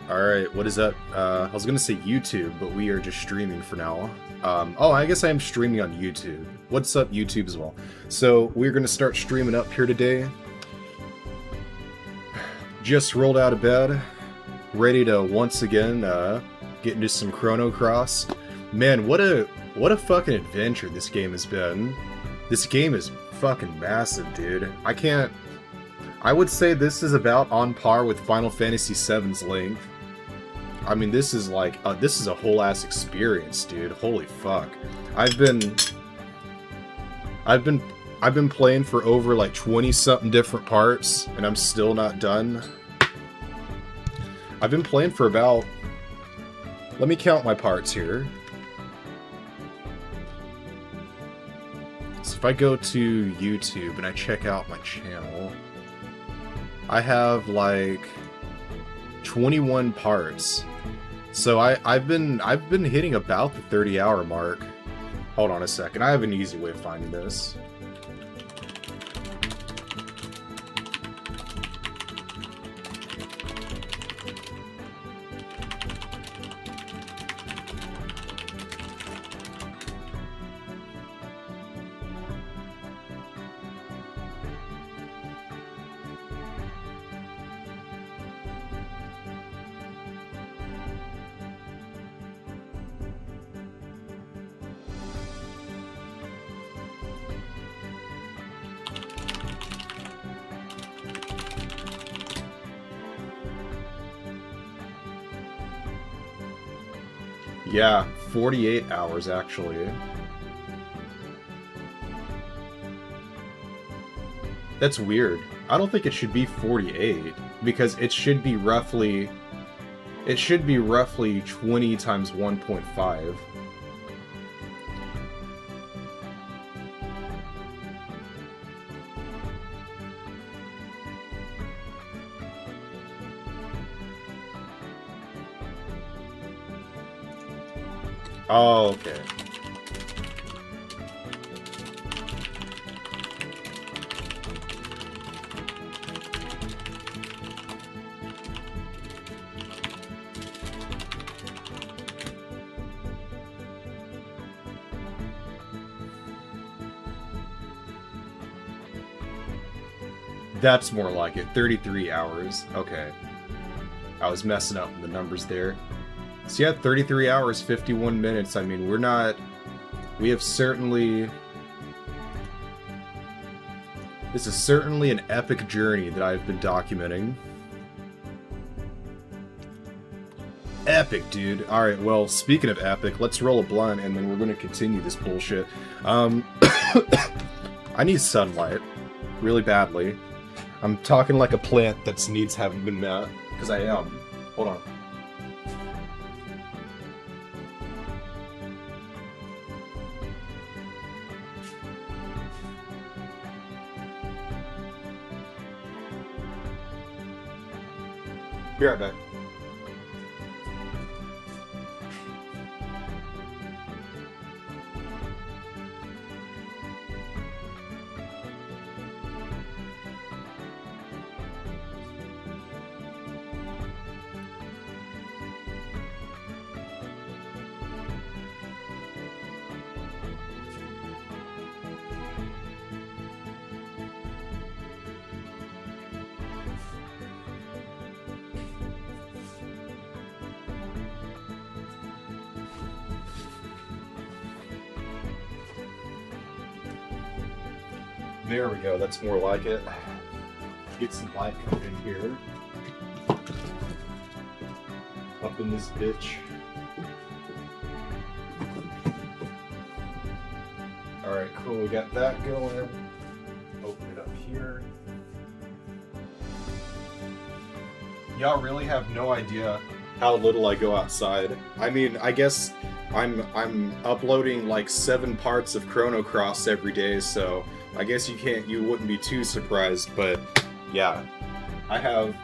Alright, what is up? I was gonna say YouTube, but we are just streaming for now. Oh, I guess I am streaming on YouTube. What's up, YouTube, as well? So, we're gonna start streaming up here today. Just rolled out of bed, ready to once again get into some Chrono Cross. Man, what a fucking adventure this game has been. This game is fucking massive, dude. I would say this is about on par with Final Fantasy VII's length. I mean, this is like, this is a whole ass experience, dude. Holy fuck. I've been playing for over like 20-something different parts, and I'm still not done. I've been playing for about, let me count my parts here. So if I go to YouTube and I check out my channel, I have like 21 parts. So I've been hitting about the 30-hour mark. Hold on a second. I have an easy way of finding this. Yeah, 48 hours actually. That's weird. I don't think it should be 48 because it should be roughly 20 times 1.5. Oh, okay. That's more like it. 33 hours. Okay. I was messing up the numbers there. So yeah, 33 hours, 51 minutes. I mean, we have certainly... This is certainly an epic journey that I've been documenting. Epic, dude. Alright, well, speaking of epic, let's roll a blunt and then we're going to continue this bullshit. I need sunlight. Really badly. I'm talking like a plant that needs haven't been met. Because I am. Hold on. Be right back. There we go, that's more like it. Get some light coming in here. Up in this bitch. Alright, cool, we got that going. Open it up here. Y'all really have no idea how little I go outside. I mean, I guess I'm uploading like 7 parts of Chrono Cross every day, so I guess you wouldn't be too surprised, but yeah, I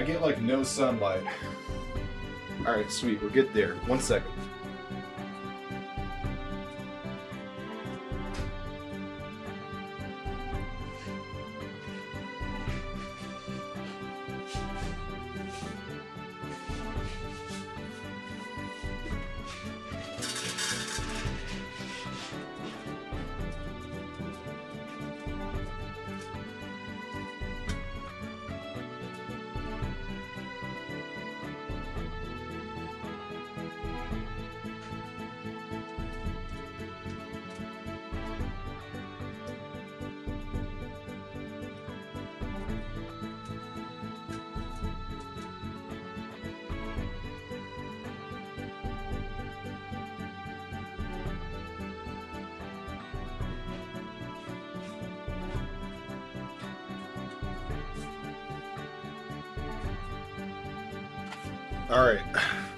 get like no sunlight. Alright, sweet, we're good there. 1 second. Alright,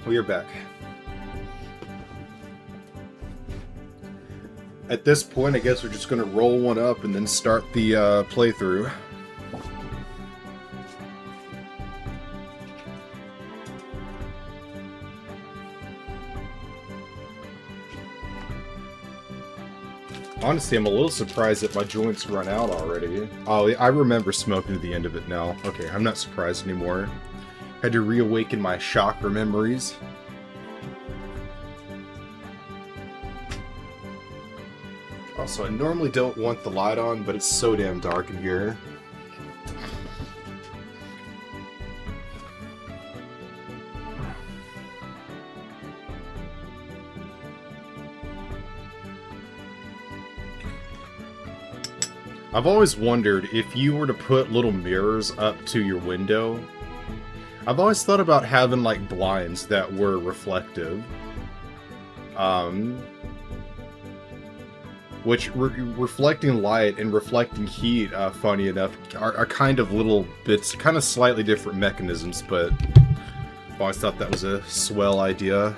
we are back. At this point, I guess we're just gonna roll one up and then start the playthrough. Honestly, I'm a little surprised that my joints run out already. Oh, I remember smoking to the end of it now. Okay, I'm not surprised anymore. Had to reawaken my chakra memories. Also, I normally don't want the light on, but it's so damn dark in here. I've always wondered if you were to put little mirrors up to your window. I've always thought about having like blinds that were reflective. Which reflecting light and reflecting heat, funny enough, are kind of little bits, kind of slightly different mechanisms, but I've always thought that was a swell idea.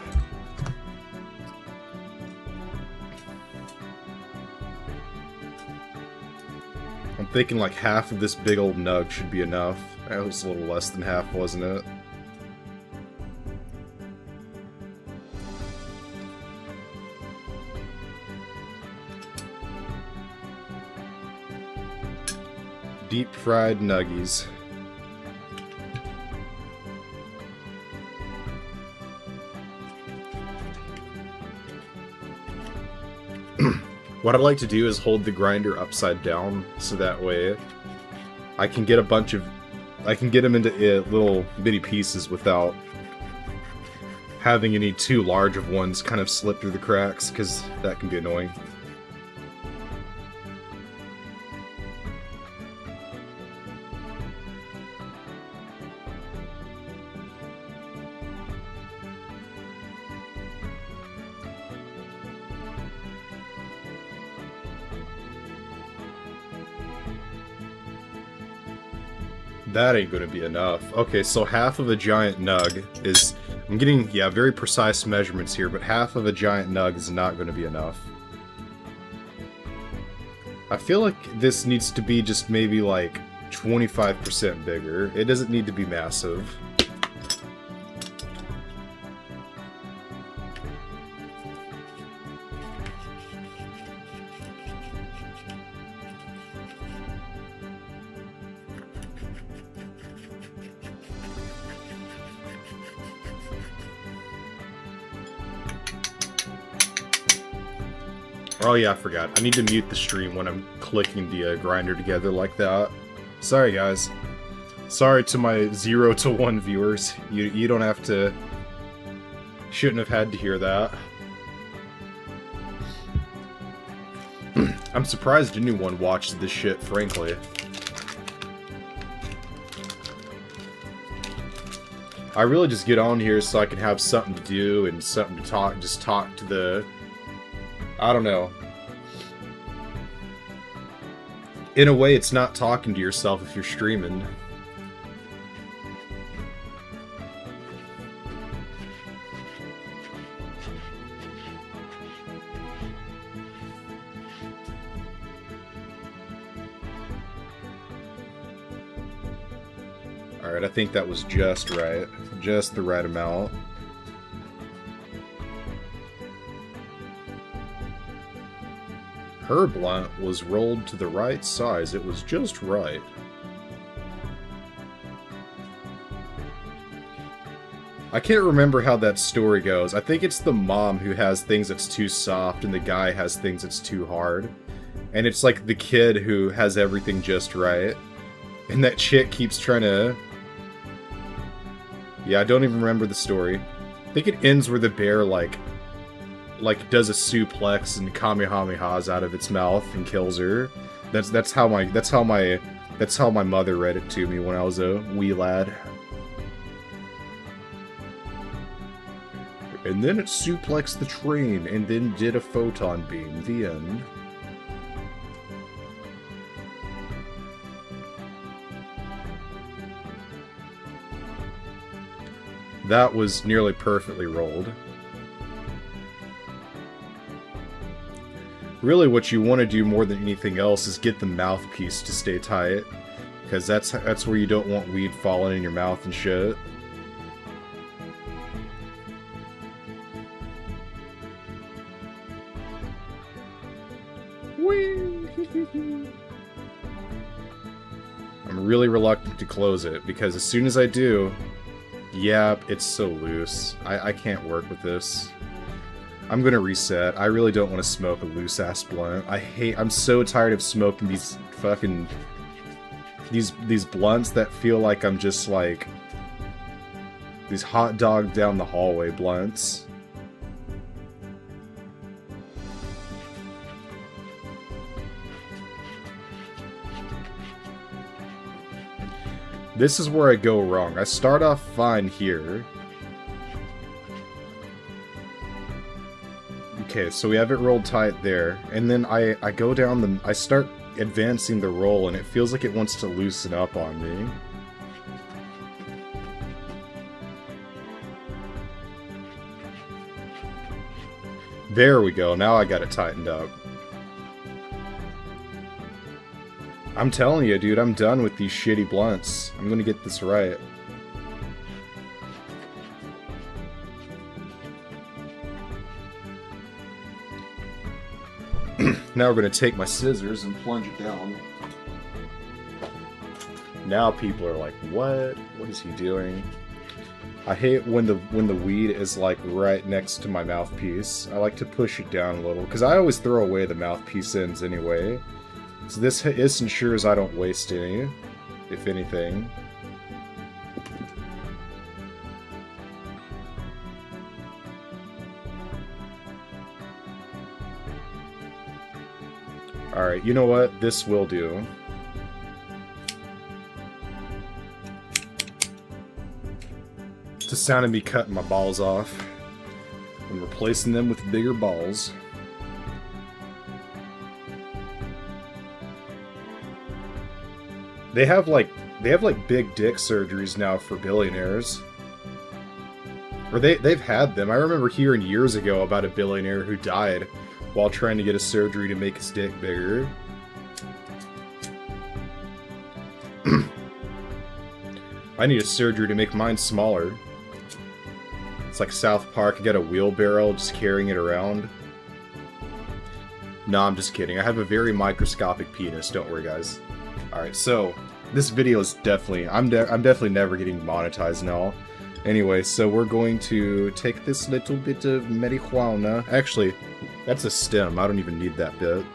I'm thinking like half of this big old nug should be enough. That was a little less than half, wasn't it? Deep fried nuggies. What I'd like to do is hold the grinder upside down, so that way I can get a bunch of... I can get them into little bitty pieces without having any too large of ones kind of slip through the cracks, because that can be annoying. That ain't gonna be enough. Okay, so half of a giant nug is... I'm getting, yeah, very precise measurements here, but half of a giant nug is not gonna be enough. I feel like this needs to be just maybe like 25% bigger. It doesn't need to be massive. Oh yeah, I forgot. I need to mute the stream when I'm clicking the grinder together like that. Sorry guys. Sorry to my 0 to 1 viewers. You don't have to... Shouldn't have had to hear that. I'm surprised anyone watched this shit, frankly. I really just get on here so I can have something to do and something to talk, just talk to the... I don't know. In a way, it's not talking to yourself if you're streaming. Alright, I think that was just right. Just the right amount. Her blunt was rolled to the right size. It was just right. I can't remember how that story goes. I think it's the mom who has things that's too soft and the guy has things that's too hard. And it's like the kid who has everything just right. And that chick keeps trying to... Yeah, I don't even remember the story. I think it ends where the bear, like does a suplex and kamehamehas out of its mouth and kills her. That's how my mother read it to me when I was a wee lad. And then it suplexed the train and then did a photon beam. The end. That was nearly perfectly rolled. Really what you want to do more than anything else is get the mouthpiece to stay tight, because that's where you don't want weed falling in your mouth and shit. I'm really reluctant to close it, because as soon as I do, yeah, it's so loose. I can't work with this. I'm gonna reset. I really don't want to smoke a loose-ass blunt. I'm so tired of smoking these fucking... These blunts that feel like I'm just like... These hot dog down the hallway blunts. This is where I go wrong. I start off fine here. Okay, so we have it rolled tight there, and then I go down the... I start advancing the roll, and it feels like it wants to loosen up on me. There we go, now I got it tightened up. I'm telling you, dude, I'm done with these shitty blunts. I'm gonna get this right. Now we're going to take my scissors and plunge it down. Now people are like, what? What is he doing? I hate when the weed is like right next to my mouthpiece. I like to push it down a little, because I always throw away the mouthpiece ends anyway. So this ensures I don't waste any, if anything. Alright, you know what? This will do. It's the sound of me cutting my balls off and replacing them with bigger balls. They have like big dick surgeries now for billionaires. Or they've had them. I remember hearing years ago about a billionaire who died while trying to get a surgery to make his dick bigger. I need a surgery to make mine smaller. It's like South Park, I got a wheelbarrow just carrying it around. No, I'm just kidding. I have a very microscopic penis, don't worry guys. Alright, so this video is definitely... I'm definitely never getting monetized now. Anyway, so we're going to take this little bit of marijuana. Actually, that's a stem. I don't even need that bit.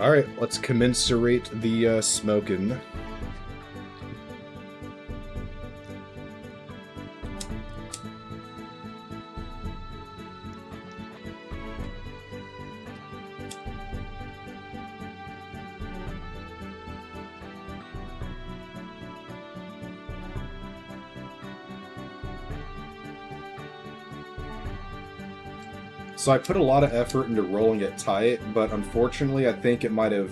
Alright, let's commensurate the smoking. So I put a lot of effort into rolling it tight, but unfortunately I think I might have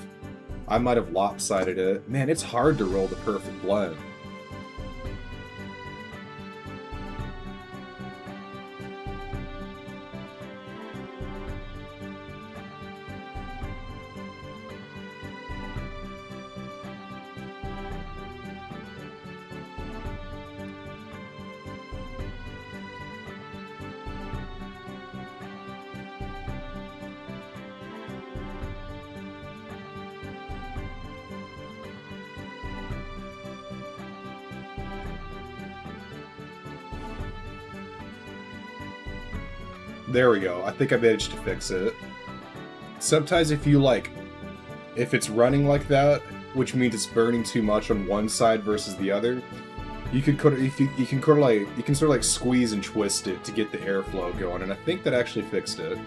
lopsided it. Man, it's hard to roll the perfect blend. There we go. I think I managed to fix it. Sometimes if it's running like that, which means it's burning too much on one side versus the other, you can sort of like squeeze and twist it to get the airflow going, and I think that actually fixed it.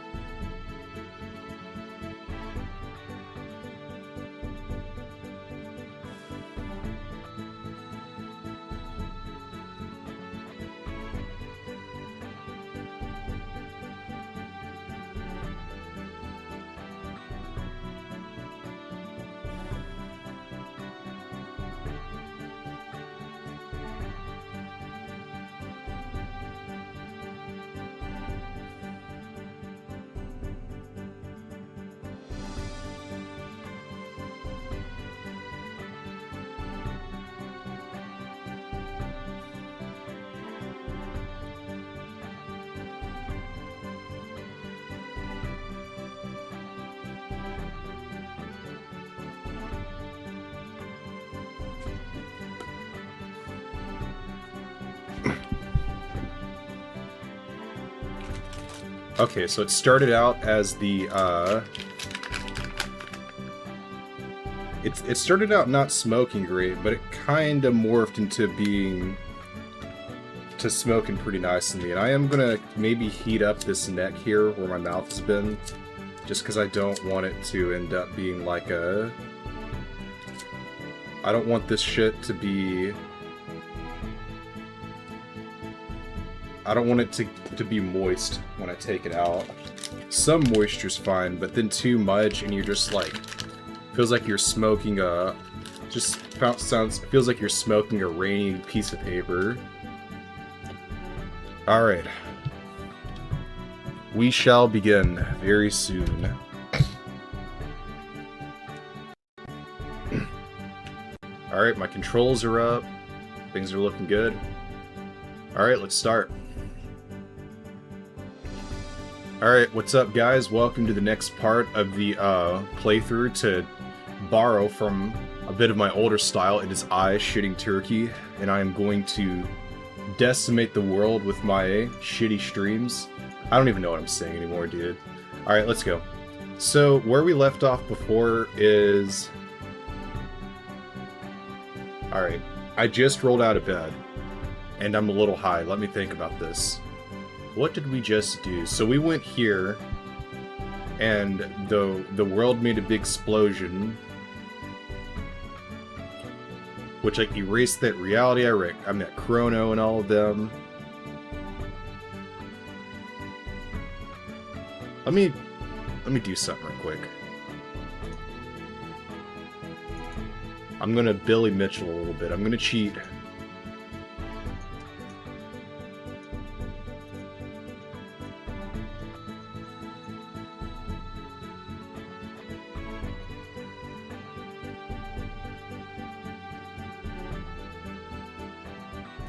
Okay, so it started out as the, It started out not smoking great, but it kind of morphed into being... to smoking pretty nice in me. And I am gonna maybe heat up this neck here where my mouth has been, just because I don't want it to end up being like a... I don't want this shit to be... I don't want it to be moist when I take it out. Some moisture's fine, but then too much and you're just like... feels like you're smoking a... feels like you're smoking a rainy piece of paper. Alright. We shall begin very soon. Alright, my controls are up. Things are looking good. Alright, let's start. Alright, what's up guys? Welcome to the next part of the playthrough. To borrow from a bit of my older style, it is I, Shitting Turkey, and I am going to decimate the world with my shitty streams. I don't even know what I'm saying anymore, dude. Alright, let's go. So, where we left off before is... Alright, I just rolled out of bed, and I'm a little high. Let me think about this. What did we just do? So we went here, and the world made a big explosion, which like erased that reality. I met Chrono and all of them. Let me do something real quick. I'm gonna Billy Mitchell a little bit. I'm gonna cheat.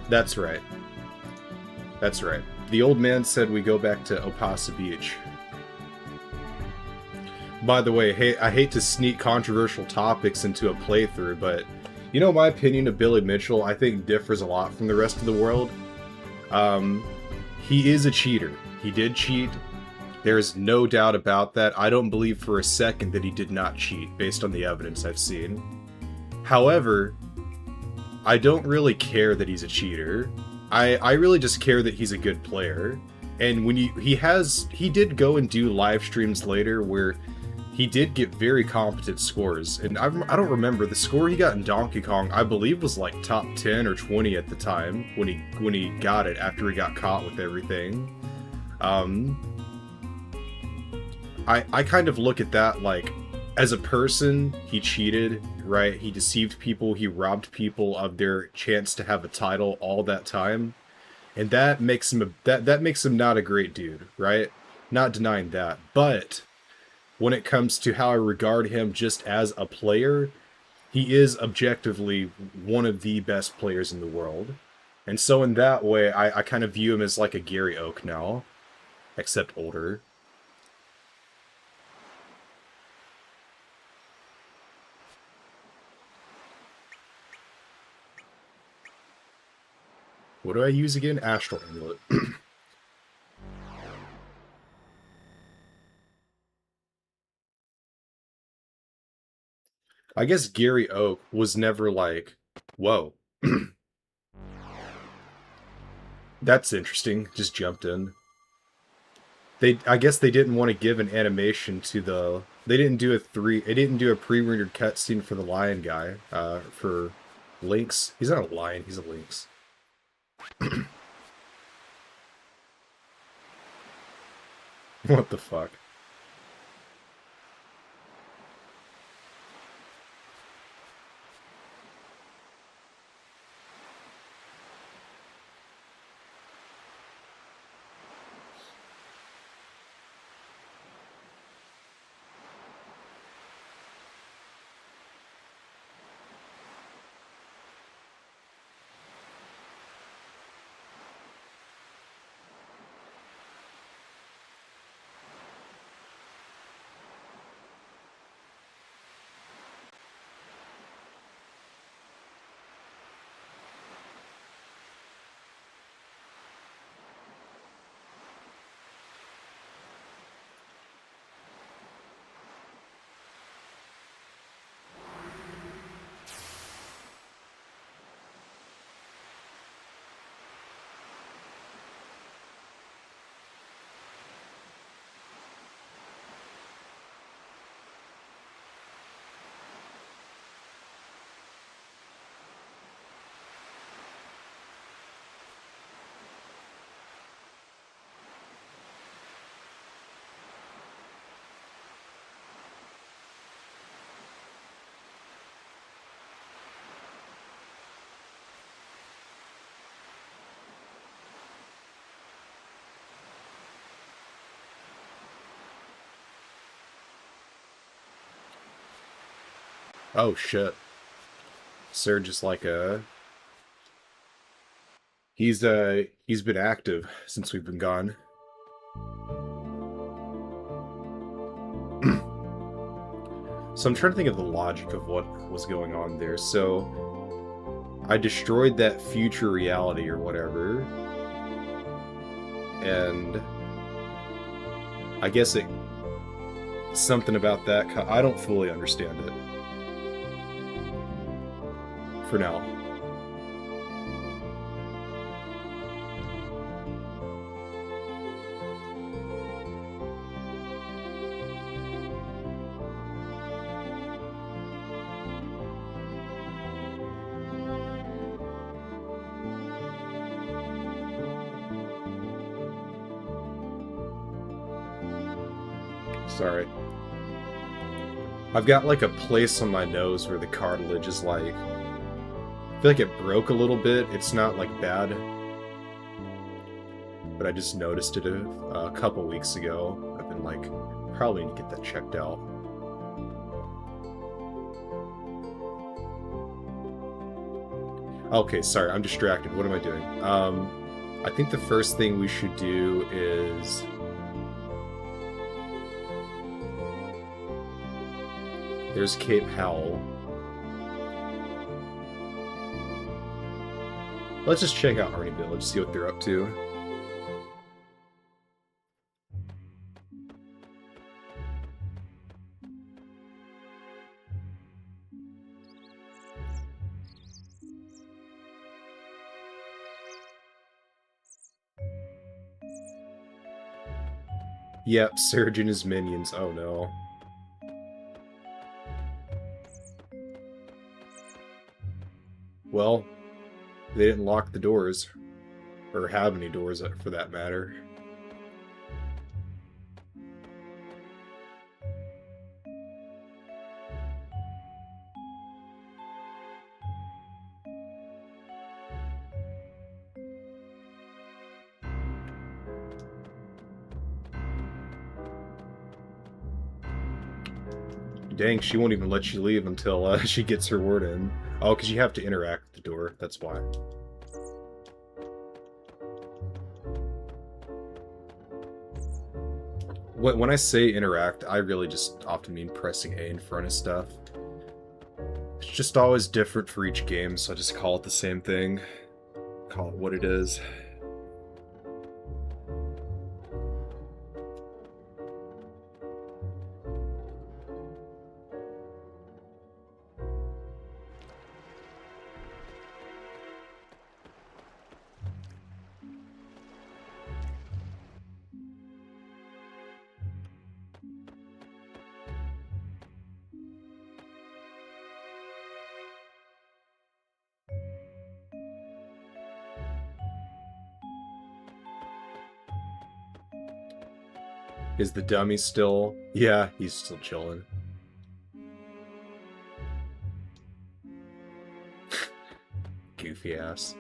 That's right. That's right. The old man said we go back to Opasa Beach. By the way, hey, I hate to sneak controversial topics into a playthrough, but you know my opinion of Billy Mitchell, I think differs a lot from the rest of the world. He is a cheater. He did cheat. There's no doubt about that. I don't believe for a second that he did not cheat, based on the evidence I've seen. However, I don't really care that he's a cheater. I really just care that he's a good player. And when he did go and do live streams later where he did get very competent scores. And I don't remember the score he got in Donkey Kong. I believe was like top 10 or 20 at the time when he got it after he got caught with everything. I kind of look at that like, as a person, he cheated, right? He deceived people, he robbed people of their chance to have a title all that time. And that makes him that makes him not a great dude, right? Not denying that. But when it comes to how I regard him just as a player, he is objectively one of the best players in the world. And so in that way, I kind of view him as like a Gary Oak now, except older. What do I use again? Astral Amulet. I guess Gary Oak was never like, whoa. That's interesting. Just jumped in. I guess they didn't want to give an animation to the... They didn't do a pre-rendered cutscene for the lion guy, for Lynx. He's not a lion, he's a lynx. What the fuck? Oh shit. Surge is like a... He's been active since we've been gone. So I'm trying to think of the logic of what was going on there. So I destroyed that future reality or whatever, and I guess it something about that. I don't fully understand it for now. Sorry. I've got like a place on my nose where the cartilage is like... I feel like it broke a little bit. It's not like bad. But I just noticed it a couple weeks ago. I've been like, probably need to get that checked out. Okay, sorry, I'm distracted. What am I doing? I think the first thing we should do is... There's Cape Howell. Let's just check out Arnie Village, see what they're up to. Yep, Surge and his minions. Oh no. Well, they didn't lock the doors. Or have any doors, for that matter. Dang, she won't even let you leave until she gets her word in. Oh, because you have to interact with the door, that's why. When I say interact, I really just often mean pressing A in front of stuff. It's just always different for each game, so I just call it the same thing. Call it what it is. Is the dummy still... Yeah, he's still chilling. Goofy ass.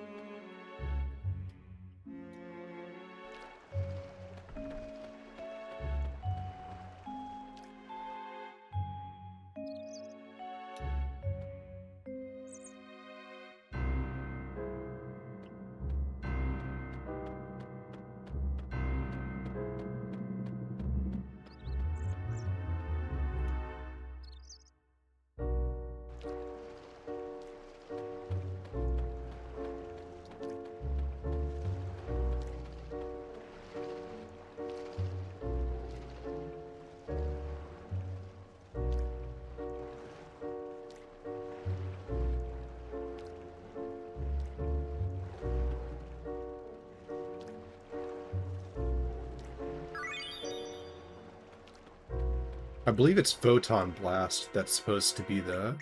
I believe it's Photon Blast that's supposed to be the...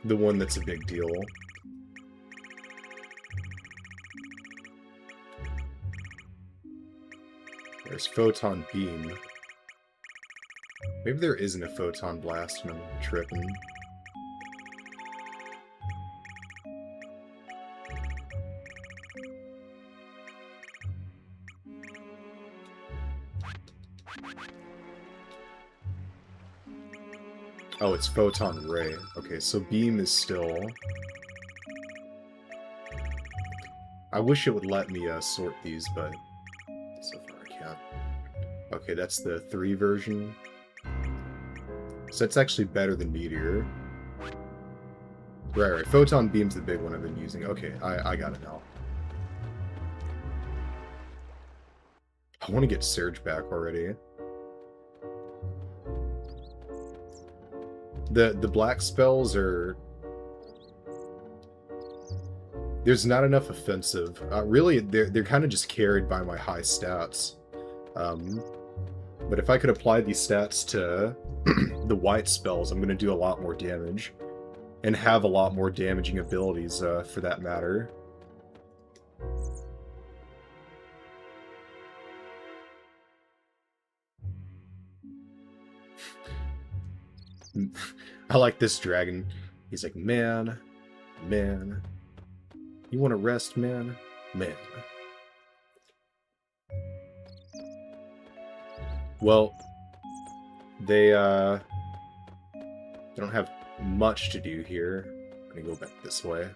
the one that's a big deal. There's Photon Beam. Maybe there isn't a Photon Blast and I'm tripping. Oh, it's photon ray. Okay, so beam is still... I wish it would let me sort these, but so far I can't. Okay, that's the 3 version. So that's actually better than meteor. Right. Photon beam's the big one I've been using. Okay, I got it now. I want to get Surge back already. The black spells are... There's not enough offensive. Really, they're kind of just carried by my high stats. But if I could apply these stats to the white spells, I'm going to do a lot more damage. And have a lot more damaging abilities, for that matter. I like this dragon. He's like, man, you want to rest, man? Man. Well, they don't have much to do here. I'm gonna go back this way.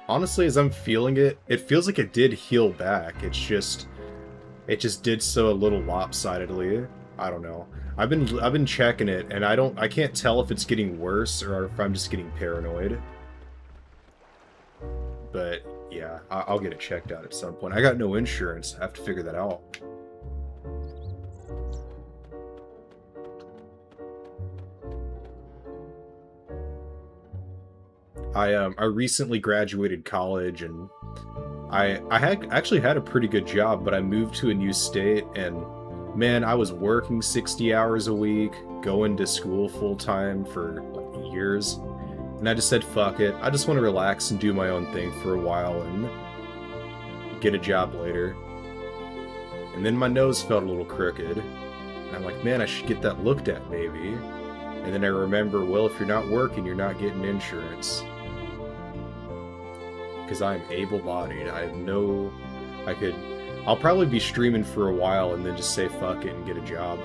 Honestly, as I'm feeling it, it feels like it did heal back. It just did so a little lopsidedly. I don't know. I've been checking it, and I can't tell if it's getting worse or if I'm just getting paranoid. But yeah, I'll get it checked out at some point. I got no insurance. I have to figure that out. I recently graduated college, and I actually had a pretty good job, but I moved to a new state, and man, I was working 60 hours a week, going to school full-time for like years, and I just said, fuck it, I just want to relax and do my own thing for a while and get a job later. And then my nose felt a little crooked, and I'm like, man, I should get that looked at maybe. And then I remember, well, if you're not working, you're not getting insurance. Because I'm able-bodied. I have no... I'll probably be streaming for a while and then just say fuck it and get a job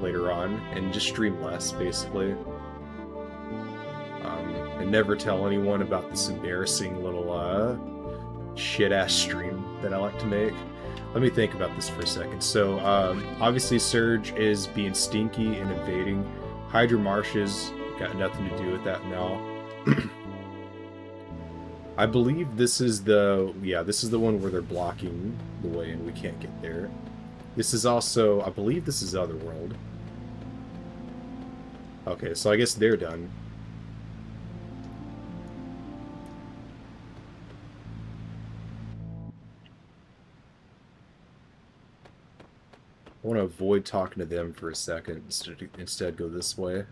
later on. And just stream less, basically. And never tell anyone about this embarrassing little shit-ass stream that I like to make. Let me think about this for a second. So, obviously Surge is being stinky and invading. Hydra Marshes got nothing to do with that now. I believe this is the one where they're blocking the way and we can't get there. This is also, I believe this is Otherworld. Okay, so I guess they're done. I want to avoid talking to them for a second, instead go this way.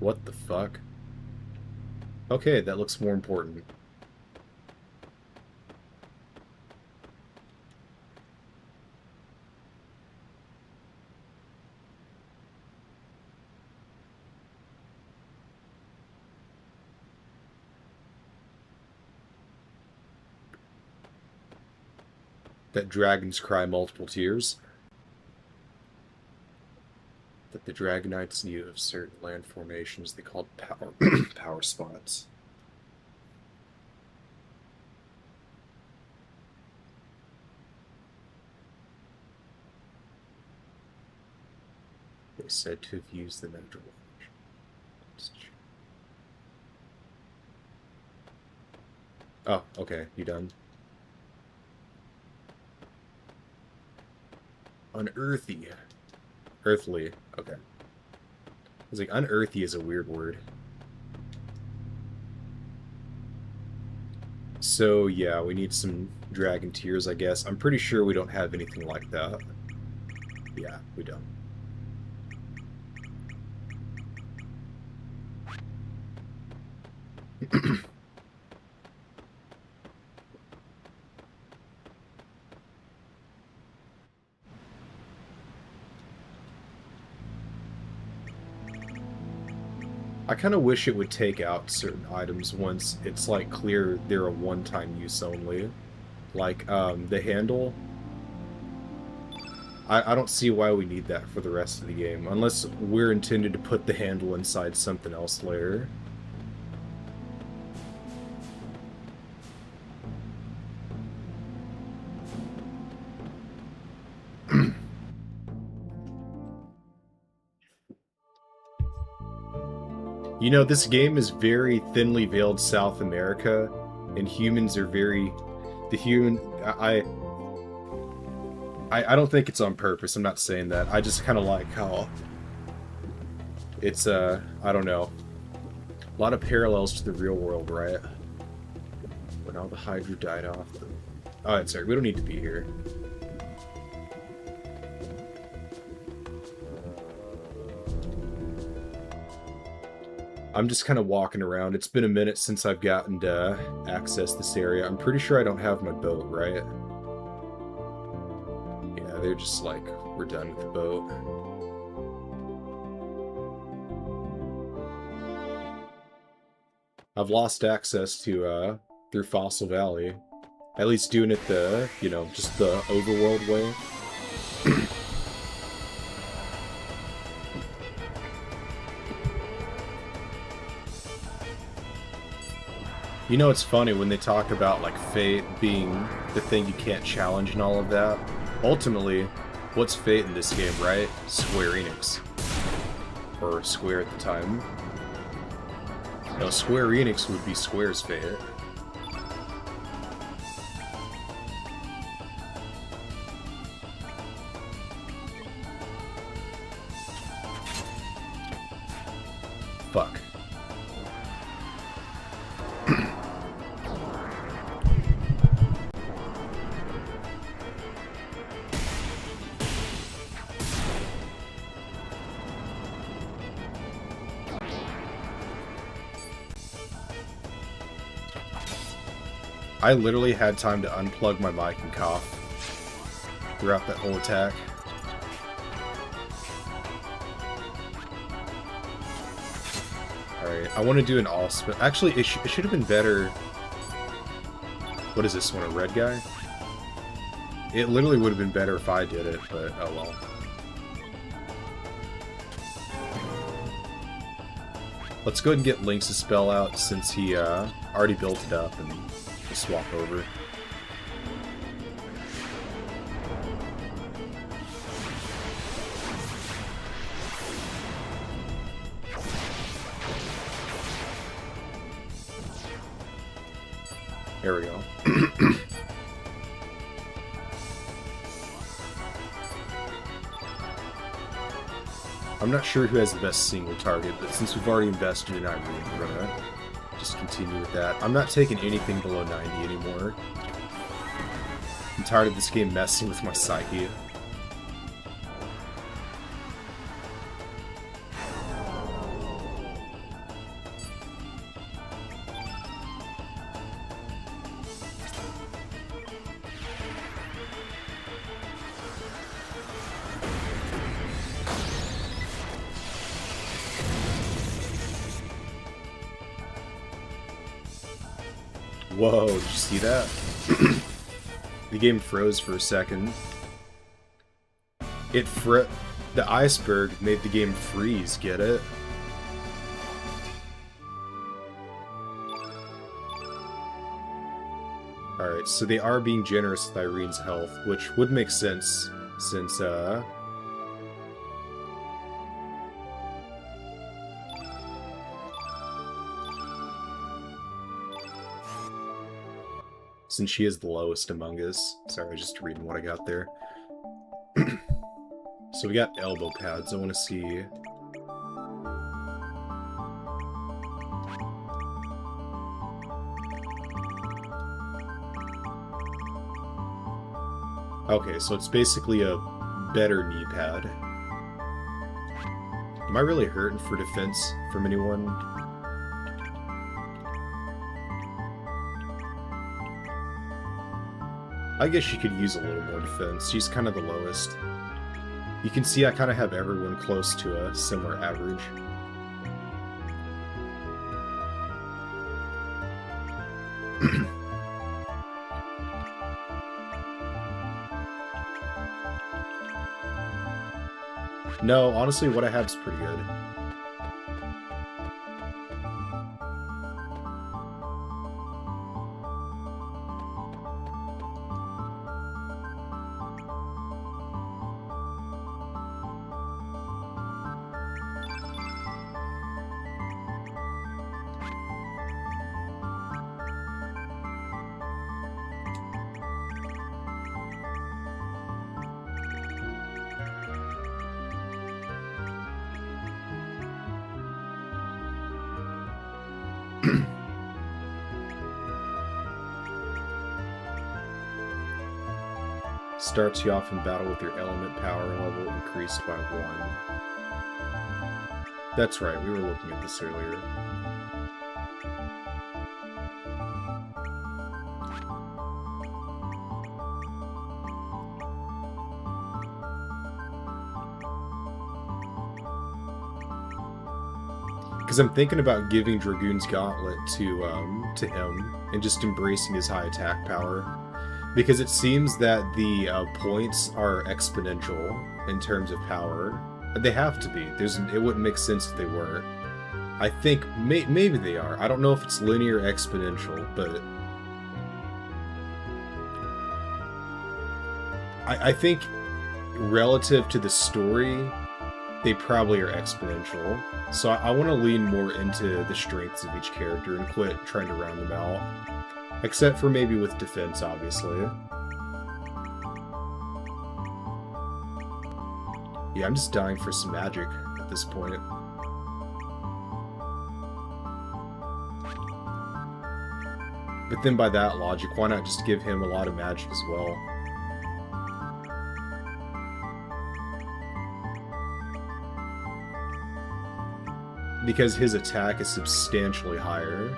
What the fuck? Okay, that looks more important. That dragons cry multiple tears. That the Dragonites knew of certain land formations they called power spots. They said to have used the mental watch. Oh, okay, you done? Unearthly. Earthly. Okay. I was like, unearthly is a weird word. So, yeah, we need some dragon tears, I guess. I'm pretty sure we don't have anything like that. Yeah, we don't. I kind of wish it would take out certain items once it's, like, clear they're a one-time use only. Like, the handle. I don't see why we need that for the rest of the game, unless we're intended to put the handle inside something else later. You know, this game is very thinly veiled South America, and humans are very... I don't think it's on purpose, I'm not saying that. I just kind of like how... It's, I don't know. A lot of parallels to the real world, right? When all the Hydra died off. Alright, sorry, we don't need to be here. I'm just kind of walking around. It's been a minute since I've gotten to access this area. I'm pretty sure I don't have my boat, right? Yeah, they're just like, we're done with the boat. I've lost access to, through Fossil Valley. At least doing it the, you know, just the overworld way. You know, it's funny when they talk about, like, fate being the thing you can't challenge and all of that. Ultimately, what's fate in this game, right? Square Enix. Or Square at the time. No, Square Enix would be Square's fate. Fuck. I literally had time to unplug my mic and cough throughout that whole attack. Alright, I want to do an all-spin. Actually, it should have been better... What is this one, a red guy? It literally would have been better if I did it, but oh well. Let's go ahead and get Link's spell out since he already built it up, and we'll swap over. There we go. I'm not sure who has the best single target, but since we've already invested in Irene, we're gonna just continue with that. I'm not taking anything below 90 anymore. I'm tired of this game messing with my psyche. Whoa, did you see that? The game froze for a second. The iceberg made the game freeze, get it? Alright, so they are being generous with Irene's health, which would make sense, since, since she is the lowest among us. Sorry, just reading what I got there. So we got elbow pads. I want to see... Okay, so it's basically a better knee pad. Am I really hurting for defense from anyone? I guess she could use a little more defense. She's kind of the lowest. You can see I kind of have everyone close to a similar average. No, honestly, what I have is pretty good. Starts you off in battle with your element power level increased by 1. That's right, we were looking at this earlier. Because I'm thinking about giving Dragoon's Gauntlet to him and just embracing his high attack power. Because it seems that the points are exponential in terms of power. They have to be. It wouldn't make sense if they weren't. I think maybe they are. I don't know if it's linear or exponential, but I think relative to the story, they probably are exponential. So I want to lean more into the strengths of each character and quit trying to round them out. Except for maybe with defense, obviously. Yeah, I'm just dying for some magic at this point. But then by that logic, why not just give him a lot of magic as well? Because his attack is substantially higher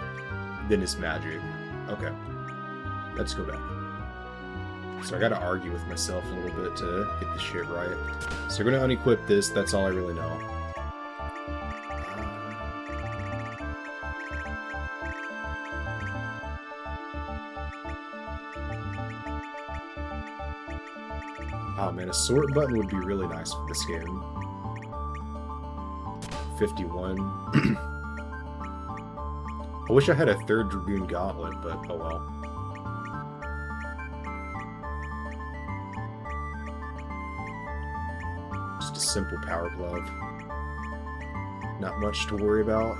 than his magic. Okay. Let's go back. So I gotta argue with myself a little bit to get this shit right. So we're gonna unequip this, that's all I really know. Oh man, a sort button would be really nice for this game. 51. I wish I had a third Dragoon Gauntlet, but oh well. Just a simple Power Glove. Not much to worry about.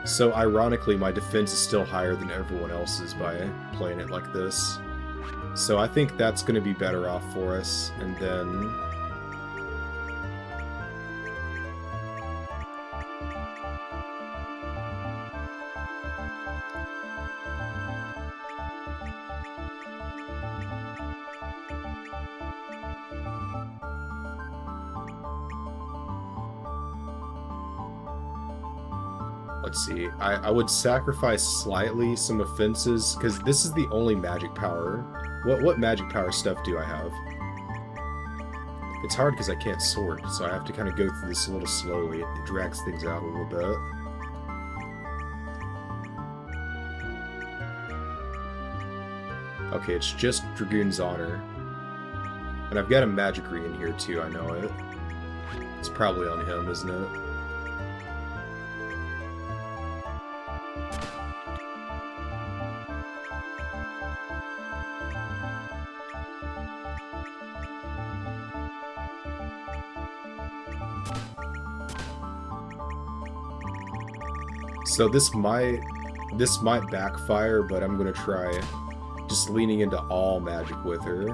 So ironically, my defense is still higher than everyone else's by playing it like this. So I think that's going to be better off for us, and then... Let's see, I would sacrifice slightly some offenses, because this is the only magic power. What magic power stuff do I have? It's hard because I can't sort, so I have to kind of go through this a little slowly. It drags things out a little bit. Okay, it's just Dragoon's Honor. And I've got a magic ring in here too, I know it. It's probably on him, isn't it? So this might backfire, but I'm gonna try just leaning into all magic with her.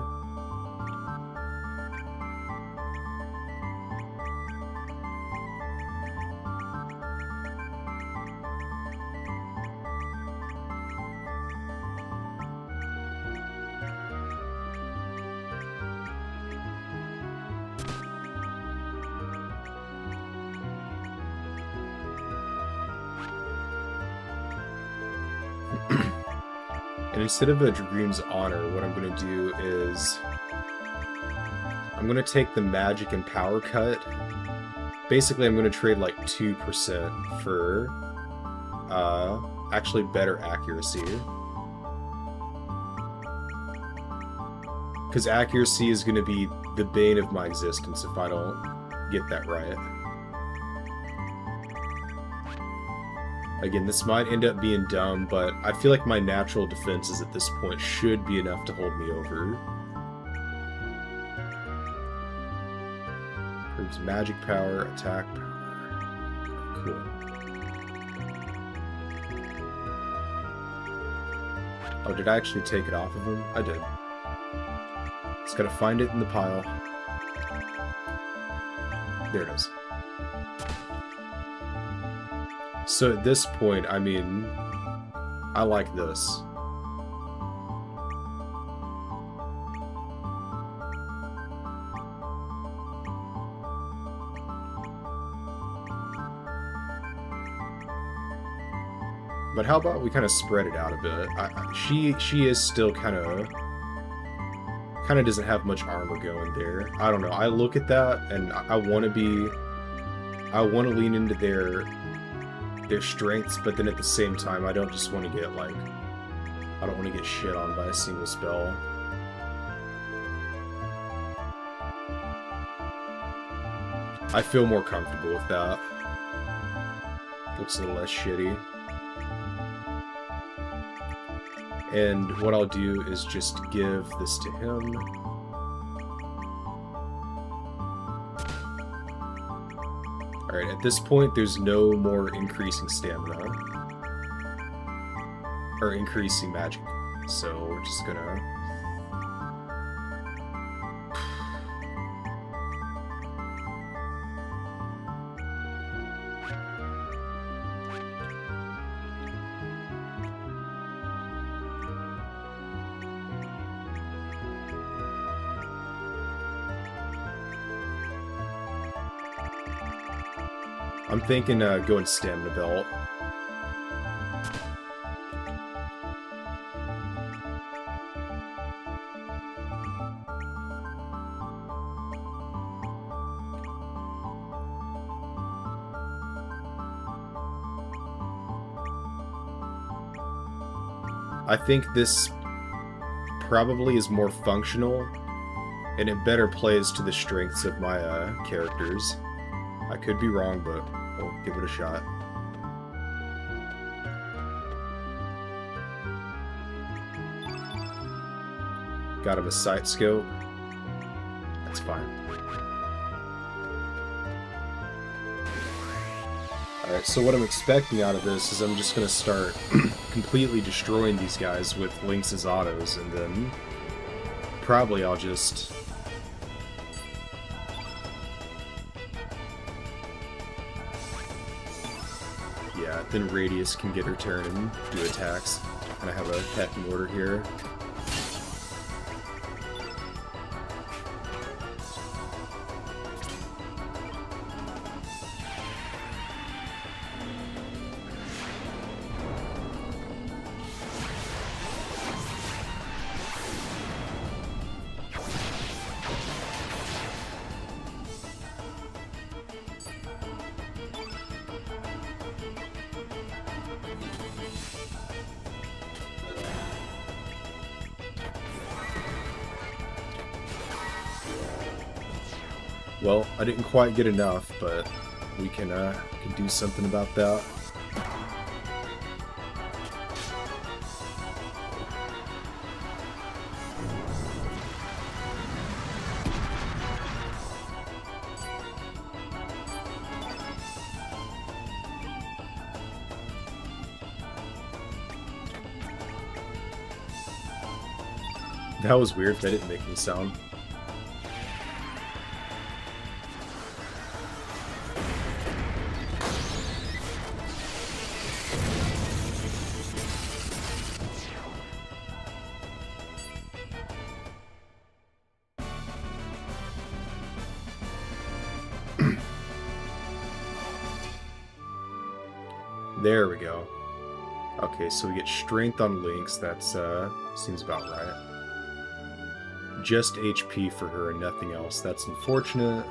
And instead of a Dragoon's Honor, what I'm going to do is... I'm going to take the magic and power cut. Basically, I'm going to trade like 2% for actually better accuracy. Because accuracy is going to be the bane of my existence if I don't get that right. Again, this might end up being dumb, but I feel like my natural defenses at this point should be enough to hold me over. Improves magic power, attack power. Cool. Oh, did I actually take it off of him? I did. Just gotta find it in the pile. There it is. So at this point, I mean, I like this. But how about we kind of spread it out a bit? She is still kind of doesn't have much armor going there. I don't know. I look at that and I want to lean into their strengths, but then at the same time, I don't just want to get like, I don't want to get shit on by a single spell. I feel more comfortable with that. Looks a little less shitty. And what I'll do is just give this to him. Alright, at this point, there's no more increasing stamina. Or increasing magic. So we're just gonna... I'm thinking going stamina belt. I think this probably is more functional, and it better plays to the strengths of my characters. I could be wrong, but we'll give it a shot. Got him a sight scope. That's fine. Alright, so what I'm expecting out of this is I'm just going to start completely destroying these guys with Lynx's autos, and then probably I'll just... Yeah, then Radius can get her turn and do attacks. And I have a pecking order here. Well, I didn't quite get enough, but we can do something about that. That was weird. That didn't make any sound. There we go. Okay, so we get strength on Lynx. That's seems about right. Just HP for her and nothing else. That's unfortunate.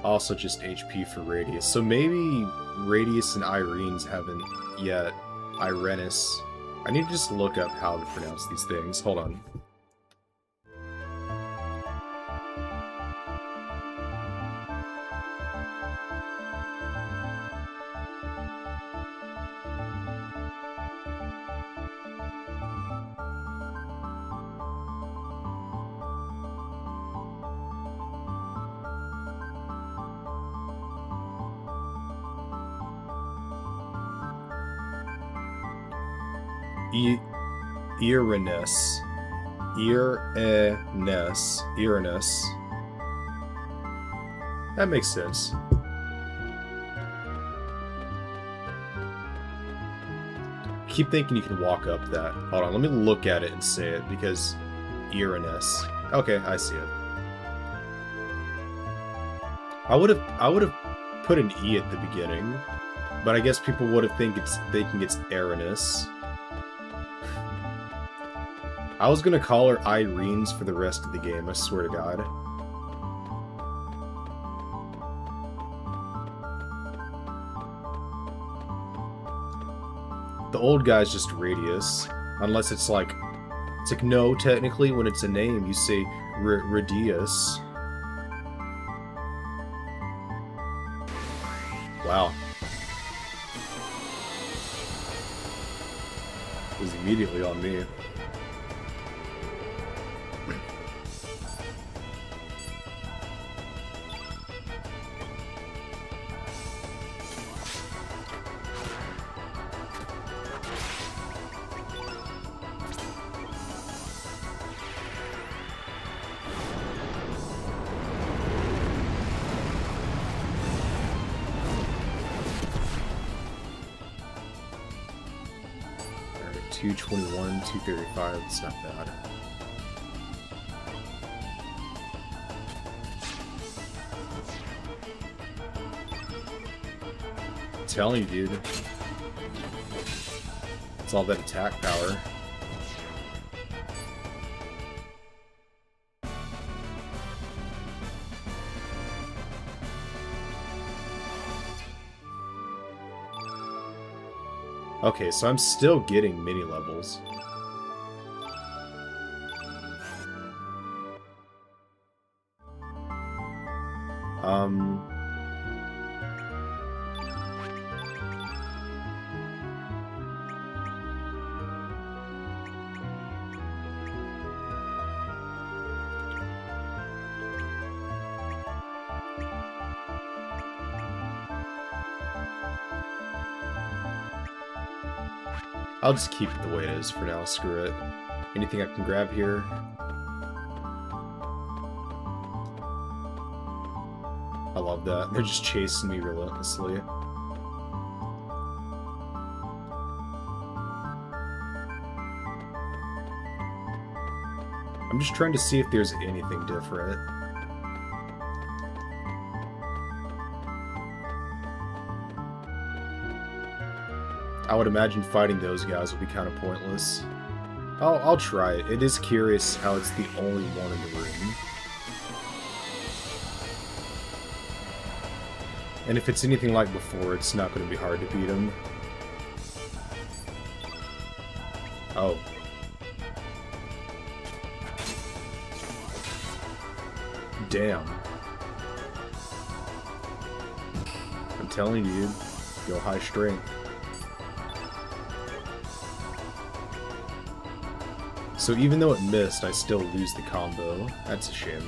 Also just HP for Radius. So maybe Radius and Irene's haven't yet. Irenis. I need to just look up how to pronounce these things. Hold on. Uranus. Uranus. That makes sense. Keep thinking you can walk up that. Hold on, let me look at it and say it, because Uranus. Okay, I see it. I would have put an E at the beginning, but I guess people would have think they think it's Uranus. I was gonna call her Irene's for the rest of the game, I swear to God. The old guy's just Radius, unless it's like no, technically when it's a name you say Radius. Wow. It was immediately on me. Alright, 221, 235, it's not bad. I'm telling you, dude. It's all that attack power. Okay, so I'm still getting mini levels. I'll just keep it the way it is for now, screw it. Anything I can grab here? I love that. They're just chasing me relentlessly. I'm just trying to see if there's anything different. I would imagine fighting those guys would be kind of pointless. I'll try it. It is curious how it's the only one in the room. And if it's anything like before, it's not going to be hard to beat him. Oh. Damn. I'm telling you, dude. Go high strength. So even though it missed, I still lose the combo. That's a shame.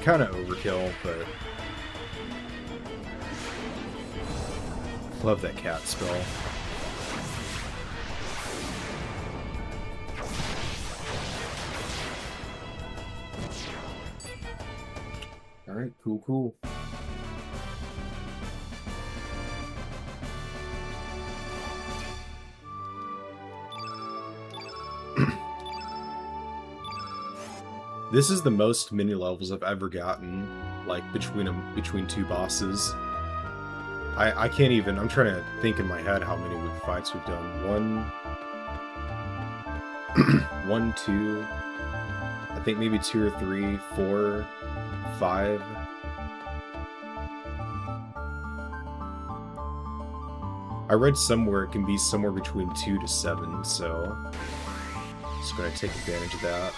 Kind of overkill, but... Love that cat spell. Alright, cool. This is the most mini levels I've ever gotten, like, between two bosses. I can't even, I'm trying to think in my head how many fights we've done. One, two, I think maybe 2 or 3, 4, 5. I read somewhere it can be somewhere between 2 to 7, so just gonna take advantage of that.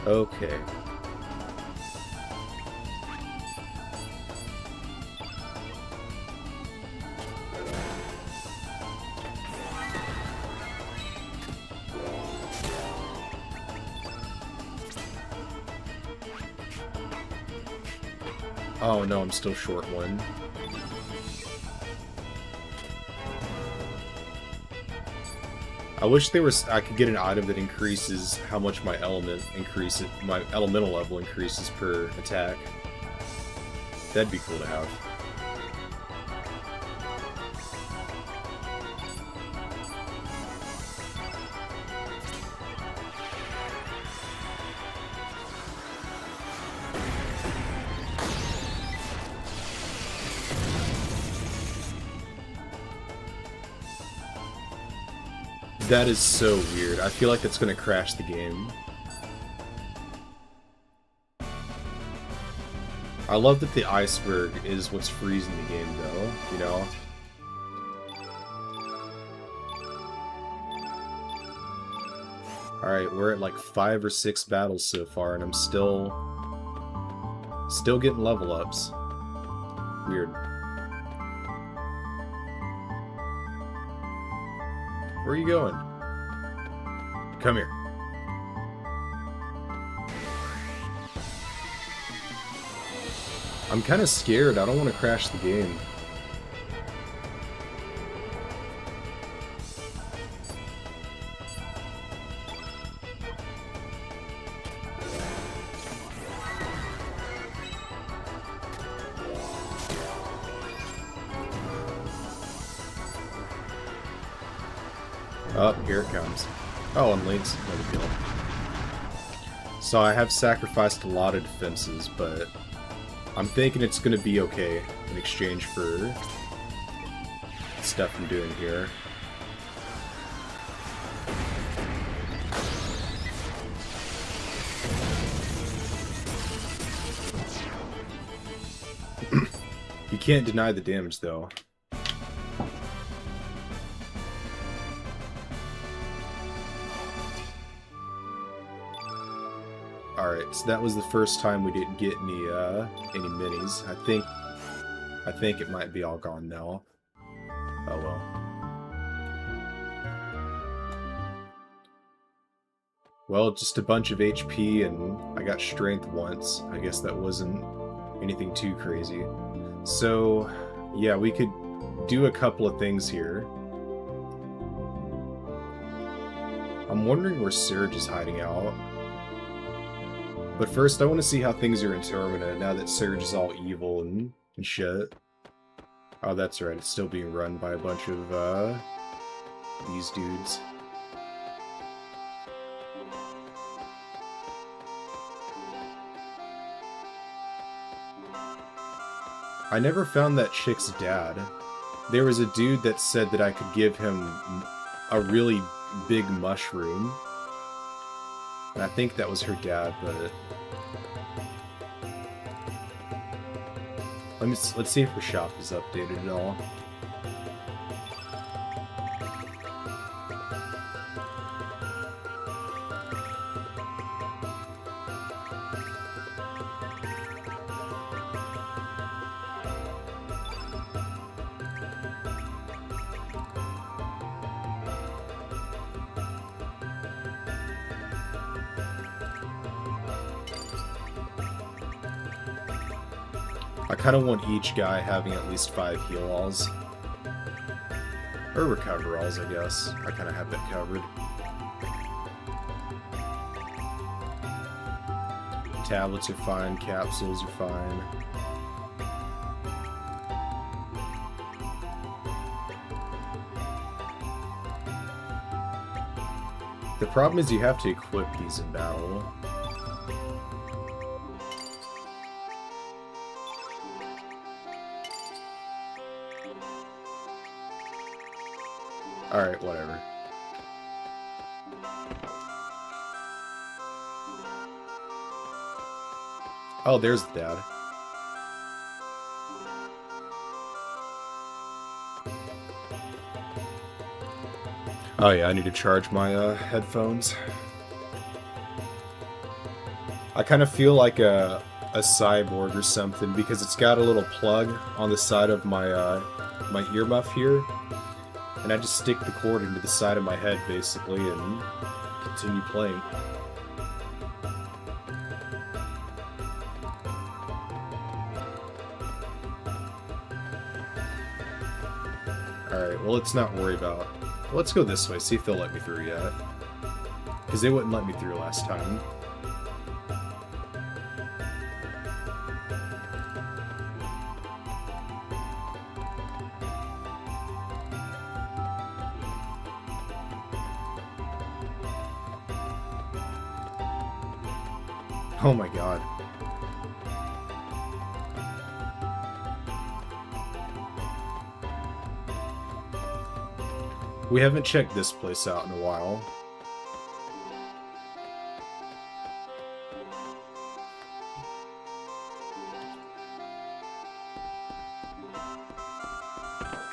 Okay. Oh no, I'm still short one. I wish there was I could get an item that increases how much my my elemental level increases per attack. That'd be cool to have. That is so weird. I feel like that's gonna crash the game. I love that the iceberg is what's freezing the game, though, you know? Alright, we're at like 5 or 6 battles so far, and I'm still getting level ups. Weird. Where are you going? Come here. I'm kind of scared. I don't want to crash the game. Oh, here it comes. Oh, and Link's no deal. So I have sacrificed a lot of defenses, but I'm thinking it's gonna be okay in exchange for stuff I'm doing here. You can't deny the damage, though. Alright, so that was the first time we didn't get any minis. I think it might be all gone now. Oh well. Well, just a bunch of HP, and I got strength once. I guess that wasn't anything too crazy. So, yeah, we could do a couple of things here. I'm wondering where Surge is hiding out. But first, I want to see how things are in Termina now that Surge is all evil and shit. Oh, that's right. It's still being run by a bunch of, these dudes. I never found that chick's dad. There was a dude that said that I could give him a really big mushroom. And I think that was her dad, but let's see if her shop is updated at all. I kind of want each guy having at least 5 heal alls. Or recover alls, I guess. I kind of have that covered. Tablets are fine, capsules are fine. The problem is you have to equip these in battle. Alright, whatever. Oh, there's the dad. Oh yeah, I need to charge my headphones. I kind of feel like a cyborg or something because it's got a little plug on the side of my my earmuff here, and I just stick the cord into the side of my head basically and continue playing. Alright, well, let's not worry about... Let's go this way, see if they'll let me through yet. Because they wouldn't let me through last time. Oh my god. We haven't checked this place out in a while.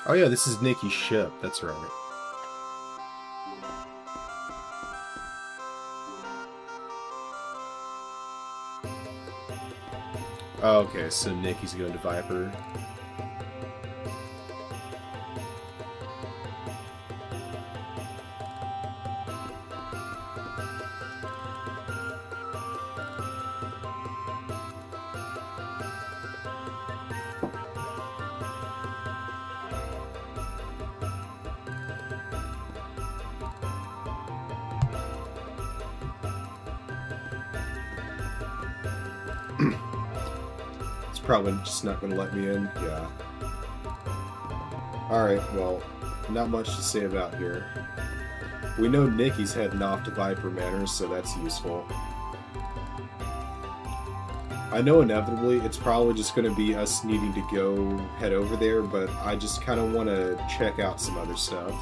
Oh yeah, this is Nikki's ship, that's right. Oh, okay, so Nikki's going to Viper. It's probably just not going to let me in. Yeah. Alright, well, not much to say about here. We know Nikki's heading off to Viper Manor, so that's useful. I know inevitably it's probably just going to be us needing to go head over there, but I just kind of want to check out some other stuff.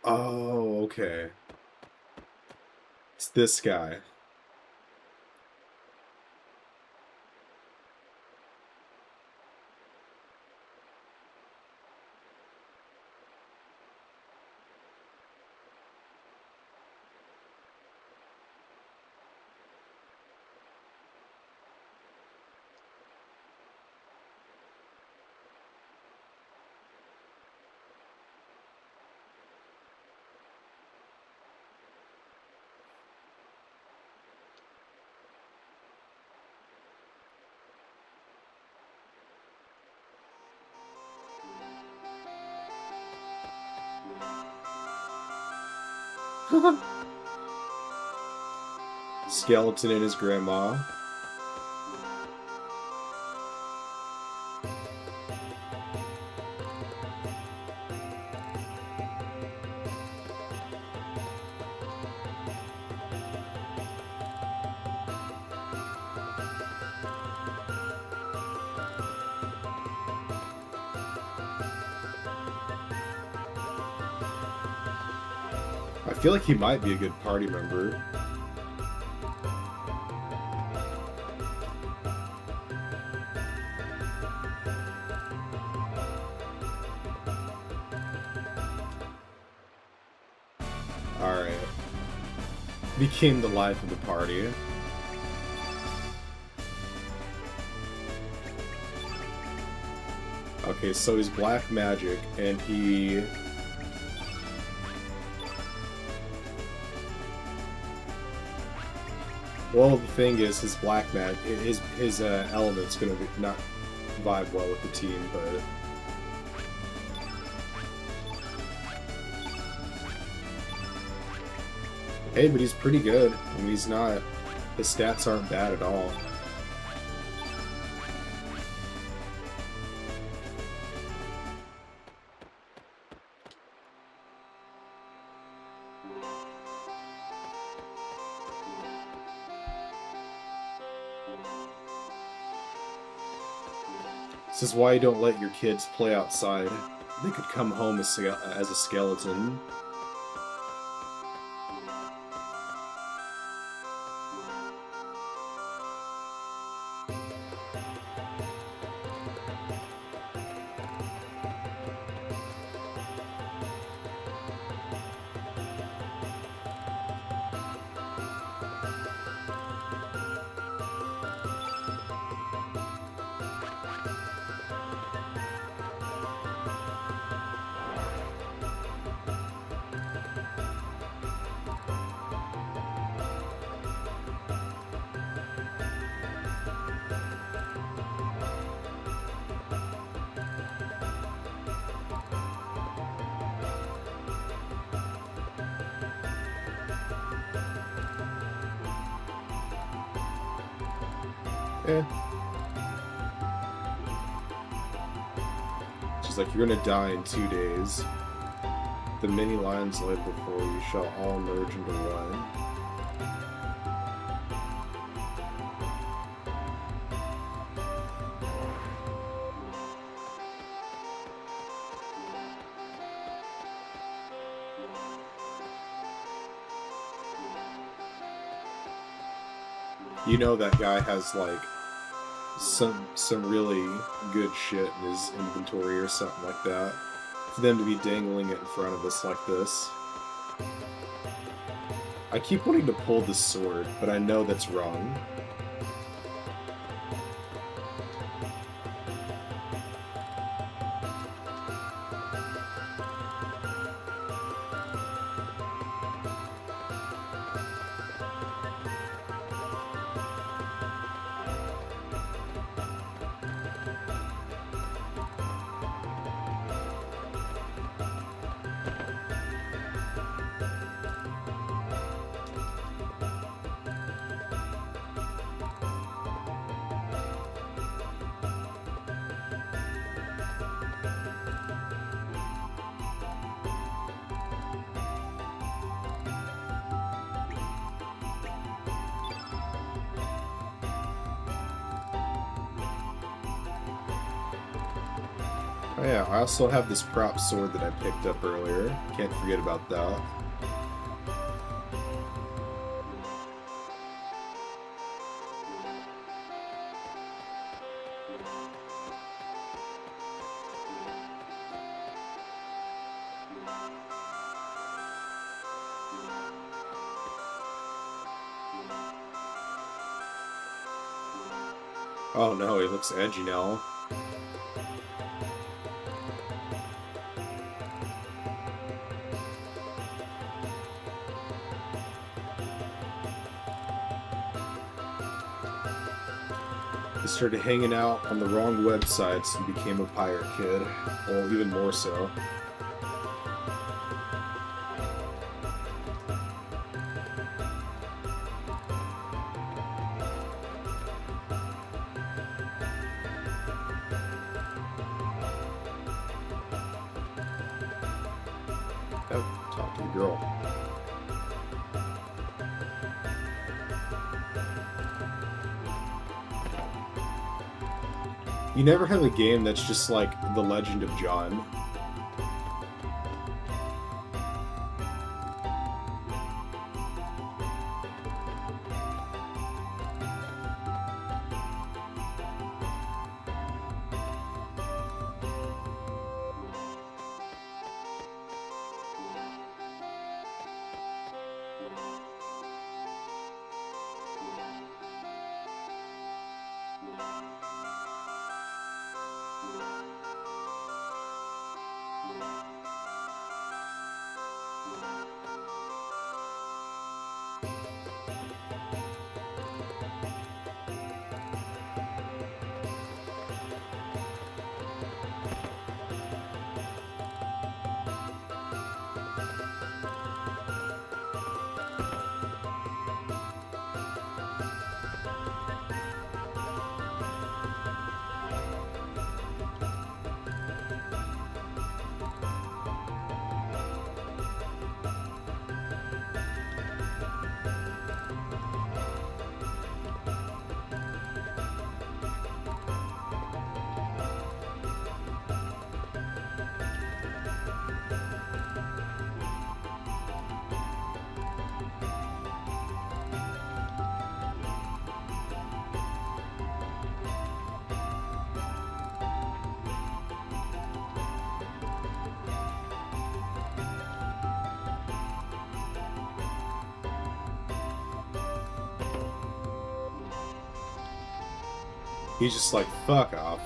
Oh, okay. It's this guy. Skeleton and his grandma. I feel like he might be a good party member. Alright. Became the life of the party. Okay, so he's black magic, and he... Well, the thing is, his black mag, his element's gonna be not vibe well with the team, but hey, but he's pretty good. I mean, he's not. His stats aren't bad at all. This is why you don't let your kids play outside. They could come home as a skeleton. Eh. She's like, you're gonna die in 2 days. The many lions laid before you shall all merge into one. You know that guy has like some really good shit in his inventory or something like that. For them to be dangling it in front of us like this. I keep wanting to pull the sword, but I know that's wrong. Oh yeah, I also have this prop sword that I picked up earlier. Can't forget about that. Oh no, he looks edgy now. He started hanging out on the wrong websites and became a pirate kid. Well, even more so. Oh, talk to the girl. You never have a game that's just like The Legend of John. He's just like, fuck off.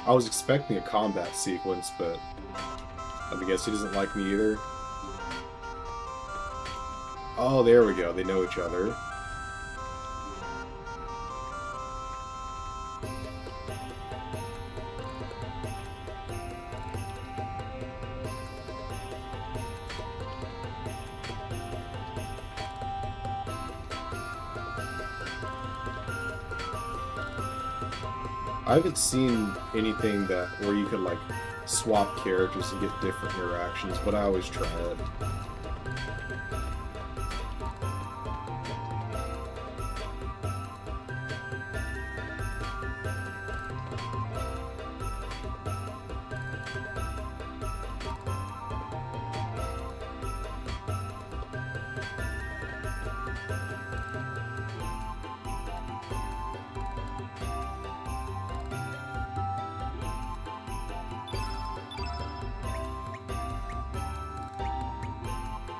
I was expecting a combat sequence, but I guess he doesn't like me either. Oh, there we go. They know each other. I haven't seen anything where you could like swap characters and get different interactions, but I always try it.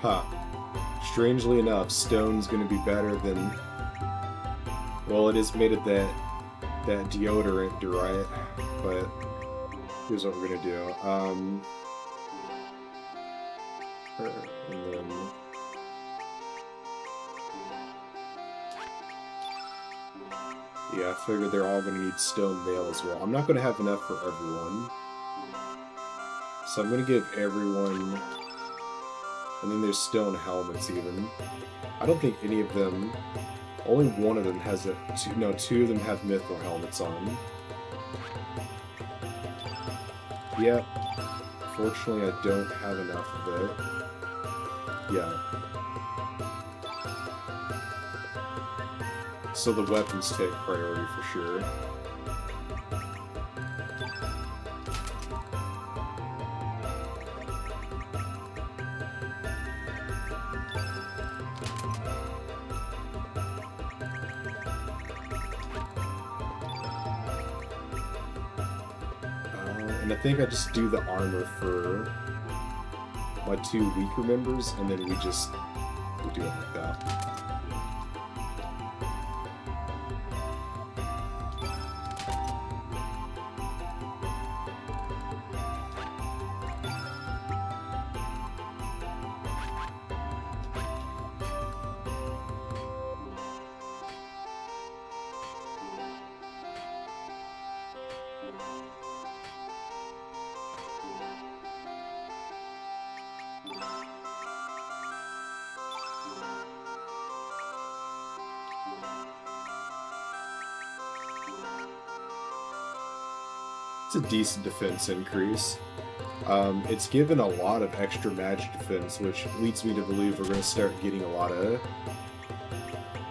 Huh. Strangely enough, stone's gonna be better than... Well, it is made of that deodorant, right? But here's what we're gonna do. And then... Yeah, I figured they're all gonna need stone mail as well. I'm not gonna have enough for everyone. So I'm gonna give everyone... And then there's stone helmets even. I don't think any of them... Only one of them has a... two of them have mithril helmets on. Yep. Fortunately, I don't have enough of it. Yeah. So the weapons take priority for sure. And I think I just do the armor for my two weaker members, and then we do it like that. It's a decent defense increase. It's given a lot of extra magic defense, which leads me to believe we're going to start getting a lot of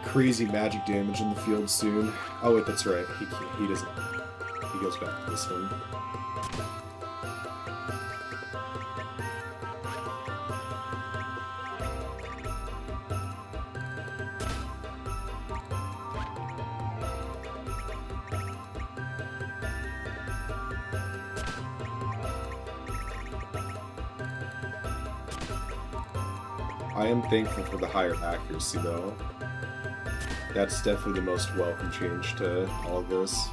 crazy magic damage in the field soon. Oh wait, that's right. He doesn't. He goes back to this one. I am thankful for the higher accuracy, though. That's definitely the most welcome change to all of this.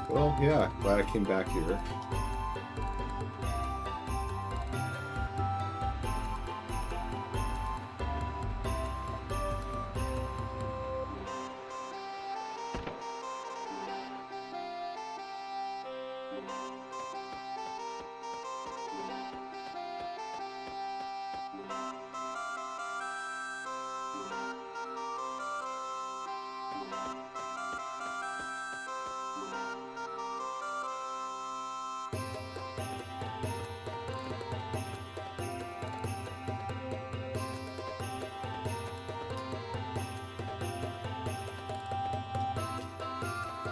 Well, yeah, glad I came back here.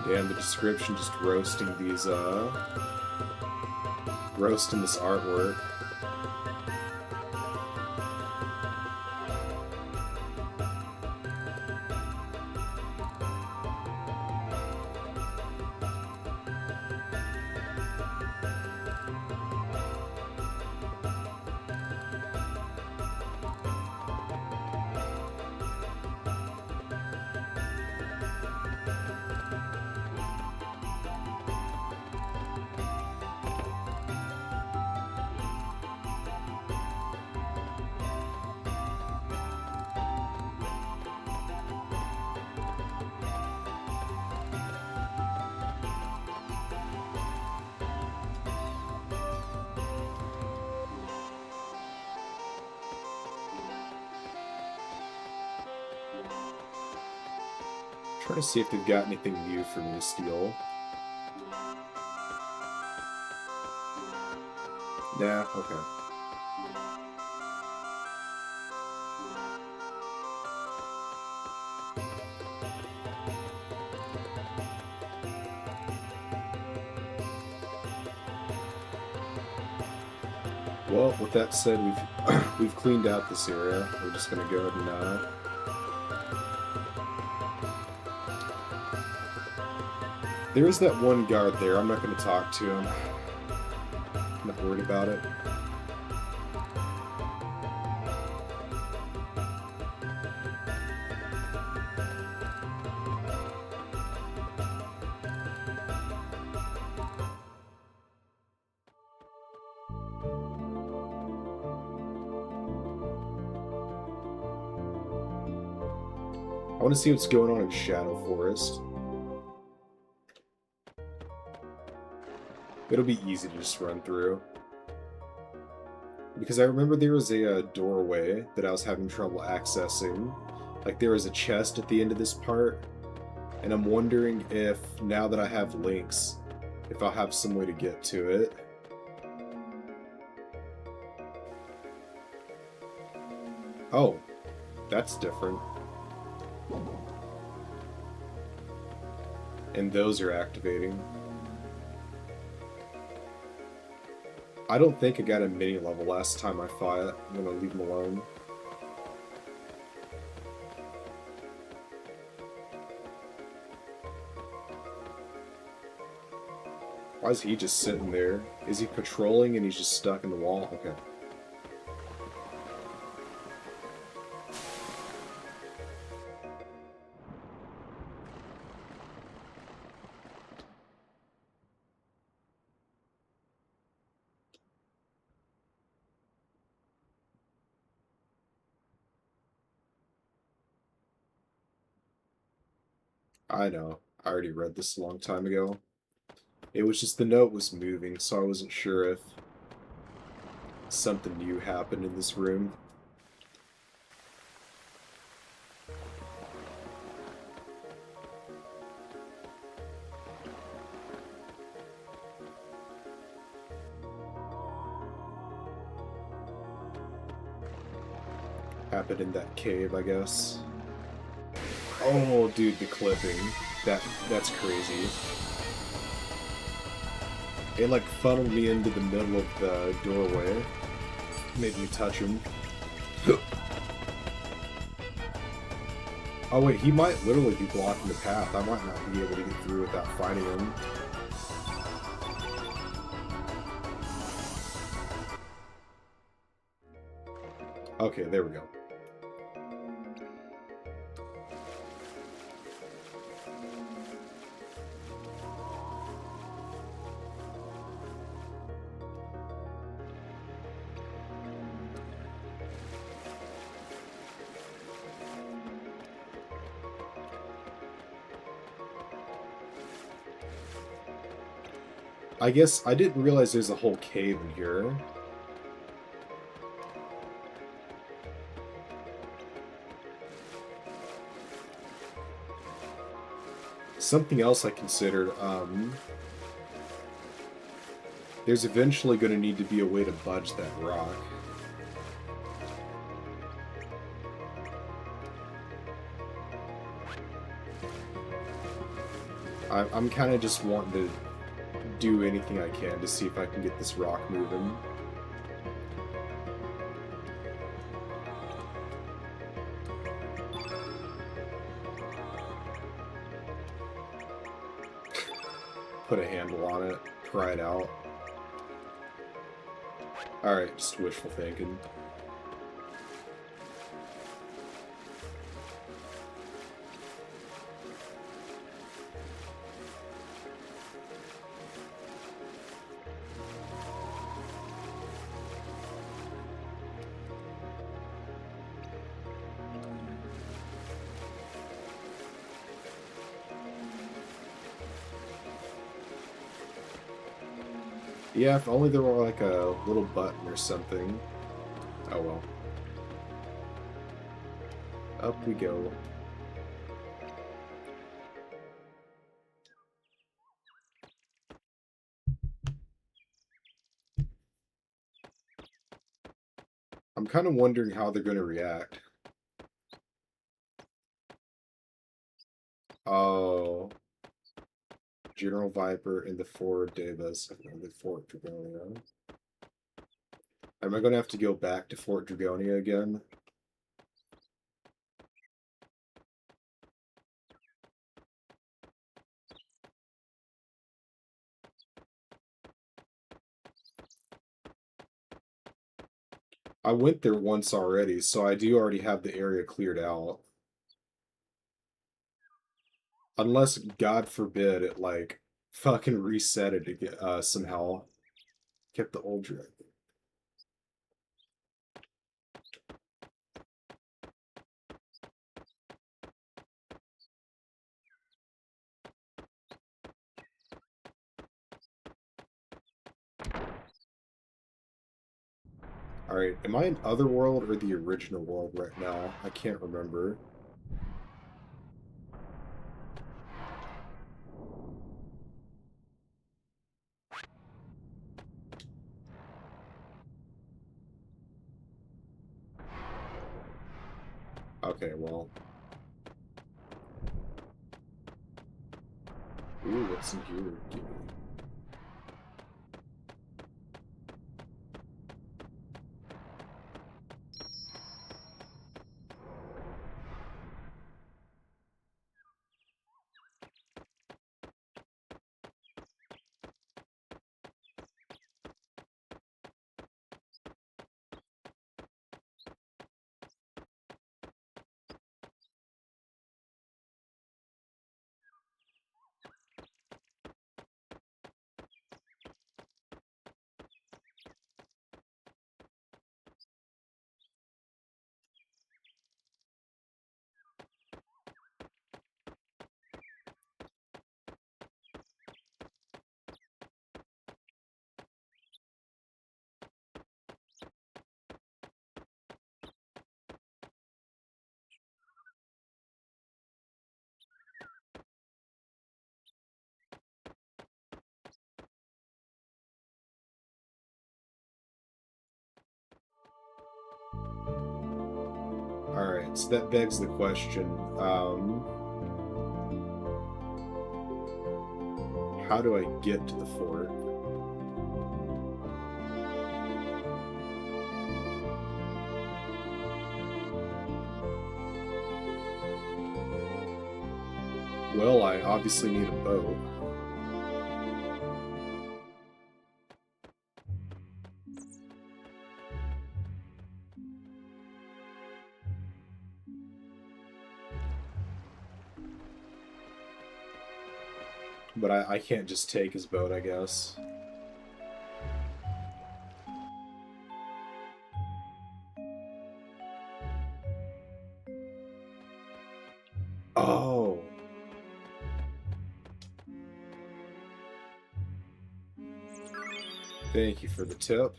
Damn, the description just roasting these, roasting this artwork. Trying to see if they've got anything new for me to steal. Nah, okay. Well, with that said, we've cleaned out this area. We're just gonna go ahead and there is that one guard there. I'm not gonna talk to him. I'm not worried about it. I want to see what's going on in Shadow Forest. It'll be easy to just run through. Because I remember there was a doorway that I was having trouble accessing. Like there was a chest at the end of this part. And I'm wondering if, now that I have links, if I'll have some way to get to it. Oh, that's different. And those are activating. I don't think I got a mini level last time I fought it. I'm gonna leave him alone. Why is he just sitting there? Is he patrolling and he's just stuck in the wall? Okay. I know. I already read this a long time ago. It was just the note was moving, so I wasn't sure if something new happened in this room. Happened in that cave, I guess. Oh, dude, the clipping. That's crazy. It, like, funneled me into the middle of the doorway. Made me touch him. Oh, wait, he might literally be blocking the path. I might not be able to get through without fighting him. Okay, there we go. I guess I didn't realize there's a whole cave in here. Something else I considered, there's eventually going to need to be a way to budge that rock. I'm kind of just wanting to do anything I can to see if I can get this rock moving. Put a handle on it, pry it out. Alright, just wishful thinking. Yeah, if only there were like a little button or something. Oh well. Up we go. I'm kind of wondering how they're going to react. Oh. General Viper and the Fort Davis. The Fort Dragonia. Am I going to have to go back to Fort Dragonia again? I went there once already, so I do already have the area cleared out. Unless, God forbid, it, like, fucking reset it again, somehow. Kept the old dragon. Alright, am I in Otherworld or the original world right now? I can't remember. Okay, well. Ooh, what's in here? Give me. Alright, so that begs the question, how do I get to the fort? Well, I obviously need a boat. But I can't just take his boat, I guess. Oh. Thank you for the tip.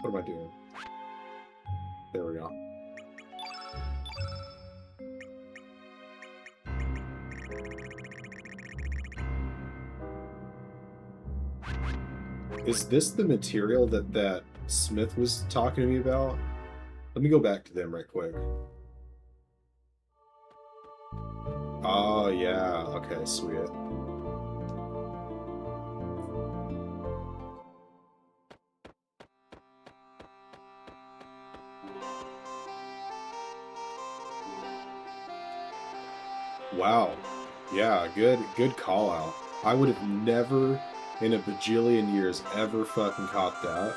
What am I doing? There we go. Is this the material that Smith was talking to me about? Let me go back to them right quick. Oh, yeah. Okay, sweet. Wow. Yeah, good call out. I would have never in a bajillion years ever fucking caught that.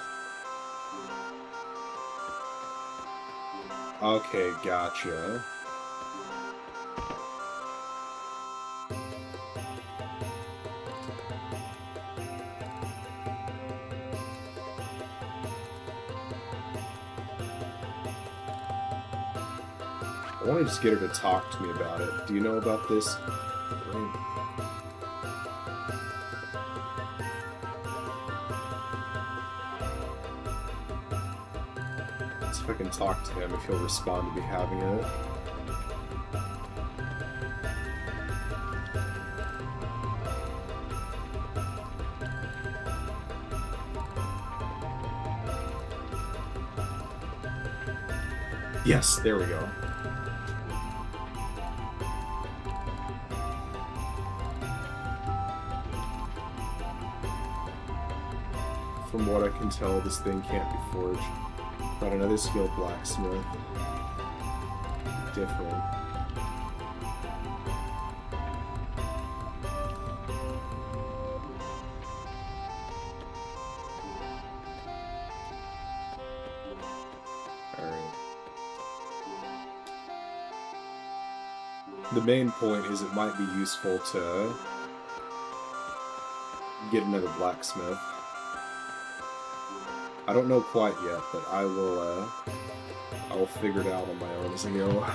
Okay, gotcha. I want to just get her to talk to me about it. Do you know about this? Let's if I can talk to him, if he'll respond to me having it. Yes, there we go. From what I can tell, this thing can't be forged. Got another skilled blacksmith. Different. Alright. The main point is it might be useful to get another blacksmith. I don't know quite yet, but I will figure it out on my own as I go.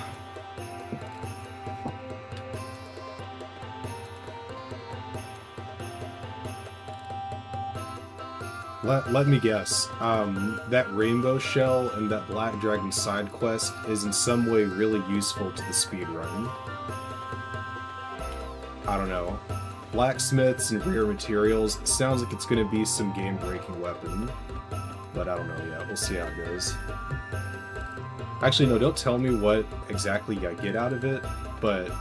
Let me guess. That rainbow shell and that black dragon side quest is in some way really useful to the speedrun. I don't know. Blacksmiths and rare materials, it sounds like it's going to be some game-breaking weapon. But I don't know yet. We'll see how it goes. Actually, no, don't tell me what exactly I get out of it, but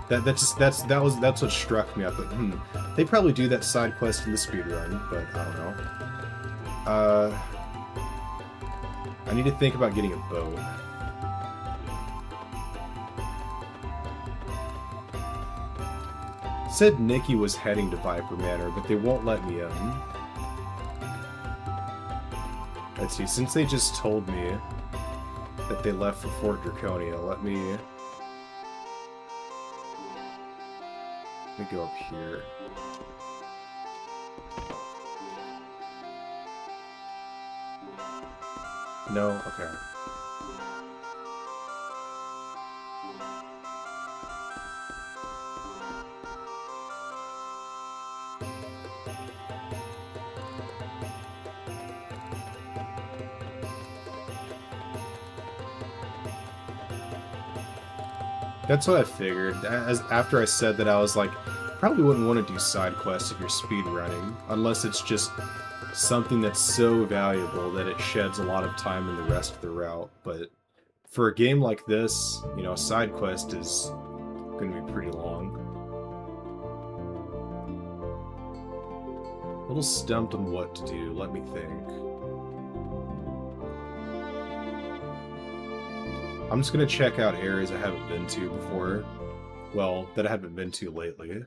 that's what struck me. I thought, they probably do that side quest in the speedrun, but I don't know. I need to think about getting a boat. Said Nikki was heading to Viper Manor, but they won't let me in. Let's see, since they just told me that they left for Fort Draconia, let me go up here. No? Okay. That's what I figured. After I said that, I was like, probably wouldn't want to do side quests if you're speedrunning, unless it's just something that's so valuable that it sheds a lot of time in the rest of the route. But for a game like this, you know, a side quest is going to be pretty long. A little stumped on what to do. Let me think. I'm just going to check out areas I haven't been to before. Well, that I haven't been to lately.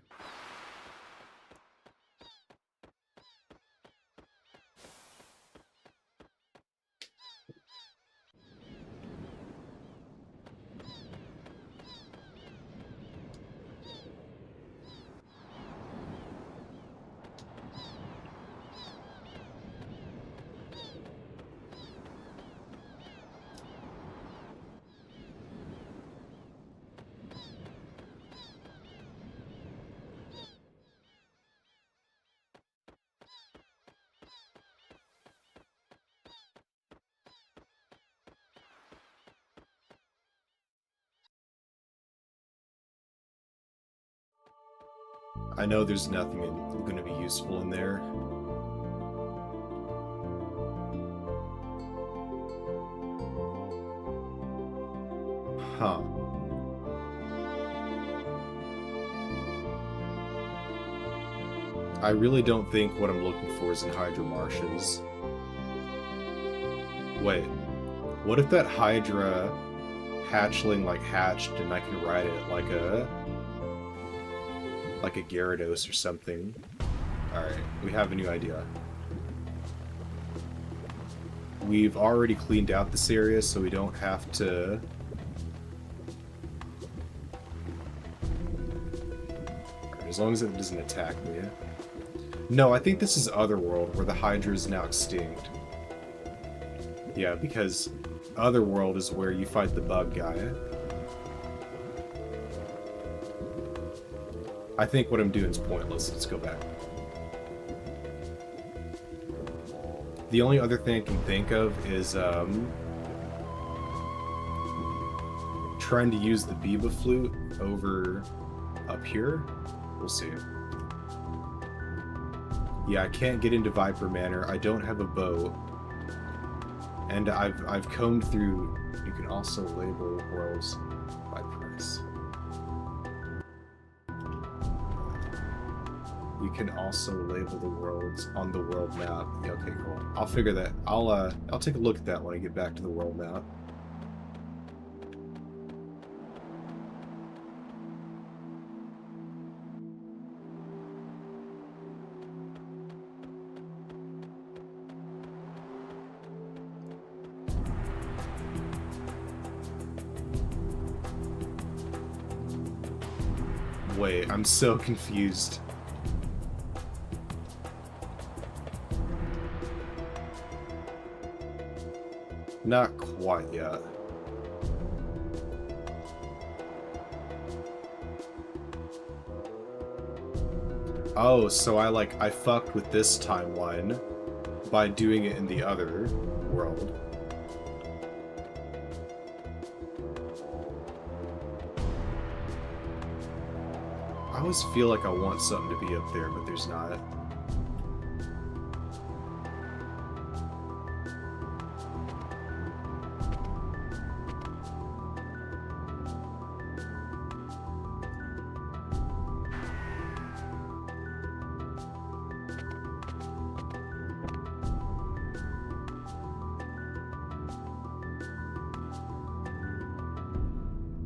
I know there's nothing going to be useful in there. Huh. I really don't think what I'm looking for is in Hydra Marshes. Wait, what if that Hydra hatchling hatched and I can ride it like a Gyarados or something? Alright, we have a new idea. We've already cleaned out this area, so we don't have to... Right, as long as it doesn't attack me. No, I think this is Otherworld, where the Hydra is now extinct. Yeah, because Otherworld is where you fight the bug guy. I think what I'm doing is pointless. Let's go back. The only other thing I can think of is trying to use the Biba flute over up here. We'll see. Yeah, I can't get into Viper Manor. I don't have a boat. And I've combed through. You can also label worlds by price. You can also label the worlds on the world map. Yeah, okay, cool. I'll figure that. I'll take a look at that when I get back to the world map. Wait, I'm so confused. Not quite yet. Oh, so I fucked with this timeline by doing it in the other world. I always feel like I want something to be up there, but there's not.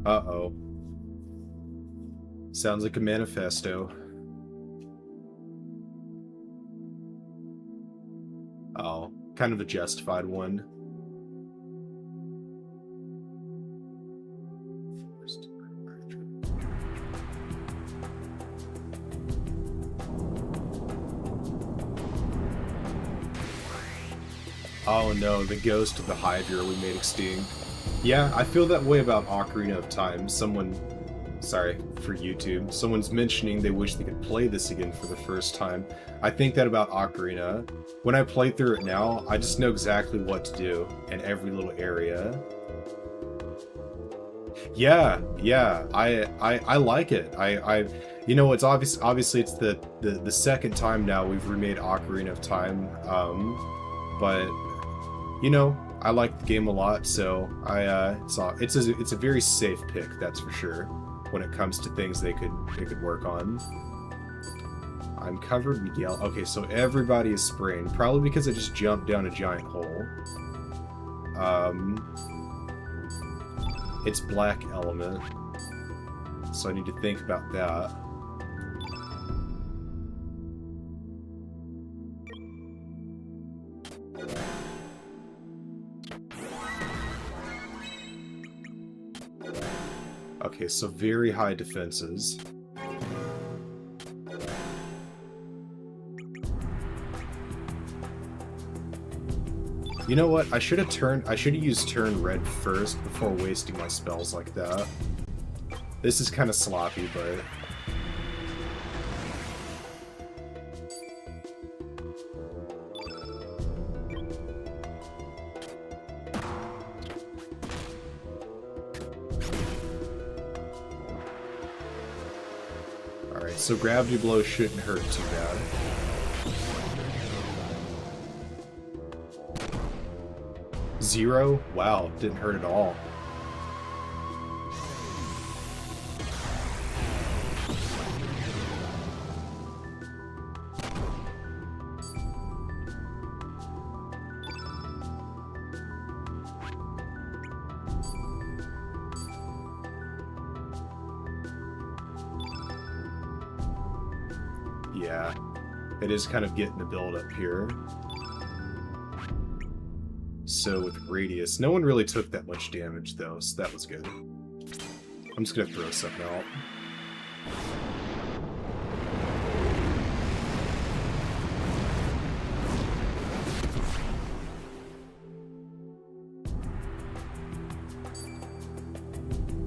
Uh-oh. Sounds like a manifesto. Oh, kind of a justified one. Oh no, the ghost of the Hydra we made extinct. Yeah, I feel that way about Ocarina of Time. Sorry, for YouTube. Someone's mentioning they wish they could play this again for the first time. I think that about Ocarina. When I play through it now, I just know exactly what to do in every little area. Yeah, I like it. You know, it's obviously it's the second time now we've remade Ocarina of Time, but you know, I like the game a lot, so it's a very safe pick, that's for sure, when it comes to things they could work on. I'm covered in yellow. Okay, so everybody is spraying, probably because I just jumped down a giant hole. It's black element, so I need to think about that. Okay, so very high defenses. You know what? I should have used turn red first before wasting my spells like that. This is kind of sloppy, but alright, so gravity blow shouldn't hurt too bad. Zero? Wow, didn't hurt at all. Yeah, it is kind of getting the build up here. So with radius, no one really took that much damage though, so that was good. I'm just gonna throw something out.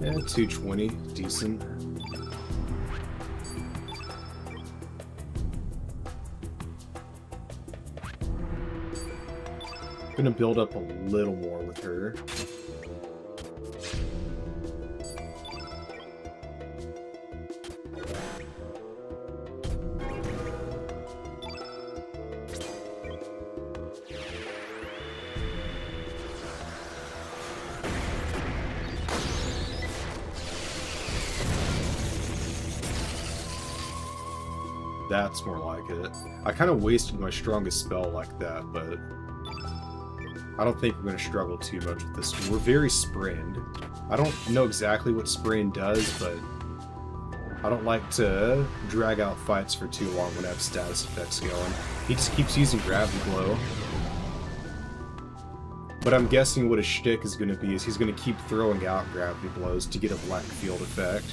Yeah, 220, decent. Gonna build up a little more with her. That's more like it. I kind of wasted my strongest spell like that, but I don't think we're going to struggle too much with this one. We're very sprained. I don't know exactly what sprain does, but I don't like to drag out fights for too long when I have status effects going. He just keeps using Gravity Blow. But I'm guessing what his shtick is going to be is he's going to keep throwing out Gravity Blows to get a black field effect.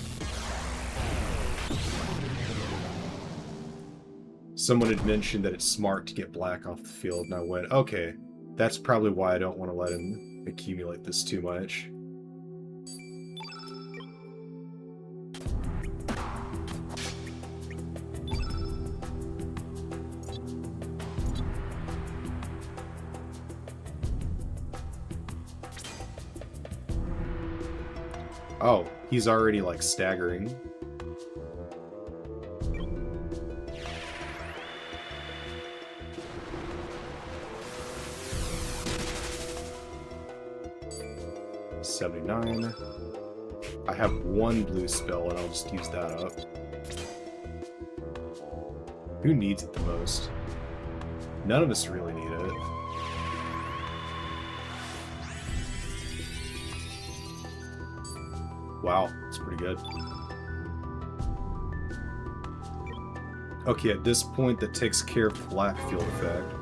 Someone had mentioned that it's smart to get black off the field, and I went, okay, that's probably why I don't want to let him accumulate this too much. Oh, he's already, like, staggering. $79. I have one blue spell, and I'll just use that up. Who needs it the most? None of us really need it. Wow, that's pretty good. Okay, at this point, that takes care of the black field effect.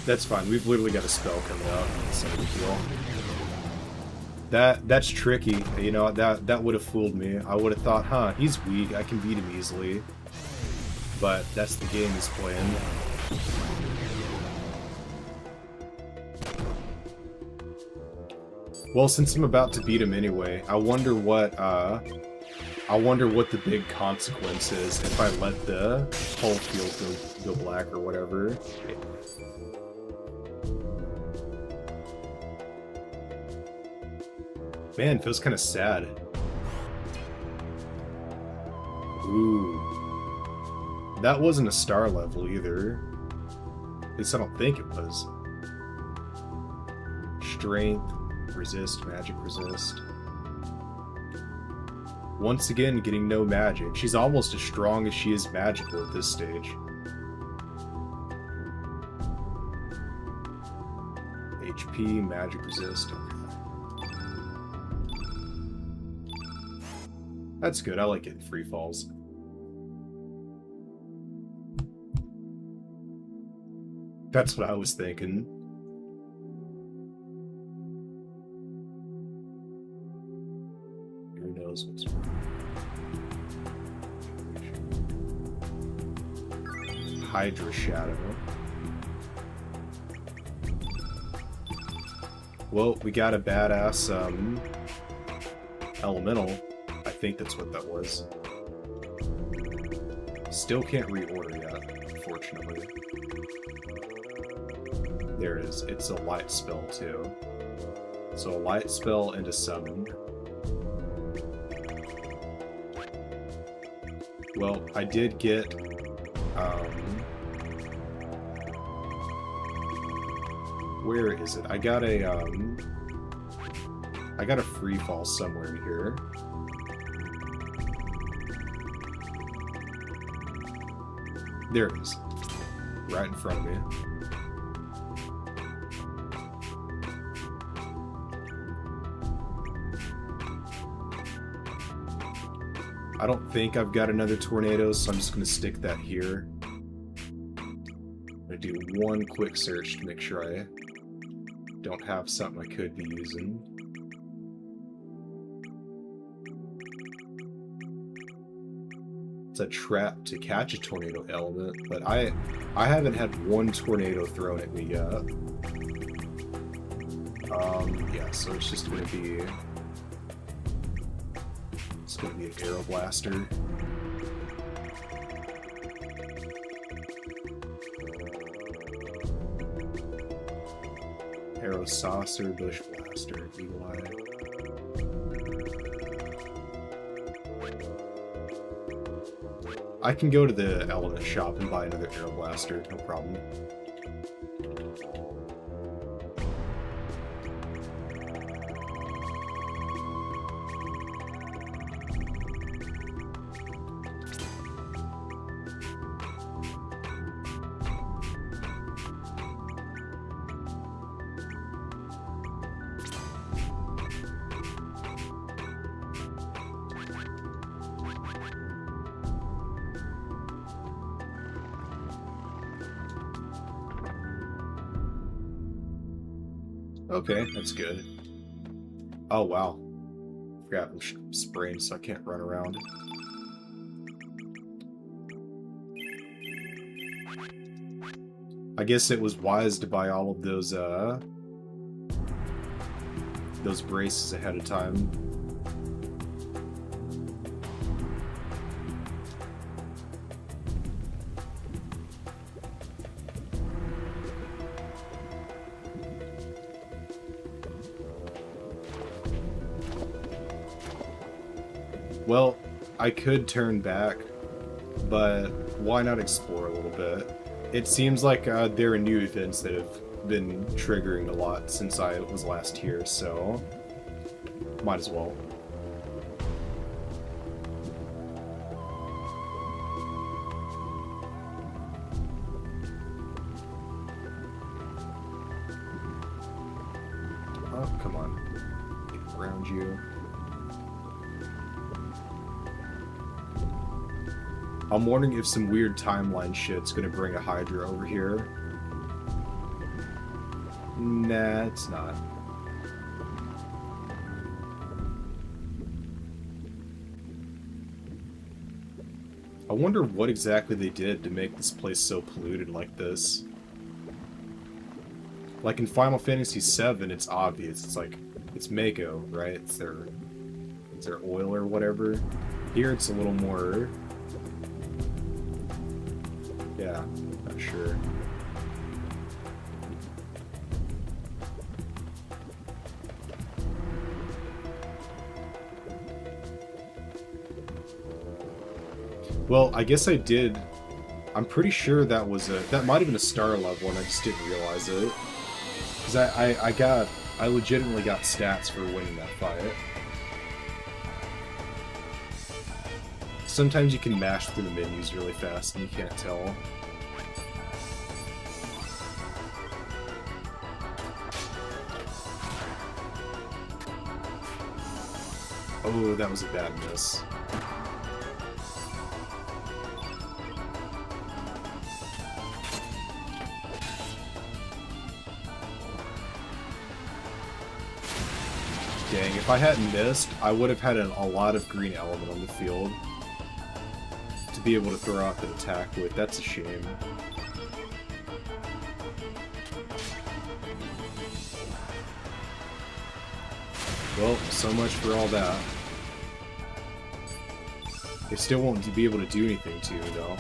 That's fine. We've literally got a spell coming out. It's not a big deal. That's tricky. You know, that would have fooled me. I would have thought, huh, he's weak. I can beat him easily. But that's the game he's playing. Well, since I'm about to beat him anyway, I wonder what the big consequence is if I let the whole field go black or whatever. Man, feels kind of sad. Ooh. That wasn't a star level either. At least I don't think it was. Strength, resist, magic resist. Once again, getting no magic. She's almost as strong as she is magical at this stage. HP, magic resist. That's good, I like getting free falls. That's what I was thinking. Who knows what's Hydra Shadow. Well, we got a badass elemental. I think that's what that was. Still can't reorder yet, unfortunately. There it is. It's a light spell, too. So a light spell and a summon. Well, I did get... where is it? I got a free fall somewhere in here. There it is. Right in front of me. I don't think I've got another tornado, so I'm just going to stick that here. I'm going to do one quick search to make sure I don't have something I could be using. It's a trap to catch a tornado element, but I haven't had one tornado thrown at me yet. Yeah, so it's just gonna be an arrow blaster. Arrow Saucer, Bush Blaster, Eagle Eye. I can go to the element shop and buy another Arrow Blaster, no problem. Okay, that's good. Oh, wow. Forgot I'm sprained, so I can't run around. I guess it was wise to buy all of those braces ahead of time. Well, I could turn back, but why not explore a little bit? It seems like there are new events that have been triggering a lot since I was last here, so might as well. Oh, come on. Get around you. I'm wondering if some weird timeline shit's gonna bring a Hydra over here. Nah, it's not. I wonder what exactly they did to make this place so polluted like this. Like in Final Fantasy VII, it's obvious. It's like, it's Mako, right? It's their oil or whatever. Here it's a little more... Yeah, not sure. Well, I guess I did. I'm pretty sure that was that might have been a star level and I just didn't realize it. Because I legitimately got stats for winning that fight. Sometimes you can mash through the menus really fast and you can't tell. Oh, that was a bad miss. Dang, if I hadn't missed, I would have had a lot of green element on the field to be able to throw out the attack with. That's a shame. Well, so much for all that. They still won't be able to do anything to you, though.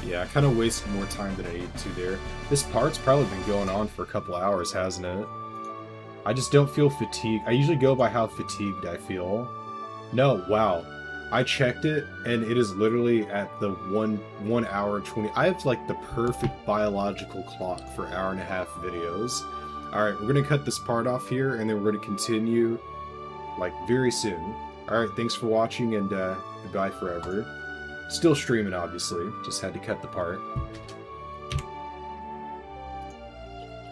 Yeah, I kind of wasted more time than I needed to there. This part's probably been going on for a couple hours, hasn't it? I just don't feel fatigued. I usually go by how fatigued I feel. No, wow. I checked it, and it is literally at the 1 hour 20... I have, like, the perfect biological clock for hour-and-a-half videos. Alright, we're gonna cut this part off here, and then we're gonna continue, like, very soon. Alright, thanks for watching, and goodbye forever. Still streaming, obviously. Just had to cut the part.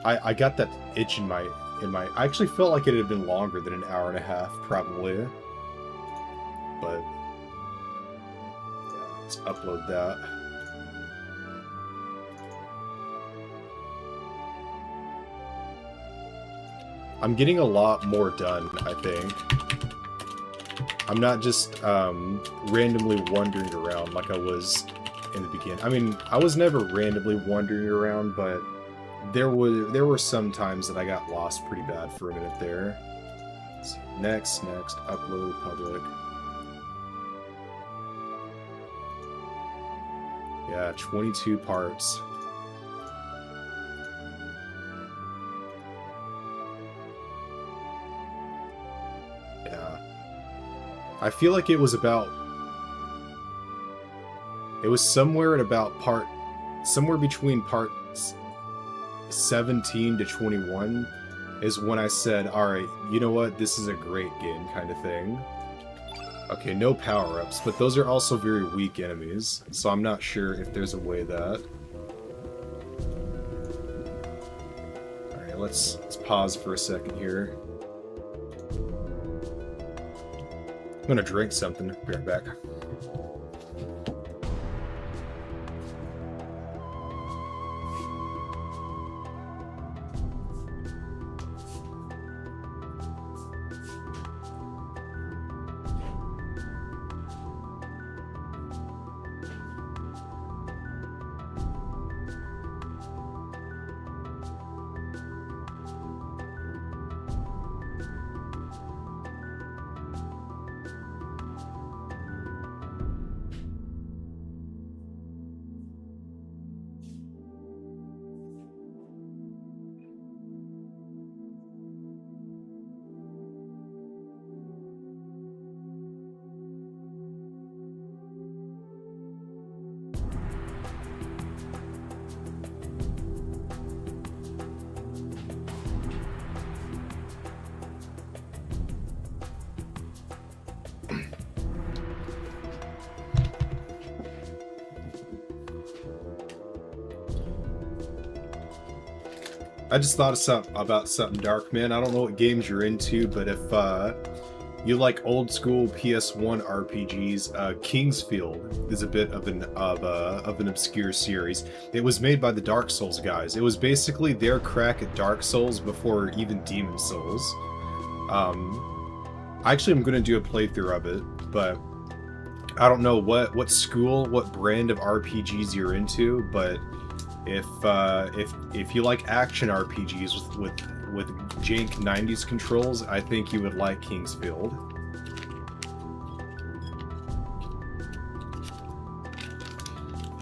I got that itch in my... I actually felt like it had been longer than an hour and a half, probably. But... yeah. Let's upload that. I'm getting a lot more done, I think. I'm not just randomly wandering around like I was in the beginning. I mean, I was never randomly wandering around, but there were some times that I got lost pretty bad for a minute there. Let's see. Next, upload public. Yeah, 22 parts. Yeah. I feel like it was somewhere at about somewhere between parts 17 to 21 is when I said, alright, you know what, this is a great game kind of thing. Okay, no power-ups, but those are also very weak enemies, so I'm not sure if there's a way that... Alright, let's pause for a second here. I'm gonna drink something, be right back. I just thought about something dark, man. I don't know what games you're into, but if you like old school PS1 RPGs, Kingsfield is a bit of an obscure series. It was made by the Dark Souls guys. It was basically their crack at Dark Souls before even Demon Souls. Actually, I'm gonna do a playthrough of it, but I don't know what brand of RPGs you're into, but if you like action RPGs with jank 90s controls, I think you would like Kingsfield.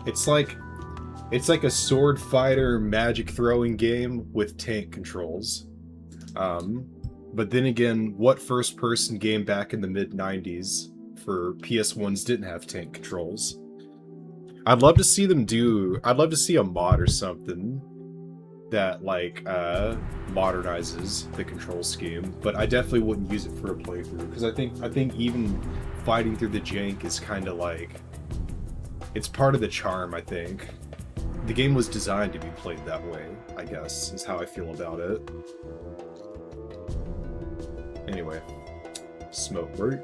It's like a sword fighter magic throwing game with tank controls. But then again, what first person game back in the mid 90s for PS1s didn't have tank controls? I'd love to see a mod or something that like modernizes the control scheme, but I definitely wouldn't use it for a playthrough because I think even fighting through the jank is kind of like, it's part of the charm. I think the game was designed to be played that way, I guess, is how I feel about it. Anyway, smoke break.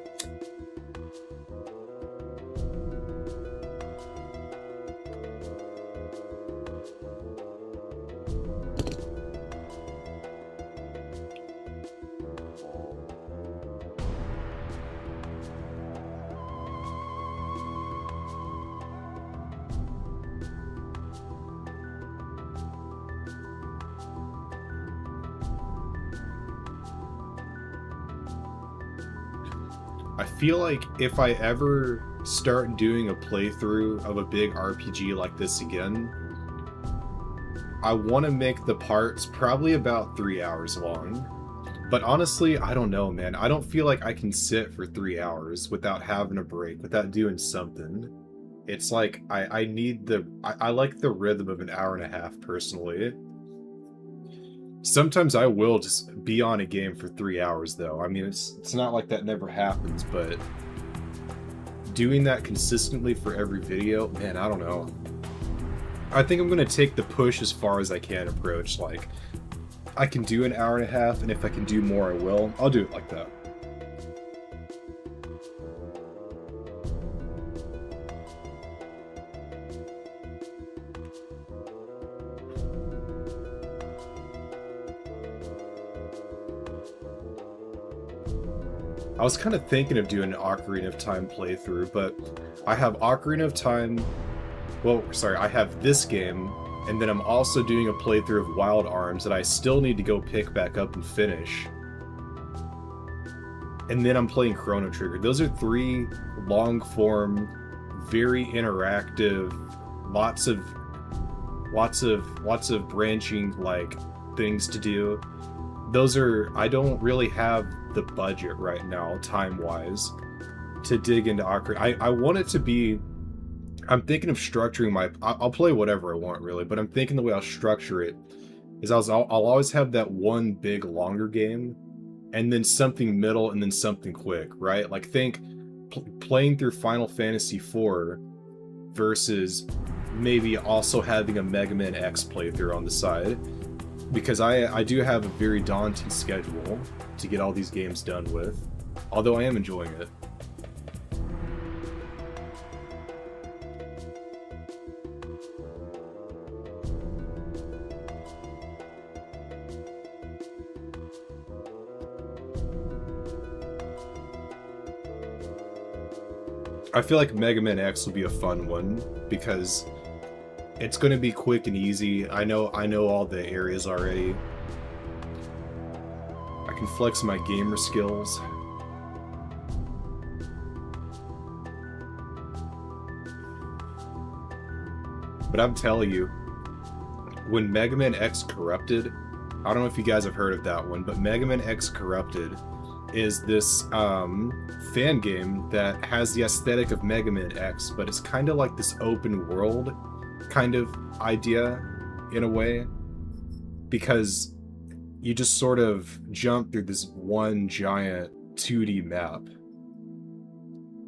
I feel like if I ever start doing a playthrough of a big RPG like this again, I want to make the parts probably about 3 hours long. But honestly, I don't know, man. I don't feel like I can sit for 3 hours without having a break, without doing something. It's like, I like the rhythm of an hour and a half, personally. Sometimes I will just be on a game for 3 hours, though. I mean, it's not like that never happens, but doing that consistently for every video, man, I don't know. I think I'm gonna take the push as far as I can approach. Like, I can do an hour and a half, and if I can do more, I will. I'll do it like that. I was kind of thinking of doing an Ocarina of Time playthrough, but I have Ocarina of Time. Well, sorry, I have this game, and then I'm also doing a playthrough of Wild Arms that I still need to go pick back up and finish. And then I'm playing Chrono Trigger. Those are 3 long-form, very interactive, lots of branching like things to do. Those are, I don't really have the budget right now, time-wise, to dig into Ocarina. I want it to be. I'm thinking of structuring my. I'll play whatever I want, really, but I'm thinking the way I'll structure it is I'll always have that one big longer game, and then something middle, and then something quick, right? Like think playing through Final Fantasy IV versus maybe also having a Mega Man X playthrough on the side, because I do have a very daunting schedule to get all these games done with, although I am enjoying it. I feel like Mega Man X will be a fun one because it's going to be quick and easy. I know all the areas already. I can flex my gamer skills. But I'm telling you, when Mega Man X Corrupted, I don't know if you guys have heard of that one, but Mega Man X Corrupted is this fan game that has the aesthetic of Mega Man X, but it's kind of like this open world kind of idea in a way, because you just sort of jump through this one giant 2D map,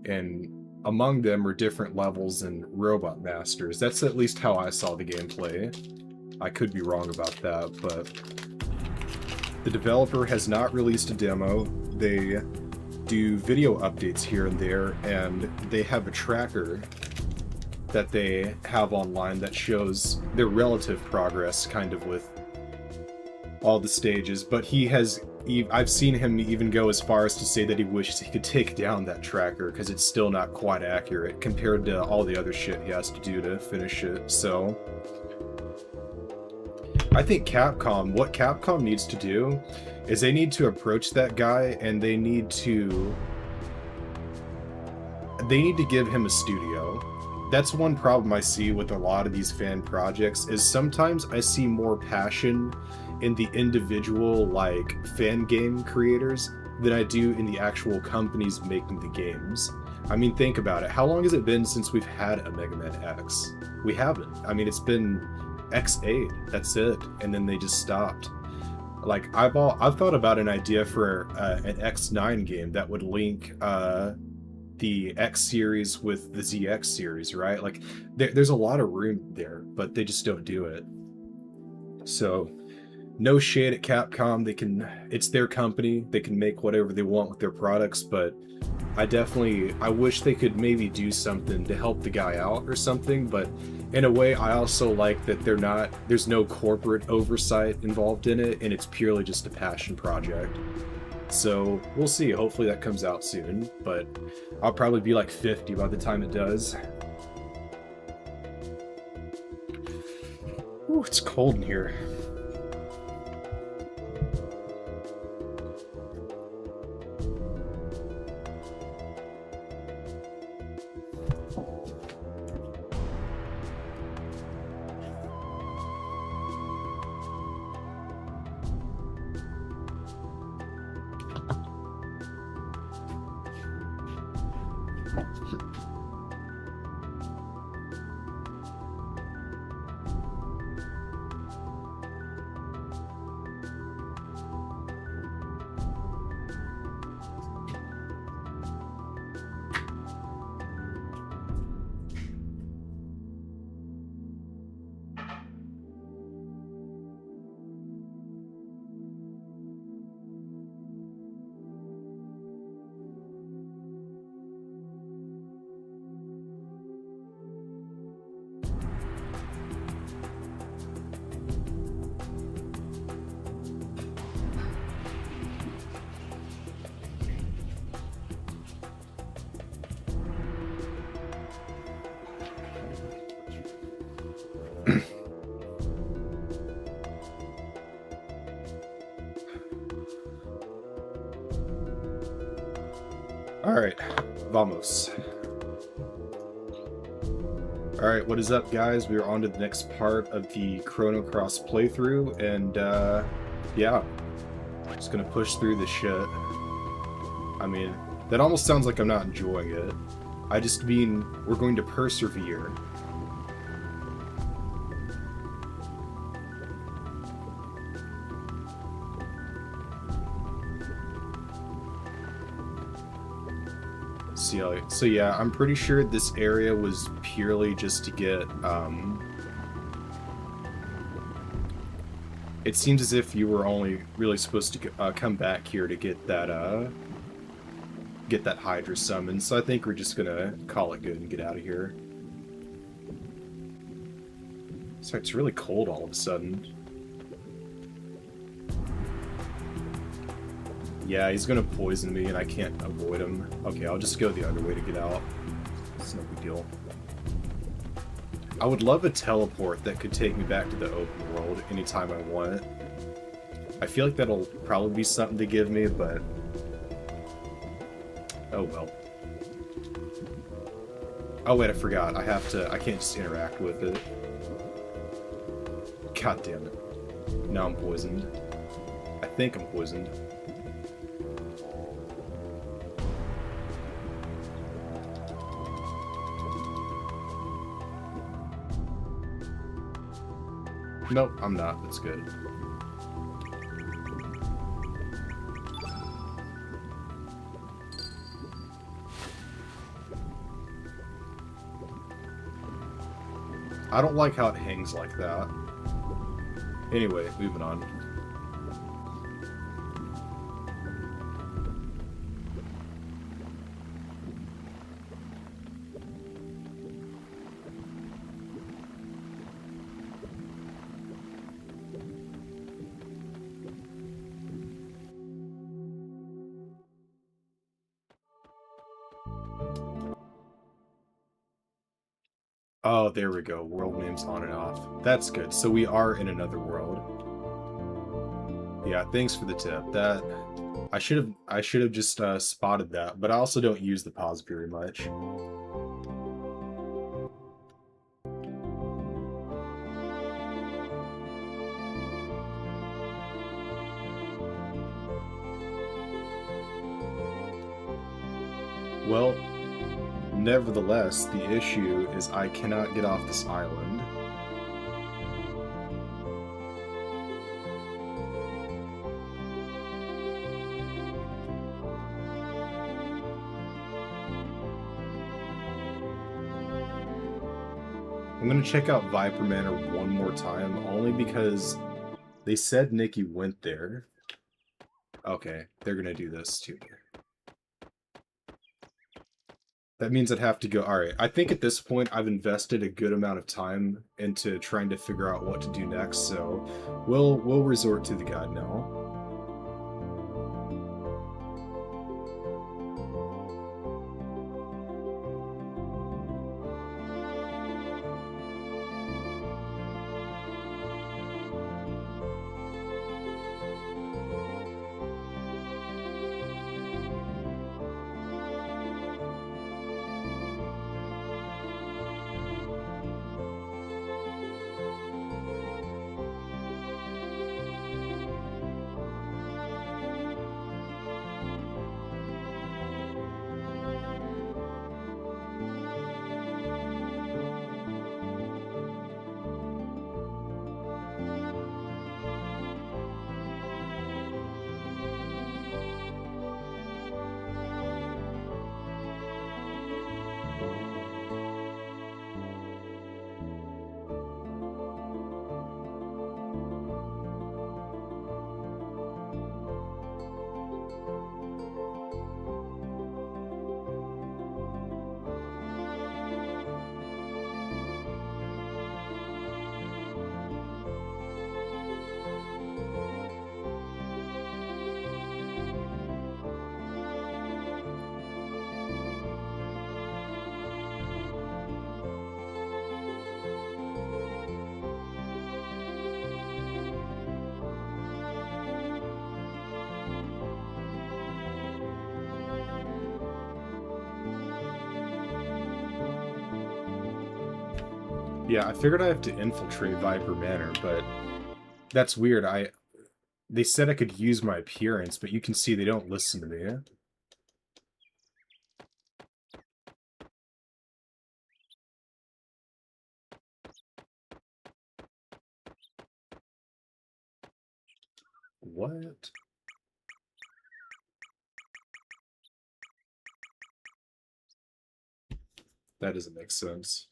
and among them are different levels and robot masters. That's at least how I saw the gameplay. I could be wrong about that, but the developer has not released a demo. They do video updates here and there, and they have a tracker that they have online that shows their relative progress, kind of with all the stages. But I've seen him even go as far as to say that he wishes he could take down that tracker because it's still not quite accurate compared to all the other shit he has to do to finish it. So I think what Capcom needs to do is they need to approach that guy, and they need to give him a studio. That's one problem I see with a lot of these fan projects, is sometimes I see more passion in the individual like fan game creators than I do in the actual companies making the games. I mean, think about it. How long has it been since we've had a Mega Man X? We haven't. I mean, it's been X8, that's it, and then they just stopped. Like, I've thought about an idea for an X9 game that would link the X series with the ZX series, right? Like, there's a lot of room there, but they just don't do it. So, no shade at Capcom. It's their company. They can make whatever they want with their products, but I wish they could maybe do something to help the guy out or something. But in a way, I also like that there's no corporate oversight involved in it, and it's purely just a passion project. So we'll see. Hopefully that comes out soon, but I'll probably be like 50 by the time it does. Ooh, it's cold in here. Vamos. Alright, what is up, guys? We are on to the next part of the Chrono Cross playthrough, and, yeah. Just gonna push through this shit. I mean, that almost sounds like I'm not enjoying it. I just mean, we're going to persevere. So yeah, I'm pretty sure this area was purely just to get, it seems as if you were only really supposed to come back here to get that Hydra summon, so I think we're just gonna call it good and get out of here. So it's really cold all of a sudden. Yeah, he's gonna poison me and I can't avoid him. Okay, I'll just go the other way to get out. It's no big deal. I would love a teleport that could take me back to the open world anytime I want. I feel like that'll probably be something to give me, but... oh well. Oh wait, I forgot. I can't just interact with it. God damn it. Now I'm poisoned. I think I'm poisoned. Nope, I'm not. That's good. I don't like how it hangs like that. Anyway, moving on. Oh, there we go. World names on and off. That's good. So we are in another world. Yeah, thanks for the tip. That I should have just spotted that, but I also don't use the pause very much. Well, nevertheless, the issue is I cannot get off this island. I'm gonna check out Viper Manor one more time, only because they said Nikki went there. Okay, they're gonna do this too. That means I'd have to go... Alright, I think at this point I've invested a good amount of time into trying to figure out what to do next, so we'll resort to the guide now. Yeah, I figured I have to infiltrate Viper Manor, but that's weird. They said I could use my appearance, but you can see they don't listen to me. What? That doesn't make sense.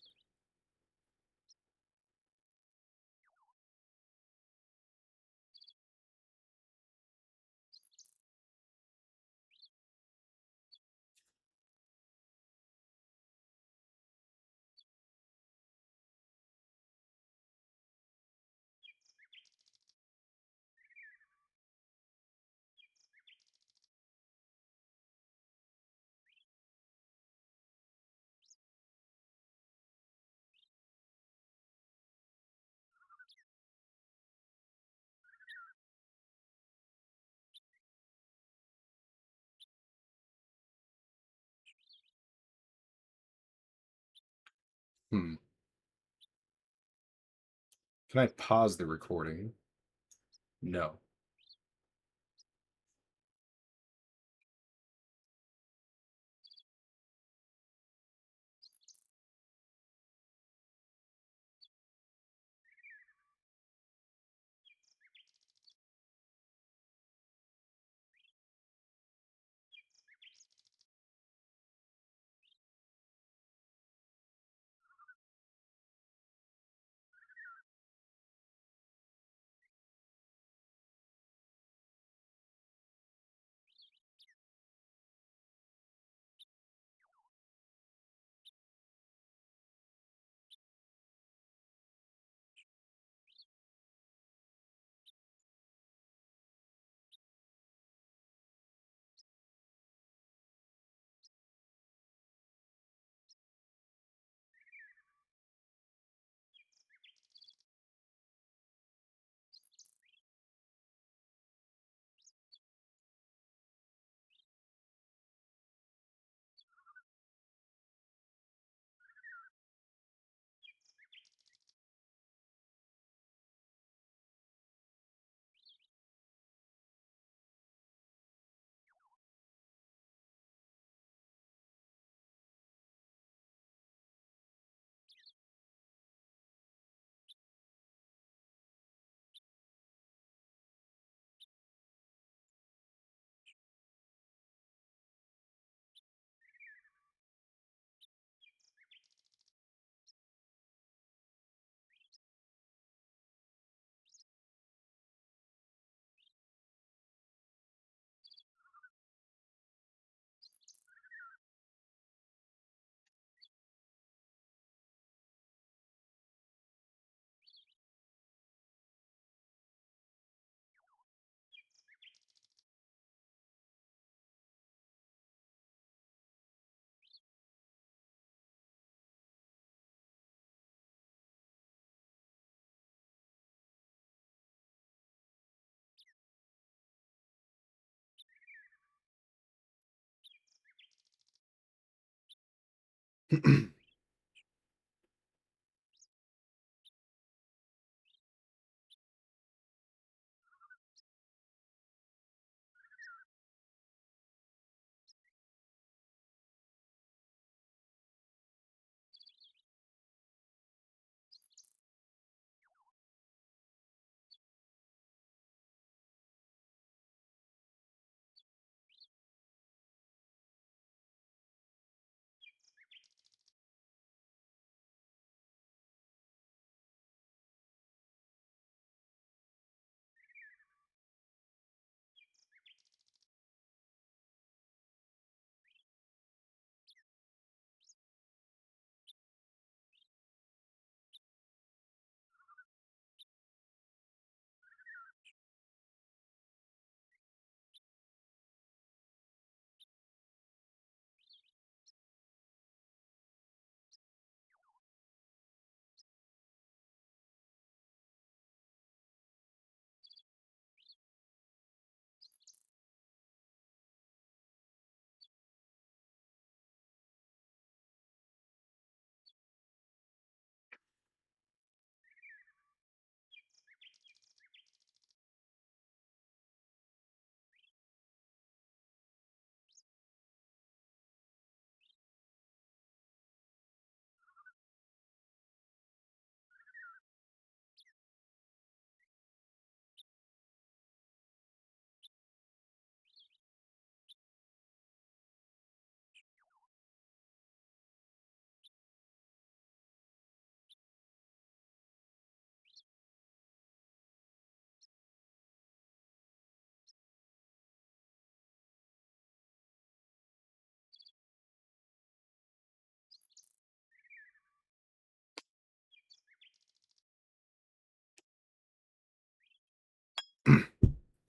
Hmm. Can I pause the recording? No.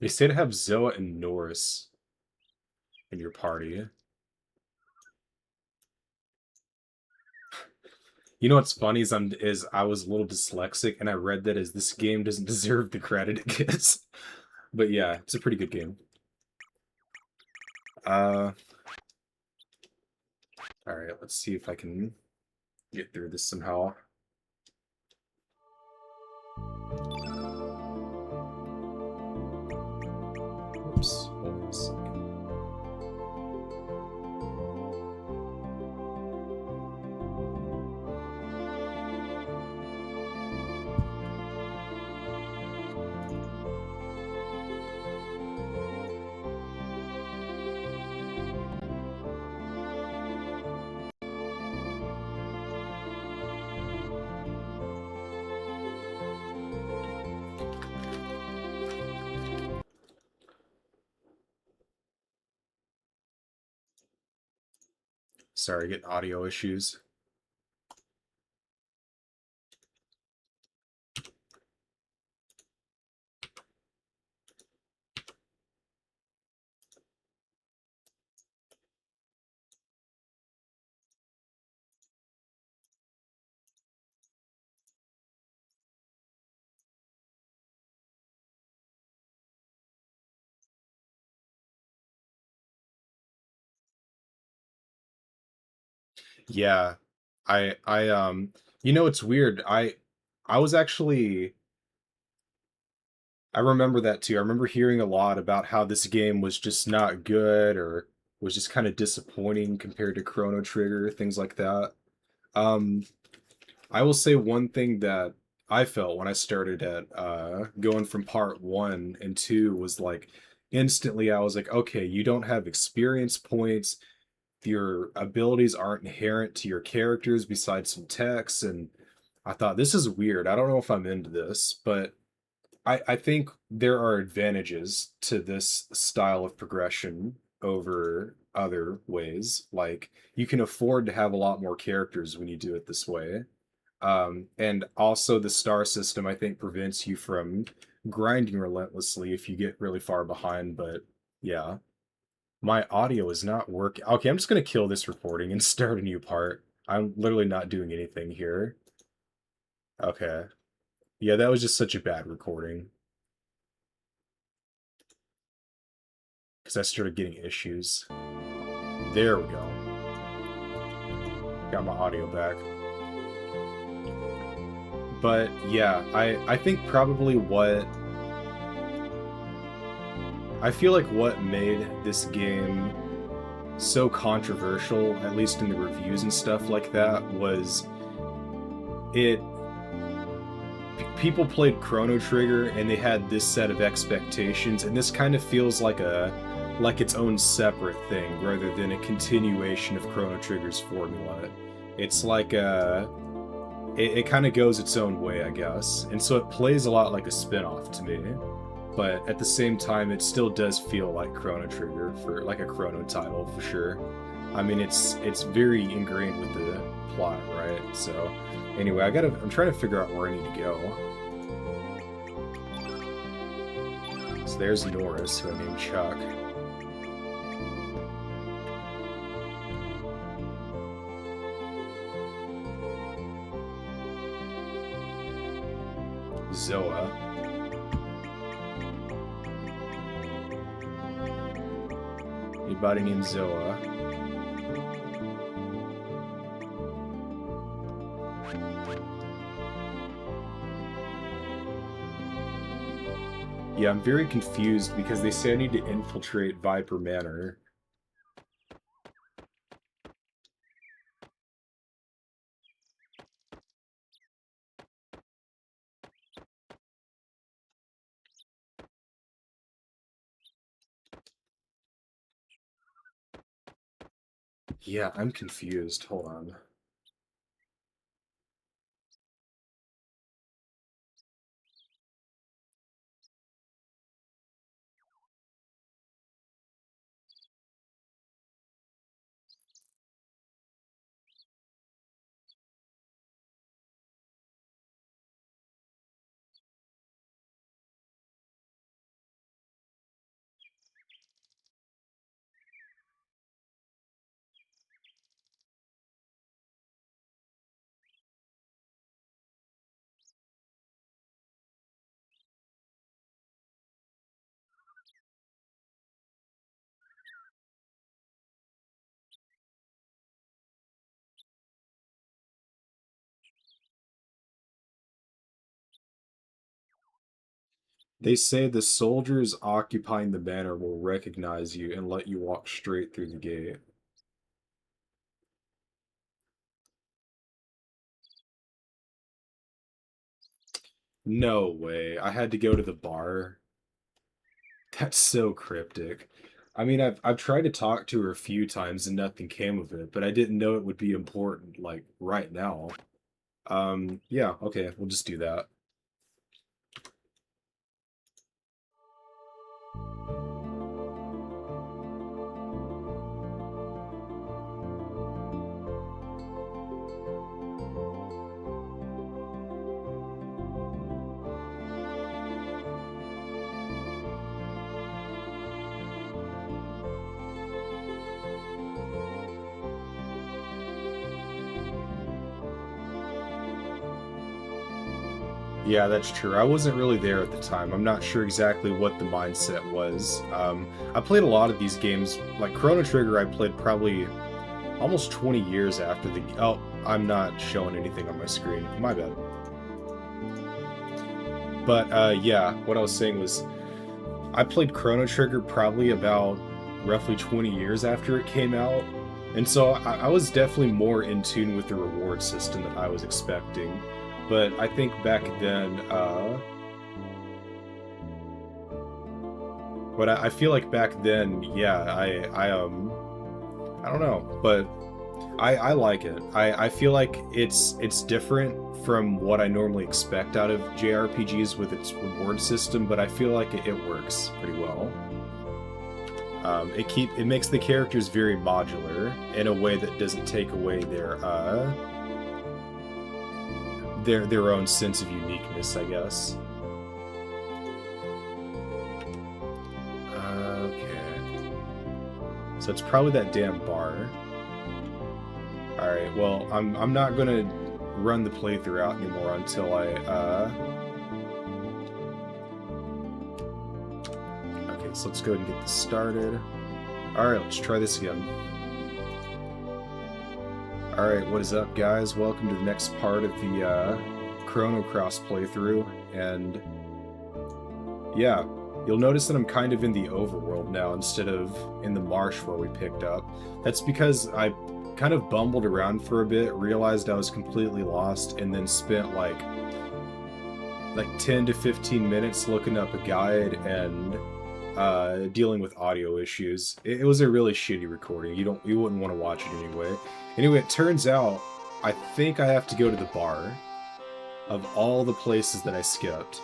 They say to have Zoa and Norris in your party. You know what's funny is I was a little dyslexic and I read that as this game doesn't deserve the credit it gets. But yeah, it's a pretty good game. Uh, all right, let's see if I can get through this somehow. Oops, hold on a second. Sorry, getting audio issues. Yeah, you know, it's weird. I was actually I remember that too. I remember hearing a lot about how this game was just not good or was just kind of disappointing compared to Chrono Trigger, things like that. Um, I will say one thing that I felt when I started at going from part one and two was like instantly I was like, okay, you don't have experience points. Your abilities aren't inherent to your characters besides some text, and I thought this is weird. I don't know if I'm into this, but I think there are advantages to this style of progression over other ways. Like you can afford to have a lot more characters when you do it this way. And also the star system, I think, prevents you from grinding relentlessly if you get really far behind. But yeah, my audio is not working. Okay, I'm just gonna kill this recording and start a new part. I'm literally not doing anything here. Okay. Yeah, that was just such a bad recording because I started getting issues. There we go. Got my audio back. But yeah, I think probably what I feel like what made this game so controversial, at least in the reviews and stuff like that, was it people played Chrono Trigger and they had this set of expectations, and this kind of feels like its own separate thing rather than a continuation of Chrono Trigger's formula. It's like it kind of goes its own way, I guess, and so it plays a lot like a spin-off to me. But at the same time, it still does feel like Chrono Trigger for like a Chrono title for sure. I mean, it's very ingrained with the plot, right? So anyway, I'm trying to figure out where I need to go. So there's Norris, who I named Chuck. Zoa. Anybody named Zoa? Yeah, I'm very confused because they say I need to infiltrate Viper Manor. Yeah, I'm confused. Hold on. They say the soldiers occupying the manor will recognize you and let you walk straight through the gate. No way. I had to go to the bar. That's so cryptic. I mean, I've tried to talk to her a few times and nothing came of it, but I didn't know it would be important, like, right now. Yeah, okay, we'll just do that. Yeah, that's true. I wasn't really there at the time. I'm not sure exactly what the mindset was. I played a lot of these games, like Chrono Trigger, I played probably almost 20 years after the... Oh, I'm not showing anything on my screen. My bad. But, yeah, what I was saying was, I played Chrono Trigger probably about roughly 20 years after it came out, and so I was definitely more in tune with the reward system that I was expecting. But I think back then, but I feel like back then, yeah, I don't know, but I like it. I feel like it's different from what I normally expect out of JRPGs with its reward system, but I feel like it works pretty well. It makes the characters very modular in a way that doesn't take away their own sense of uniqueness, I guess. Okay. So it's probably that damn bar. Alright, well, I'm not gonna run the playthrough out anymore until Okay, so let's go ahead and get this started. Alright, let's try this again. Alright, what is up, guys? Welcome to the next part of the, Chrono Cross playthrough, and... yeah, you'll notice that I'm kind of in the overworld now instead of in the marsh where we picked up. That's because I kind of bumbled around for a bit, realized I was completely lost, and then spent like 10 to 15 minutes looking up a guide and dealing with audio issues. It was a really shitty recording. You wouldn't want to watch it anyway. Anyway, it turns out I think I have to go to the bar of all the places that I skipped.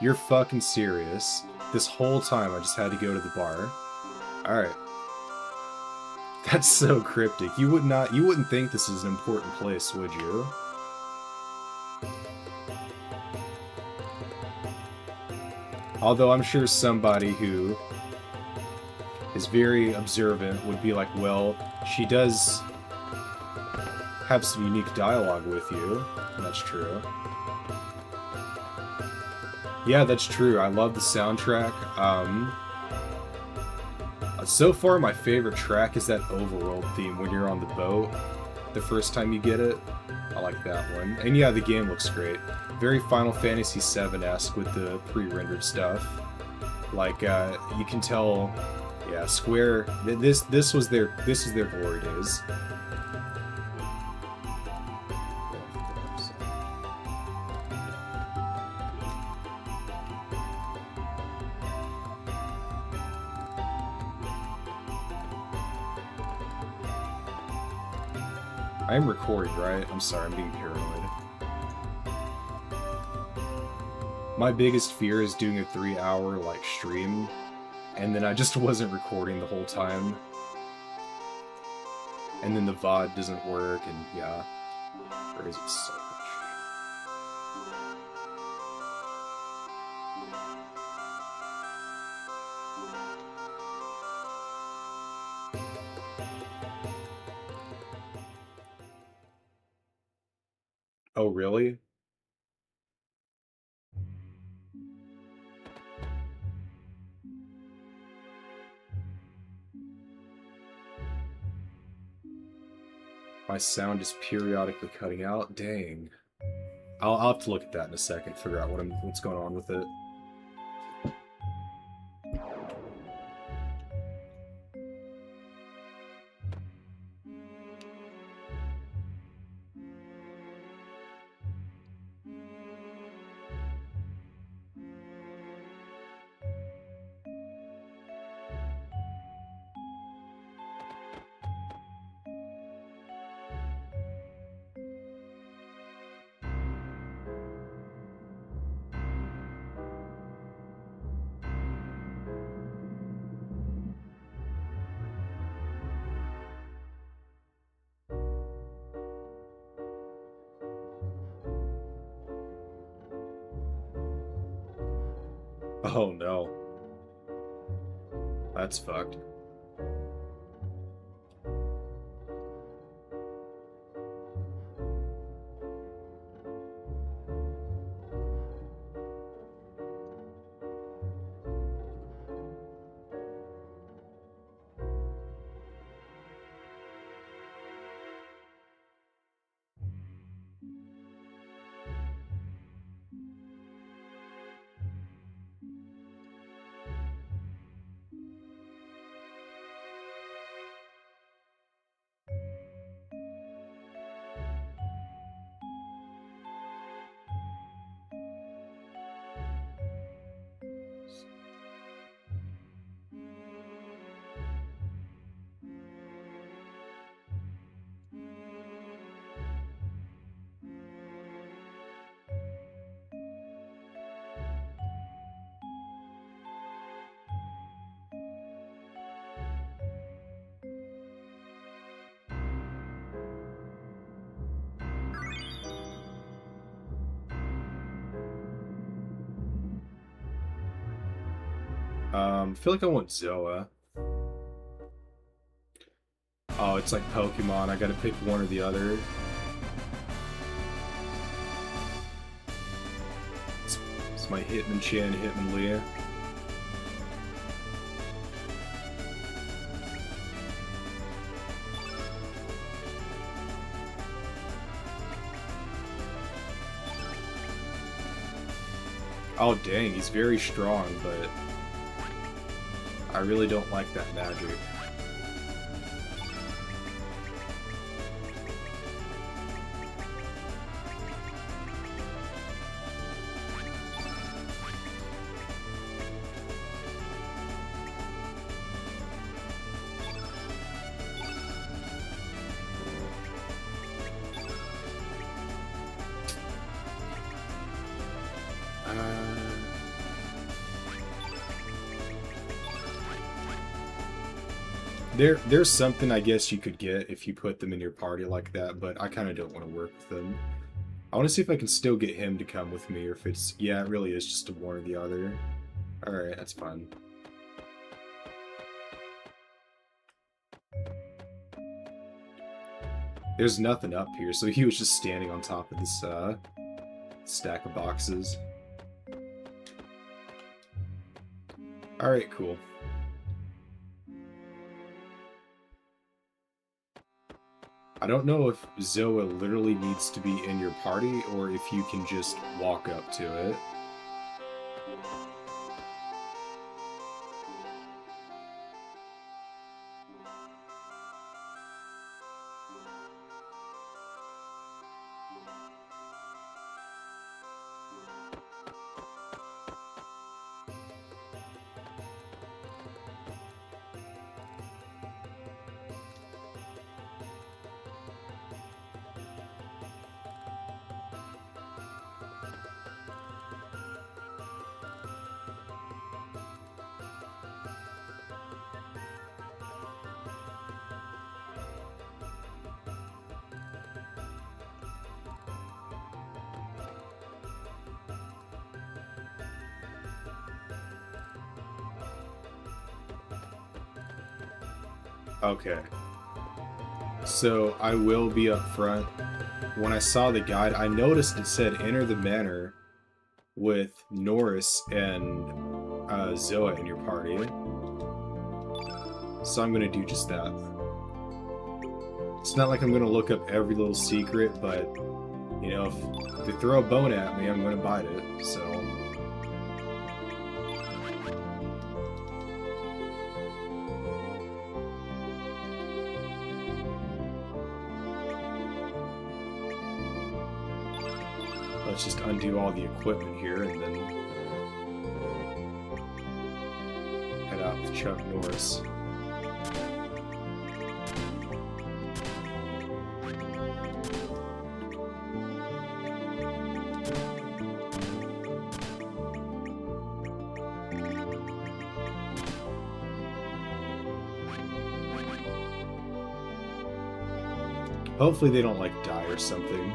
You're fucking serious. This whole time I just had to go to the bar. Alright. That's so cryptic. You wouldn't think this is an important place, would you? Although I'm sure somebody who is very observant would be like, well, she does have some unique dialogue with you. That's true. Yeah, that's true. I love the soundtrack. So far, my favorite track is that overworld theme when you're on the boat. The first time you get it. I like that one. And yeah, the game looks great. Very Final Fantasy VII-esque with the pre-rendered stuff. Like, you can tell, yeah, Square, this is their glory days. I am recording, right? I'm sorry, I'm being paranoid. My biggest fear is doing a 3-hour, like, stream, and then I just wasn't recording the whole time. And then the VOD doesn't work, and yeah. Crazy so much. Oh, really? My sound is periodically cutting out? Dang. I'll have to look at that in a second, figure out what's going on with it. Oh no. That's fucked. I feel like I want Zoa. Oh, it's like Pokemon. I gotta pick one or the other. It's my Hitmonchan, Hitmonlee. Oh dang, he's very strong, but I really don't like that magic. There's something I guess you could get if you put them in your party like that, but I kind of don't want to work with them. I want to see if I can still get him to come with me, or if it's... Yeah, it really is just a one or the other. Alright, that's fine. There's nothing up here, so he was just standing on top of this stack of boxes. Alright, cool. I don't know if Zoa literally needs to be in your party, or if you can just walk up to it. Okay. So, I will be up front. When I saw the guide, I noticed it said enter the manor with Norris and Zoa in your party. So I'm going to do just that. It's not like I'm going to look up every little secret, but You know, if they throw a bone at me, I'm gonna bite it, so... Let's just undo all the equipment here and then head out with Chuck Norris. Hopefully they don't, like, die or something.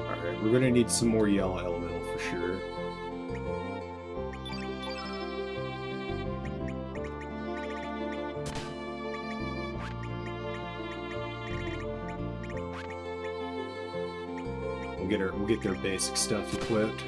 Alright, we're gonna need some more yellow elemental for sure. We'll get their basic stuff equipped.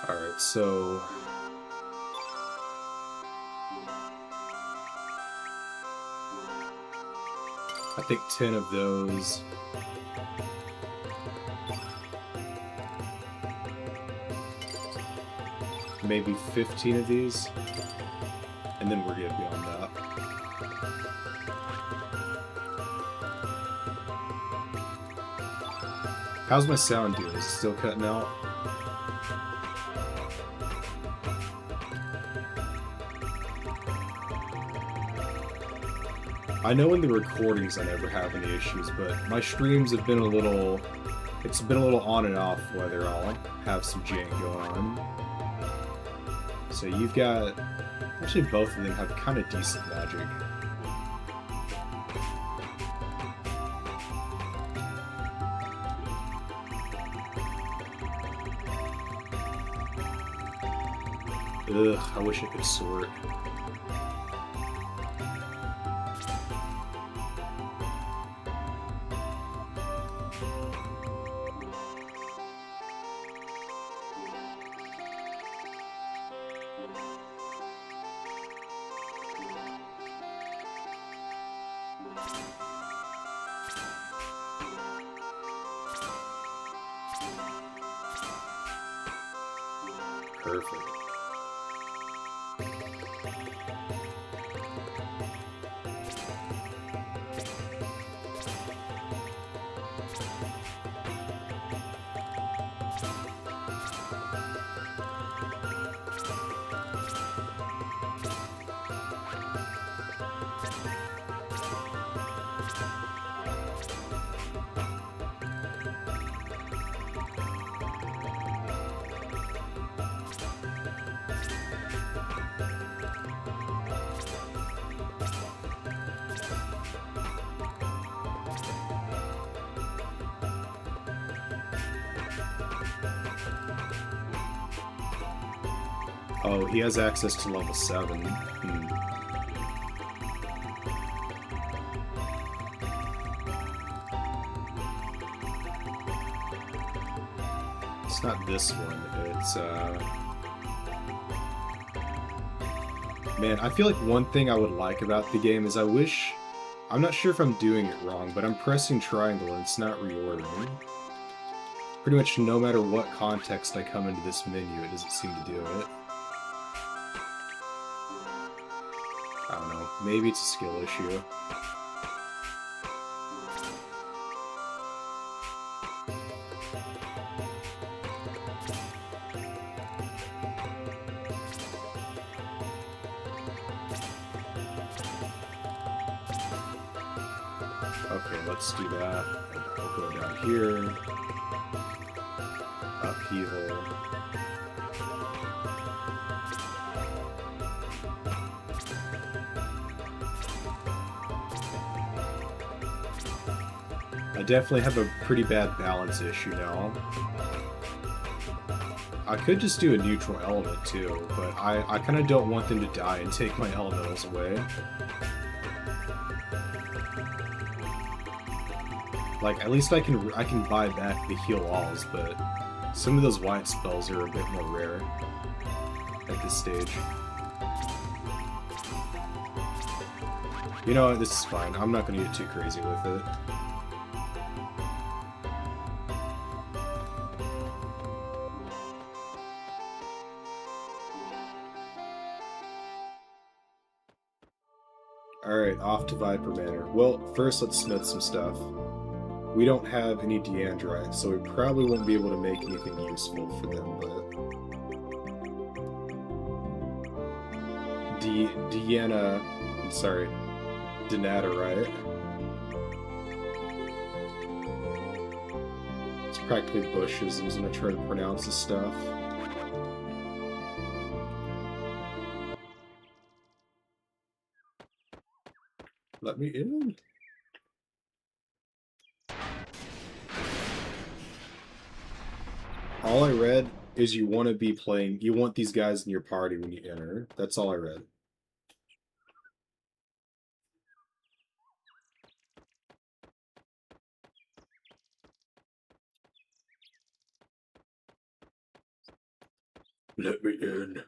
Alright, so... I think 10 of those. Maybe 15 of these. And then we're good beyond that. How's my sound doing? Is it still cutting out? I know in the recordings I never have any issues, but my streams have been a little... It's been a little on and off whether I'll have some jank going on. So you've got... Actually, both of them have kind of decent magic. Ugh, I wish I could sort. Perfect. Oh, he has access to level 7. It's not this one, it's, Man, I feel like one thing I would like about the game is I wish... I'm not sure if I'm doing it wrong, but I'm pressing triangle and it's not reordering. Pretty much no matter what context I come into this menu, it doesn't seem to do it. I don't know, maybe it's a skill issue. Okay, let's do that. I'll go down here. Upheaval. I definitely have a pretty bad balance issue now. I could just do a neutral element too, but I kind of don't want them to die and take my elementals away. Like, at least I can buy back the heal alls, but some of those white spells are a bit more rare at this stage. You know what, this is fine. I'm not gonna get too crazy with it. Alright, off to Viper Manor. Well, first let's smith some stuff. We don't have any deandrite, so we probably won't be able to make anything useful for them, but... Denaturite. It's practically bushes. I'm just gonna try to pronounce this stuff. Let me in. All I read is you want to be playing, you want these guys in your party when you enter. That's all I read. Let me in.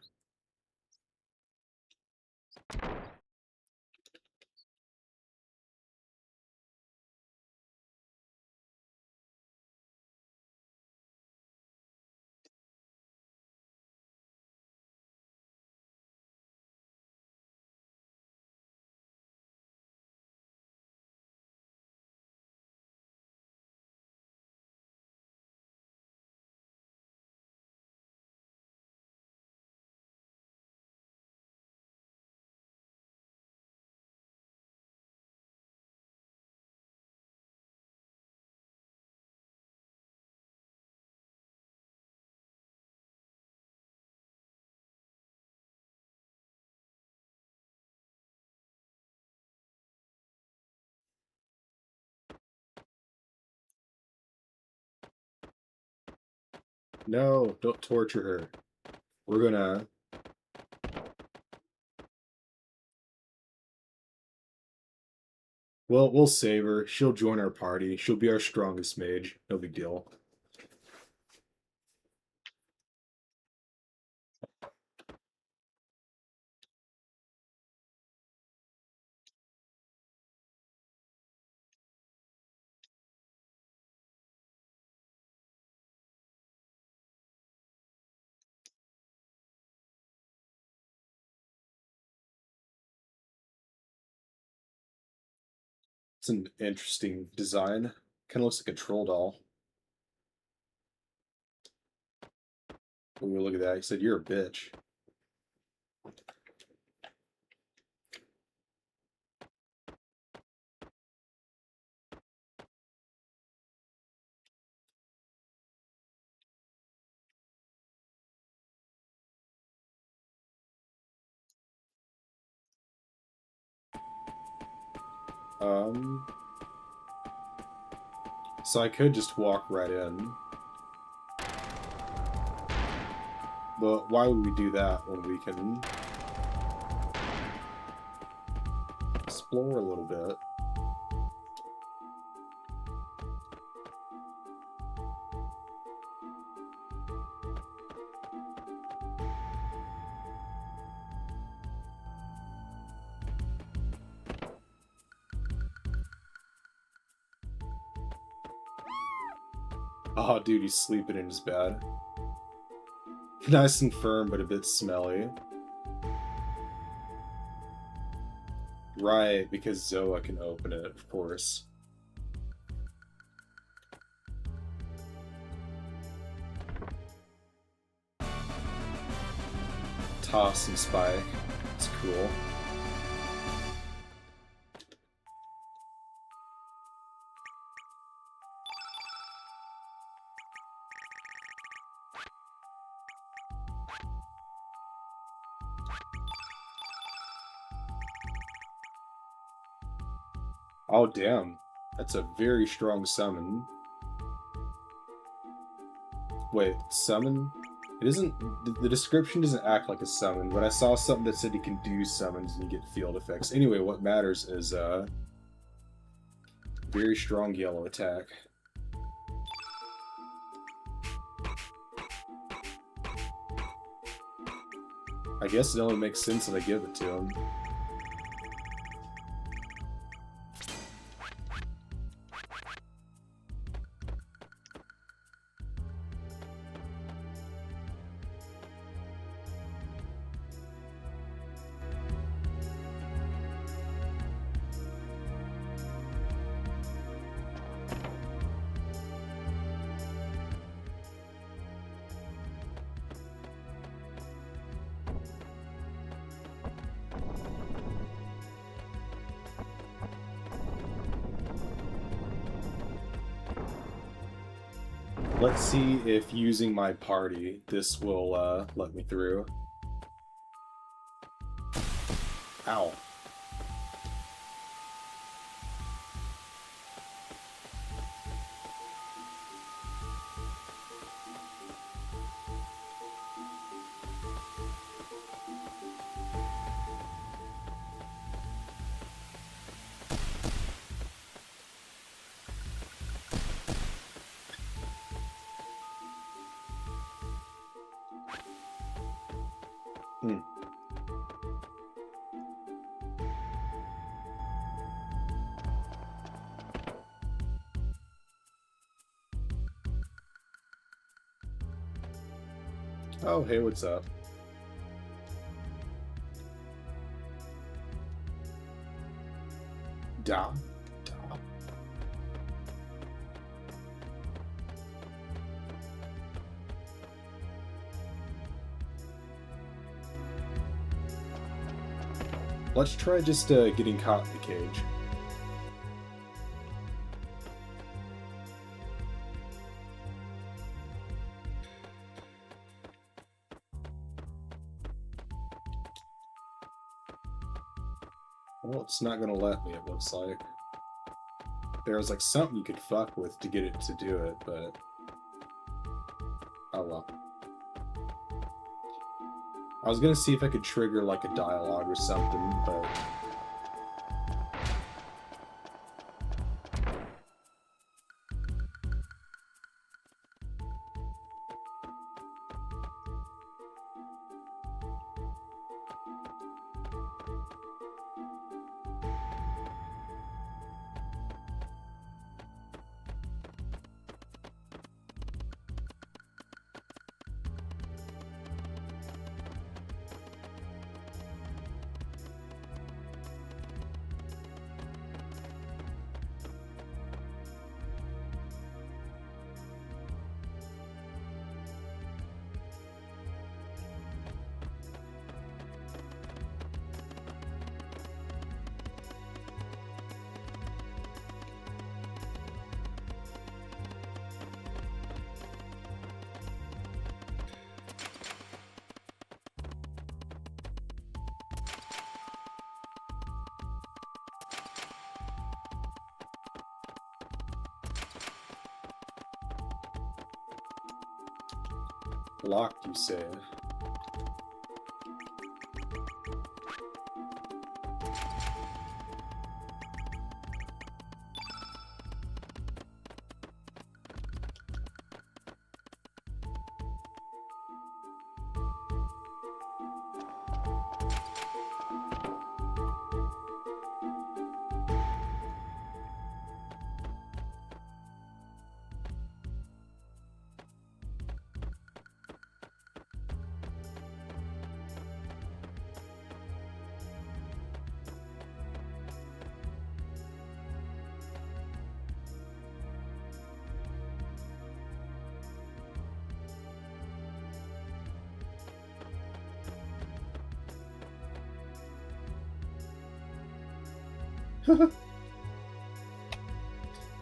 No, don't torture her. We're gonna... Well, we'll save her. She'll join our party. She'll be our strongest mage. No big deal. It's an interesting design. Kind of looks like a troll doll. Ooh, look at that. He said, "You're a bitch." So I could just walk right in. But why would we do that when we can explore a little bit? Oh, dude, he's sleeping in his bed. Nice and firm, but a bit smelly. Right, because Zoa can open it, of course. Toss and spike. It's cool. Oh, damn. That's a very strong summon. Wait, summon? It isn't... The description doesn't act like a summon, but I saw something that said you can do summons and you get field effects. Anyway, what matters is, very strong yellow attack. I guess it only makes sense that I give it to him. Let's see if using my party, this will let me through. Ow. Hmm. Oh, hey, what's up? Da. Da. Let's try just getting caught in the cage. Well, it's not gonna let me, it looks like. There was like something you could fuck with to get it to do it, but... Oh well. I was gonna see if I could trigger like a dialogue or something, but... Locked, you say?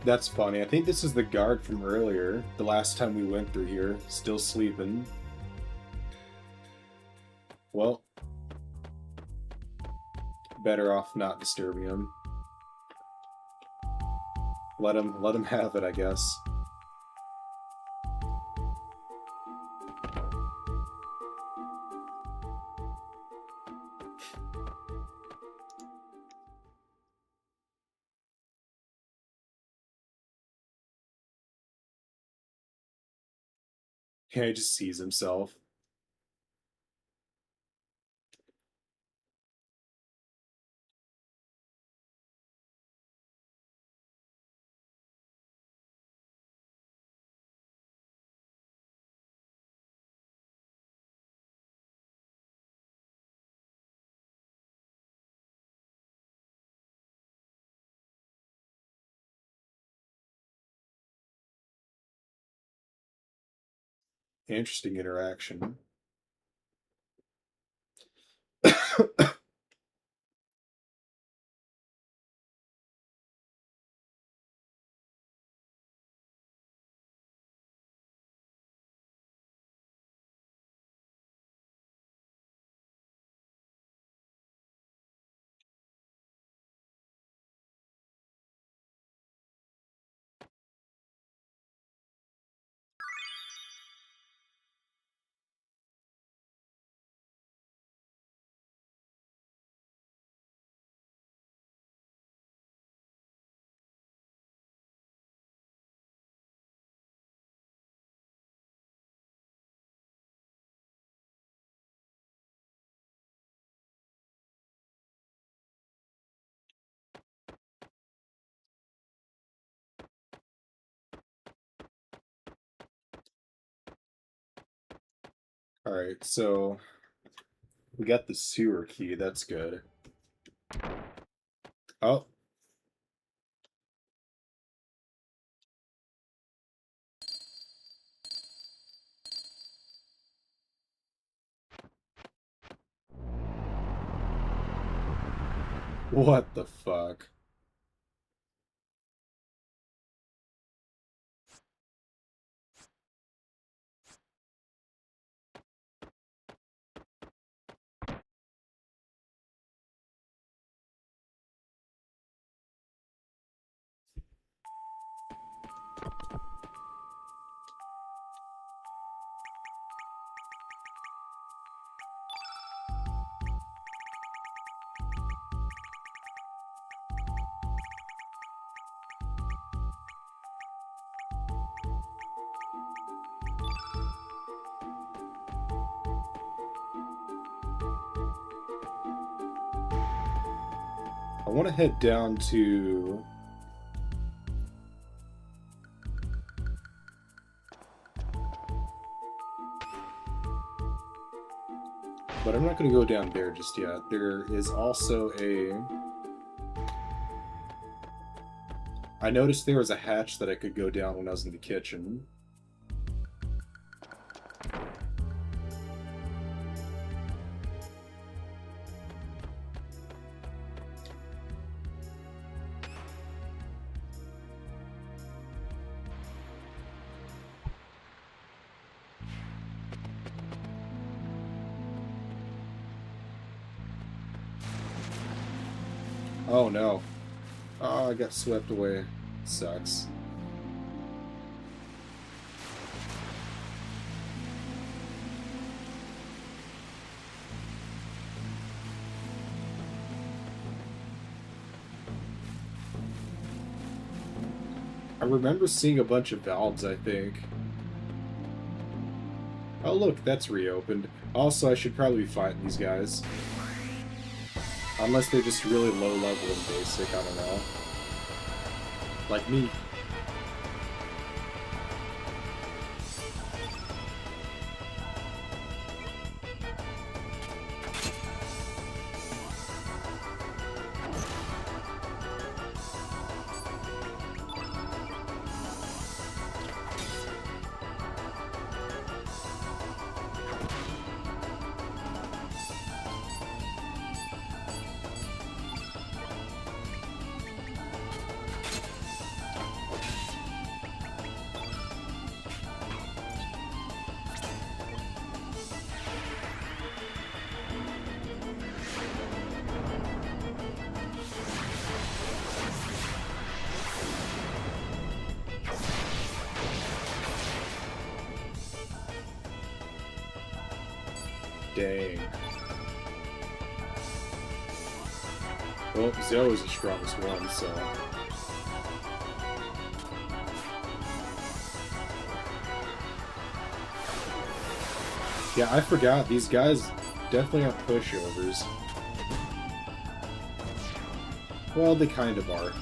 That's funny. I think this is the guard from earlier, the last time we went through here, still sleeping. Well, better off not disturbing him. Let him have it, I guess. Yeah, he just sees himself. Interesting interaction. Alright, so we got the sewer key, that's good. Oh. What the fuck? I want to head down to... But I'm not going to go down there just yet. There is also a... I noticed there was a hatch that I could go down when I was in the kitchen. Oh no. Oh, I got swept away. Sucks. I remember seeing a bunch of valves, I think. Oh look, that's reopened. Also, I should probably be fighting these guys. Unless they're just really low level and basic, I don't know. Like me. Dang. Well, Zoe is the strongest one, so... Yeah, I forgot. These guys definitely aren't pushovers. Well, they kind of are.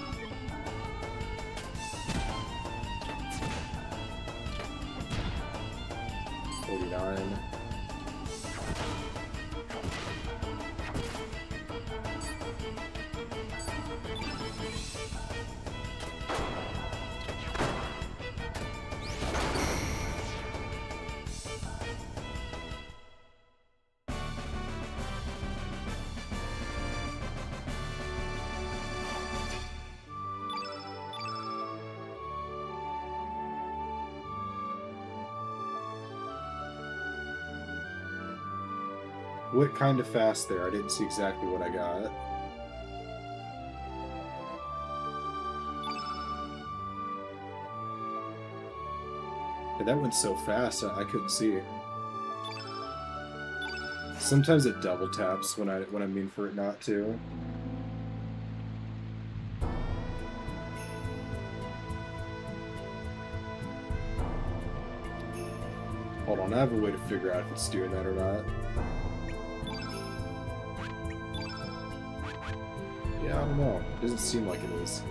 $49. Went kind of fast there. I didn't see exactly what I got. And that went so fast, I couldn't see. Sometimes it double taps when I mean for it not to. Hold on, I have a way to figure out if it's doing that or not. Yeah, I don't know. It doesn't seem like it is.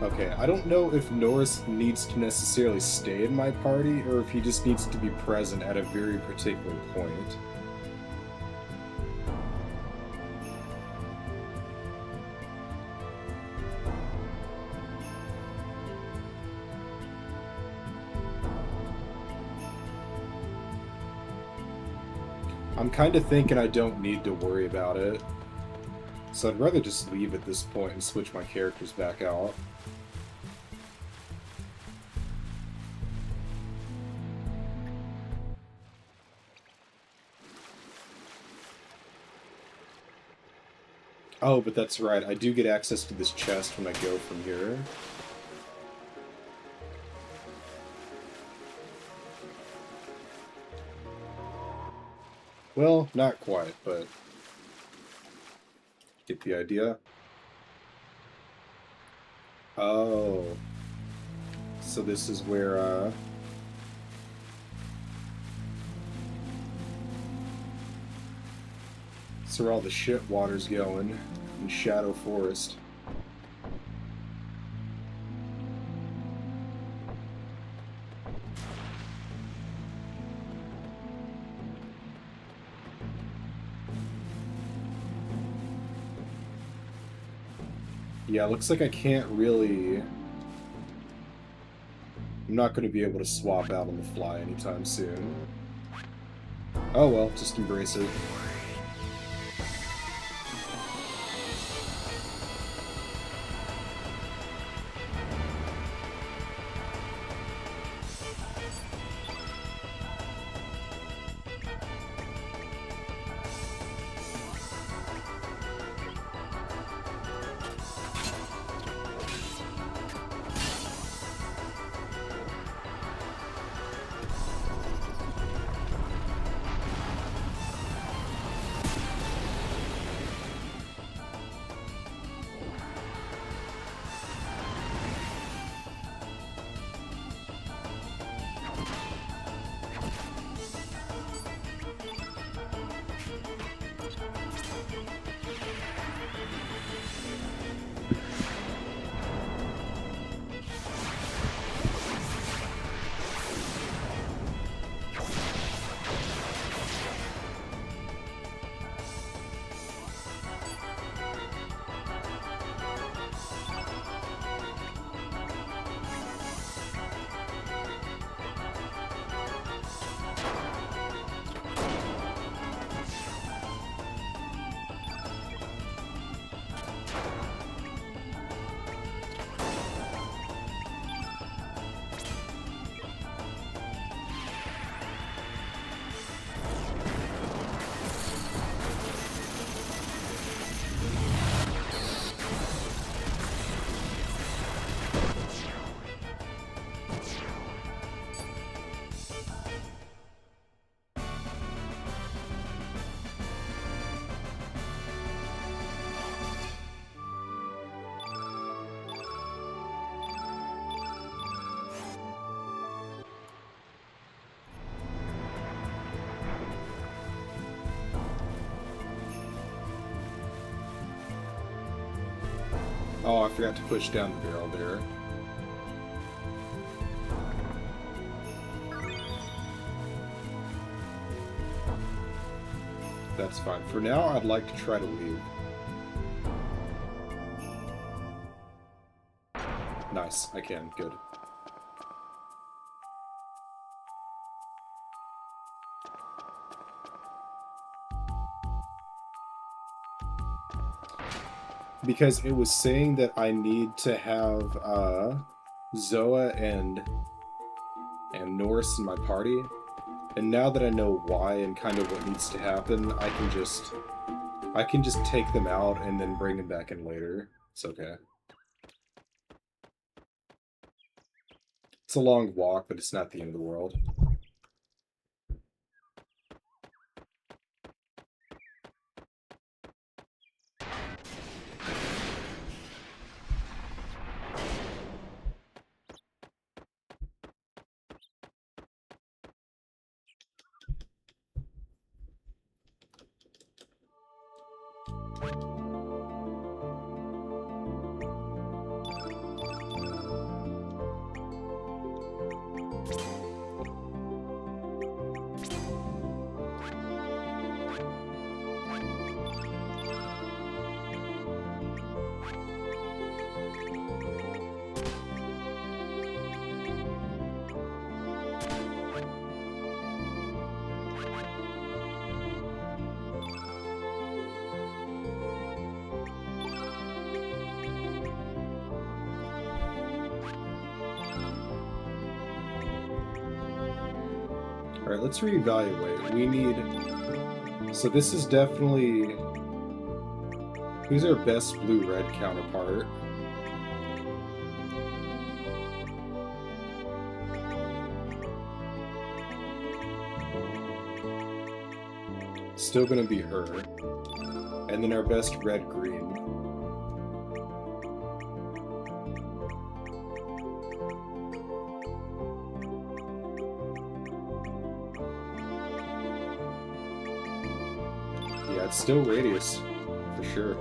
Okay, I don't know if Norris needs to necessarily stay in my party, or if he just needs to be present at a very particular point. I'm kind of thinking I don't need to worry about it. So I'd rather just leave at this point and switch my characters back out. Oh, but that's right. I do get access to this chest when I go from here. Well, not quite, but get the idea. Oh. So this is where, so where all the shit water's going in Shadow Forest. Yeah, looks like I can't really... I'm not going to be able to swap out on the fly anytime soon. Oh well, just embrace it. Oh, I forgot to push down the barrel there. That's fine. For now, I'd like to try to leave. Nice, I can. Good. Because it was saying that I need to have Zoa and Norse in my party, and now that I know why and kind of what needs to happen, I can just take them out and then bring them back in later. It's okay. It's a long walk, but it's not the end of the world. Alright, let's reevaluate. We need... So this is definitely... Who's our best blue-red counterpart? Still gonna be her. And then our best red-green. Yeah, it's still Radius, for sure.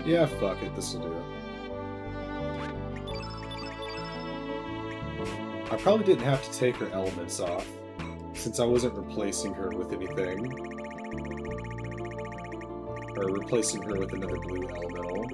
Yeah, fuck it, this'll do it. I probably didn't have to take her elements off, since I wasn't replacing her with anything. Or replacing her with another blue elemental.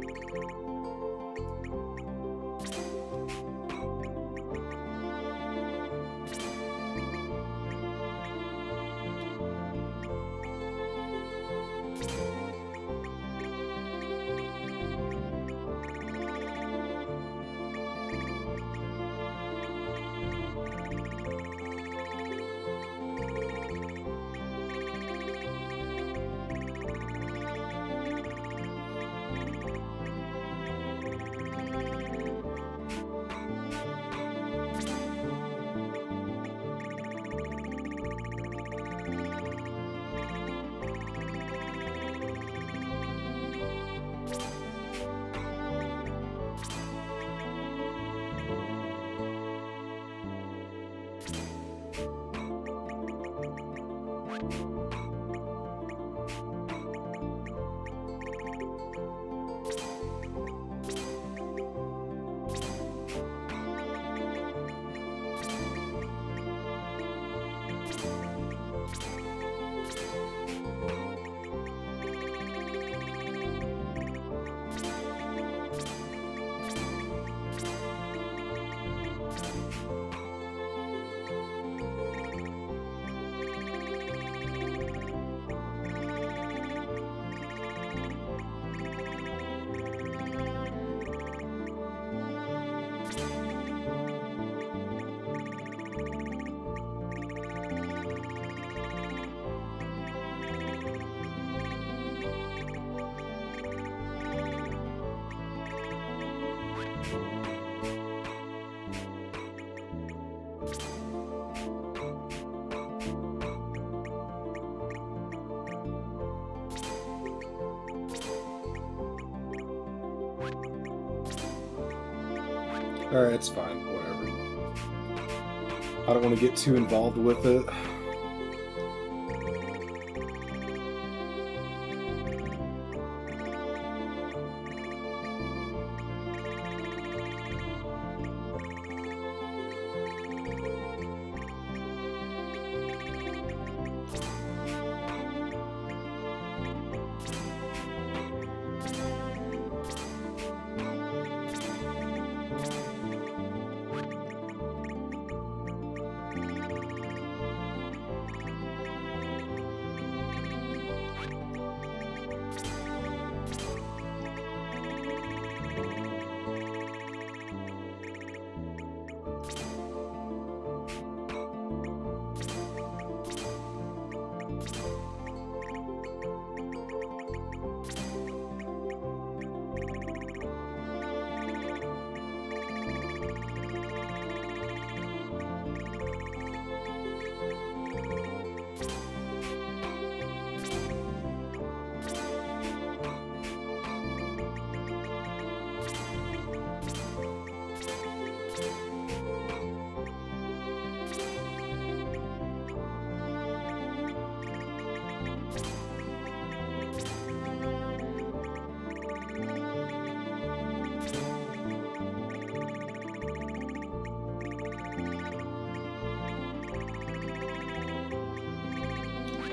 Alright, it's fine, whatever. I don't want to get too involved with it.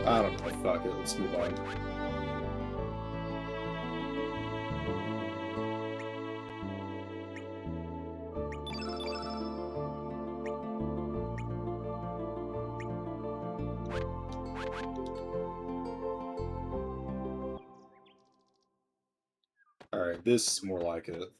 I don't know, fuck it, let's move on. Alright, this is more like it.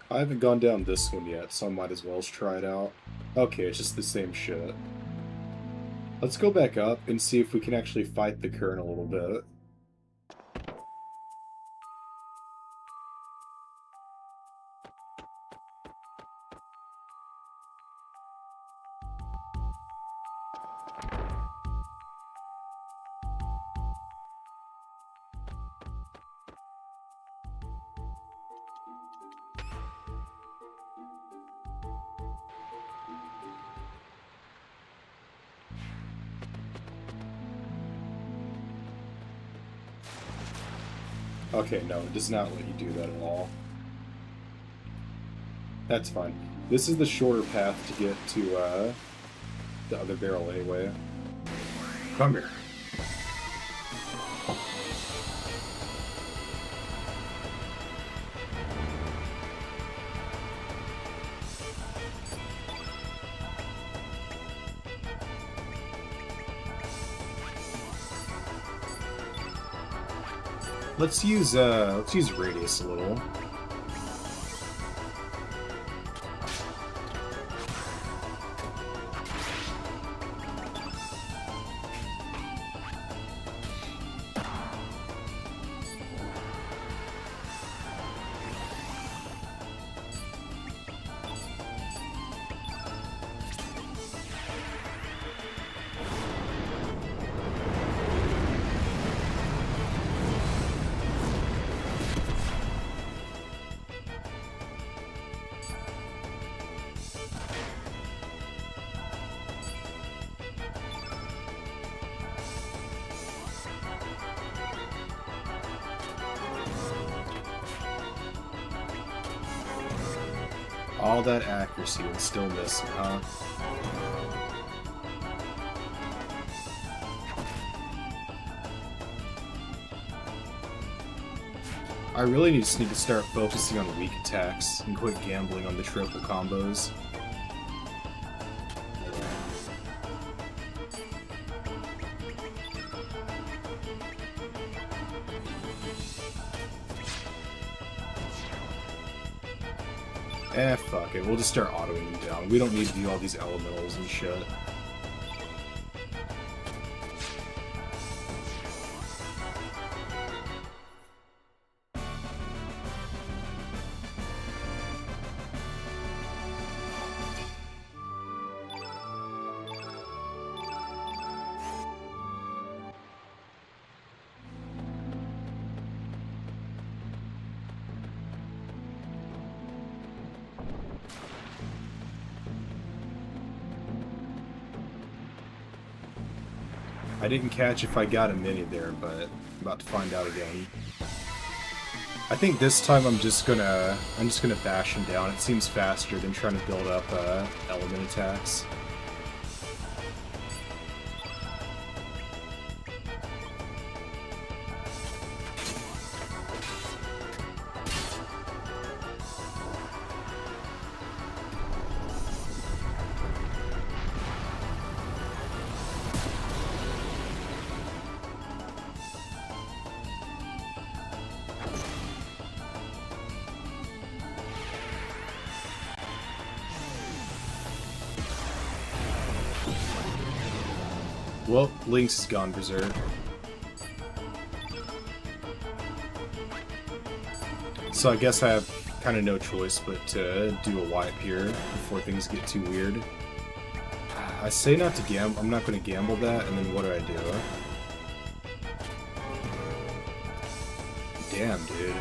I haven't gone down this one yet, so I might as well try it out. Okay, it's just the same shit. Let's go back up and see if we can actually fight the Kern a little bit. Okay, no, it does not let you do that at all. That's fine. This is the shorter path to get to, the other barrel anyway. Come here. Let's use radius a little. All that accuracy and still missing, huh? I really just need to start focusing on weak attacks and quit gambling on the triple combos. Fuck it. We'll just start autoing them down. We don't need to do all these elementals and shit. I didn't catch if I got a mini there, but I'm about to find out again. I think this time I'm just gonna bash him down. It seems faster than trying to build up element attacks. Well, Lynx has gone berserk. So I guess I have kind of no choice but to do a wipe here before things get too weird. I say not to gamble. I'm not going to gamble that, and then what do I do? Damn, dude.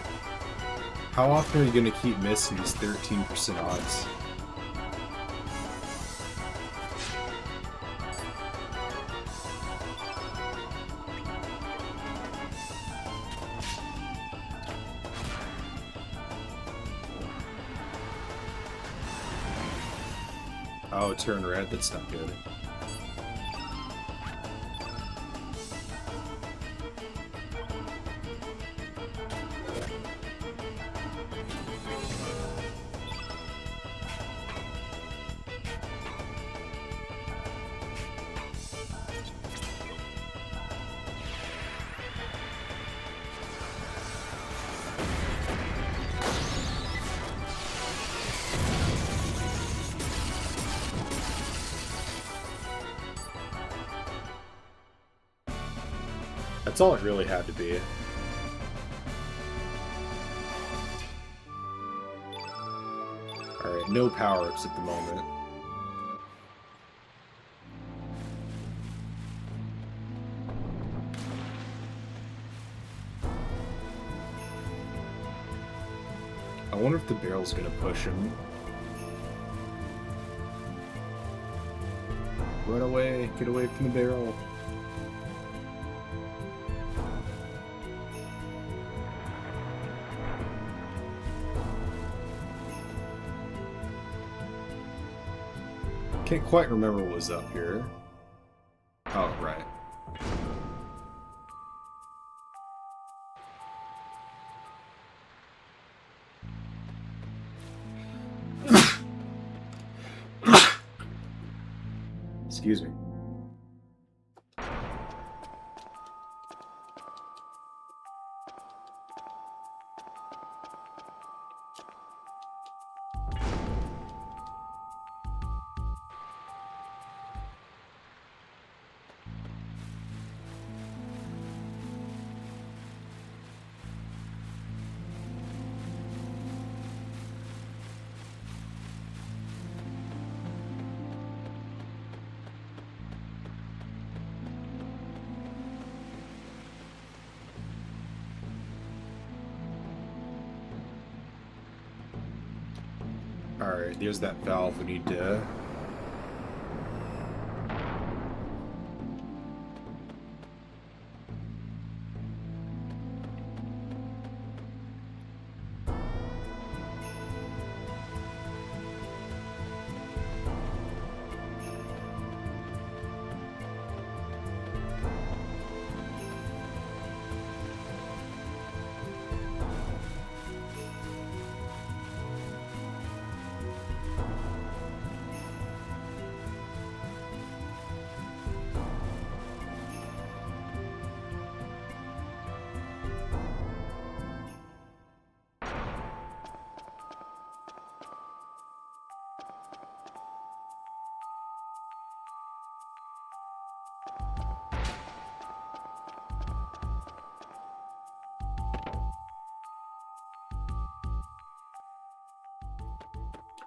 How often are you going to keep missing these 13% odds? Oh, turn red? That's not good. That's all it really had to be. Alright, no power-ups at the moment. I wonder if the barrel's gonna push him. Run away, get away from the barrel. Can't quite remember what was up here. Oh, right. Excuse me. Alright, there's that valve we need to...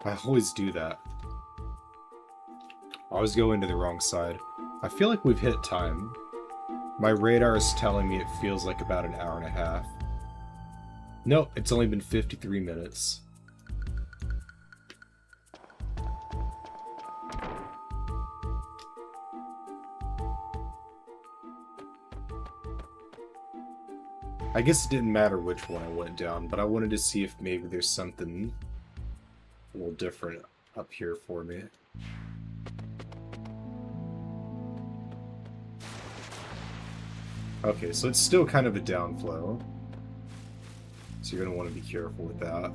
I always do that. I always go into the wrong side. I feel like we've hit time. My radar is telling me it feels like about an hour and a half. Nope, it's only been 53 minutes. I guess it didn't matter which one I went down, but I wanted to see if maybe there's something a little different up here for me. Okay, so it's still kind of a downflow. So you're going to want to be careful with that.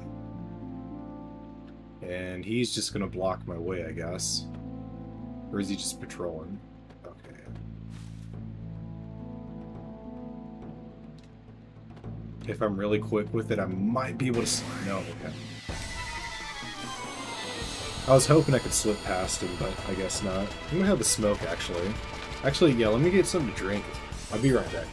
And he's just going to block my way, I guess. Or is he just patrolling? Okay. If I'm really quick with it, I might be able to... No, okay. I was hoping I could slip past him, but I guess not. I'm gonna have the smoke, actually. Actually, yeah, let me get something to drink. I'll be right back.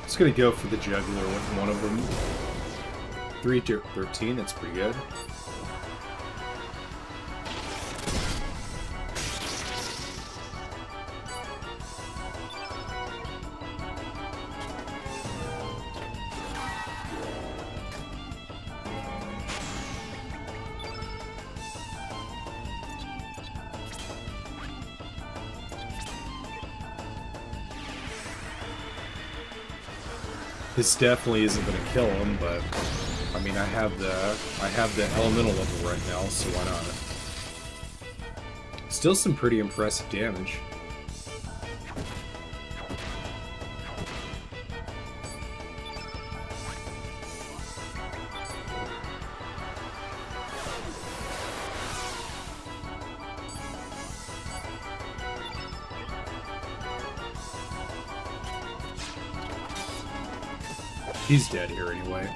Just gonna go for the jugular with one of them. 3 to 13, that's pretty good. This definitely isn't gonna kill him, but I mean I have the elemental level right now, so why not? Still some pretty impressive damage. He's dead here anyway.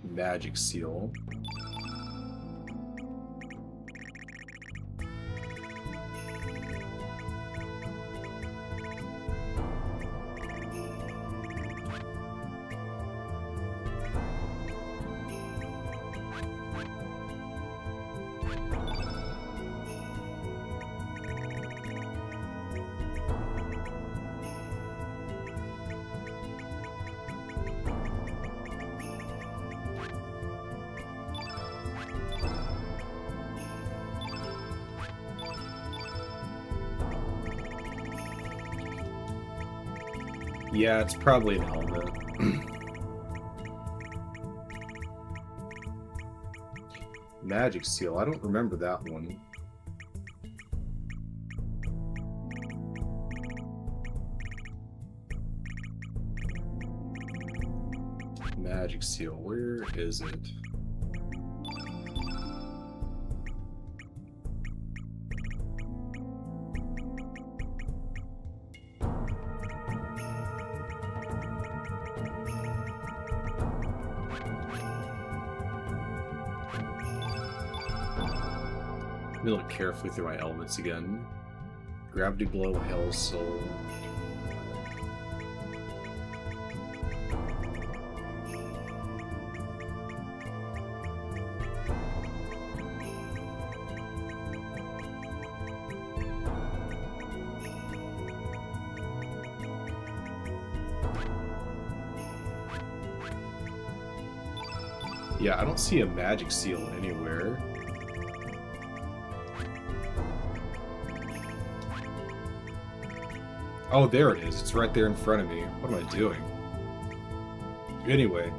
Magic seal. Yeah, it's probably an helmet. Magic seal, I don't remember that one. Magic seal, where is it? Let me look carefully through my elements again. Gravity blow, hell soul. Yeah, I don't see a magic seal anywhere. Oh, there it is. It's right there in front of me. What am I doing? Anyway,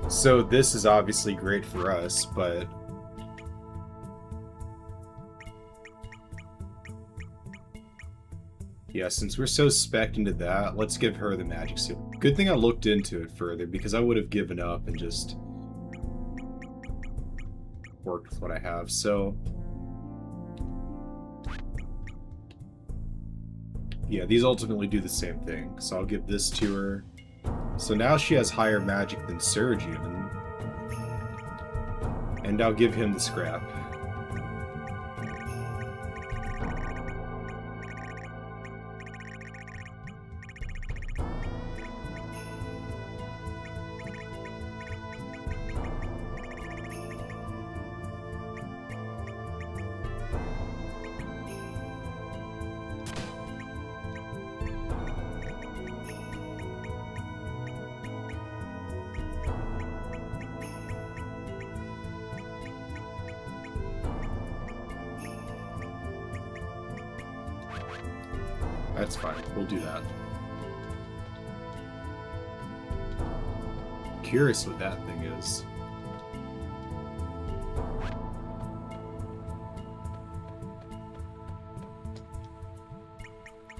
so this is obviously great for us, but yeah, since we're so spec'd into that, let's give her the magic seal. Good thing I looked into it further, because I would have given up and just worked with what I have. So yeah, these ultimately do the same thing. So I'll give this to her. So now she has higher magic than Surge even. And I'll give him the scrap. That's fine. We'll do that. Curious what that thing is.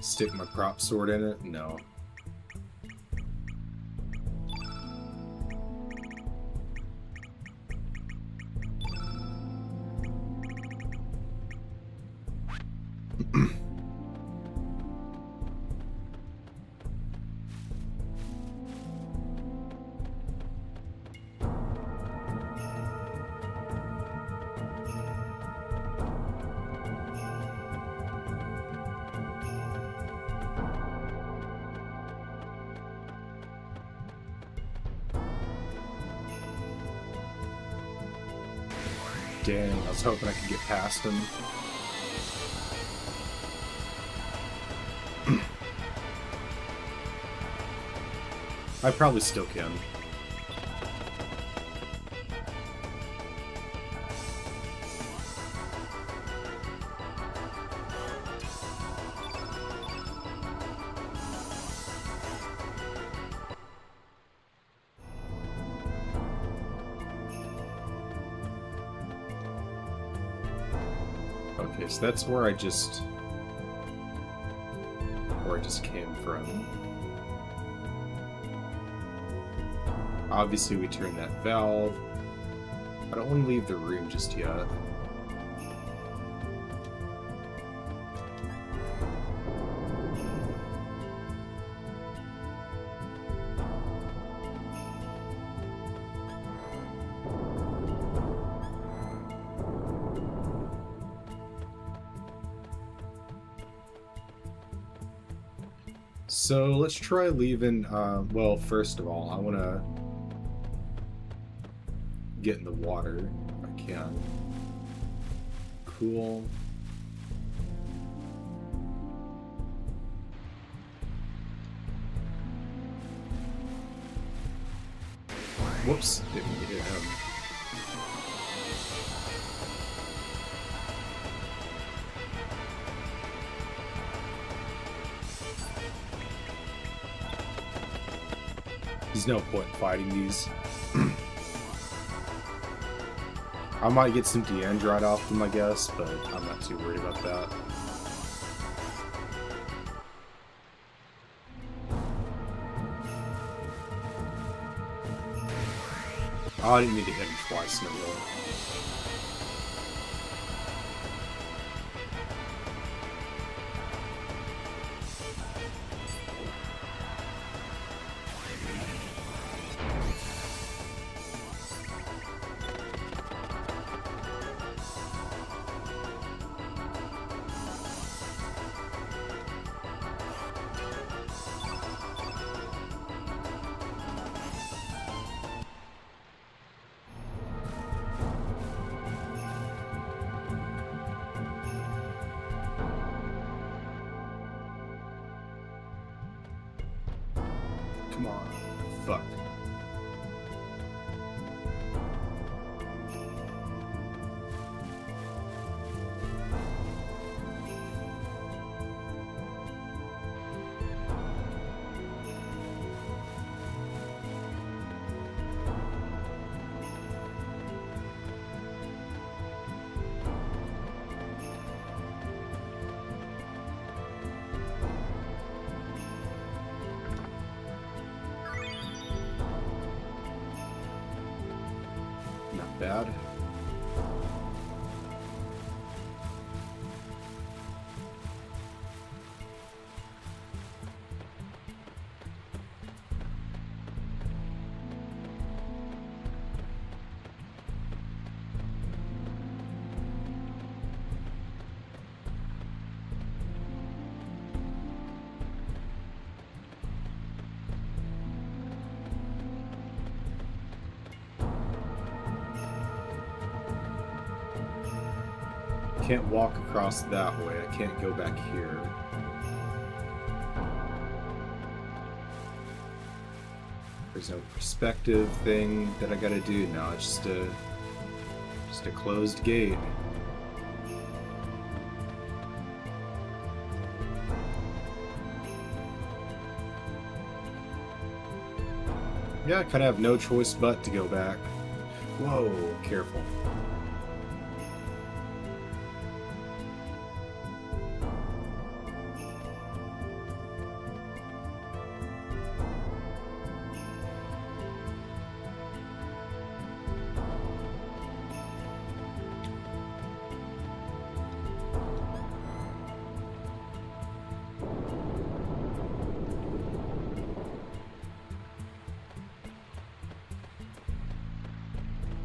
Stick my prop sword in it? No. Dang, I was hoping I could get past him. I probably still can. Okay, so that's where I just came from. Obviously, we turn that valve. I don't want to leave the room just yet. So let's try leaving, well, first of all, I want to get in the water if I can. Cool. Whoops, didn't mean to hit him. There's no point in fighting these. I might get some Deandrite off them, I guess, but I'm not too worried about that. Oh, I didn't mean to hit him twice in a row. Come on. Fuck. bad. Can't walk across that way. I can't go back here. There's no perspective thing that I gotta do now. It's just a closed gate. Yeah, I kind of have no choice but to go back. Whoa, careful.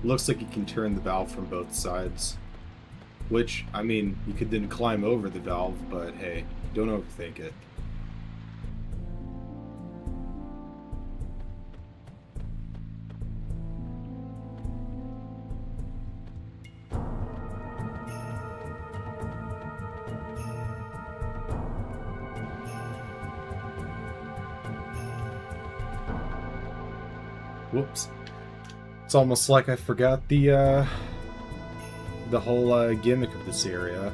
Looks like you can turn the valve from both sides. Which, I mean, you could then climb over the valve, but hey, don't overthink it. Whoops. It's almost like I forgot the whole gimmick of this area.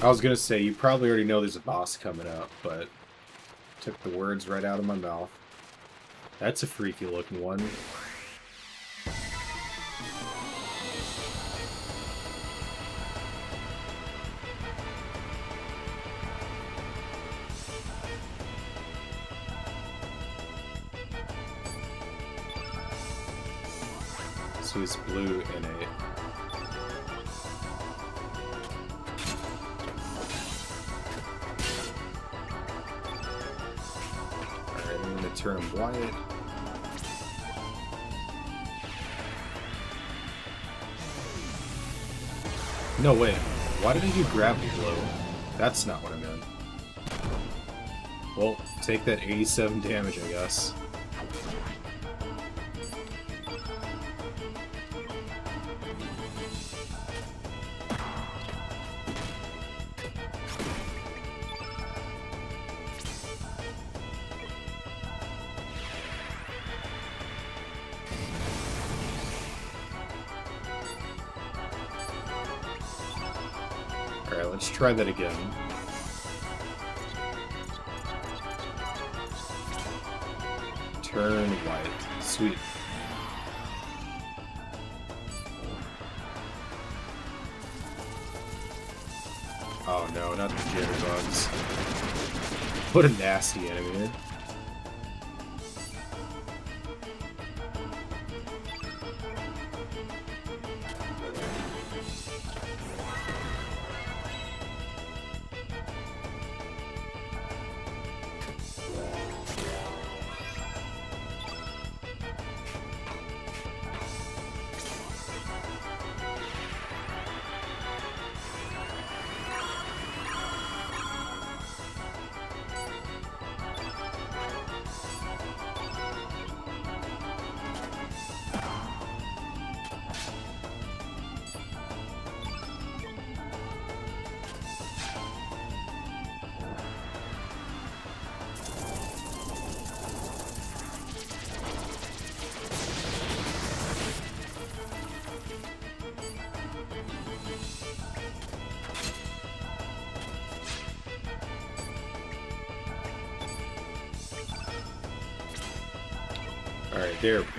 I was gonna say, you probably already know there's a boss coming up, but took the words right out of my mouth. That's a freaky looking one. So he's blue in it. Turn him white. No, wait. Why did I do gravity blow? That's not what I meant. Well, take that 87 damage, I guess. Alright, let's try that again. Turn white. Sweet. Oh no, not the jitterbugs. What a nasty enemy. Alright, there we go.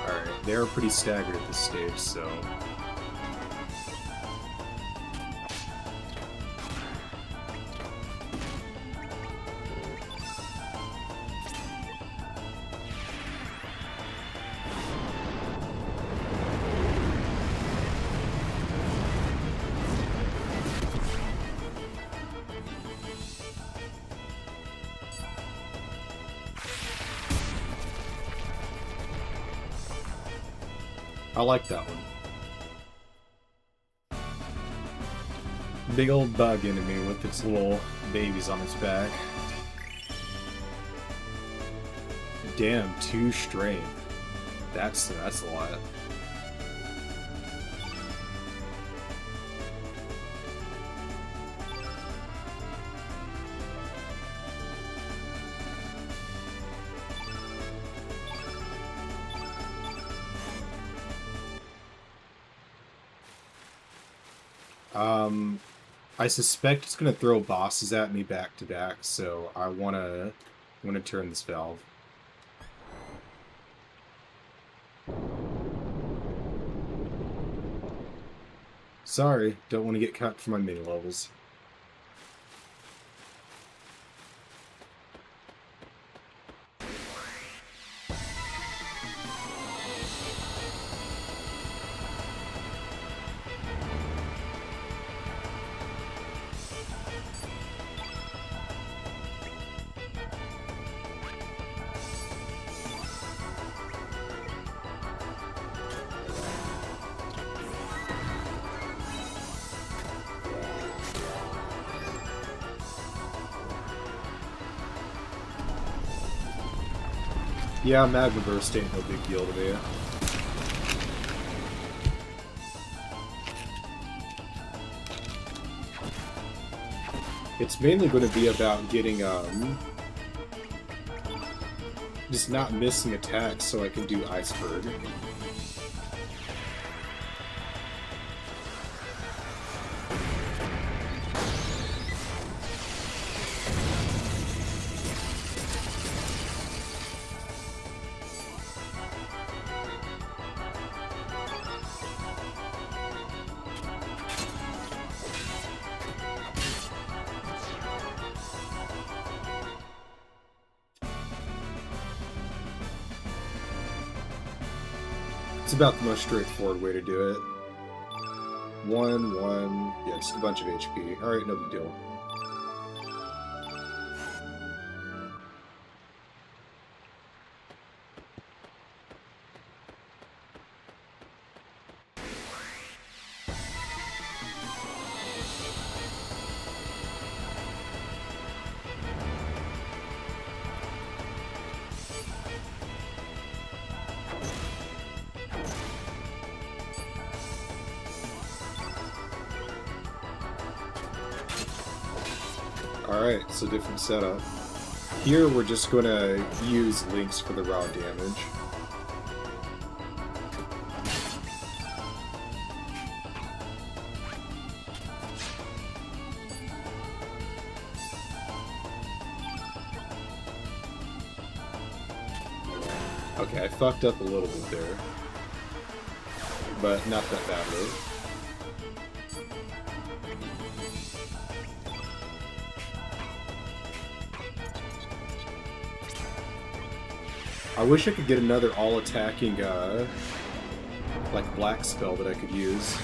Alright, they're pretty staggered at this stage, so... I like that one. Big old bug enemy with its little babies on its back. Damn, 2 strength. That's a lot. I suspect it's gonna throw bosses at me back to back, so I wanna turn this valve. Sorry, don't want to get cut for my mini levels. Yeah, Magma Burst ain't no big deal to me. It's mainly going to be about getting, just not missing attacks so I can do Iceberg. It's about the most straightforward way to do it. 1, 1, yeah, just a bunch of HP. Alright, no big deal. Alright, so different setup. Here we're just gonna use links for the raw damage. Okay, I fucked up a little bit there. But not that badly. I wish I could get another all-attacking, like, black spell that I could use.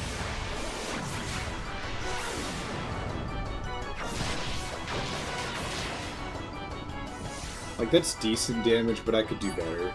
Like, that's decent damage, but I could do better.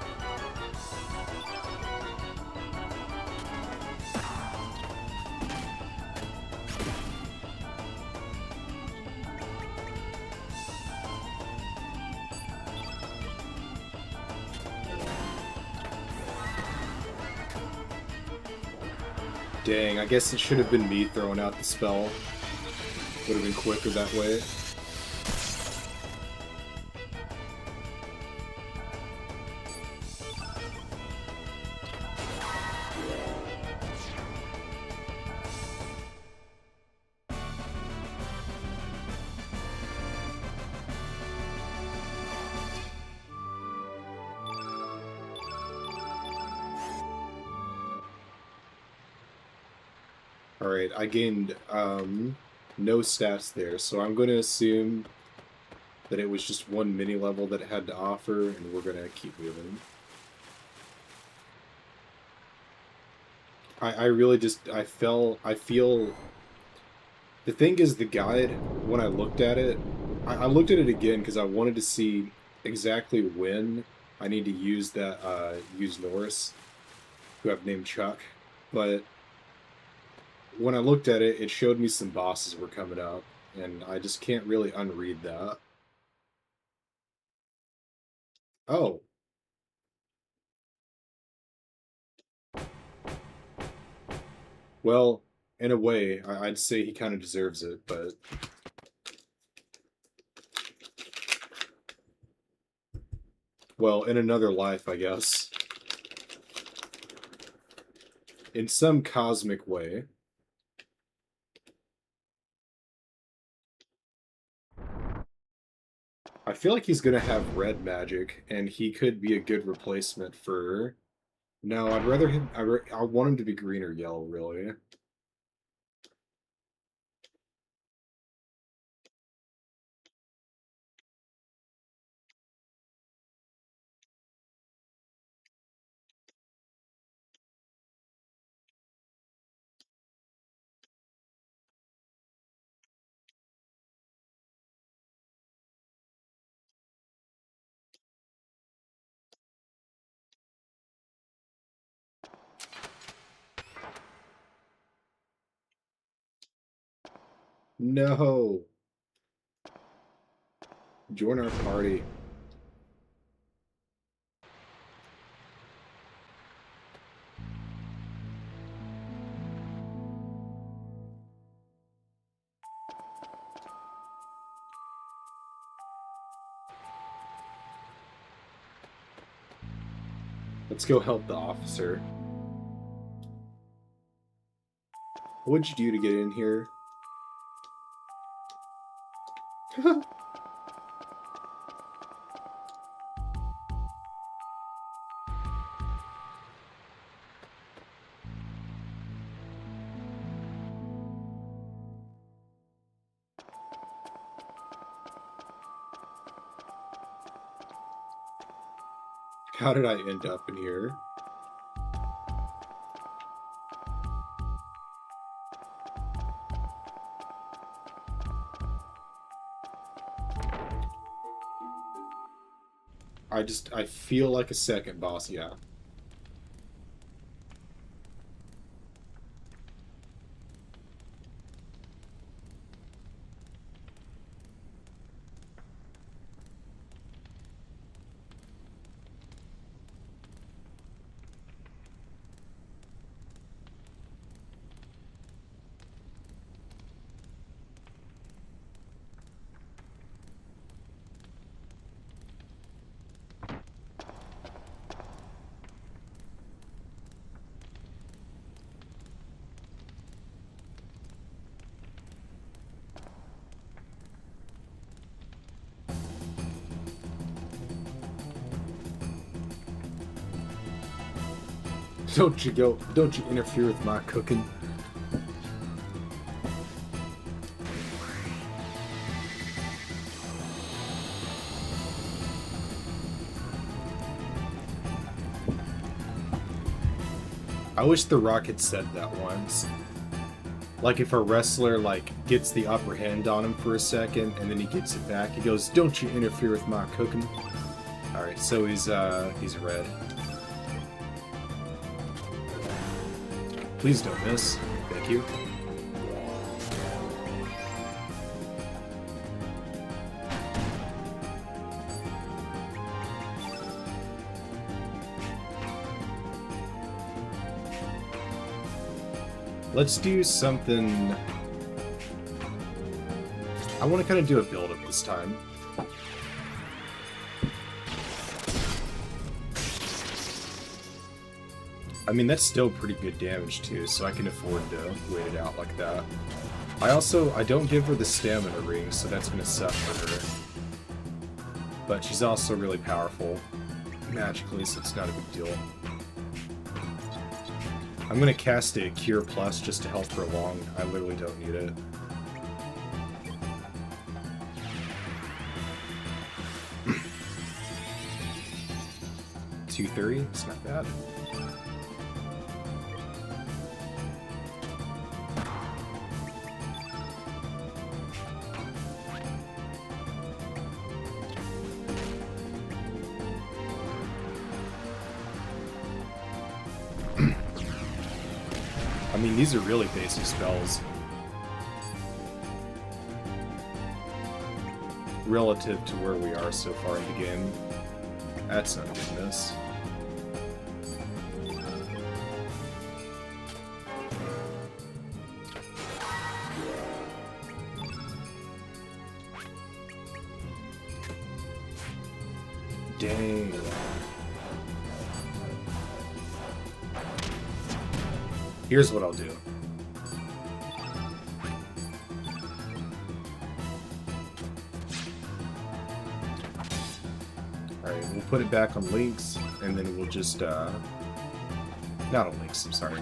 Dang, I guess it should have been me throwing out the spell. Would have been quicker that way. Alright, I gained, no stats there, so I'm going to assume that it was just one mini-level that it had to offer, and we're going to keep moving. I really just, I feel... The thing is, the guide, when I looked at it, I looked at it again because I wanted to see exactly when I need to use that, use Norris, who I've named Chuck, but when I looked at it, it showed me some bosses were coming up, and I just can't really unread that. Oh. Well, in a way, I'd say he kind of deserves it, but... Well, in another life, I guess. In some cosmic way. I feel like he's gonna have red magic, and he could be a good replacement for... No, I'd rather him... I want him to be green or yellow, really. No! Join our party. Let's go help the officer. What'd you do to get in here? How did I end up in here? I feel like a second boss, yeah. Don't you interfere with my cooking. I wish The Rock had said that once. Like if a wrestler like gets the upper hand on him for a second and then he gets it back, he goes, "Don't you interfere with my cooking." Alright, so he's red. Please don't miss. Thank you. Let's do something... I want to kind of do a build-up this time. I mean, that's still pretty good damage, too, so I can afford to wait it out like that. I don't give her the stamina ring, so that's gonna suck for her. But she's also really powerful magically, so it's not a big deal. I'm gonna cast a Cure Plus just to help prolong. I literally don't need it. $230? It's not bad. I mean, these are really basic spells. Relative to where we are so far in the game. That's not goodness. Dang. Here's what I'll do. Alright, we'll put it back on Lynx, and then we'll just, not on Lynx, I'm sorry.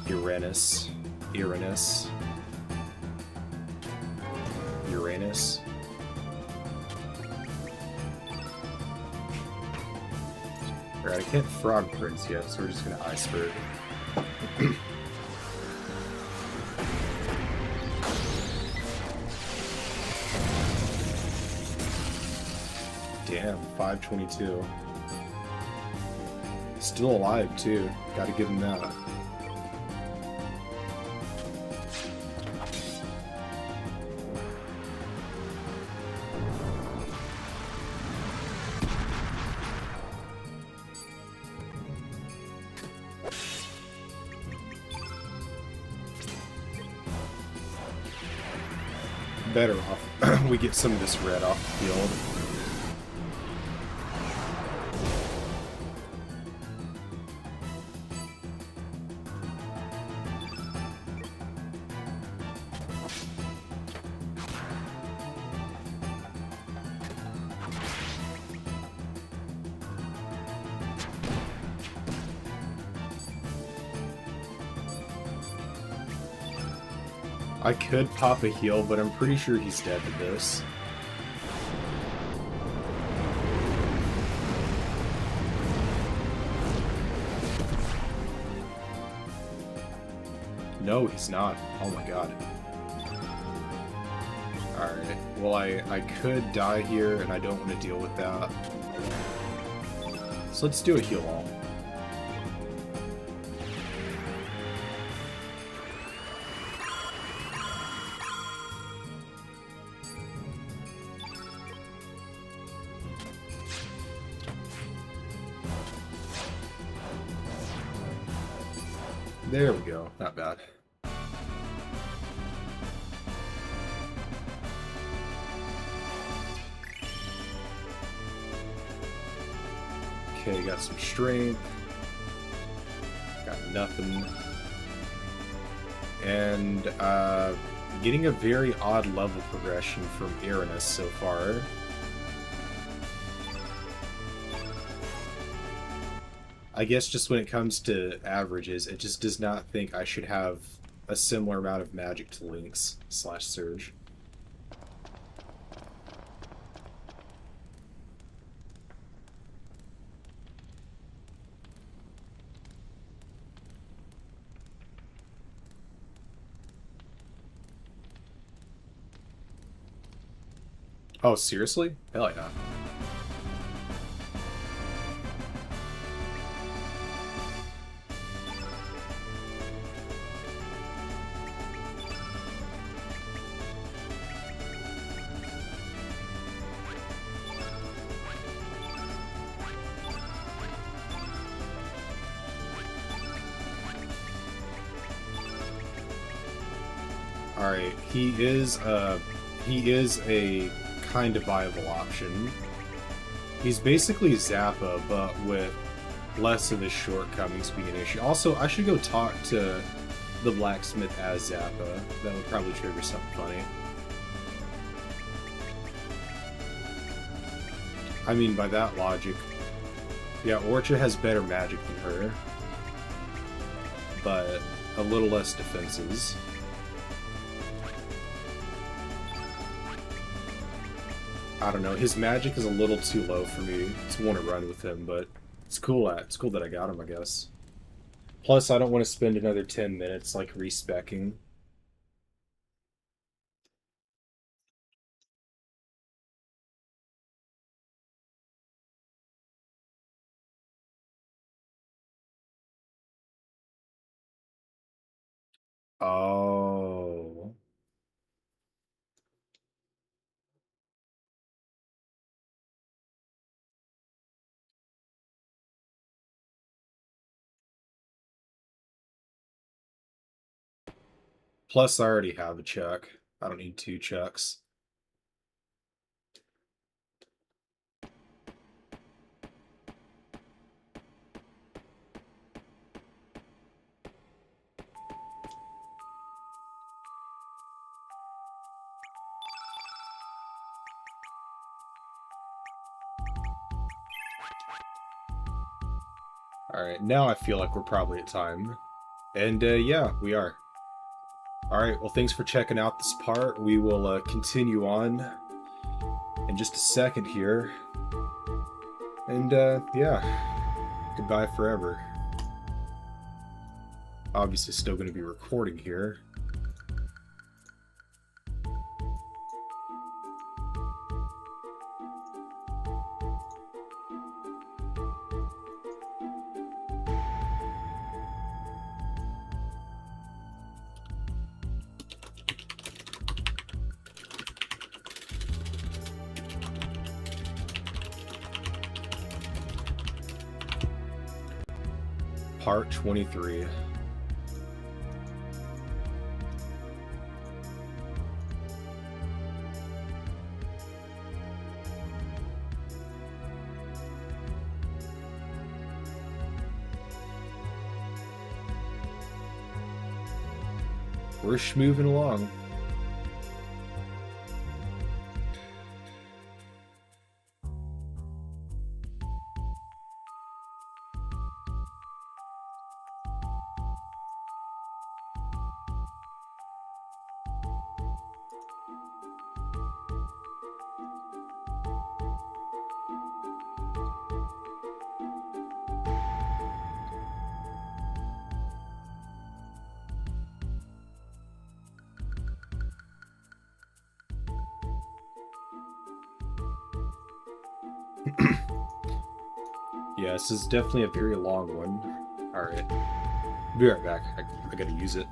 Uranus. Uranus. Uranus. Alright, I can't Frog Prince yet, so we're just gonna Ice Spirit. Damn, 522. Still alive, too. Gotta give him that. Better off. We get some of this red off the field. I could pop a heal, but I'm pretty sure he's dead to this. No, he's not. Oh my god. Alright, well I could die here, and I don't want to deal with that. So let's do a heal all. There we go. Not bad. Okay, got some strength. Got nothing. And getting a very odd level progression from Uranus so far. I guess just when it comes to averages, it just does not think I should have a similar amount of magic to Lynx / Surge. Oh, seriously? Hell yeah. Alright, he is a kind of viable option. He's basically Zappa, but with less of his shortcomings being an issue. Also, I should go talk to the blacksmith as Zappa. That would probably trigger something funny. I mean, by that logic, yeah, Orcha has better magic than her. but a little less defenses. I don't know, his magic is a little too low for me to want to run with him, but it's cool that I got him, I guess. Plus, I don't want to spend another 10 minutes, like, respecking. Oh. Plus, I already have a check. I don't need 2 checks. Alright, now I feel like we're probably at time. And, yeah, we are. Alright, well, thanks for checking out this part. We will continue on in just a second here. And, yeah, goodbye forever. Obviously still going to be recording here. Part 23. We're schmoving along. Yeah, this is definitely a very long one. Alright. Be right back. I gotta use it.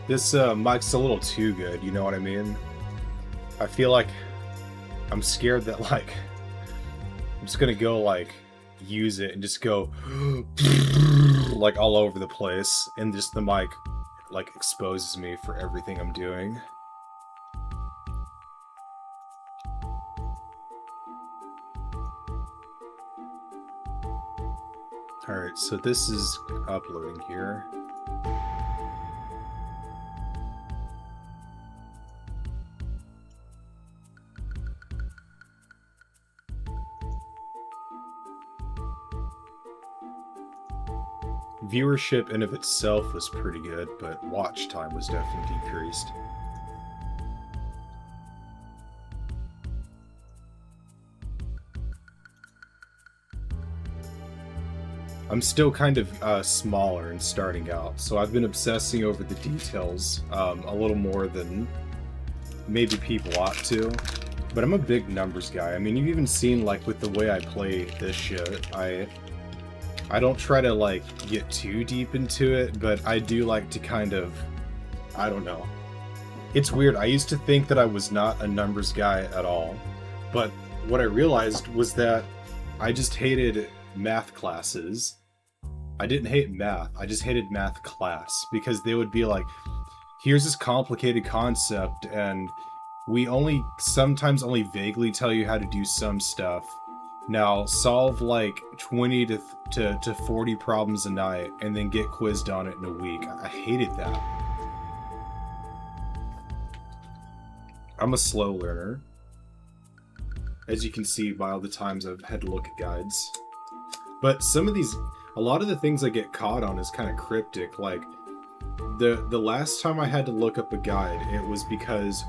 This mic's a little too good, you know what I mean? I feel like I'm scared that, like, I'm just gonna go, like, use it and just go like all over the place, and just the mic like, exposes me for everything I'm doing. Alright, so this is uploading here. Viewership in of itself was pretty good, but watch time was definitely decreased. I'm still kind of smaller and starting out, so I've been obsessing over the details a little more than maybe people ought to. But I'm a big numbers guy. I mean, you've even seen, like, with the way I play this shit, I don't try to, like, get too deep into it, but I do like to kind of, I don't know. It's weird. I used to think that I was not a numbers guy at all, but what I realized was that I just hated math classes. I didn't hate math, I just hated math class, because they would be like, here's this complicated concept, and we sometimes only vaguely tell you how to do some stuff. Now, solve like 20 to 40 problems a night, and then get quizzed on it in a week. I hated that. I'm a slow learner, as you can see by all the times I've had to look at guides. But a lot of the things I get caught on is kind of cryptic. Like, the last time I had to look up a guide, it was because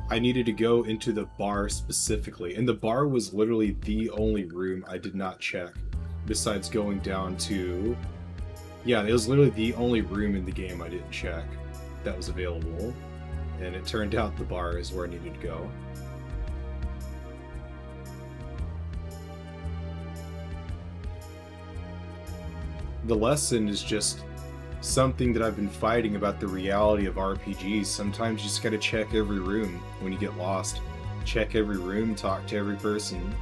I needed to go into the bar specifically, and the bar was literally the only room I did not check, besides going down to... Yeah, it was literally the only room in the game I didn't check that was available, and it turned out the bar is where I needed to go. The lesson is just something that I've been fighting about the reality of RPGs. Sometimes you just gotta check every room when you get lost. Check every room, talk to every person.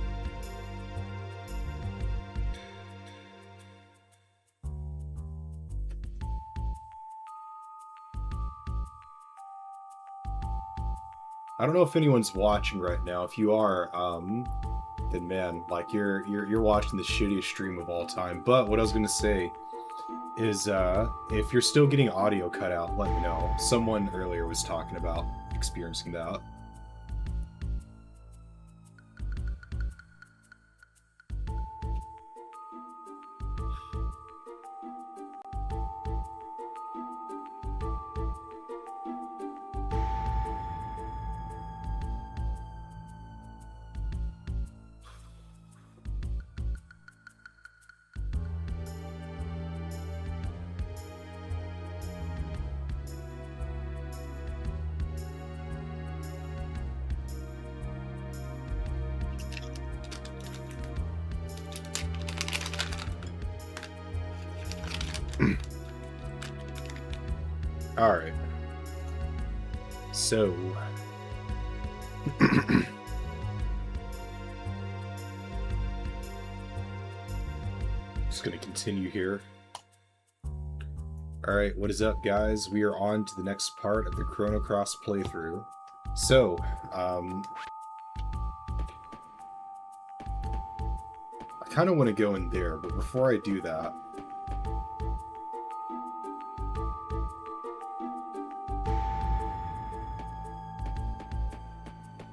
I don't know if anyone's watching right now. If you are, then man, like you're watching the shittiest stream of all time. But what I was gonna say is, if you're still getting audio cut out, let me know. Someone earlier was talking about experiencing that. Alright. So... just gonna continue here. Alright, what is up, guys? We are on to the next part of the Chrono Cross playthrough. So, I kind of want to go in there, but before I do that...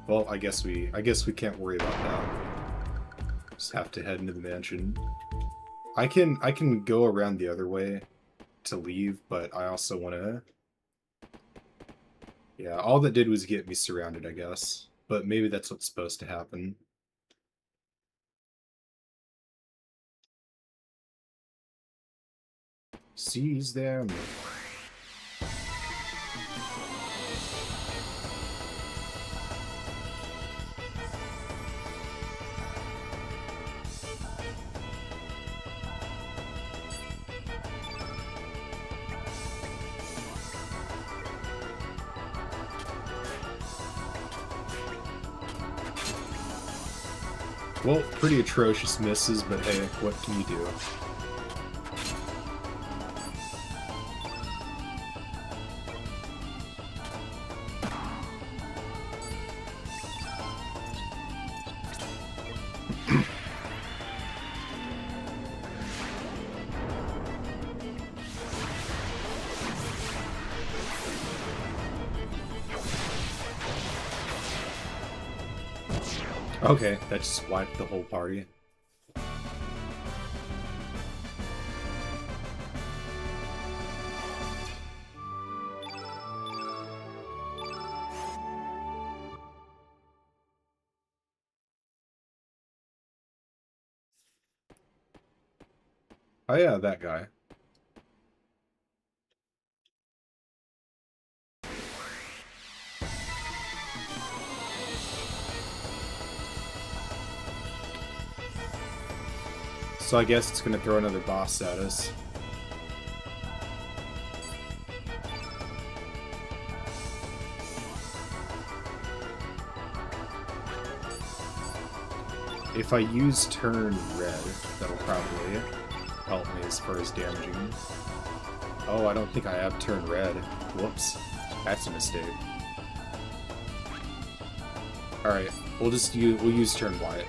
well, I guess we can't worry about that. Just have to head into the mansion. I can go around the other way to leave, but I also want to... yeah, all that did was get me surrounded, I guess. But maybe that's what's supposed to happen. Seize them. Well, pretty atrocious misses, but hey, what can you do? Okay, that just wiped the whole party. Oh yeah, that guy. So I guess it's gonna throw another boss at us. If I use turn red, that'll probably help me as far as damaging. Oh, I don't think I have turn red. Whoops. That's a mistake. Alright, we'll use turn white.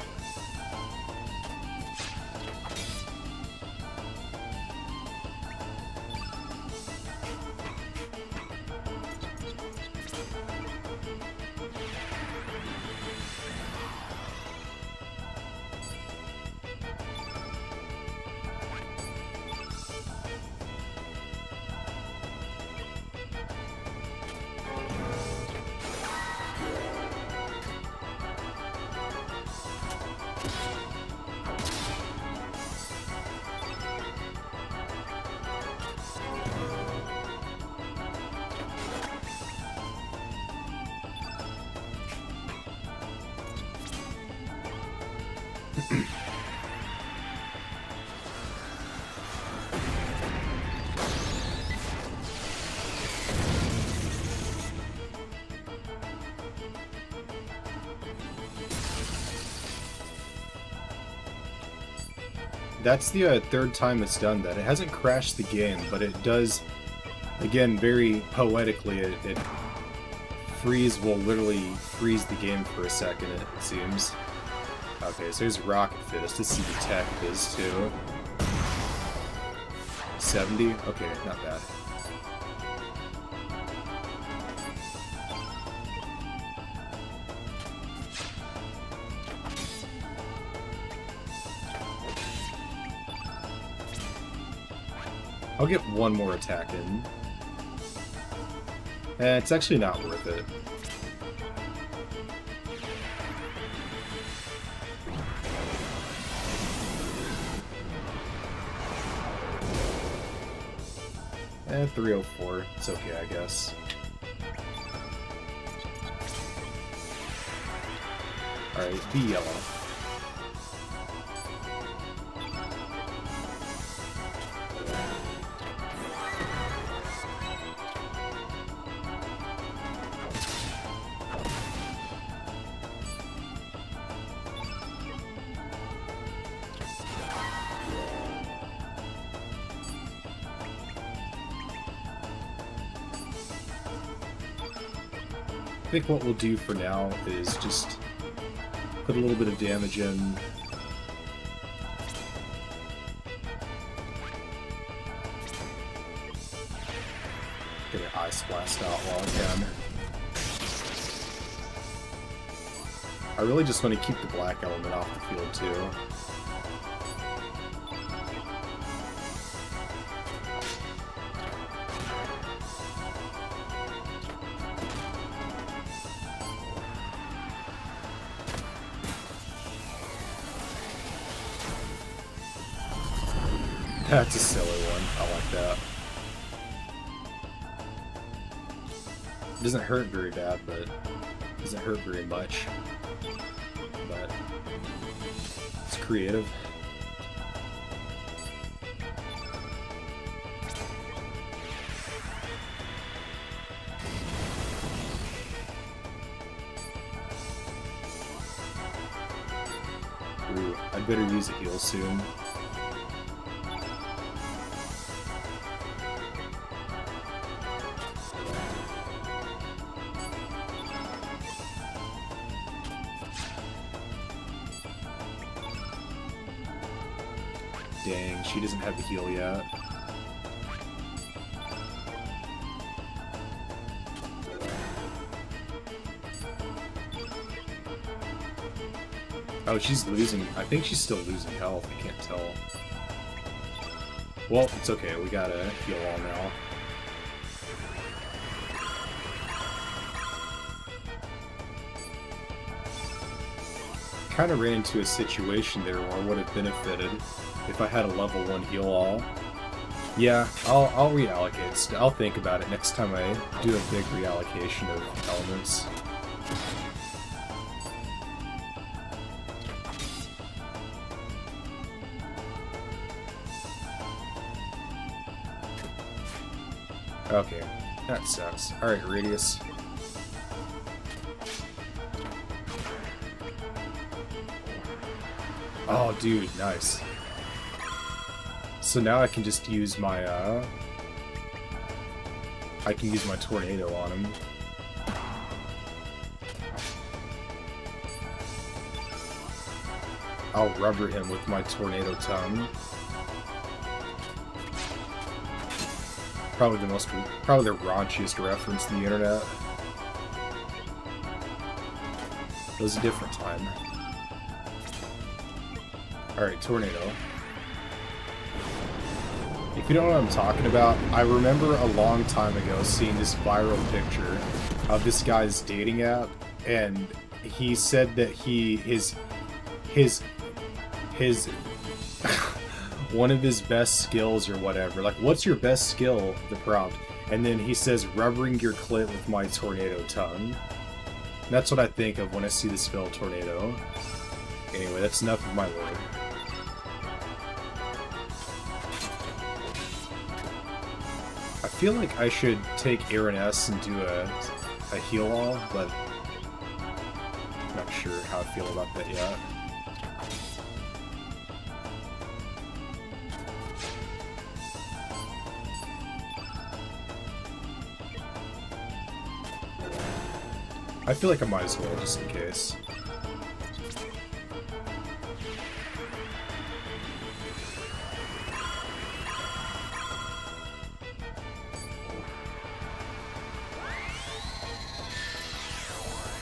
That's the third time it's done that. It hasn't crashed the game, but it does, again, very poetically, it will literally freeze the game for a second, it seems. Okay, so here's Rocket Fist. Let's see the tech is too. 70? Okay, not bad. I'll get one more attack in. It's actually not worth it. And 304. It's okay, I guess. Alright, be yellow. I think what we'll do for now is just put a little bit of damage in. Get an Ice Blast out while I can. I really just want to keep the black element off the field too. That's a silly one. I like that. It doesn't hurt very bad, but it doesn't hurt very much. But it's creative. Ooh, I'd better use a heal soon. Dang, she doesn't have the heal yet. Oh, she's losing. I think she's still losing health. I can't tell. Well, it's okay. We gotta heal all now. Kind of ran into a situation there where I would have benefited if I had a level 1 heal all. Yeah, I'll reallocate. I'll think about it next time I do a big reallocation of elements. Okay, that sucks. Alright, Radius. Oh, dude, nice. So now I can just use my, I can use my Tornado on him. I'll rubber him with my Tornado Tongue. Probably the raunchiest reference to the internet. It was a different time. Alright, Tornado. If you don't know what I'm talking about, I remember a long time ago seeing this viral picture of this guy's dating app, and he said that his one of his best skills or whatever, like, what's your best skill, the prompt, and then he says, rubbering your clit with my Tornado Tongue. And that's what I think of when I see the spell Tornado. Anyway, that's enough of my lore. I feel like I should take Aaron S and do a heal all, but I'm not sure how I feel about that yet. I feel like I might as well, just in case.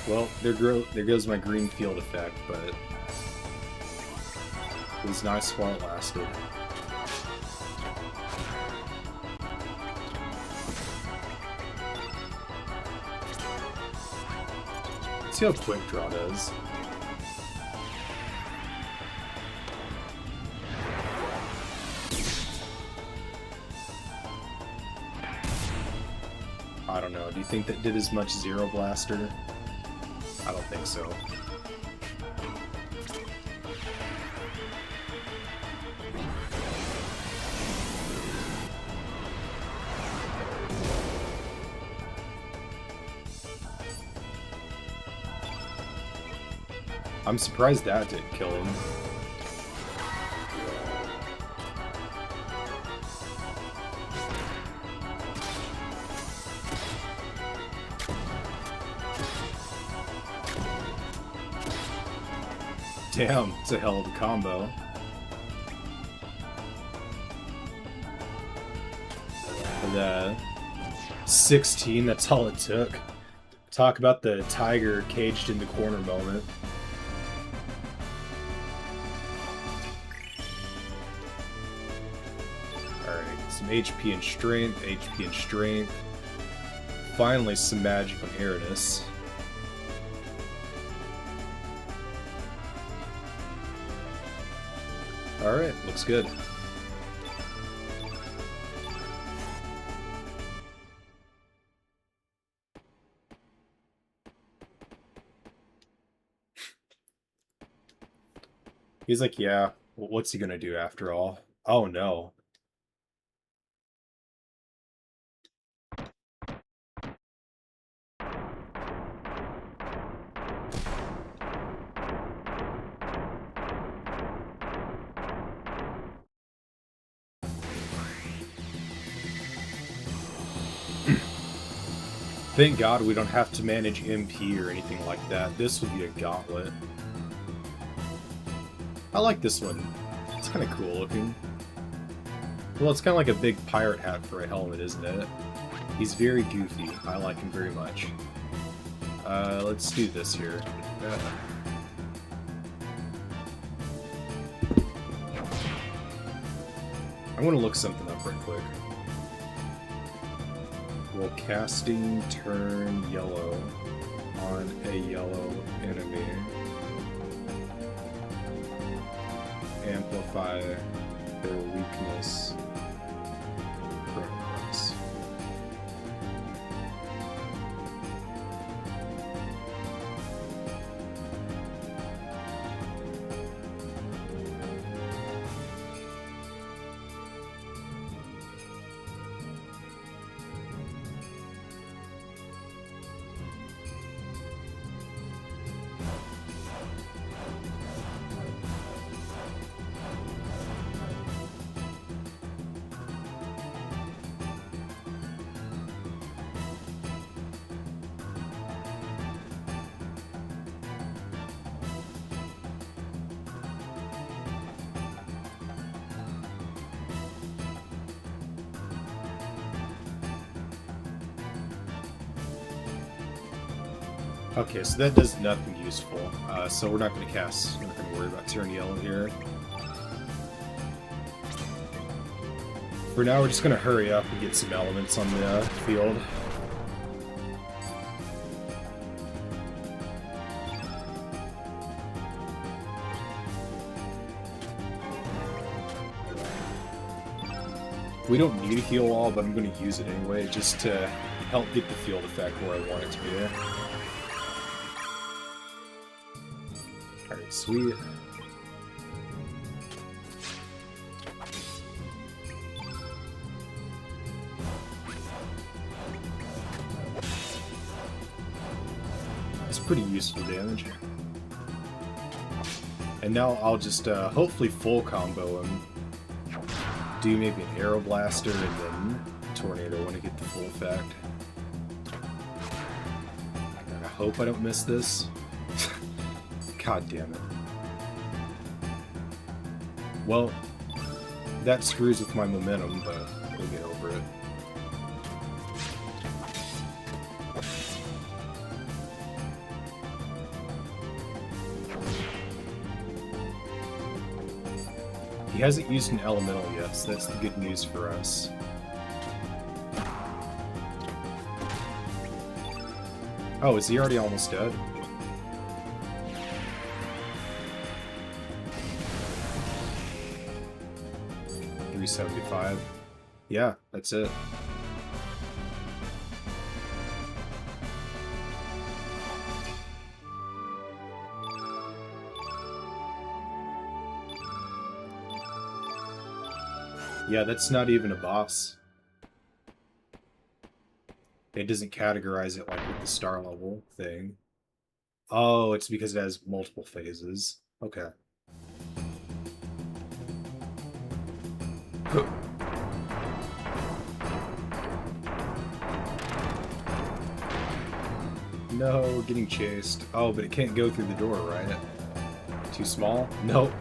Well, there goes my green field effect, but it was nice while it lasted. Let's see how Quick Draw does. I don't know, do you think that did as much Zero Blaster? I don't think so. I'm surprised that didn't kill him. Damn, it's a hell of a combo. The 16, that's all it took. Talk about the tiger caged in the corner moment. Alright, some HP and strength, HP and strength. Finally some magic on Aranus. Alright, looks good. He's like, yeah, what's he gonna do after all? Oh no. Thank God we don't have to manage MP or anything like that. This would be a gauntlet. I like this one. It's kind of cool looking. Well, it's kind of like a big pirate hat for a helmet, isn't it? He's very goofy. I like him very much. Let's do this here. I want to look something up right quick. Will casting turn yellow on a yellow enemy amplify their weakness progress? Okay, so that does nothing useful. So we're not going to cast. We're not going to worry about turn yellow here. For now, we're just going to hurry up and get some elements on the field. We don't need a heal wall, but I'm going to use it anyway, just to help get the field effect where I want it to be. Alright, sweet. That's pretty useful damage. And now I'll just hopefully full combo him. Do maybe an Arrow Blaster and then Tornado when I get the full effect. I hope I don't miss this. God damn it. Well, that screws with my momentum, but we'll get over it. He hasn't used an elemental yet, so that's the good news for us. Oh, is he already almost dead? $375. Yeah, that's it. Yeah, that's not even a boss. It doesn't categorize it like with the star level thing. Oh, it's because it has multiple phases. Okay. No, getting chased. Oh, but it can't go through the door, right? Too small? Nope.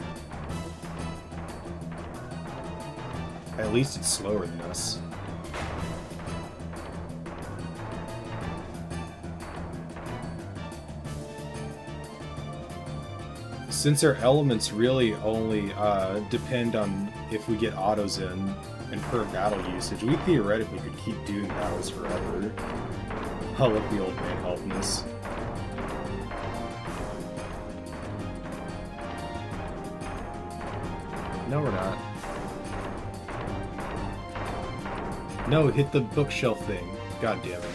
At least it's slower than us. Since our elements really only depend on if we get autos in and per battle usage, we theoretically could keep doing battles forever. I'll let the old man helping us. No, we're not. No, hit the bookshelf thing. God damn it.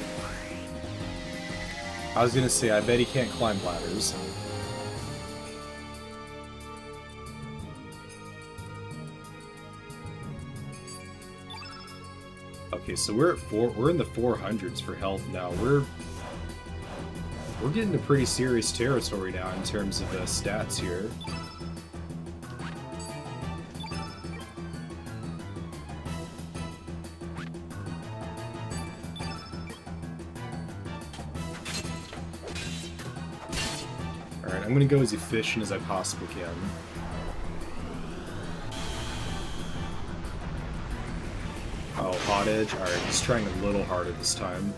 I was gonna say, I bet he can't climb ladders. Okay, so we're in the 400s for health now. We're getting to pretty serious territory now in terms of stats here. Alright, I'm gonna go as efficient as I possibly can. Oh, hot edge? Alright, he's trying a little harder this time.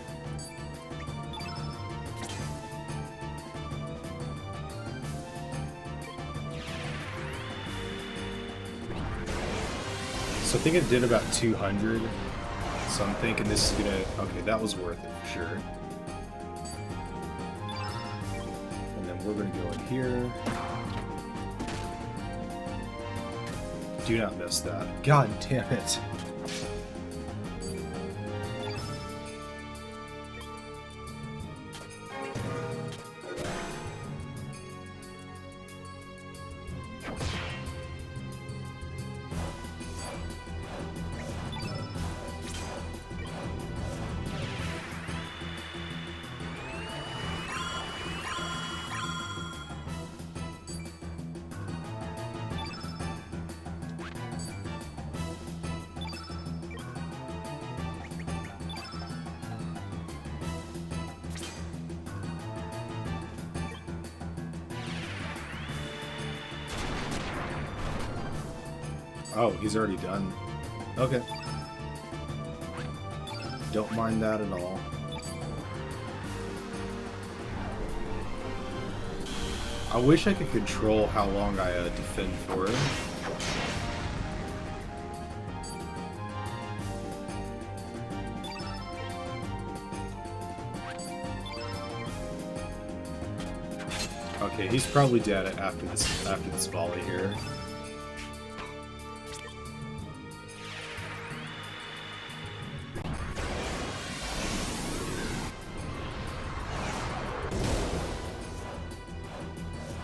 So I think it did about 200. So I'm thinking this is gonna... Okay, that was worth it for sure. And then we're gonna go in here. Do not miss that. God damn it. Oh, he's already done. Okay. Don't mind that at all. I wish I could control how long I defend for. Okay, he's probably dead after this volley here.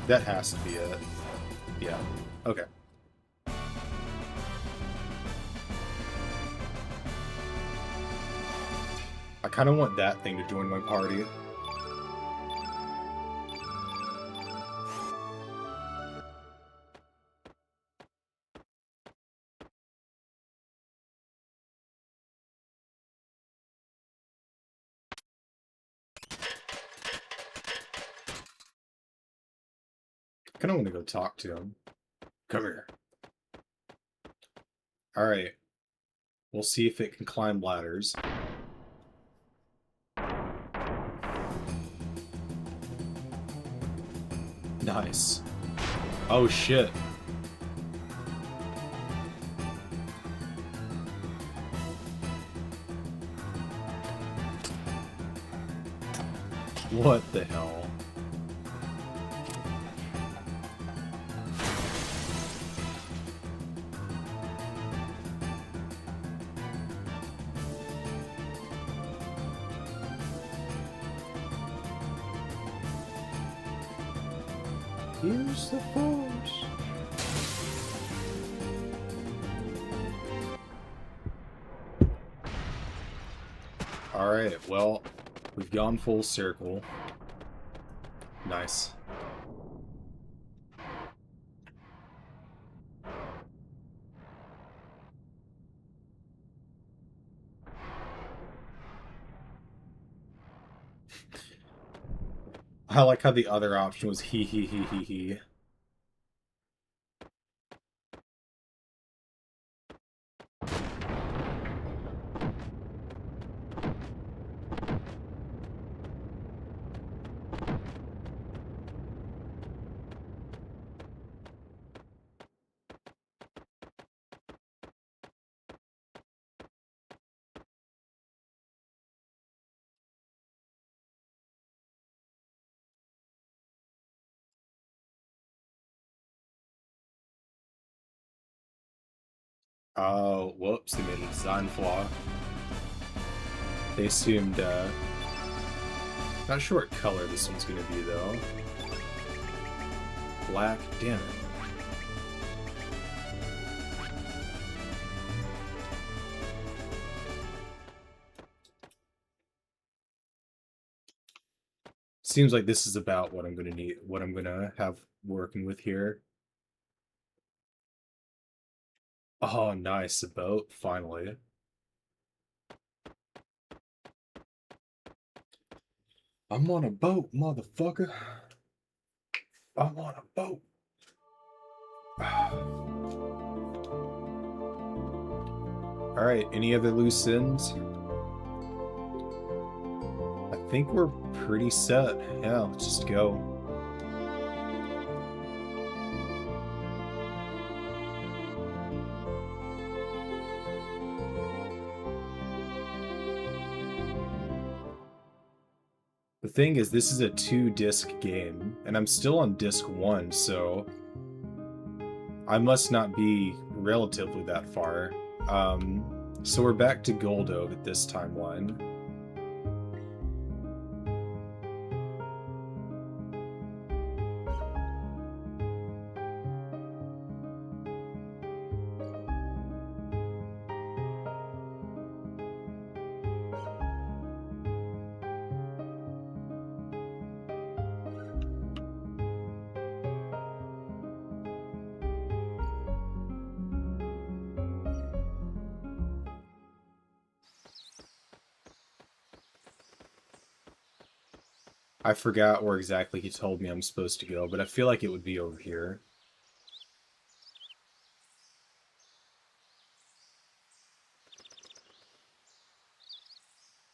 That has to be it. Yeah. Okay. I kind of want that thing to join my party. I kind of want to go talk to him. Come here. Alright. We'll see if it can climb ladders. Nice. Oh shit. What the hell? Use the force. Alright, well, we've gone full circle. Nice. I like how the other option was he. Oh, whoops, they made a design flaw. They assumed, not sure what color this one's gonna be, though. Black, damn it. Seems like this is about what I'm gonna need, what I'm gonna have working with here. Oh, nice, a boat, finally. I'm on a boat, motherfucker. I'm on a boat. Alright, any other loose ends? I think we're pretty set. Yeah, let's just go. The thing is, this is a 2-disc game, and I'm still on disc 1, so I must not be relatively that far. So we're back to Goldo at this timeline. I forgot where exactly he told me I'm supposed to go, but I feel like it would be over here.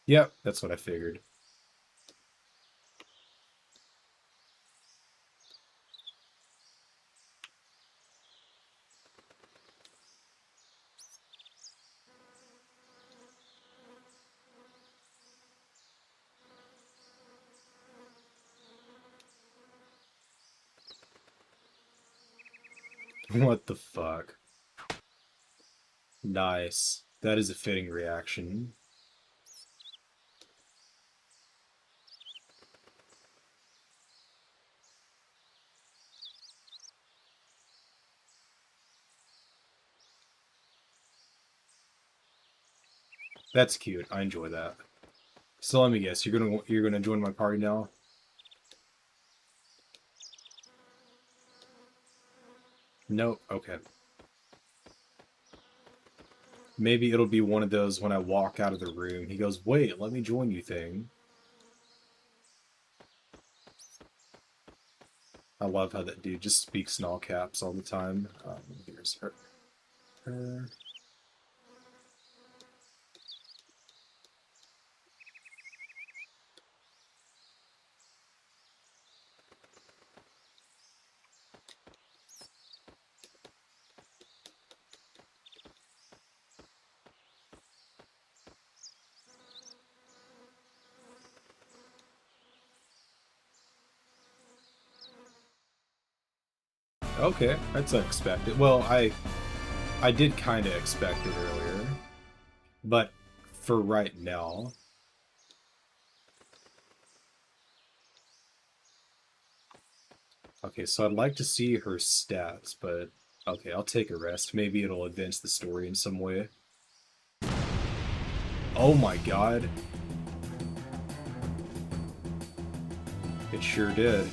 Yep, that's what I figured. What the fuck? Nice. That is a fitting reaction. That's cute. I enjoy that. So let me guess, you're gonna join my party now? Nope. Okay. Maybe it'll be one of those when I walk out of the room. He goes, "Wait, let me join you" thing. I love how that dude just speaks in all caps all the time. Here's her. her. Okay, that's unexpected. Well, I did kind of expect it earlier, but for right now. Okay, so I'd like to see her stats, but okay, I'll take a rest. Maybe it'll advance the story in some way. Oh my god. It sure did.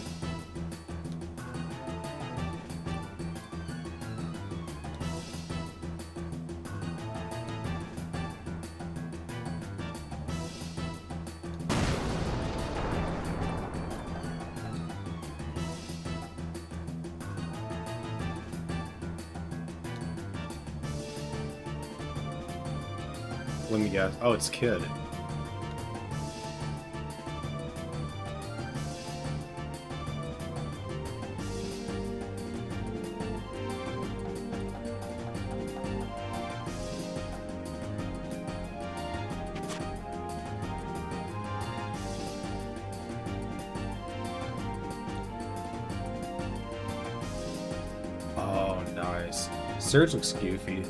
Let me guess. Oh, it's Kid. Oh, nice. Surge looks goofy.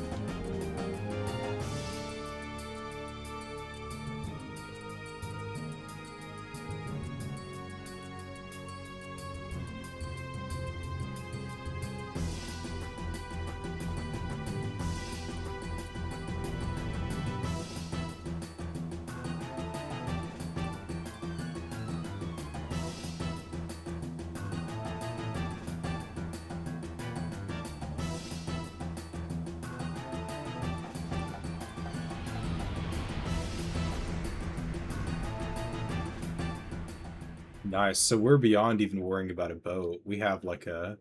Nice. So we're beyond even worrying about a boat. We have like a...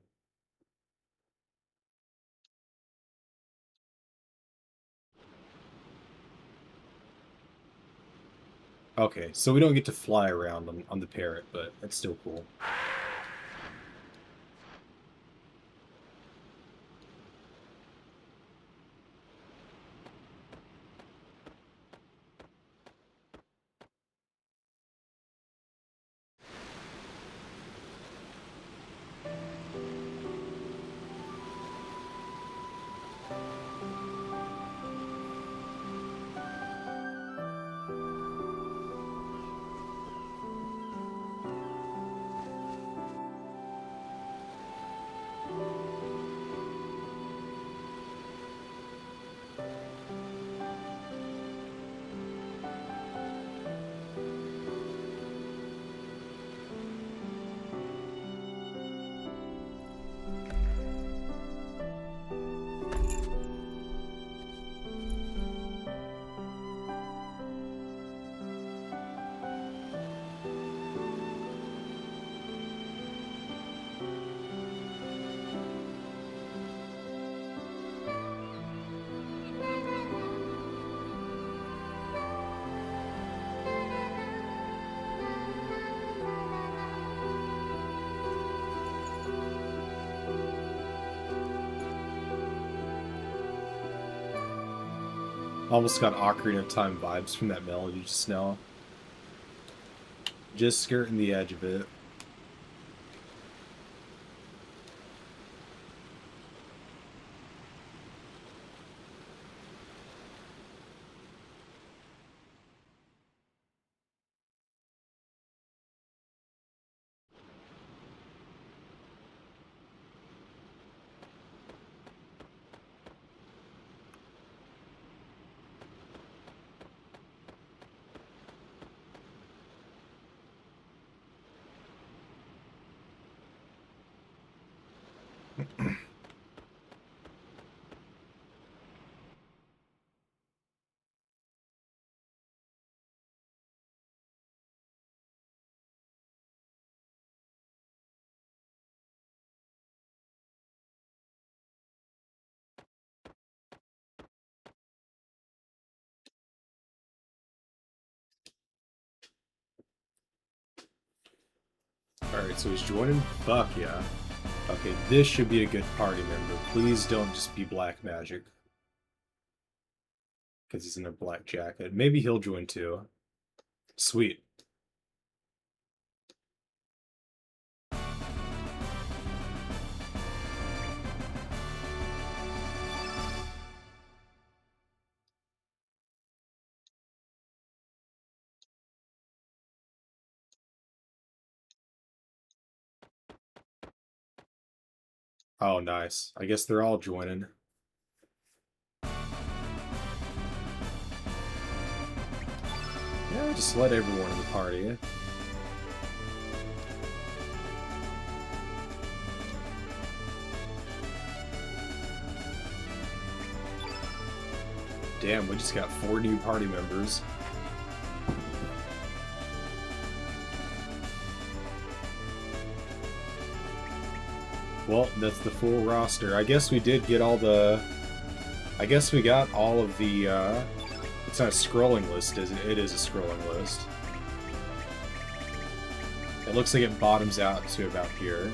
Okay, so we don't get to fly around on the parrot, but that's still cool. Almost got Ocarina of Time vibes from that melody just now. Just skirting the edge of it. Alright, so he's joining. Fuck yeah. Okay, this should be a good party member. Please don't just be Black Magic. Because he's in a black jacket. Maybe he'll join too. Sweet. Oh, nice. I guess they're all joining. Yeah, just let everyone in the party. Damn, we just got 4 new party members. Well, that's the full roster. I guess we did get all the... I guess we got all of the, It's not a scrolling list, is it? It is a scrolling list. It looks like it bottoms out to about here.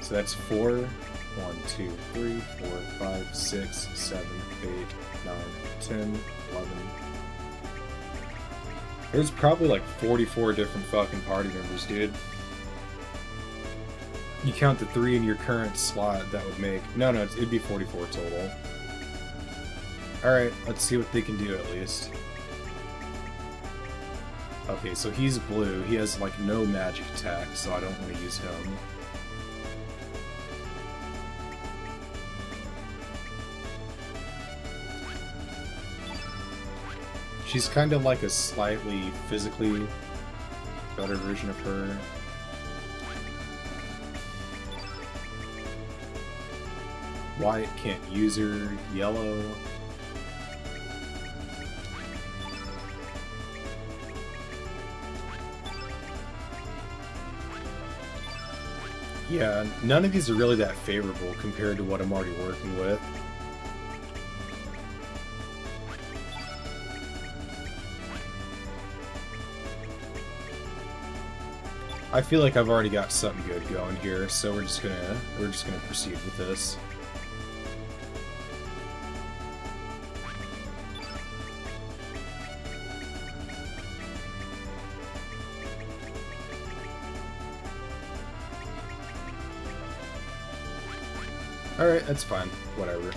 So that's 4, 1, 2, 3, 4, 5, 6, 7, 8, 9, 10, 11. There's probably like 44 different fucking party members, dude. You count the 3 in your current slot, that would make... No, it'd be 44 total. Alright, let's see what they can do at least. Okay, so he's blue. He has, like, no magic attack, so I don't want to use him. She's kind of like a slightly physically better version of her. White can't use her. Yellow. Yeah, none of these are really that favorable compared to what I'm already working with. I feel like I've already got something good going here, so we're just gonna proceed with this. Alright, that's fine. Whatever.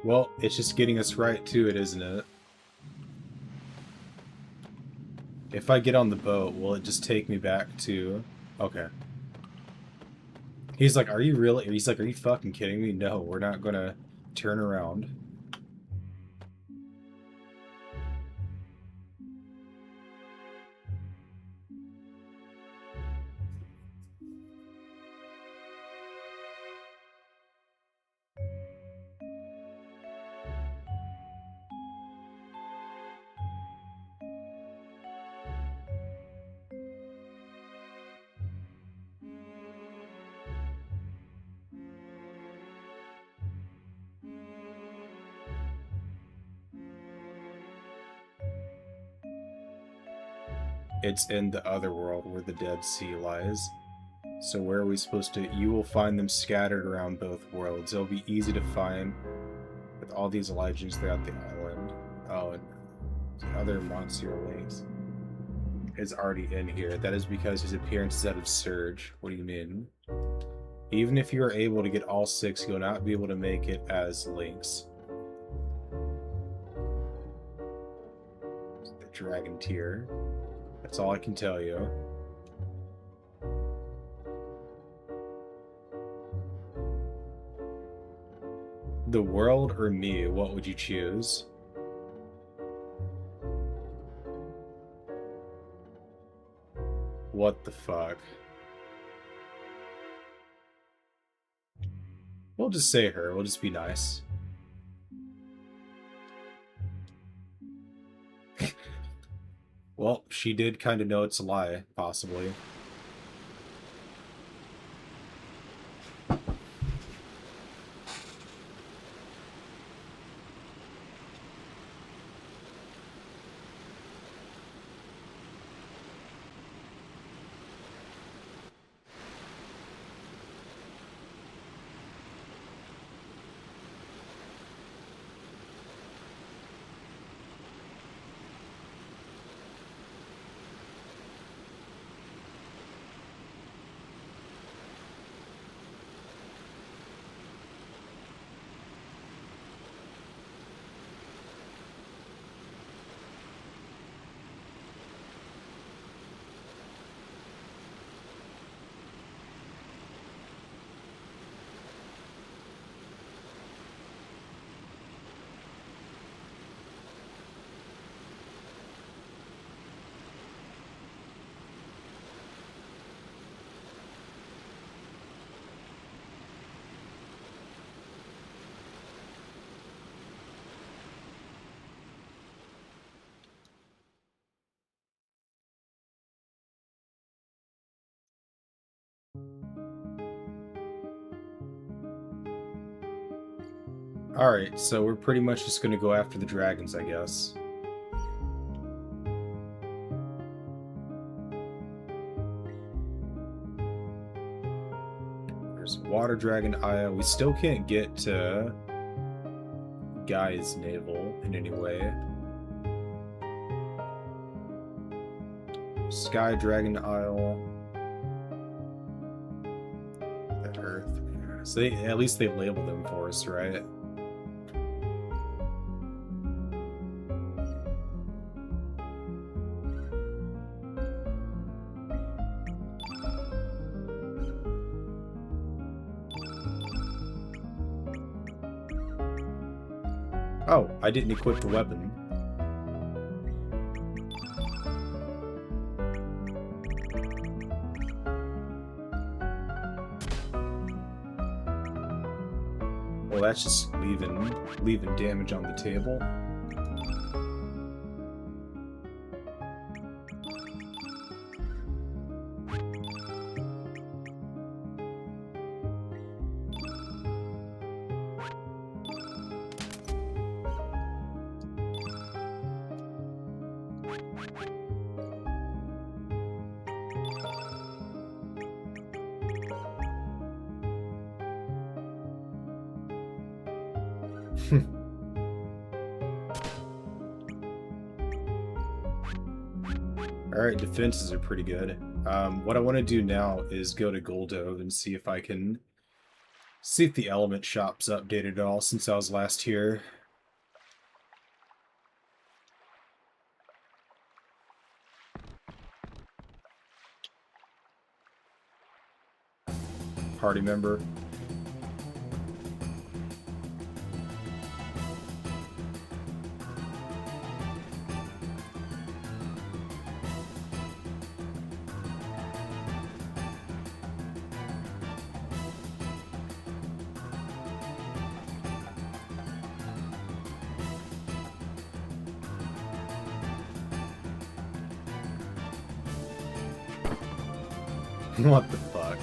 Well, it's just getting us right to it, isn't it? If I get on the boat, will it just take me back to... Okay. He's like, are you really... He's like, are you fucking kidding me? No, we're not gonna turn around. It's in the other world where the Dead Sea lies. So where are we supposed to... You will find them scattered around both worlds. It'll be easy to find with all these legends throughout the island. Oh, and the other Monsieur Links is already in here. That is because his appearance is out of Surge. What do you mean? Even if you are able to get all 6, you'll not be able to make it as Lynx. The Dragon Tier. That's all I can tell you. The world or me, what would you choose? What the fuck? We'll just say her. We'll just be nice. Well, she did kind of know it's a lie, possibly. Alright, so we're pretty much just gonna go after the dragons, I guess. There's Water Dragon Isle. We still can't get to Guy's Navel in any way. Sky Dragon Isle. The Earth. So at least they label them for us, right? Oh, I didn't equip the weapon. Well, that's just leaving damage on the table. Alright, defenses are pretty good. What I want to do now is go to Goldo and see if the element shop's updated at all since I was last here. Party member. What the fuck?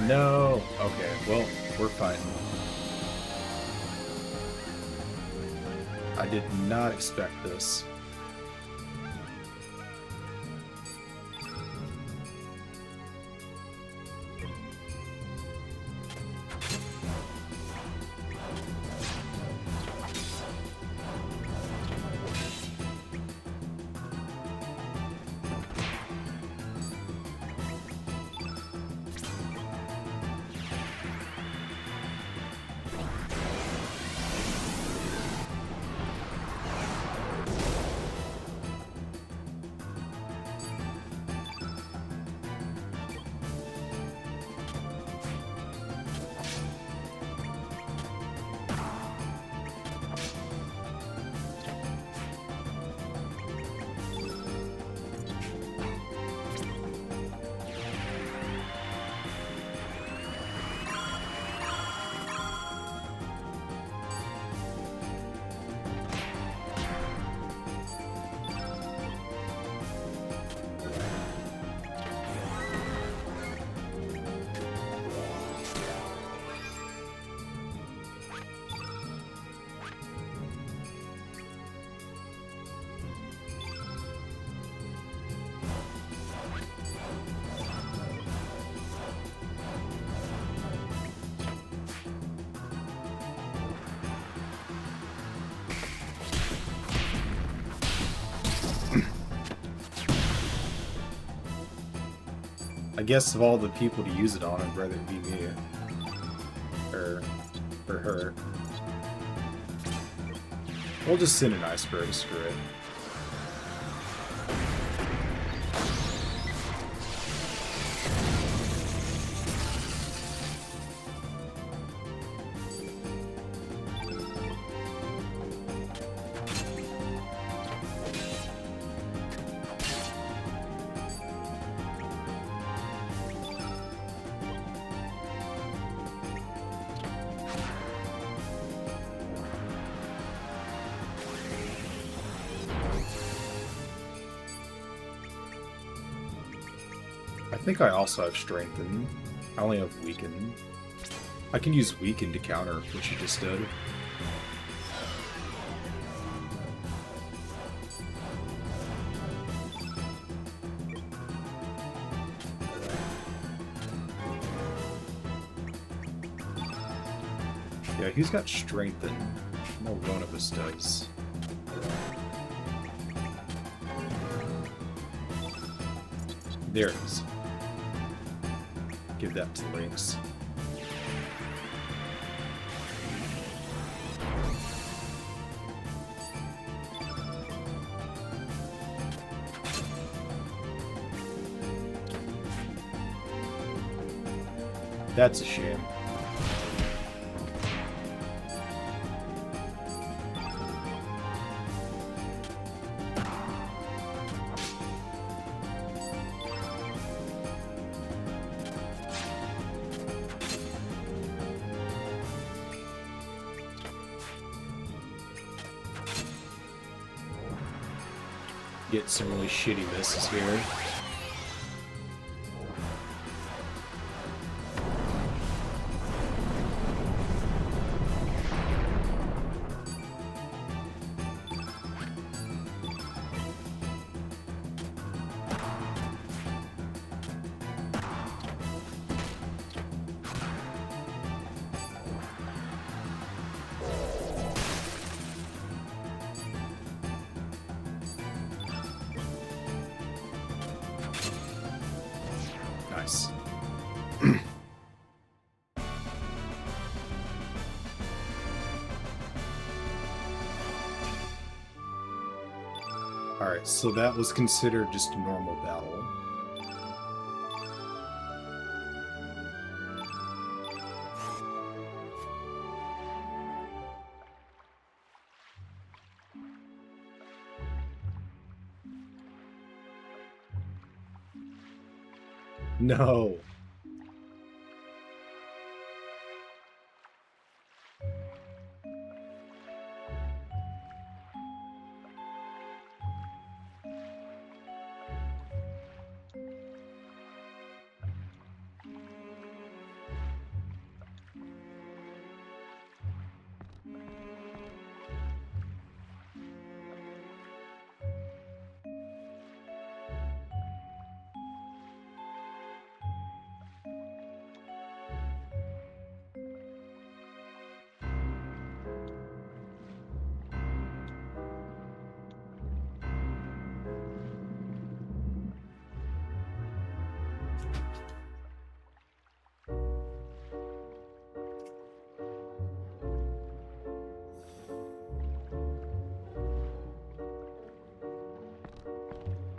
No! Okay, well, we're fine. I did not expect this. I guess of all the people to use it on, I'd rather it be me. Or her. We'll just send an iceberg, screw it. I think I also have Strengthen. I only have Weaken. I can use Weaken to counter what you just did. Yeah, he's got Strengthen. No one of us does. There it is. Give that to Lynx. That's a shame. Get some really shitty misses here. Nice. Alright, so that was considered just a normal battle. No.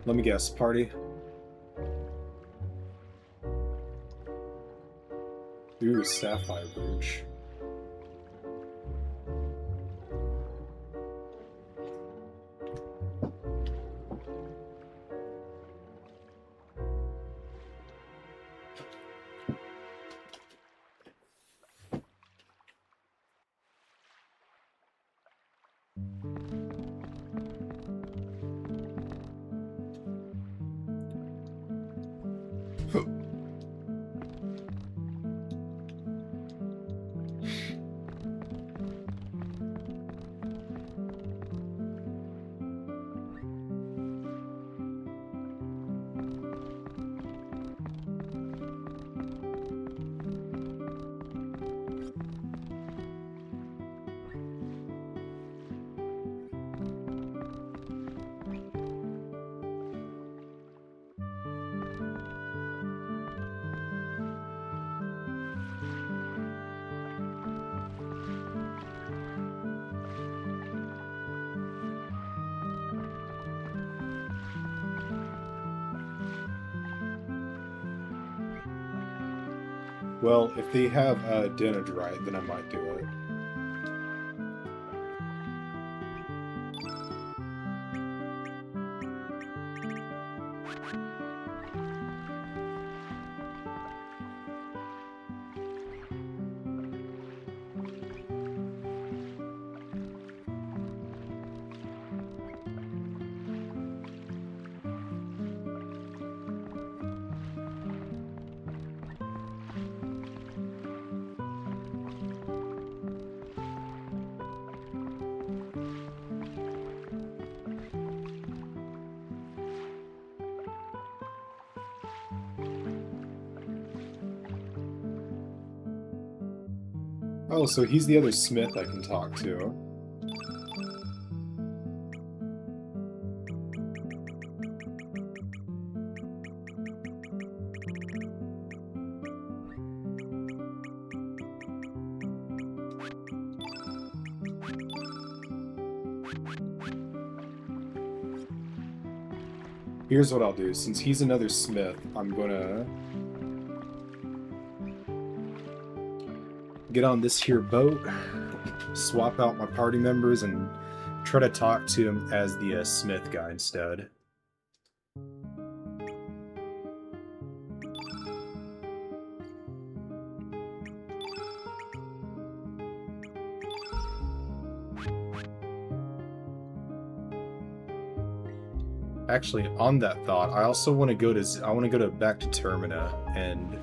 Let me guess, party? Ooh, sapphire brooch. Well, if they have Denadrite, then I might do it. Oh, so he's the other smith I can talk to. Here's what I'll do. Since he's another smith, I'm gonna get on this here boat, swap out my party members, and try to talk to him as the smith guy instead. Actually, on that thought, I also want to go to back to Termina, and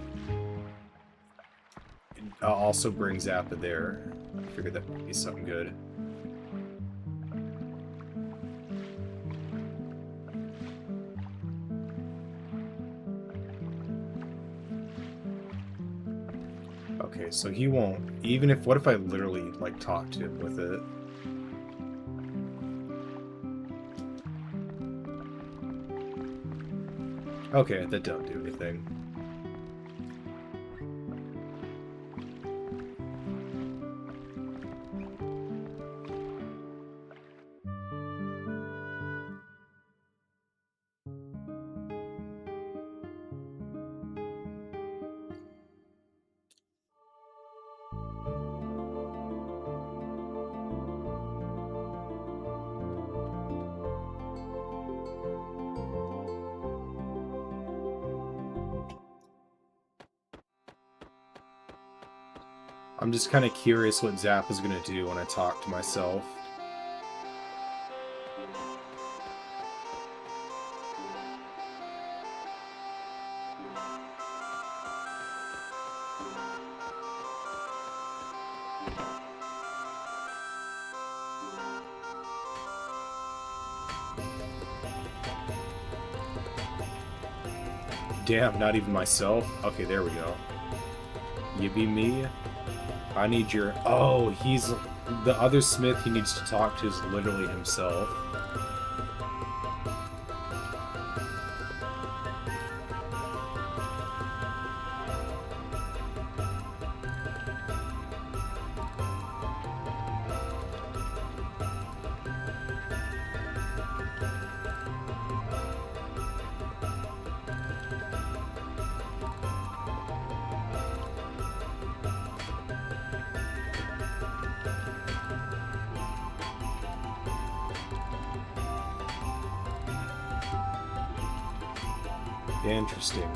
I'll also bring Zappa there. I figured that would be something good. Okay, so he won't. Even if, what if I literally, like, talk to him with it? Okay, that don't do anything. I'm just kind of curious what Zappa's gonna do when I talk to myself. Damn, not even myself? Okay, there we go. You be me? I need your... Oh, he's... The other smith he needs to talk to is literally himself. Interesting.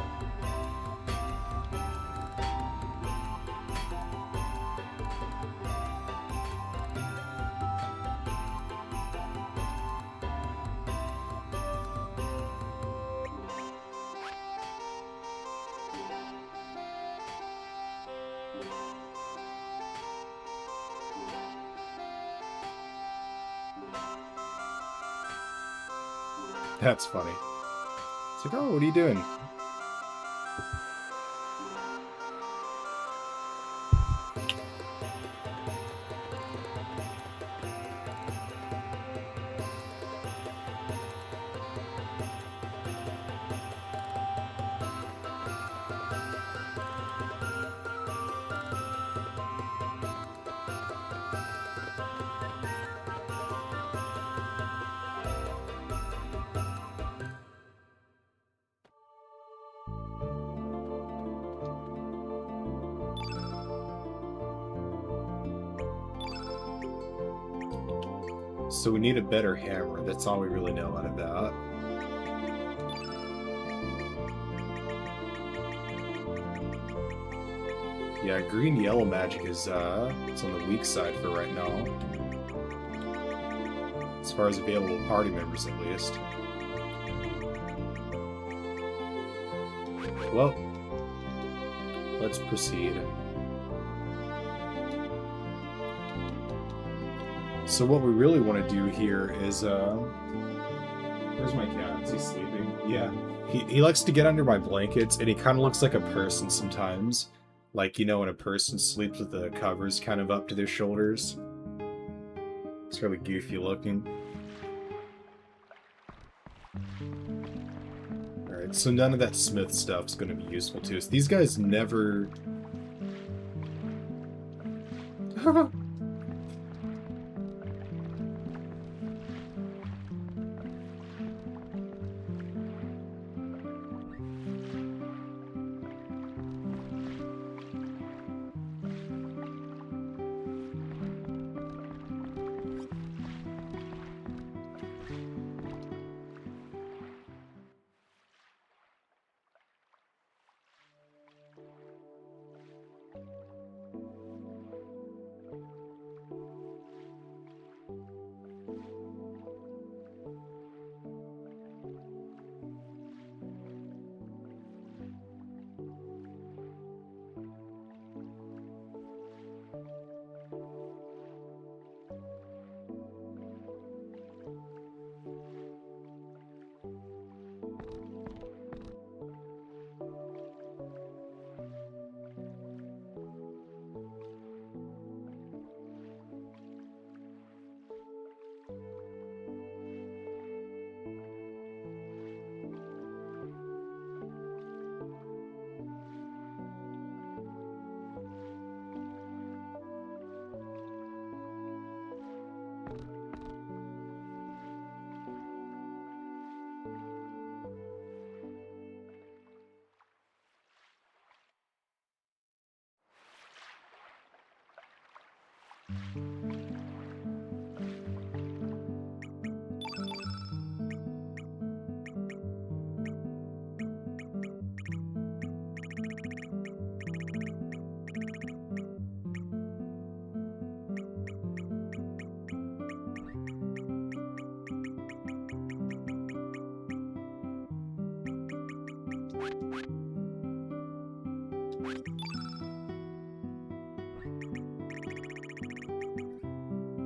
That's funny. It's like, oh, what are you doing? So we need a better hammer. That's all we really know out of that. Yeah, green-yellow magic is, it's on the weak side for right now. As far as available party members, at least. Well, let's proceed. So what we really want to do here is, where's my cat? Is he sleeping? Yeah. He likes to get under my blankets, and he kind of looks like a person sometimes. Like, you know, when a person sleeps with the covers kind of up to their shoulders. It's really goofy looking. Alright, so none of that smith stuff's going to be useful to us. These guys never...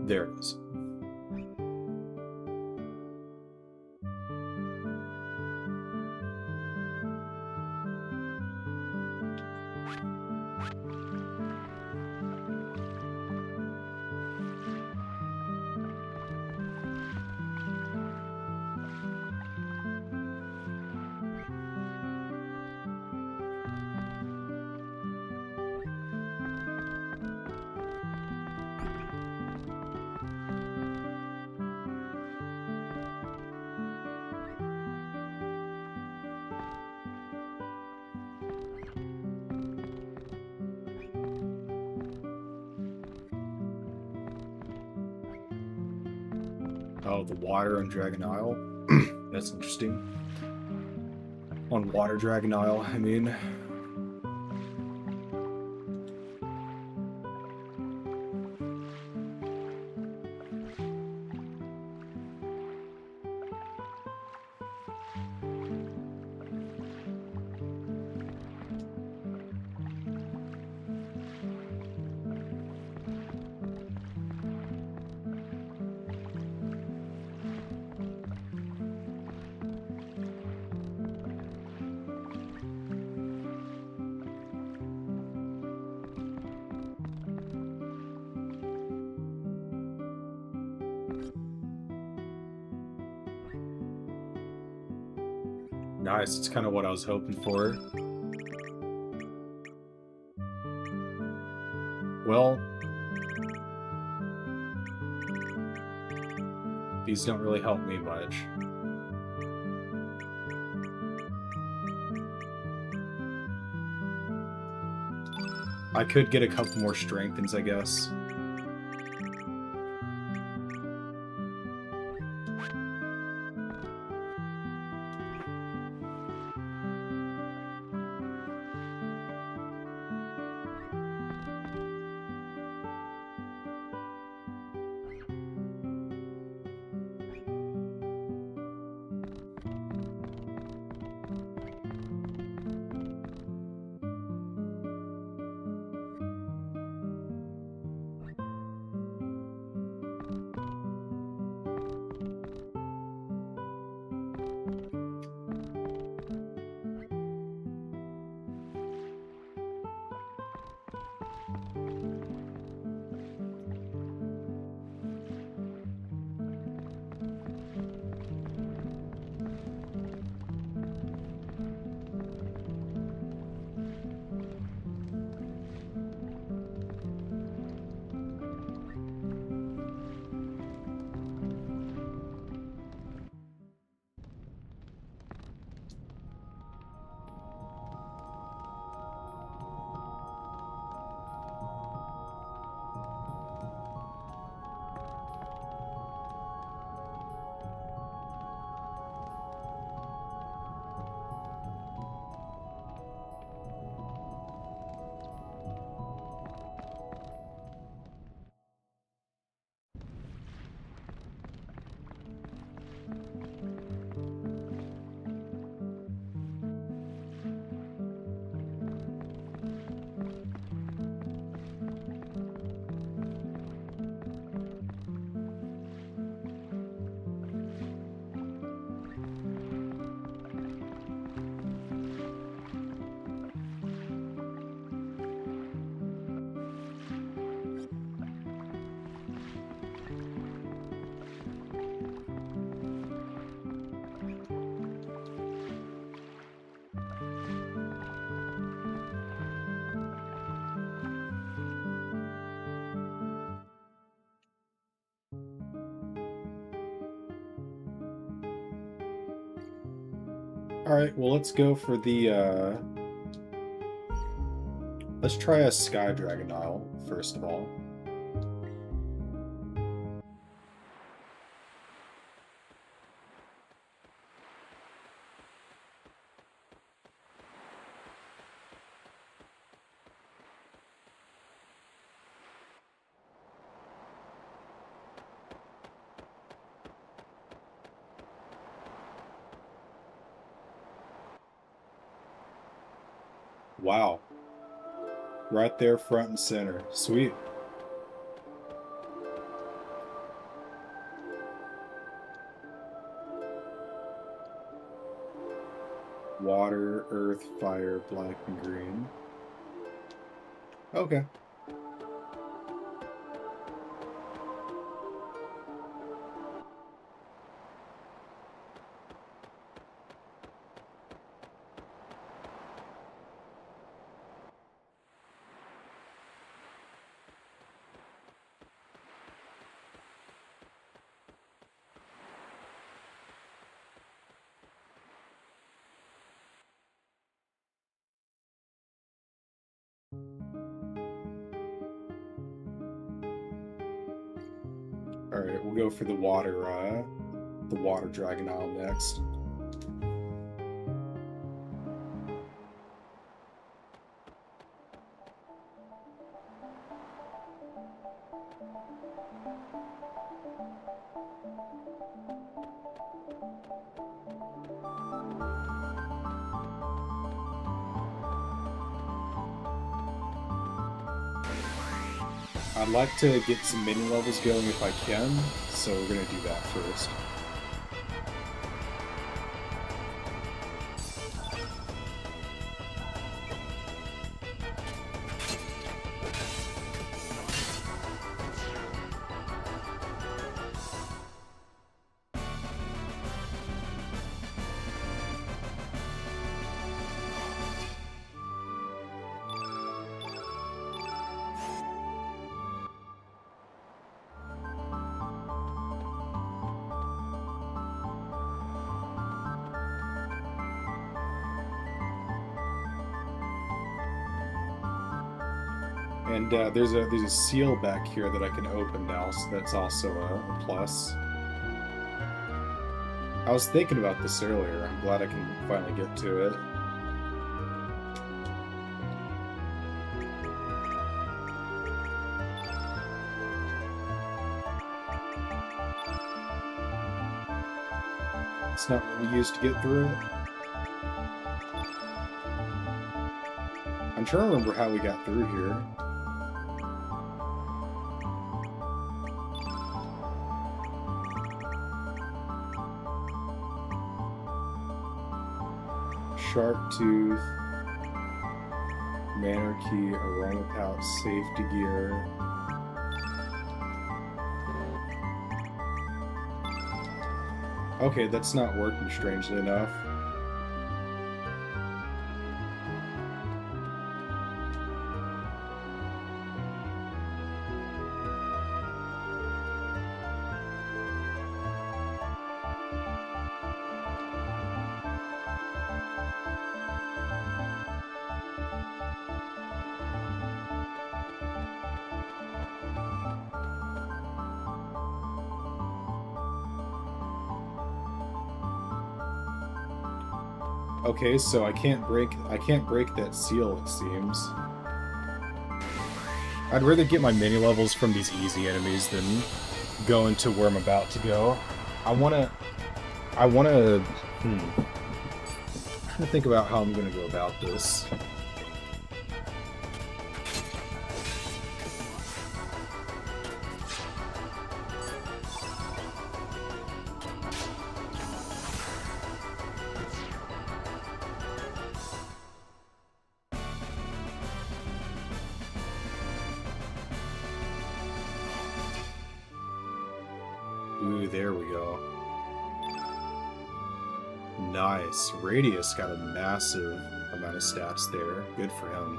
There it is. Oh, the water on Dragon Isle? That's interesting. On Water Dragon Isle, I mean. Nice, it's kind of what I was hoping for. Well, these don't really help me much. I could get a couple more strengthens, I guess. Alright, well let's go for the, let's try a Sky Dragon Isle, first of all. Wow. Right there, front and center. Sweet. Water, earth, fire, black, and green. Okay. Alright, we'll go for the water Dragon Isle next. I'd like to get some mini levels going if I can, so we're gonna do that first. And there's a seal back here that I can open now, so that's also a plus. I was thinking about this earlier. I'm glad I can finally get to it. It's not what we used to get through it. I'm trying to remember how we got through here. Shark Tooth, Manor Key, Aroma Pouch, Safety Gear. Okay, that's not working, strangely enough. Okay, so I can't break that seal, it seems. I'd rather get my mini levels from these easy enemies than go into where I'm about to go. I wanna trying to think about how I'm gonna go about this. Ooh, there we go. Nice. Radius got a massive amount of stats there. Good for him.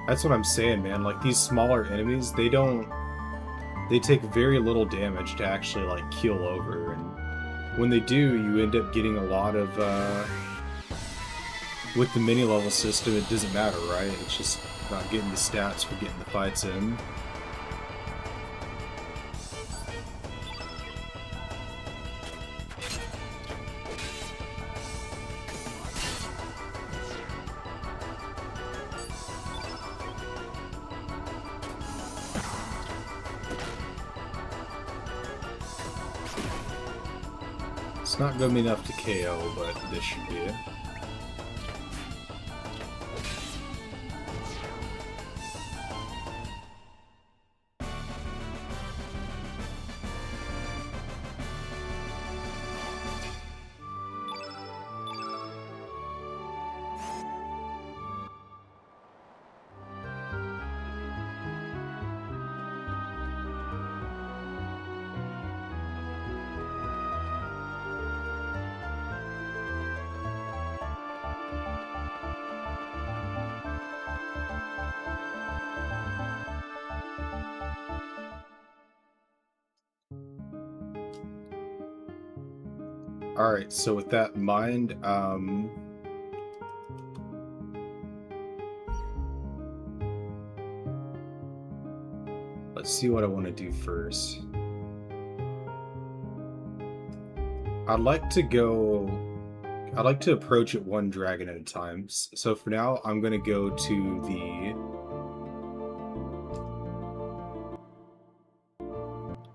That's what I'm saying, man. Like, these smaller enemies, they take very little damage to actually, like, keel over, and when they do, you end up getting a lot of, with the mini-level system, it doesn't matter, right? It's just about getting the stats for getting the fights in. It's not going to be enough to KO, but this should be it. Alright, so with that in mind, let's see what I want to do first. I'd like to approach it one dragon at a time. So for now, I'm going to go to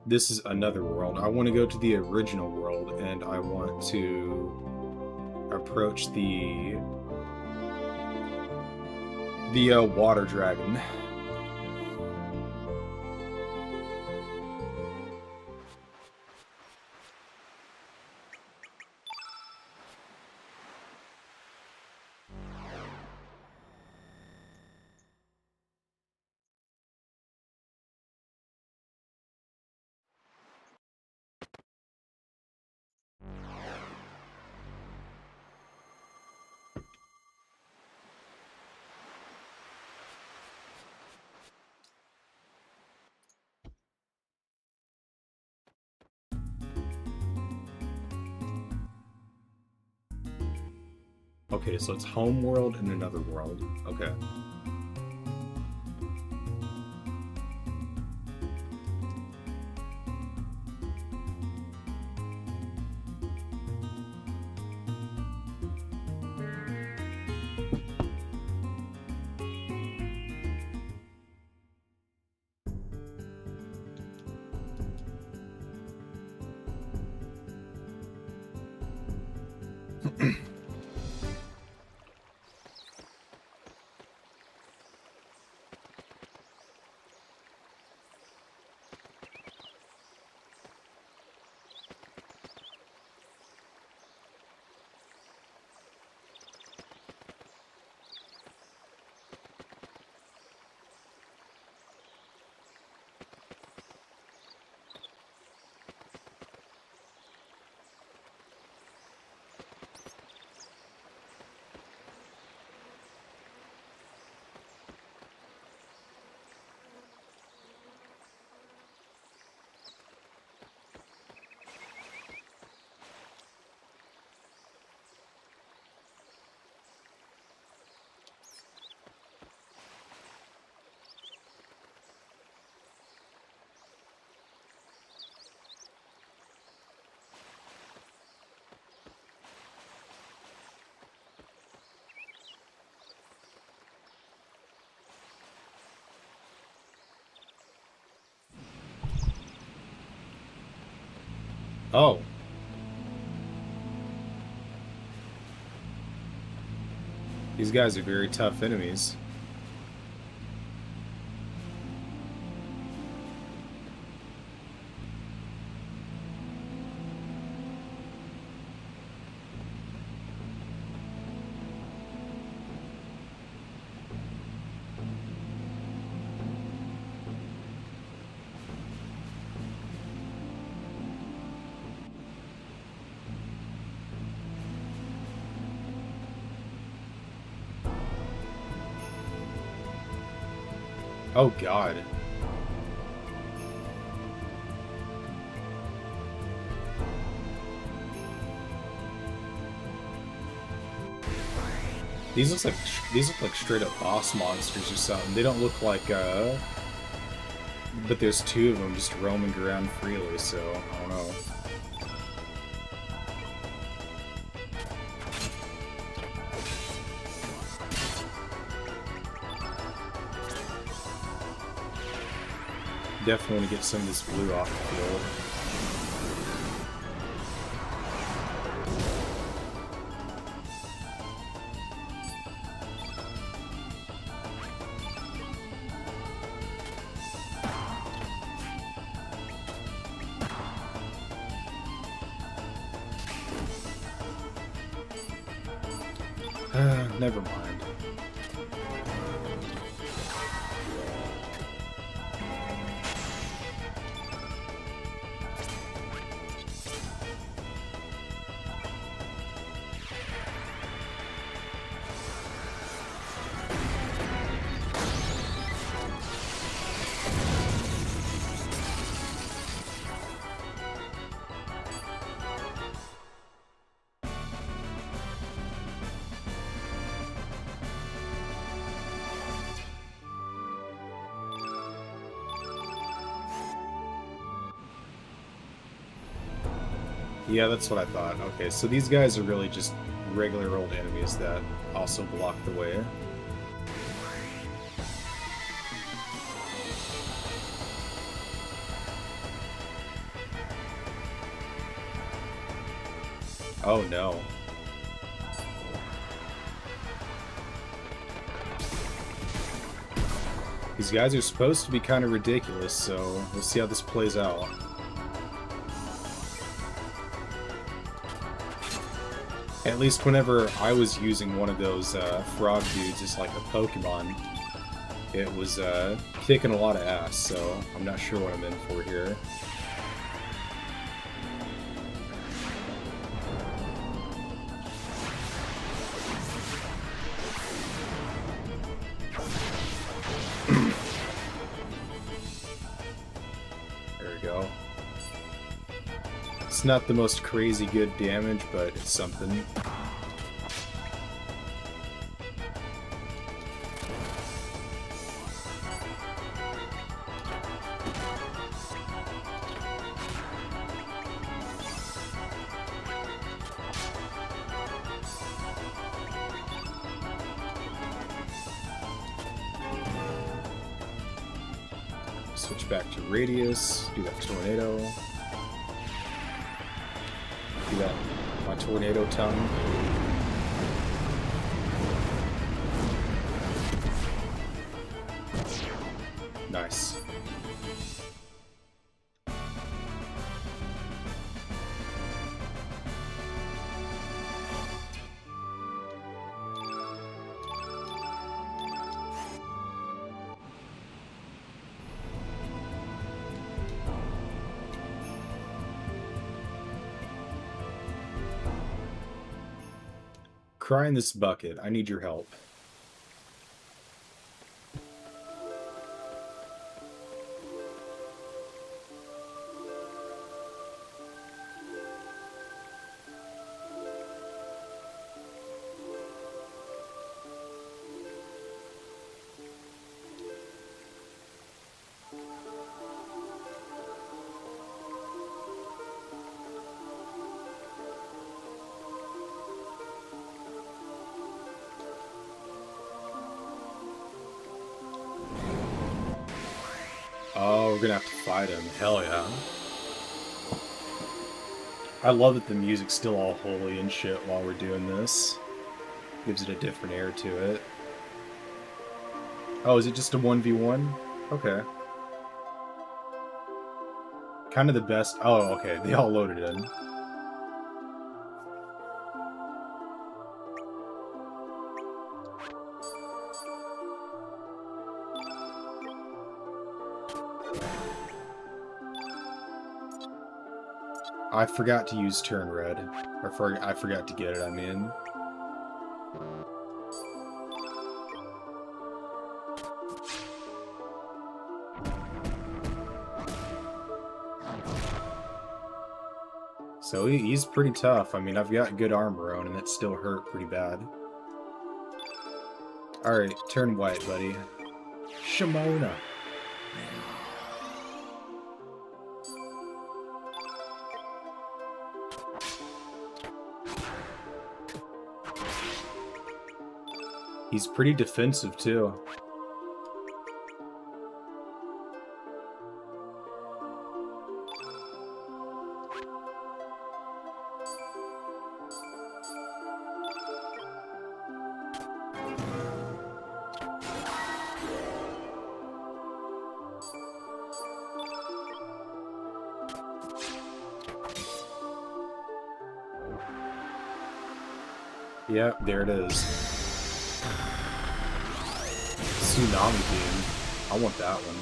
This is another world. I want to go to the original world, and I want to approach the water dragon. Okay, so it's home world and another world. Okay. Oh. These guys are very tough enemies. Oh god. These look like straight up boss monsters or something. They don't look like but there's two of them just roaming around freely, so I don't know. Definitely want to get some of this blue off the field. Never mind. Yeah, that's what I thought. Okay, so these guys are really just regular old enemies that also block the way. Oh no. These guys are supposed to be kind of ridiculous, so we'll see how this plays out. At least whenever I was using one of those frog dudes as like a Pokemon, it was kicking a lot of ass, so I'm not sure what I'm in for here. There we go. It's not the most crazy good damage, but it's something. Switch back to Radius, do that Tornado. Do that, my Tornado tongue. Nice. Cry in this bucket. I need your help. Oh, we're gonna have to fight him. Hell yeah. I love that the music's still all holy and shit while we're doing this. Gives it a different air to it. Oh, is it just a 1v1? Okay. Kind of the best. Oh, okay. They all loaded in. I forgot to use turn red. Or I forgot to get it, I mean. So he's pretty tough. I mean, I've got good armor on and it still hurt pretty bad. Alright, turn white, buddy. Shimona. He's pretty defensive, too. Yeah, there it is. Tsunami Beam. I want that one.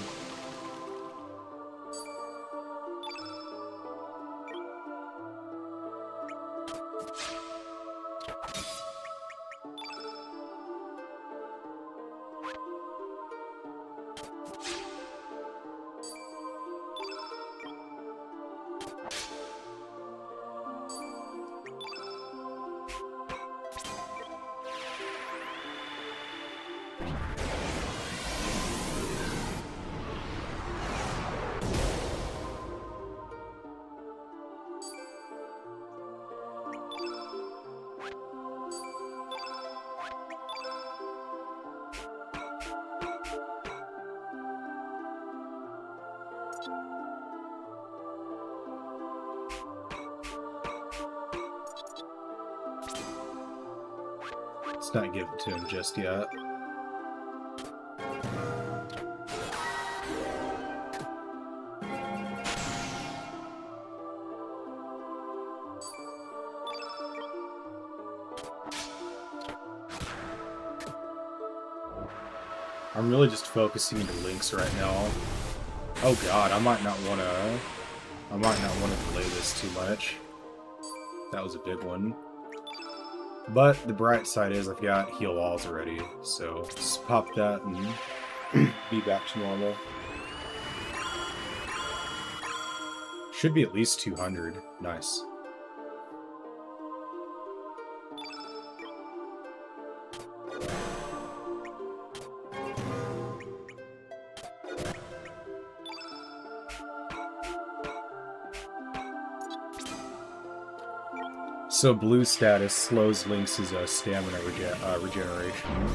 Let's not give it to him just yet. I'm really just focusing into links right now. Oh god, I might not want to delay this too much. That was a big one. But the bright side is I've got heal walls already, so just pop that and be back to normal. Should be at least 200. Nice. So blue status slows Link's stamina regeneration.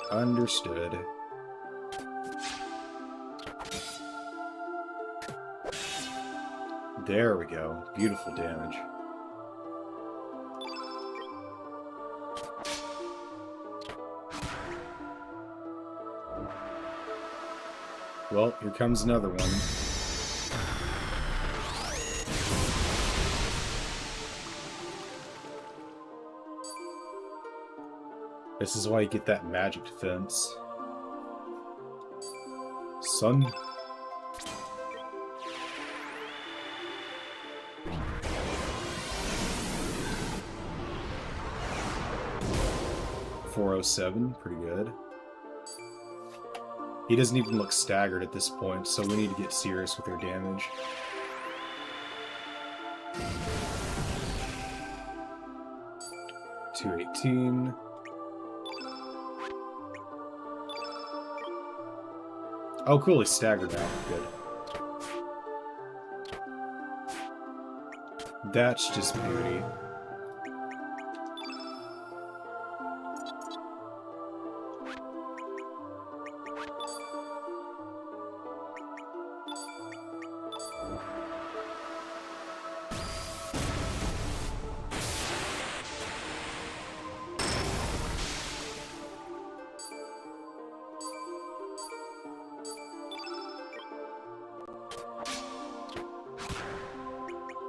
Understood. There we go. Beautiful damage. Well, here comes another one. This is why you get that magic defense. Son. .407, pretty good. He doesn't even look staggered at this point, so we need to get serious with our damage. .218. Oh, cool, he's staggered now. Good. That's just beauty.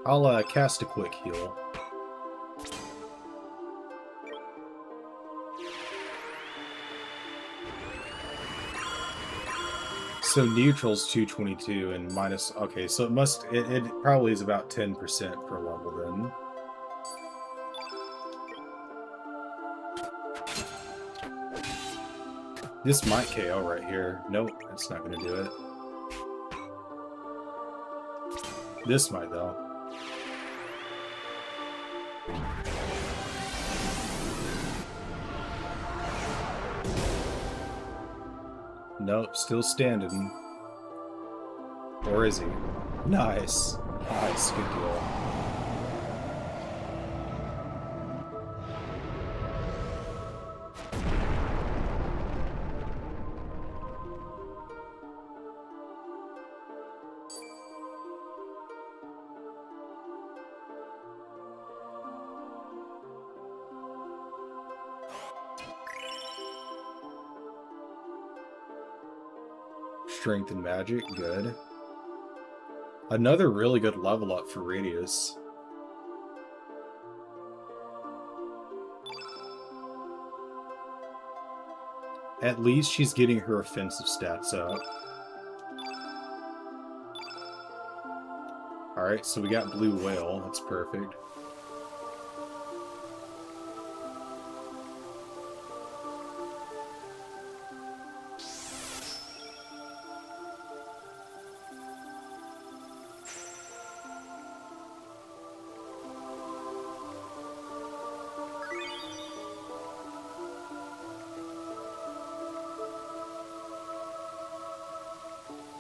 I'll cast a quick heal. So neutral's 222 and minus... Okay, so it probably is about 10% per level then. This might KO right here. Nope, that's not gonna do it. This might though. Nope, still standing. Or is he? Nice. Nice, good deal. Strength and magic, good. Another really good level up for Radius. At least she's getting her offensive stats up. Alright, so we got Blue Whale, that's perfect.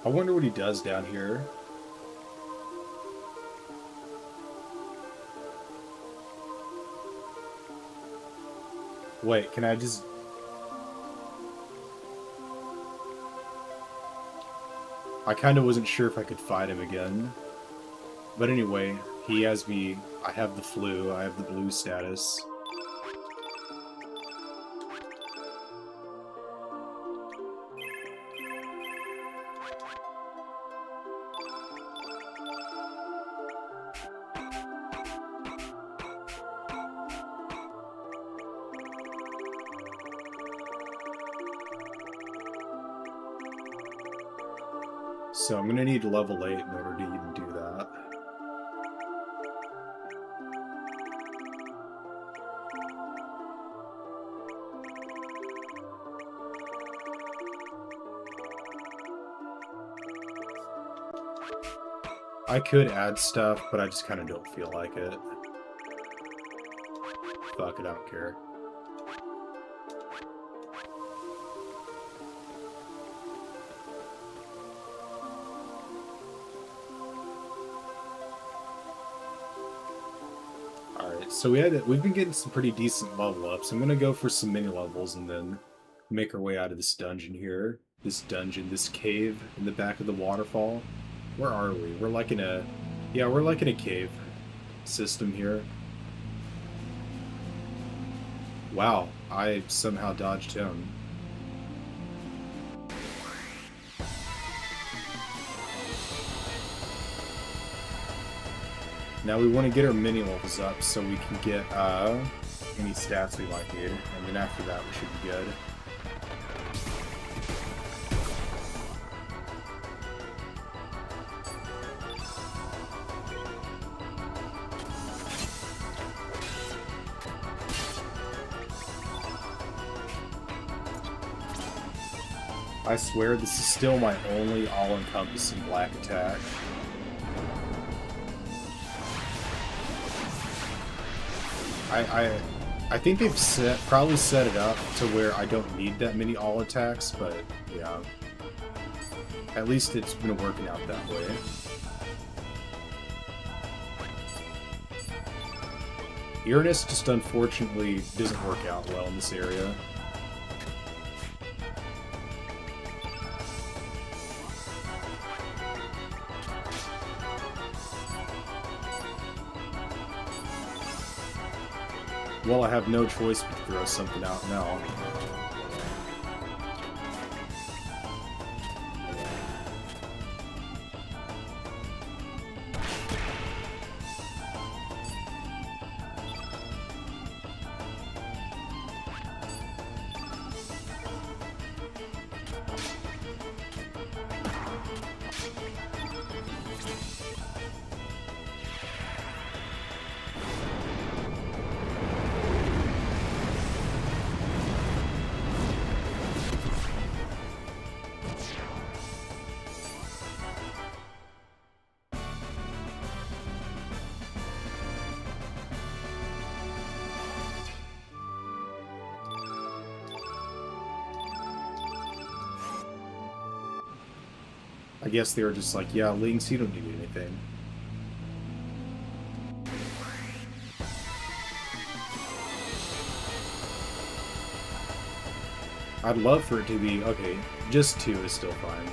I wonder what he does down here. Wait, can I just... I kind of wasn't sure if I could fight him again. But anyway, he has me... I have the flu, I have the blue status. So I'm gonna need level 8 in order to even do that. I could add stuff, but I just kind of don't feel like it. Fuck it, I don't care. Alright, so we've been getting some pretty decent level ups. I'm gonna go for some mini levels and then make our way out of this dungeon here. This cave in the back of the waterfall. Where are we? We're like in a... Yeah, we're like in a cave system here. Wow, I somehow dodged him. Now we want to get our mini levels up so we can get any stats we might need, and then after that we should be good. I swear this is still my only all-encompassing black attack. I think they've probably set it up to where I don't need that many all attacks, but yeah. At least it's been working out that way. Uranus just unfortunately doesn't work out well in this area. Well, I have no choice but to throw something out now. I guess they were just like, yeah, Lynx, you don't need anything. I'd love for it to be, okay, just 2 is still fine.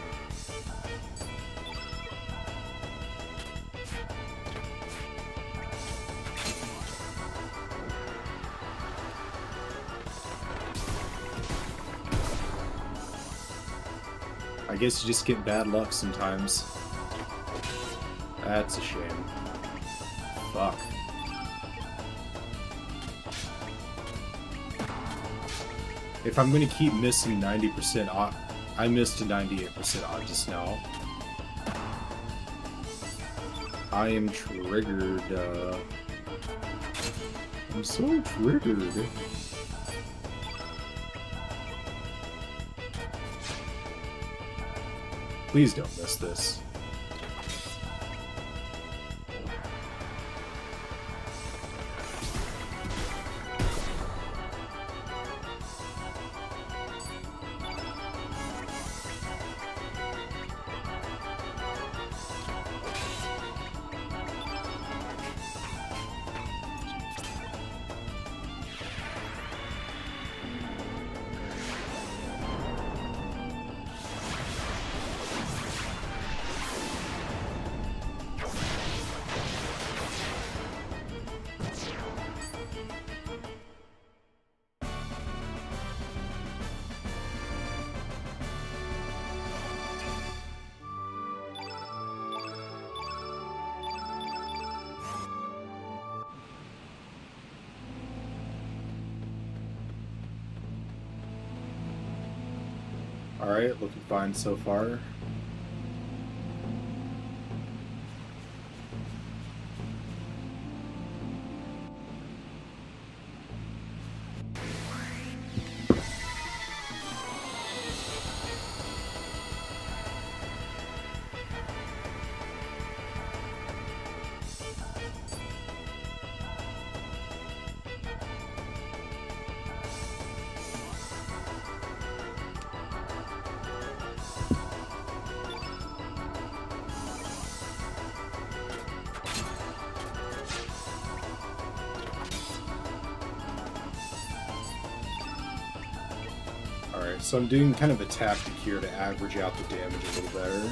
I guess you just get bad luck sometimes. That's a shame. Fuck. If I'm gonna keep missing 90% odd, I missed a 98% odd just now. I am triggered. I'm so triggered. Please don't miss this. Alright, looking fine so far. so I'm doing kind of a tactic here to average out the damage a little better.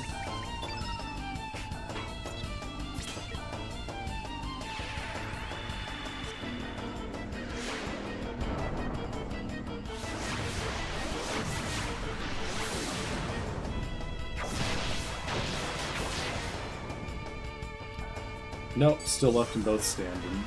Nope, still left them both standing.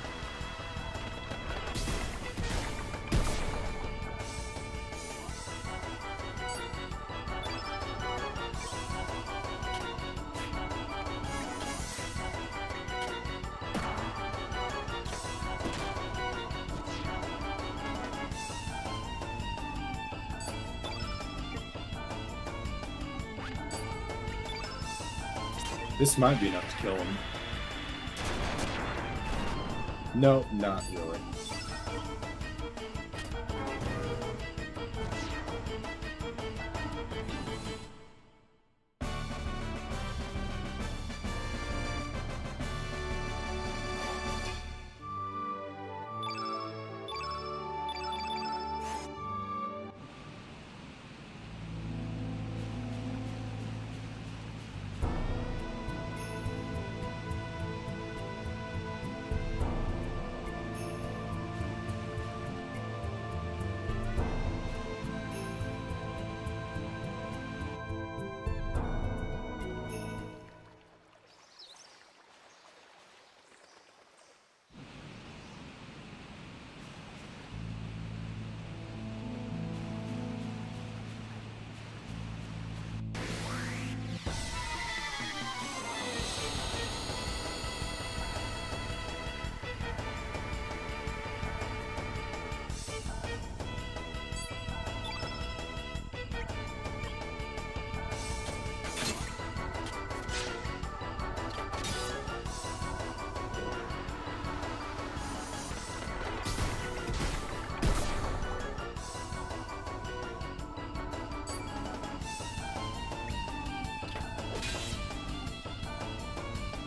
This might be enough to kill him. No, not really.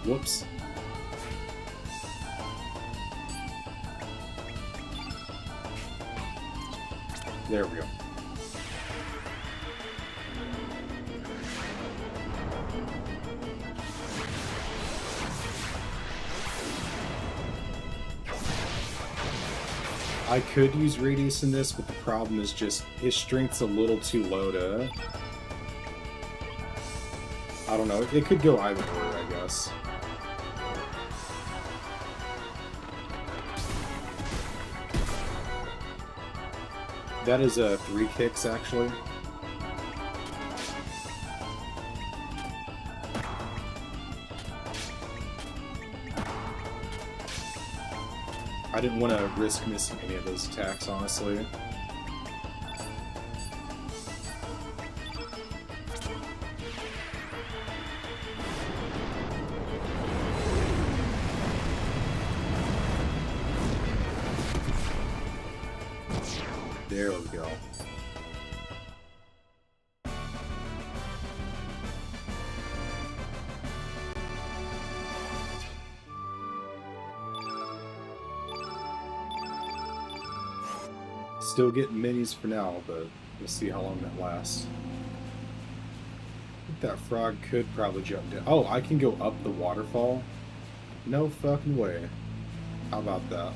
Whoops. There we go. I could use Radius in this, but the problem is just his strength's a little too low to... I don't know, it could go either way, I guess. That is 3 kicks, actually. I didn't want to risk missing any of those attacks, honestly. There we go. Still getting minis for now, but we'll see how long that lasts. I think that frog could probably jump down. Oh, I can go up the waterfall? No fucking way. How about that?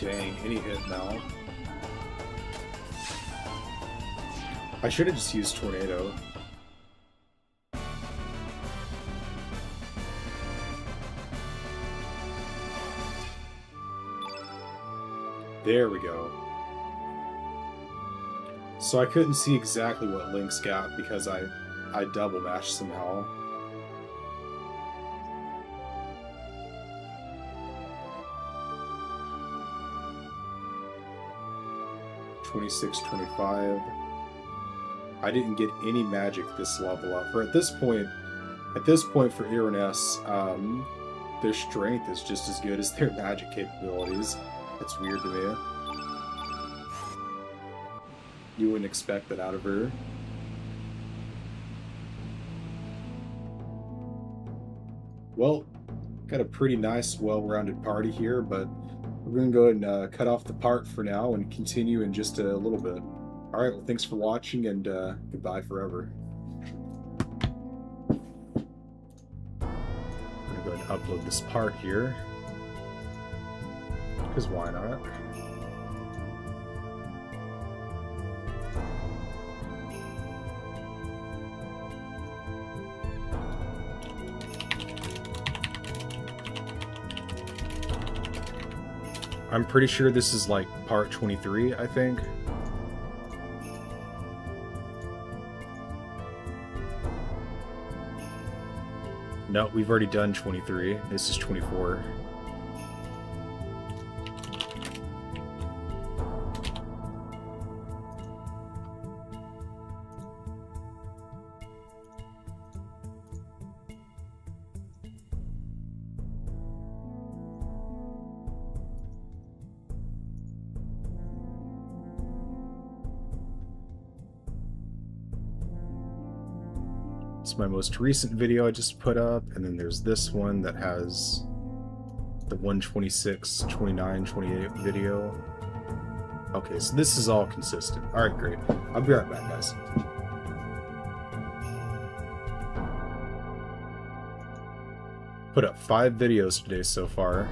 Dang, any hit now. I should have just used Tornado. There we go. So I couldn't see exactly what Link's got because I double mashed somehow. $26, $25. I didn't get any magic this level up. Or at this point for Irenaeus, their strength is just as good as their magic capabilities. That's weird to me. You wouldn't expect that out of her. Well, got a pretty nice, well-rounded party here, but we're going to go ahead and cut off the part for now and continue in just a little bit. Alright, well, thanks for watching, and goodbye forever. I'm going to go ahead and upload this part here. Because why not? I'm pretty sure this is like part 23, I think. No, we've already done 23. This is 24. It's my most recent video I just put up, and then there's this one that has the 126, 29, 28 video. Okay, so this is all consistent. Alright, great. I'll be right back, guys. Put up 5 videos today so far.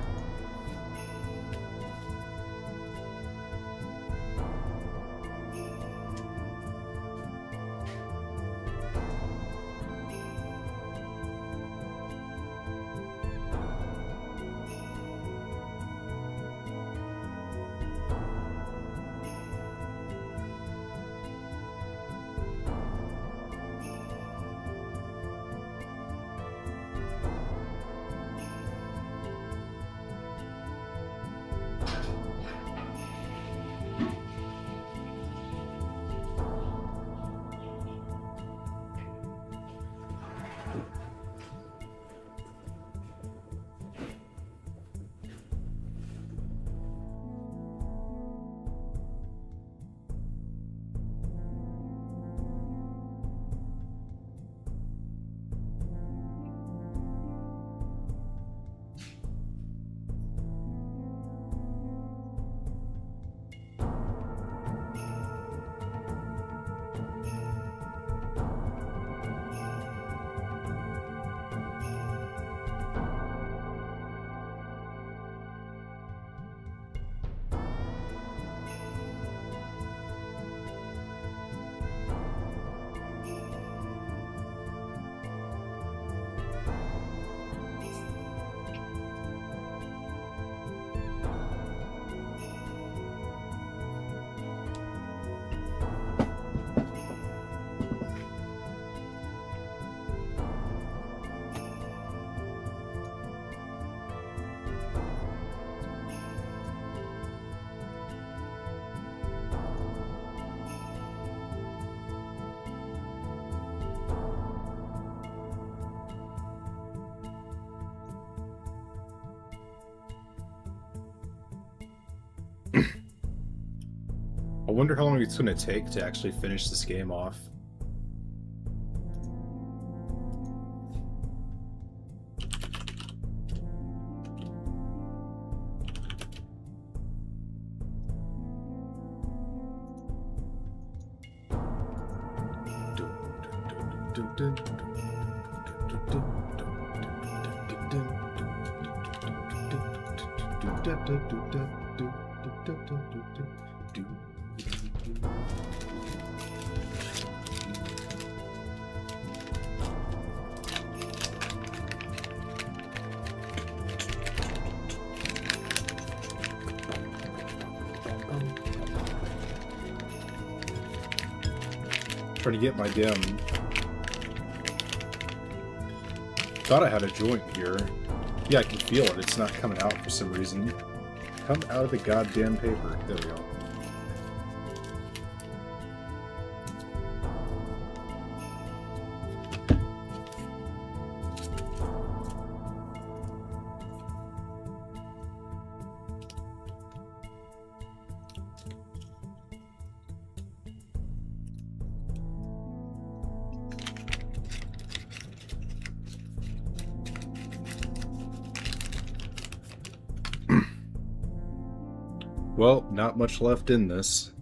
I wonder how long it's going to take to actually finish this game off. Trying to get my damn... Thought I had a joint here. Yeah, I can feel it. It's not coming out for some reason. Come out of the goddamn paper. There we go. Well, not much left in this.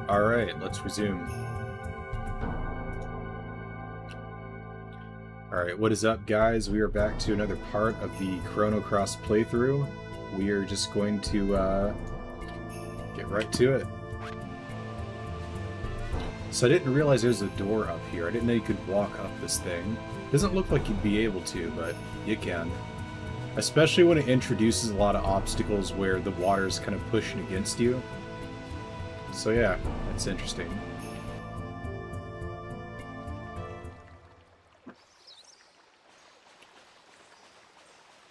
Alright, let's resume. Alright, what is up, guys? We are back to another part of the Chrono Cross playthrough. We are just going to get right to it. So I didn't realize there was a door up here. I didn't know you could walk up this thing. Doesn't look like you'd be able to, but you can. Especially when it introduces a lot of obstacles where the water is kind of pushing against you. So yeah, that's interesting.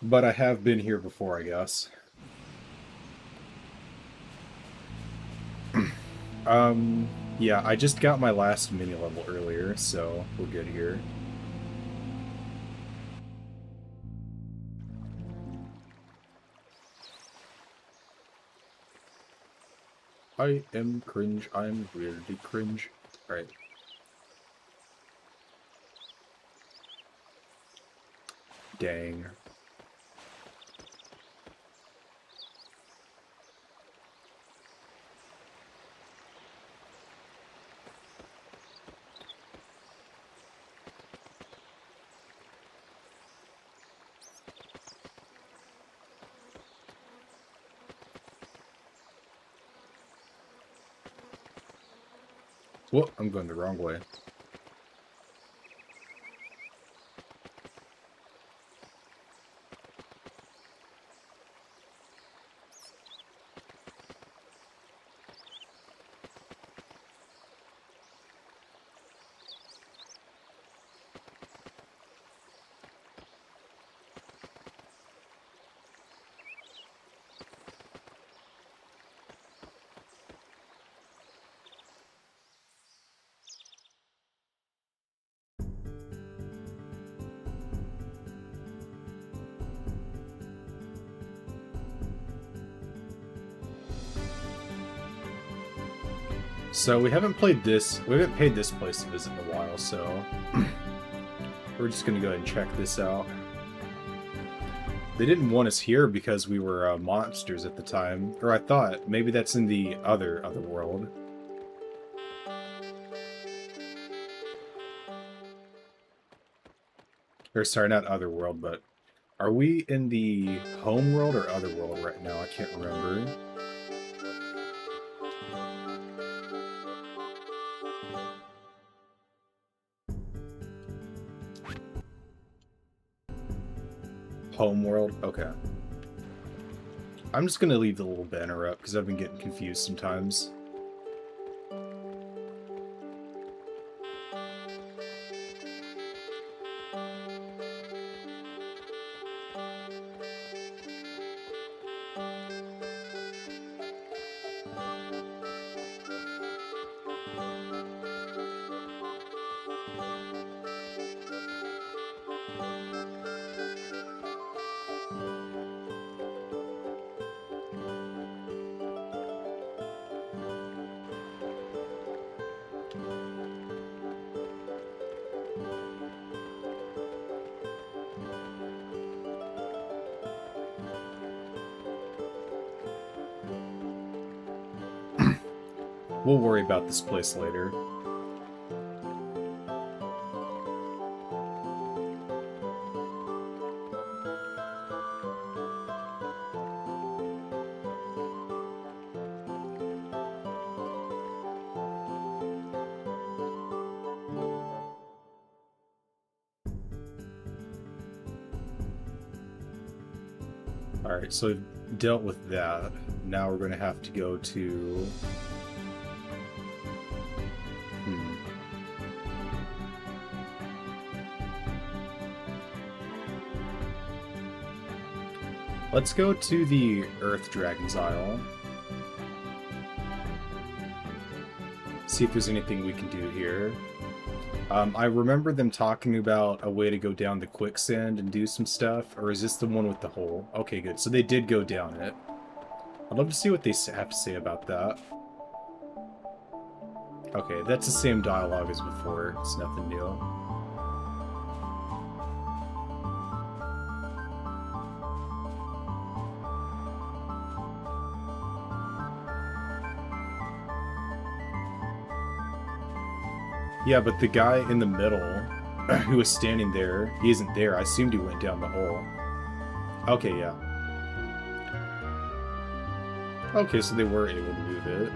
But I have been here before, I guess. Yeah, I just got my last mini level earlier, so we're good here. I am cringe. I'm really cringe. Alright. Dang. Whoa, I'm going the wrong way. So we haven't paid this place a visit in a while, so we're just gonna go ahead and check this out. They didn't want us here because we were monsters at the time, or I thought maybe that's in the other world. Or sorry, not other world, but are we in the home world or other world right now? I can't remember. Home world? Okay. I'm just gonna leave the little banner up because I've been getting confused sometimes. We'll worry about this place later. Alright, so we've dealt with that. Now we're going to have to go to... Let's go to the Earth Dragon's Isle. See if there's anything we can do here. I remember them talking about a way to go down the quicksand and do some stuff, or is this the one with the hole? Okay, good. So they did go down it. I'd love to see what they have to say about that. Okay, that's the same dialogue as before. It's nothing new. Yeah, but the guy in the middle who was standing there, he isn't there. I assumed he went down the hole. Okay, yeah. Okay, so they were able to move it.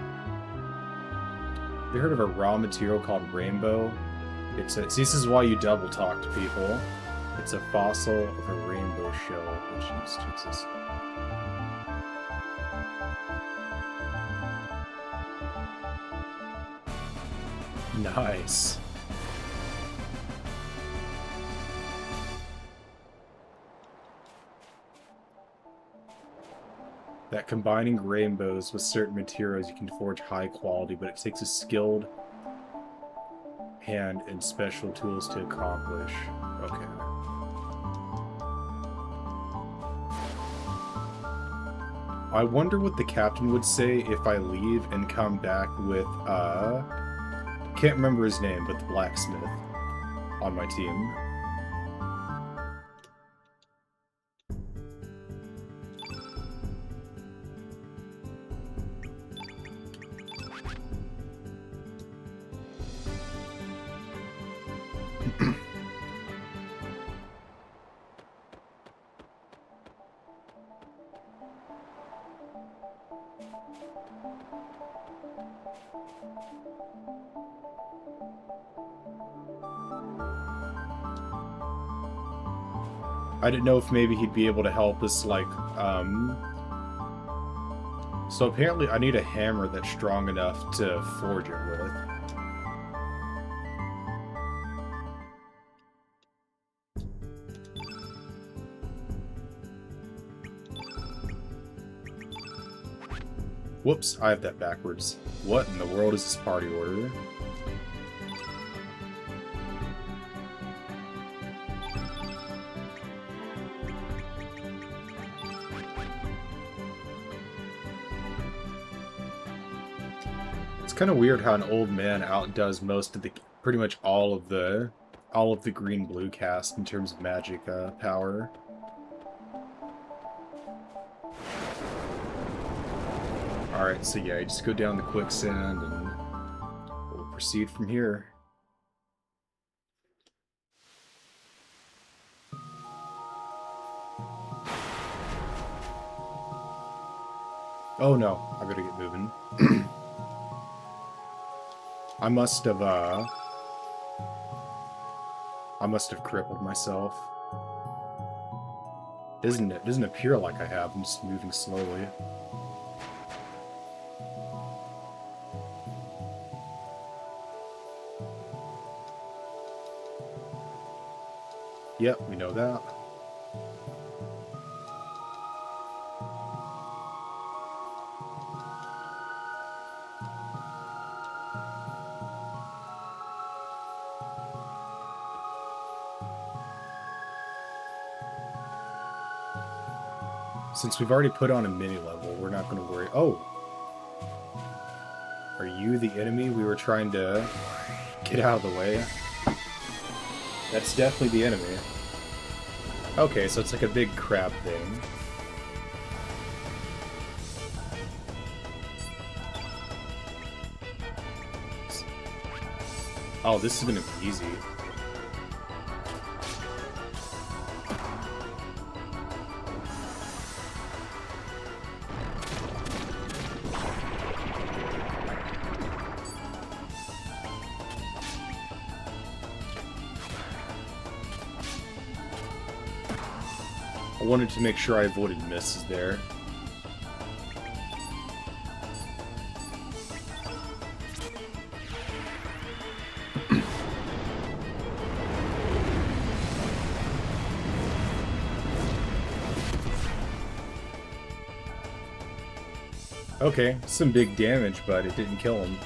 You heard of a raw material called rainbow? It's a, see, this is why you double talk to people. It's a fossil of a rainbow shell which used to exist. Nice. That combining rainbows with certain materials you can forge high quality, but it takes a skilled hand and special tools to accomplish. Okay. I wonder what the captain would say if I leave and come back with, can't remember his name, but the blacksmith on my team. I didn't know if maybe he'd be able to help us, like, So apparently I need a hammer that's strong enough to forge it with. Whoops, I have that backwards. What in the world is this party order? It's kind of weird how an old man outdoes most of the, pretty much all of the green-blue cast in terms of magic power. Alright, so yeah, you just go down the quicksand and we'll proceed from here. Oh no, I better get moving. I must have crippled myself. It doesn't appear like I have, I'm just moving slowly. Yep, we know that. Since we've already put on a mini-level, we're not going to worry... Oh! Are you the enemy we were trying to get out of the way? That's definitely the enemy. Okay, so it's like a big crab thing. Oh, this is gonna be easy. I wanted to make sure I avoided misses there. Okay, some big damage, but it didn't kill him.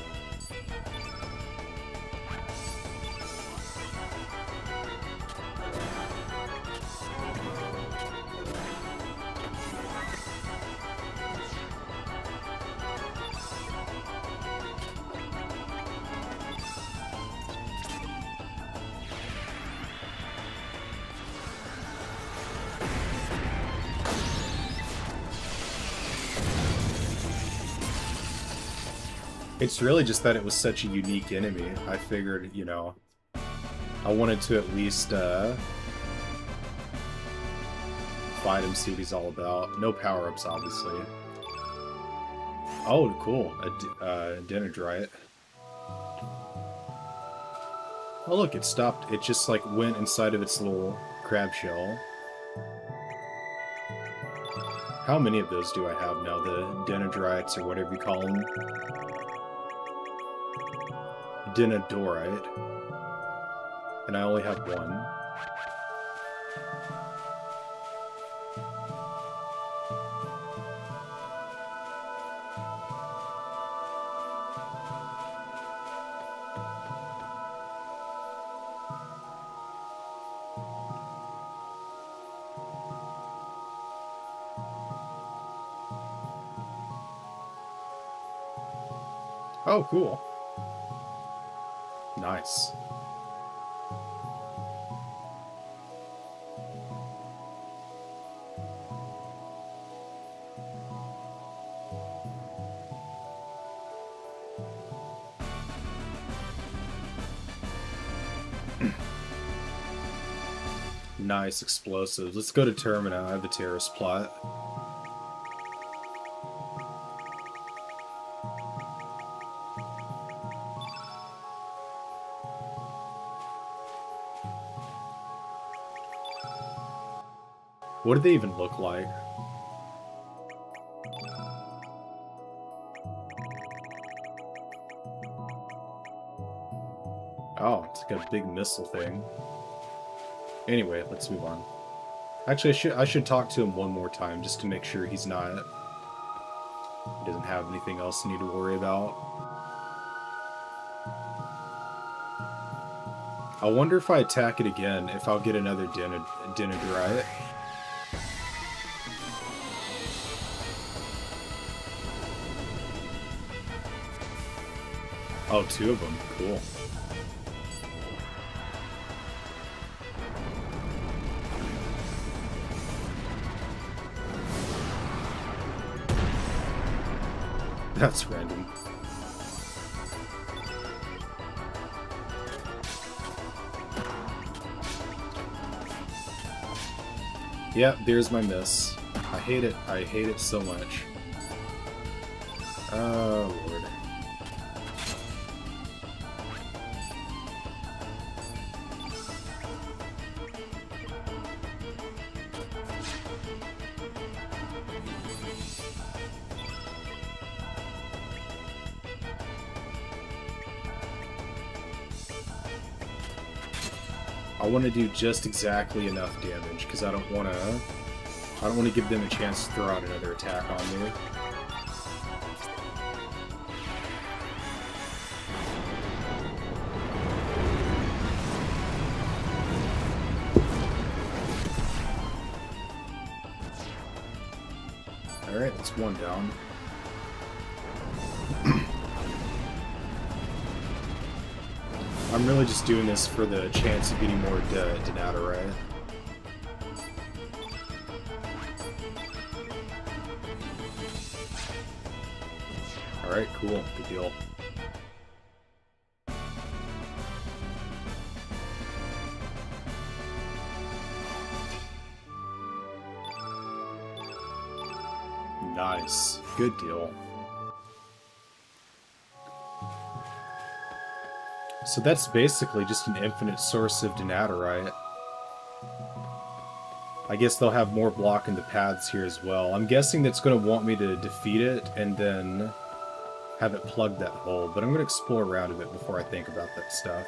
It's really just that it was such a unique enemy. I figured, you know, I wanted to at least find him, see what he's all about. No power-ups, obviously. Oh, cool. A Dendrite. Oh, look, it stopped. It just, like, went inside of its little crab shell. How many of those do I have now? The Dendrites, or whatever you call them. Denadorite. And I only have one. Oh, cool. Nice. Nice explosives. Let's go to Termina. I have the terrorist plot. What do they even look like? Oh, it's like a big missile thing. Anyway, let's move on. Actually, I should talk to him one more time just to make sure he doesn't have anything else to need to worry about. I wonder if I attack it again, if I'll get another Dendrite. Oh, 2 of them. Cool. That's random. Yep, there's my miss. I hate it. I hate it so much. Oh, Lord. I want to do just exactly enough damage because I don't want to give them a chance to throw out another attack on me. All right, that's 1 down. I'm really just doing this for the chance of getting more Denaturite. Alright, cool. Good deal. Nice. Good deal. So that's basically just an infinite source of Denaturite. I guess they'll have more block in the paths here as well. I'm guessing that's going to want me to defeat it and then have it plug that hole, but I'm going to explore around a bit before I think about that stuff.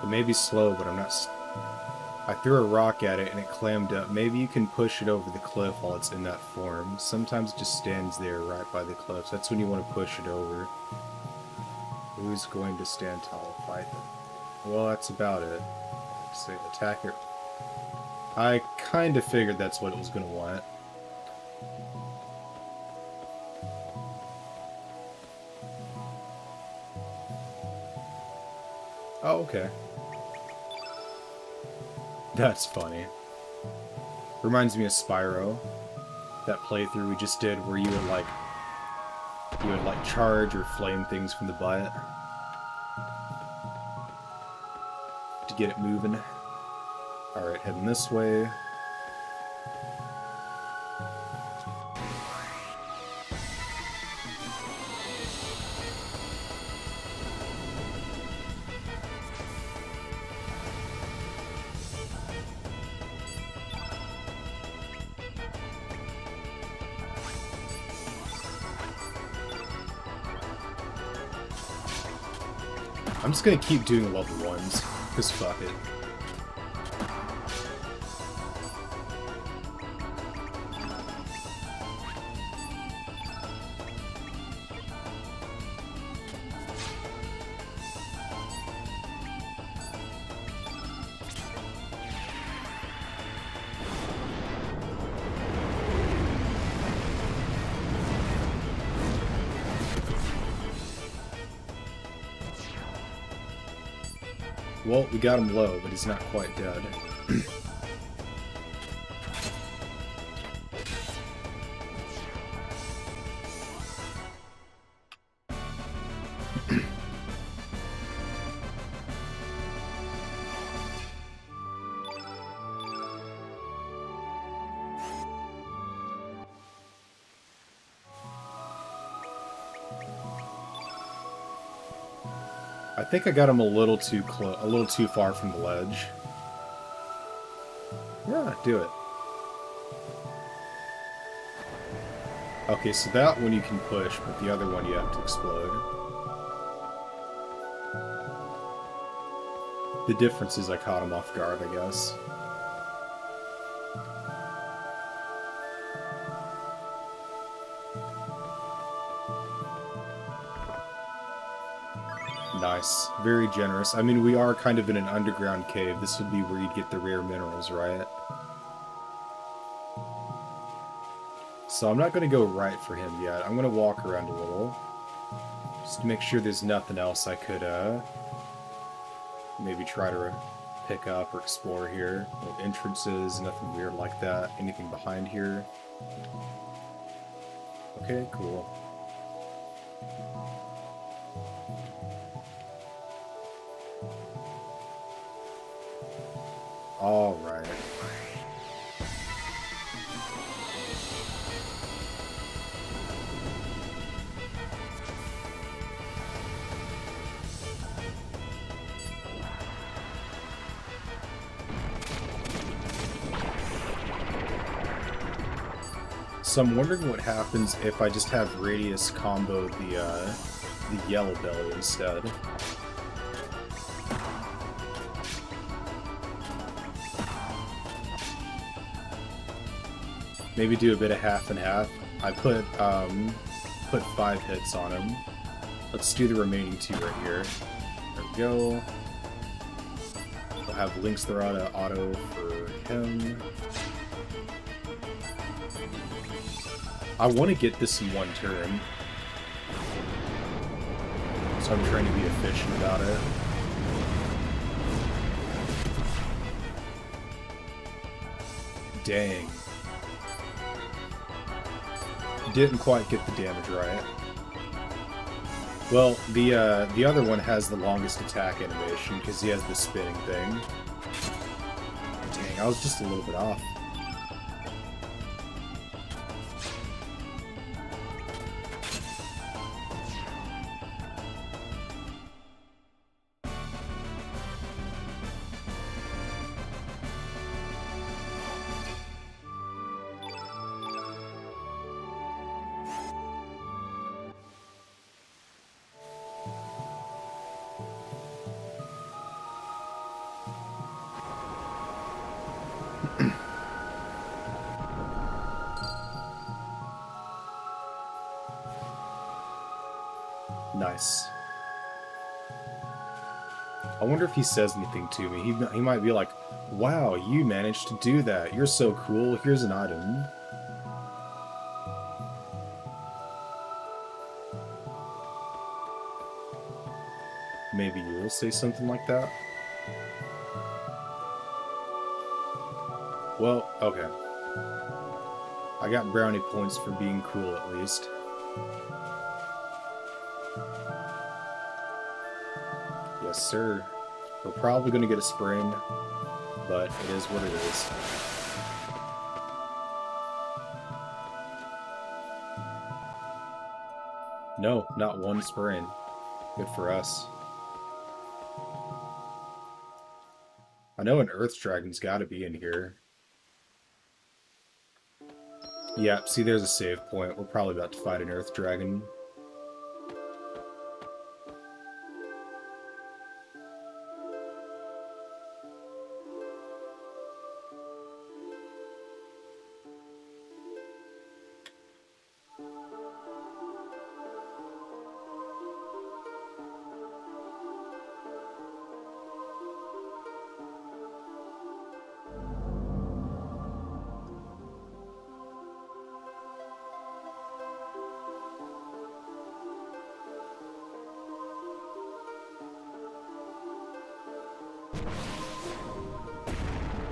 It may be slow, but I'm not... I threw a rock at it and it clammed up. Maybe you can push it over the cliff while it's in that form. Sometimes it just stands there right by the cliff. That's when you want to push it over. Who's going to stand tall? Fight them. Well, that's about it. Say attack it. I kind of figured that's what it was going to want. Oh, okay. That's funny. Reminds me of Spyro. That playthrough we just did where you would like charge or flame things from the butt to get it moving. Alright, heading this way. I'm just gonna keep doing level 1s, because fuck it. Well, we got him low, but he's not quite dead. I think I got him a little too far from the ledge. Yeah, do it. Okay, so that one you can push, but the other one you have to explode. The difference is I caught him off guard, I guess. Nice. Very generous. I mean, we are kind of in an underground cave. This would be where you'd get the rare minerals, right? So I'm not going to go right for him yet. I'm going to walk around a little. Just to make sure there's nothing else I could, maybe try to pick up or explore here. No entrances, nothing weird like that. Anything behind here? Okay, cool. All right. So I'm wondering what happens if I just have Radius combo the Yellow Belly instead. Maybe do a bit of half and half. I put 5 hits on him. Let's do the remaining 2 right here. There we go. We'll have Link's Throw auto for him. I want to get this in 1 turn. So I'm trying to be efficient about it. Dang. Didn't quite get the damage right. Well, the other one has the longest attack animation because he has the spinning thing. Dang, I was just a little bit off. Nice. I wonder if he says anything to me. He might be like, wow, you managed to do that. You're so cool. Here's an item. Maybe you'll say something like that? Well, okay. I got brownie points for being cool, at least. Yes, sir. We're probably going to get a sprain, but it is what it is. No, not 1 sprain. Good for us. I know an Earth Dragon's got to be in here. Yeah, see, there's a save point. We're probably about to fight an Earth Dragon.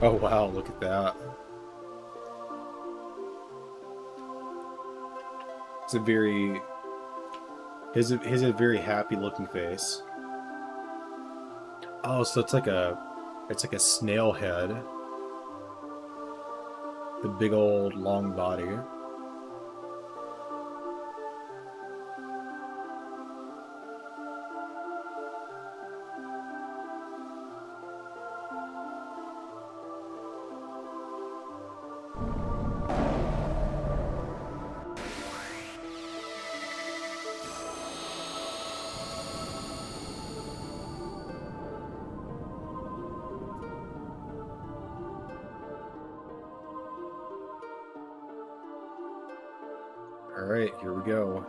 Oh wow, look at that. It's a very... He has a very happy looking face. Oh, so it's like a snail head. The big old long body. Alright, here we go.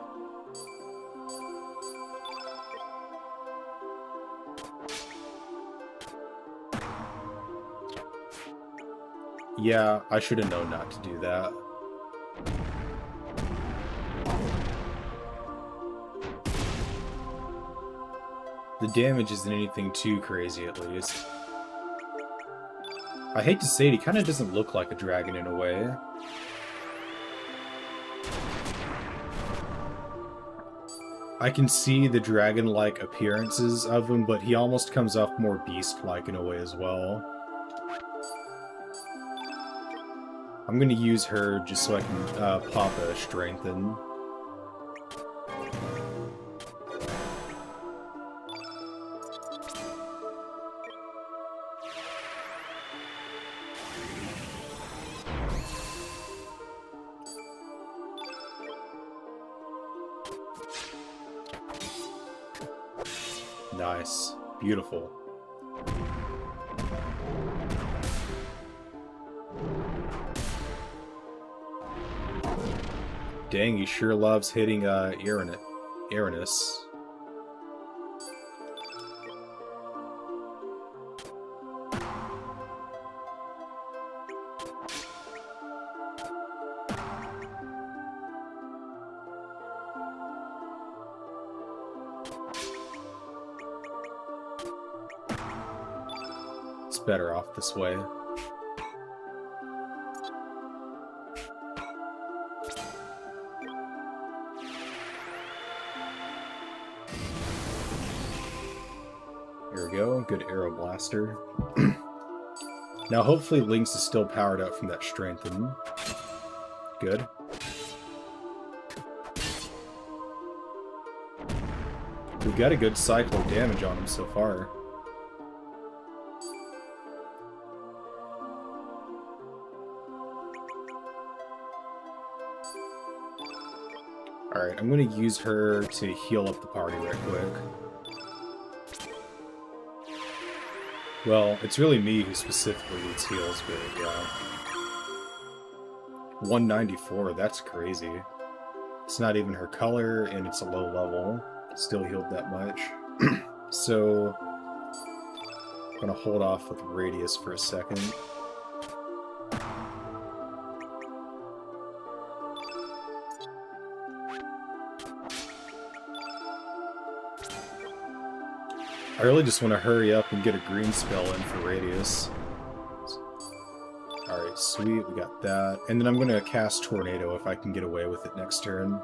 Yeah, I should have known not to do that. The damage isn't anything too crazy, at least. I hate to say it, he kind of doesn't look like a dragon in a way. I can see the dragon-like appearances of him, but he almost comes off more beast-like in a way as well. I'm gonna use her just so I can pop a strengthen. Nice. Beautiful. Dang, he sure loves hitting Uranus. It's better off this way. There we go, good arrow blaster. Now hopefully Lynx is still powered up from that strengthen. Good. We've got a good cycle of damage on him so far. Alright, I'm gonna use her to heal up the party right quick. Well, it's really me who specifically needs heals, but yeah. 194, that's crazy. It's not even her color, and it's a low level. Still healed that much. So, I'm gonna hold off with Radius for a second. I really just want to hurry up and get a green spell in for Radius. Alright, sweet, we got that. And then I'm going to cast Tornado if I can get away with it next turn.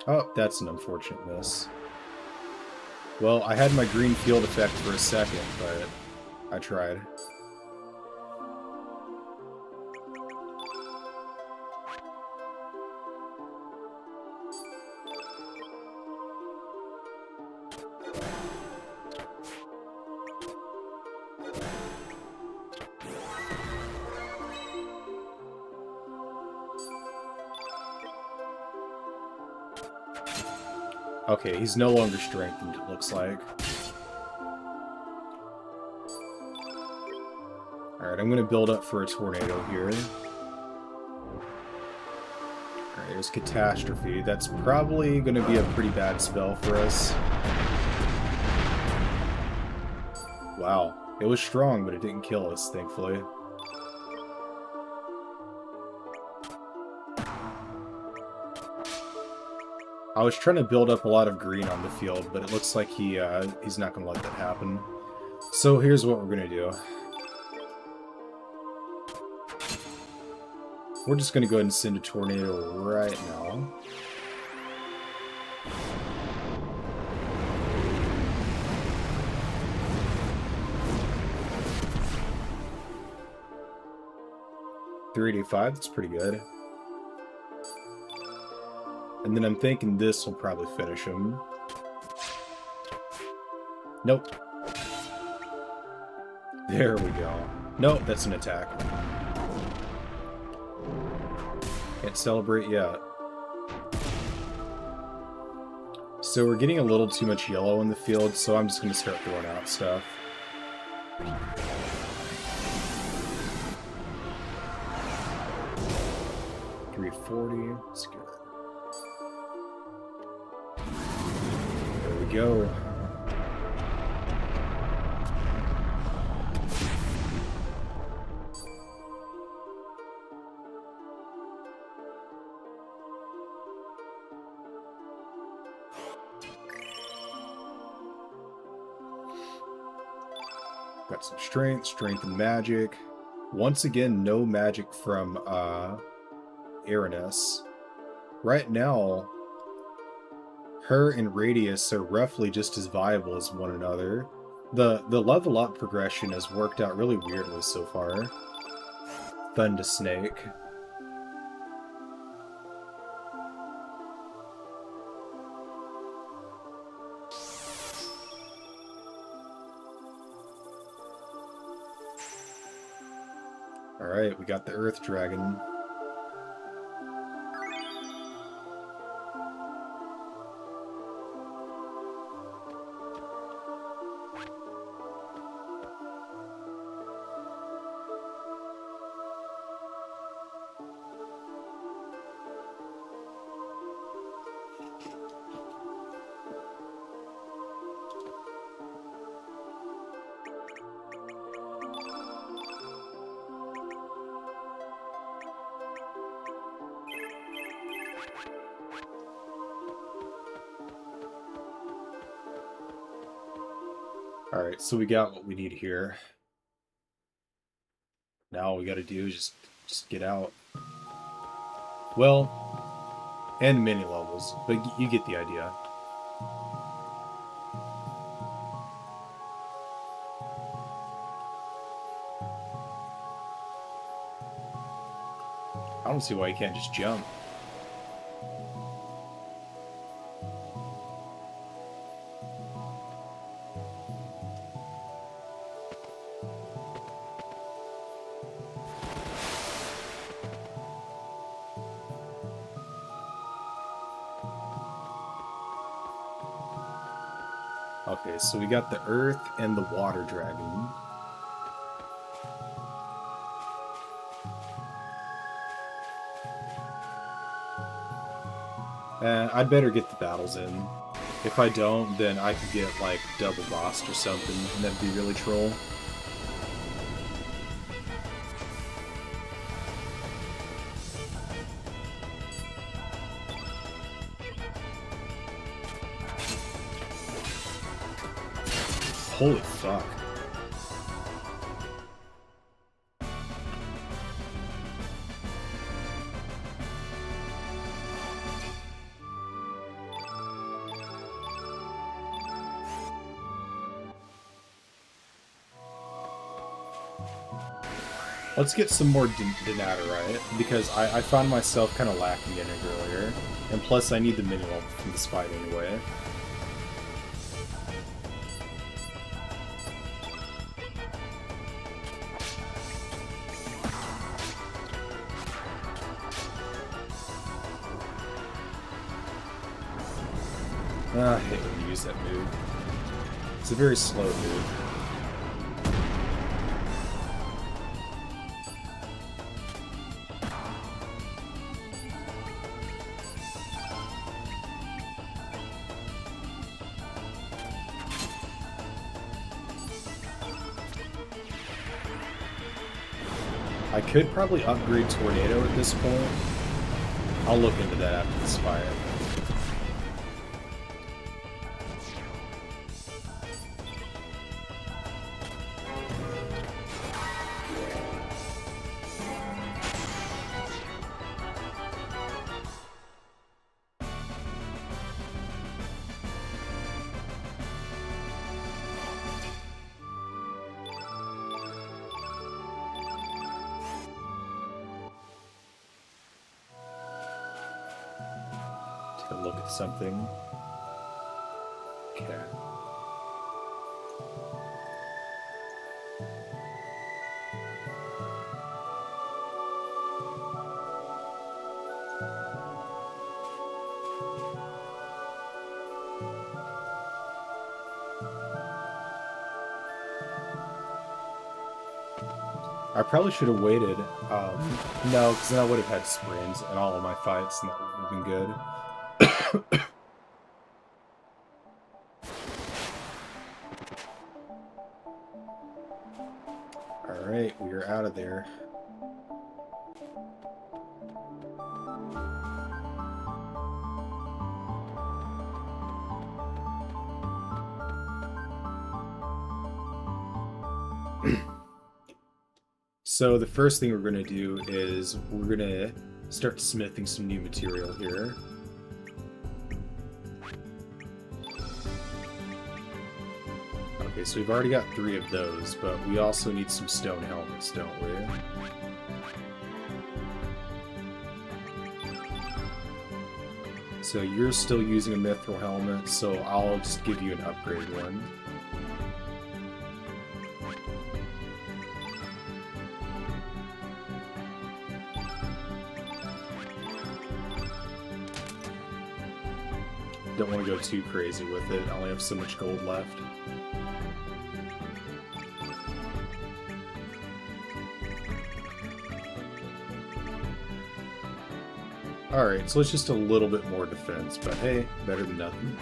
Oh, that's an unfortunate miss. Well, I had my green field effect for a second, but I tried. Okay, he's no longer strengthened, it looks like. Alright, I'm gonna build up for a tornado here. Alright, there's Catastrophe. That's probably gonna be a pretty bad spell for us. Wow. It was strong, but it didn't kill us, thankfully. I was trying to build up a lot of green on the field, but it looks like he's not going to let that happen. So here's what we're going to do. We're just going to go ahead and send a tornado right now. .385, that's pretty good. And then I'm thinking this will probably finish him. Nope. There we go. Nope, that's an attack. Can't celebrate yet. So we're getting a little too much yellow in the field, so I'm just going to start throwing out stuff. 40. That's good. There we go. Got some strength and magic. Once again, no magic from Aranus. Right now, her and Radius are roughly just as viable as one another. The level up progression has worked out really weirdly so far. Fun to Snake. Alright, we got the Earth Dragon. Alright, so we got what we need here. Now all we gotta do is just get out. Well, and mini levels, but you get the idea. I don't see why you can't just jump. Okay, so we got the Earth and the Water Dragon. I'd better get the battles in. If I don't, then I could get, like, double bossed or something, and that'd be really troll. Holy fuck. Let's get some more Denaturite, because I found myself kind of lacking in it earlier. And plus I need the mini level from this fight anyway. I hate when you use that move. It's a very slow move. I could probably upgrade Tornado at this point. I'll look into that after this fight. Take a look at something. Okay. I probably should have waited. No, because then I would have had sprains in all of my fights, and that would have been good. Alright, we are out of there. So the first thing we're going to do is we're going to start smithing some new material here. Okay, so we've already got 3 of those, but we also need some stone helmets, don't we? So you're still using a mithril helmet, so I'll just give you an upgrade one. Don't want to go too crazy with it. I only have so much gold left. Alright, so it's just a little bit more defense, but hey, better than nothing.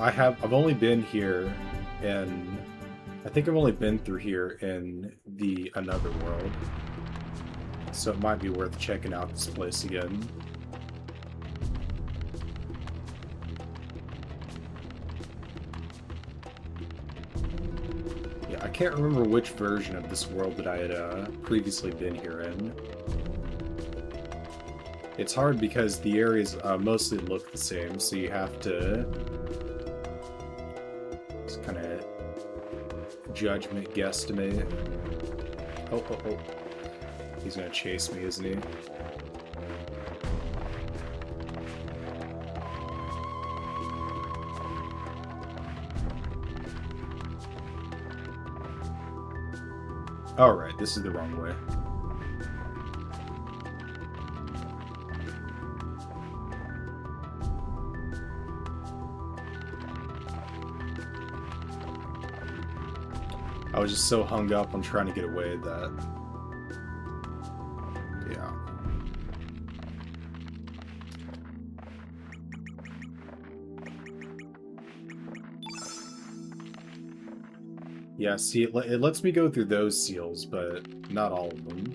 I've only been here, and I think I've only been through here in the Another World, so it might be worth checking out this place again. Yeah, I can't remember which version of this world that I had previously been here in. It's hard because the areas mostly look the same, so you have to kind of judgment guesstimate. Oh. He's gonna chase me, isn't he? Alright, this is the wrong way. I was just so hung up on trying to get away that... Yeah. Yeah, see, it lets me go through those seals, but not all of them.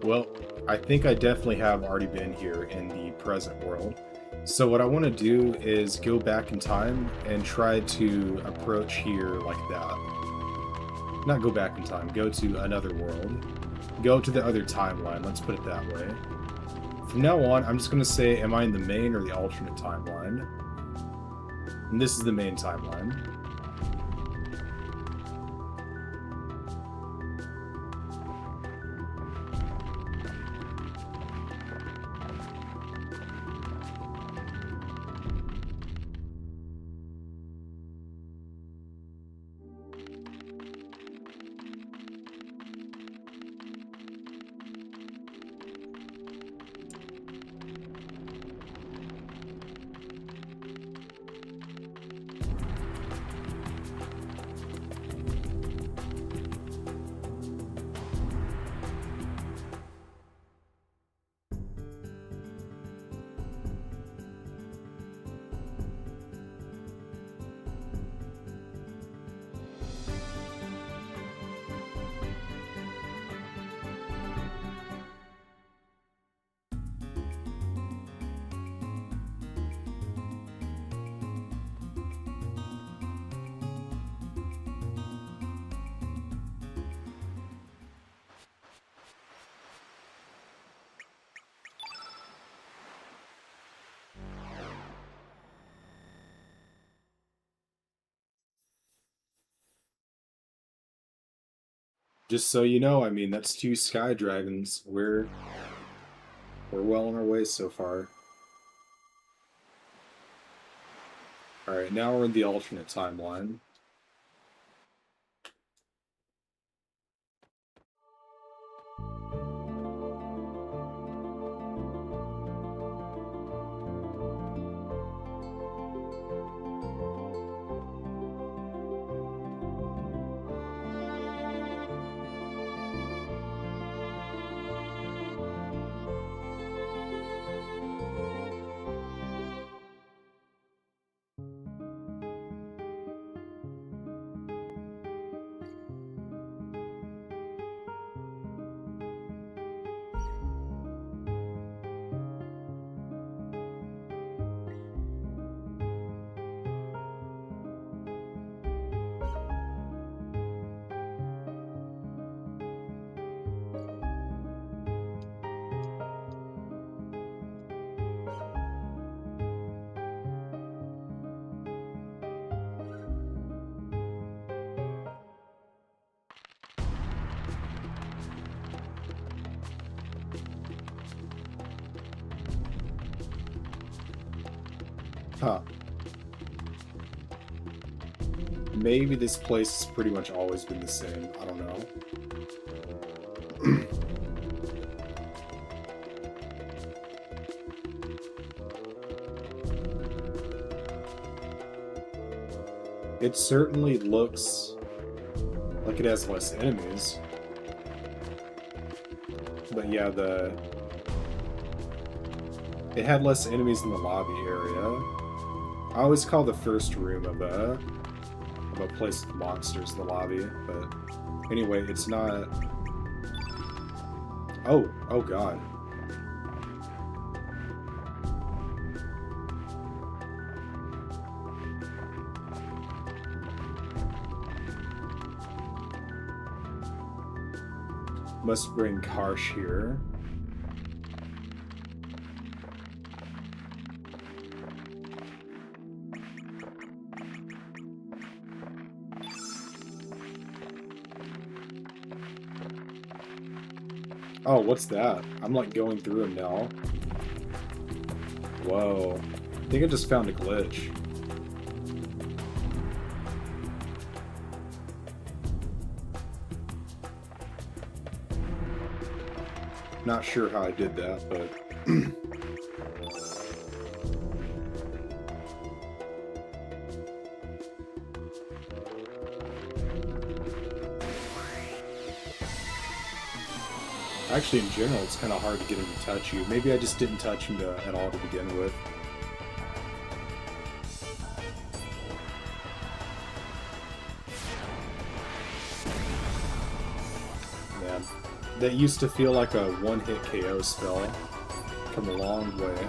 Well, I think I definitely have already been here in the present world. So what I want to do is go back in time and try to approach here like that. Not go back in time, go to another world. Go to the other timeline, let's put it that way. From now on, I'm just going to say, am I in the main or the alternate timeline? And this is the main timeline. Just so you know, I mean, that's 2 sky dragons. We're well on our way so far. Alright, now we're in the alternate timeline. Huh. Maybe this place has pretty much always been the same. I don't know. It certainly looks like it has less enemies. But yeah, it had less enemies in the lobby area. I always call the first room of a place with monsters in the lobby, but anyway, it's not. Oh god. Must bring Karsh here. Oh, what's that? I'm like going through them now. Whoa. I think I just found a glitch. Not sure how I did that, but... Actually, in general, it's kind of hard to get him to touch you. Maybe I just didn't touch him at all to begin with. Man, that used to feel like a one-hit KO spell. Come a long way.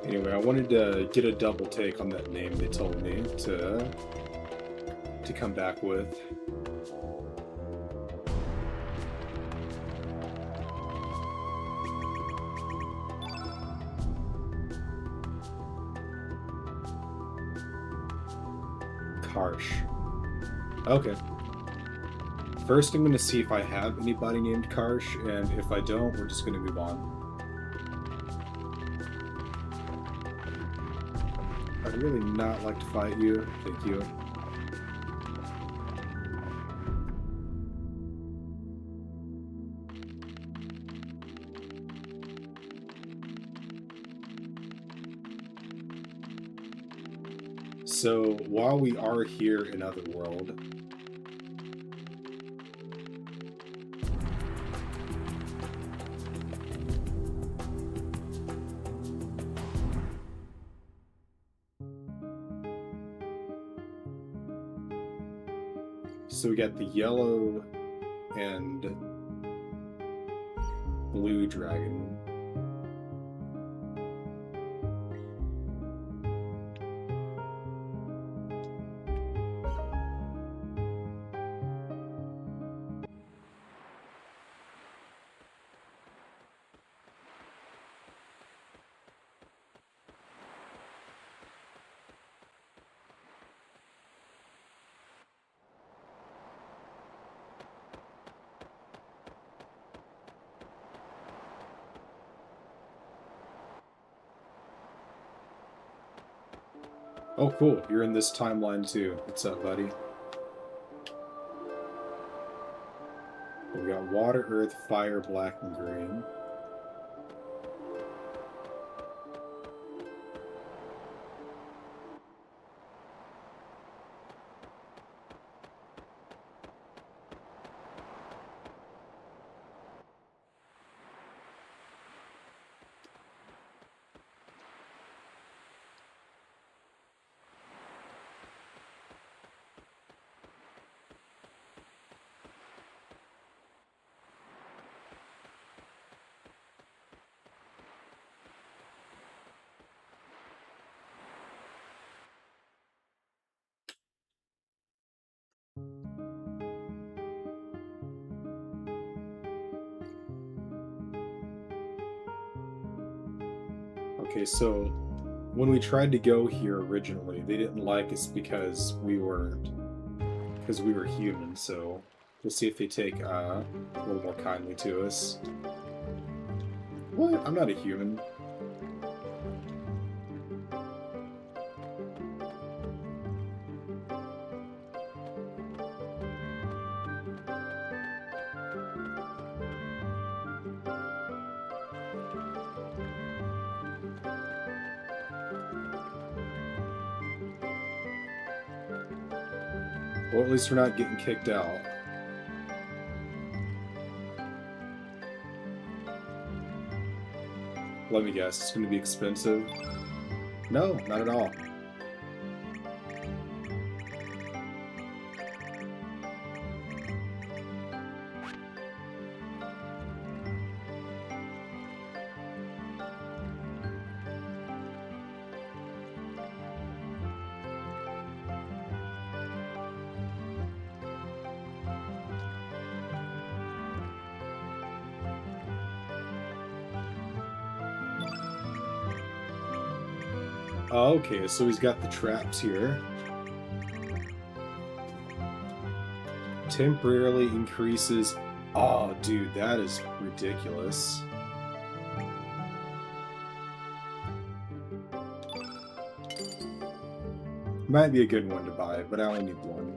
Anyway, I wanted to get a double take on that name they told me to come back with. Karsh. Okay. First, I'm going to see if I have anybody named Karsh, and if I don't, we're just going to move on. I'd really not like to fight you. Thank you. So, while we are here in Otherworld, so we got the yellow and blue dragon. Oh, cool. You're in this timeline too. What's up, buddy? We got water, earth, fire, black, and green. Okay, so when we tried to go here originally, they didn't like us because we were human, so we'll see if they take a little more kindly to us. What? I'm not a human. Well, at least we're not getting kicked out. Let me guess, it's going to be expensive? No, not at all. Oh, okay, so he's got the traps here. Temporarily increases... Oh, dude, that is ridiculous. Might be a good one to buy, but I only need one.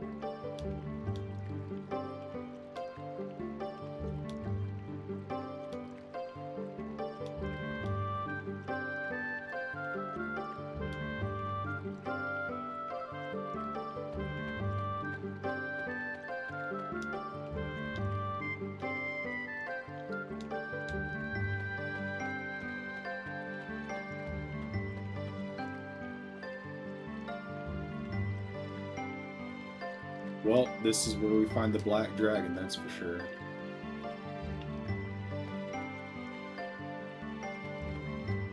Well, this is where we find the black dragon, that's for sure.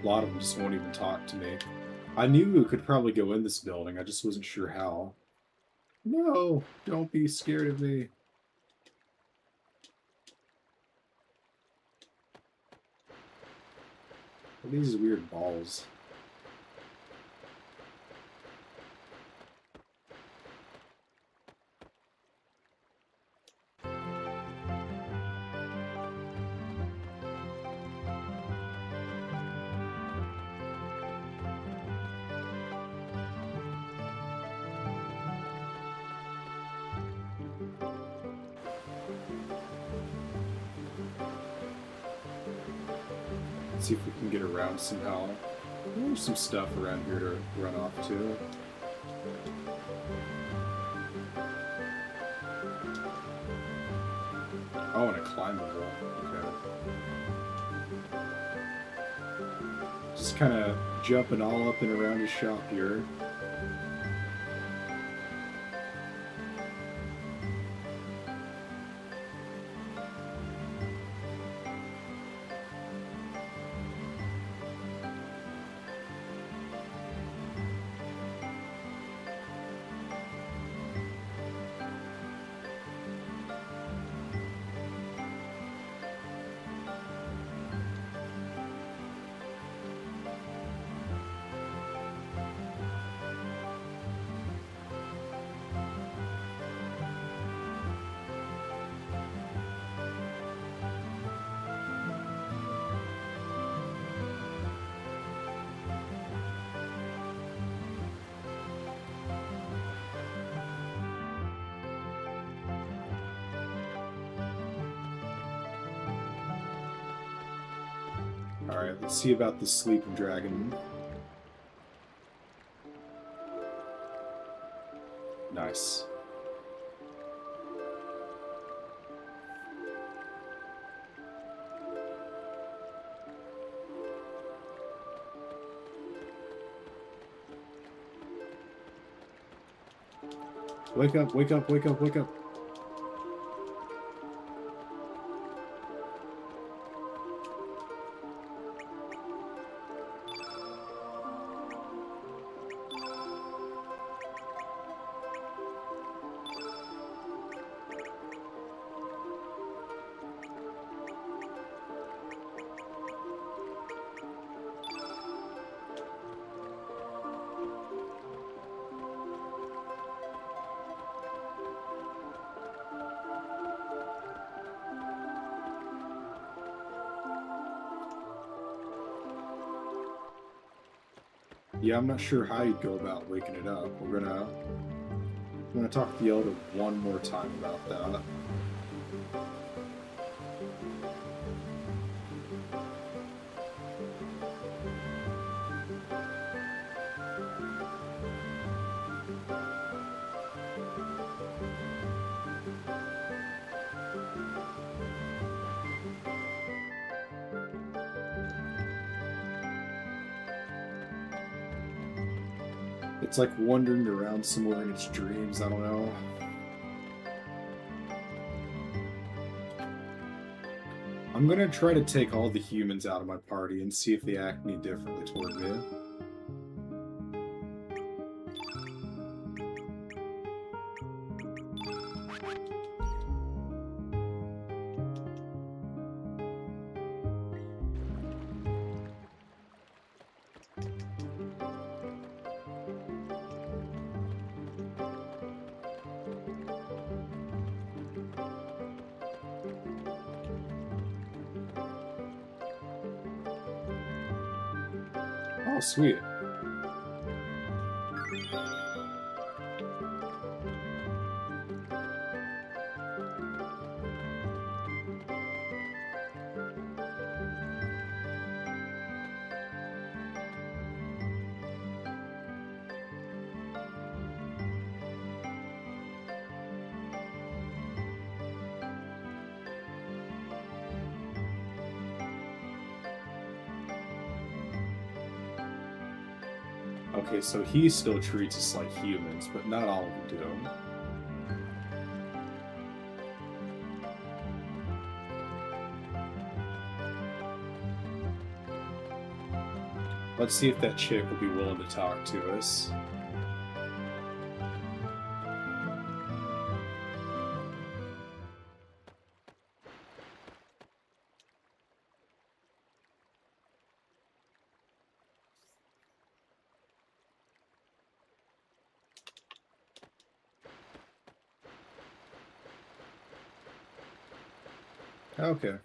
A lot of them just won't even talk to me. I knew we could probably go in this building, I just wasn't sure how. No, don't be scared of me. What are these weird balls? Let's see if we can get around somehow. There's some stuff around here to run off to. Oh, and a climbing wall. Okay. Just kind of jumping all up and around his shop here. Alright, let's see about the sleeping dragon. Nice. Wake up, wake up, wake up, wake up. Yeah, I'm not sure how you'd go about waking it up. I'm gonna talk to the elder one more time about that. It's like wandering around somewhere in its dreams, I don't know. I'm gonna try to take all the humans out of my party and see if they act any differently toward me. Oh, sweet. Okay, so he still treats us like humans, but not all of them do. Let's see if that chick will be willing to talk to us. Okay.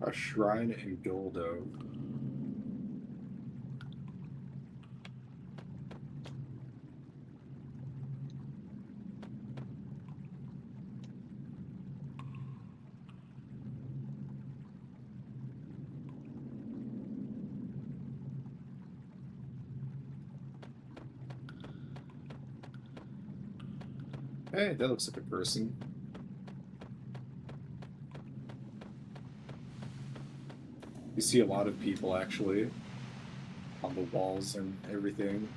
A shrine in Goldo. Hey, that looks like a person. You see a lot of people actually on the walls and everything.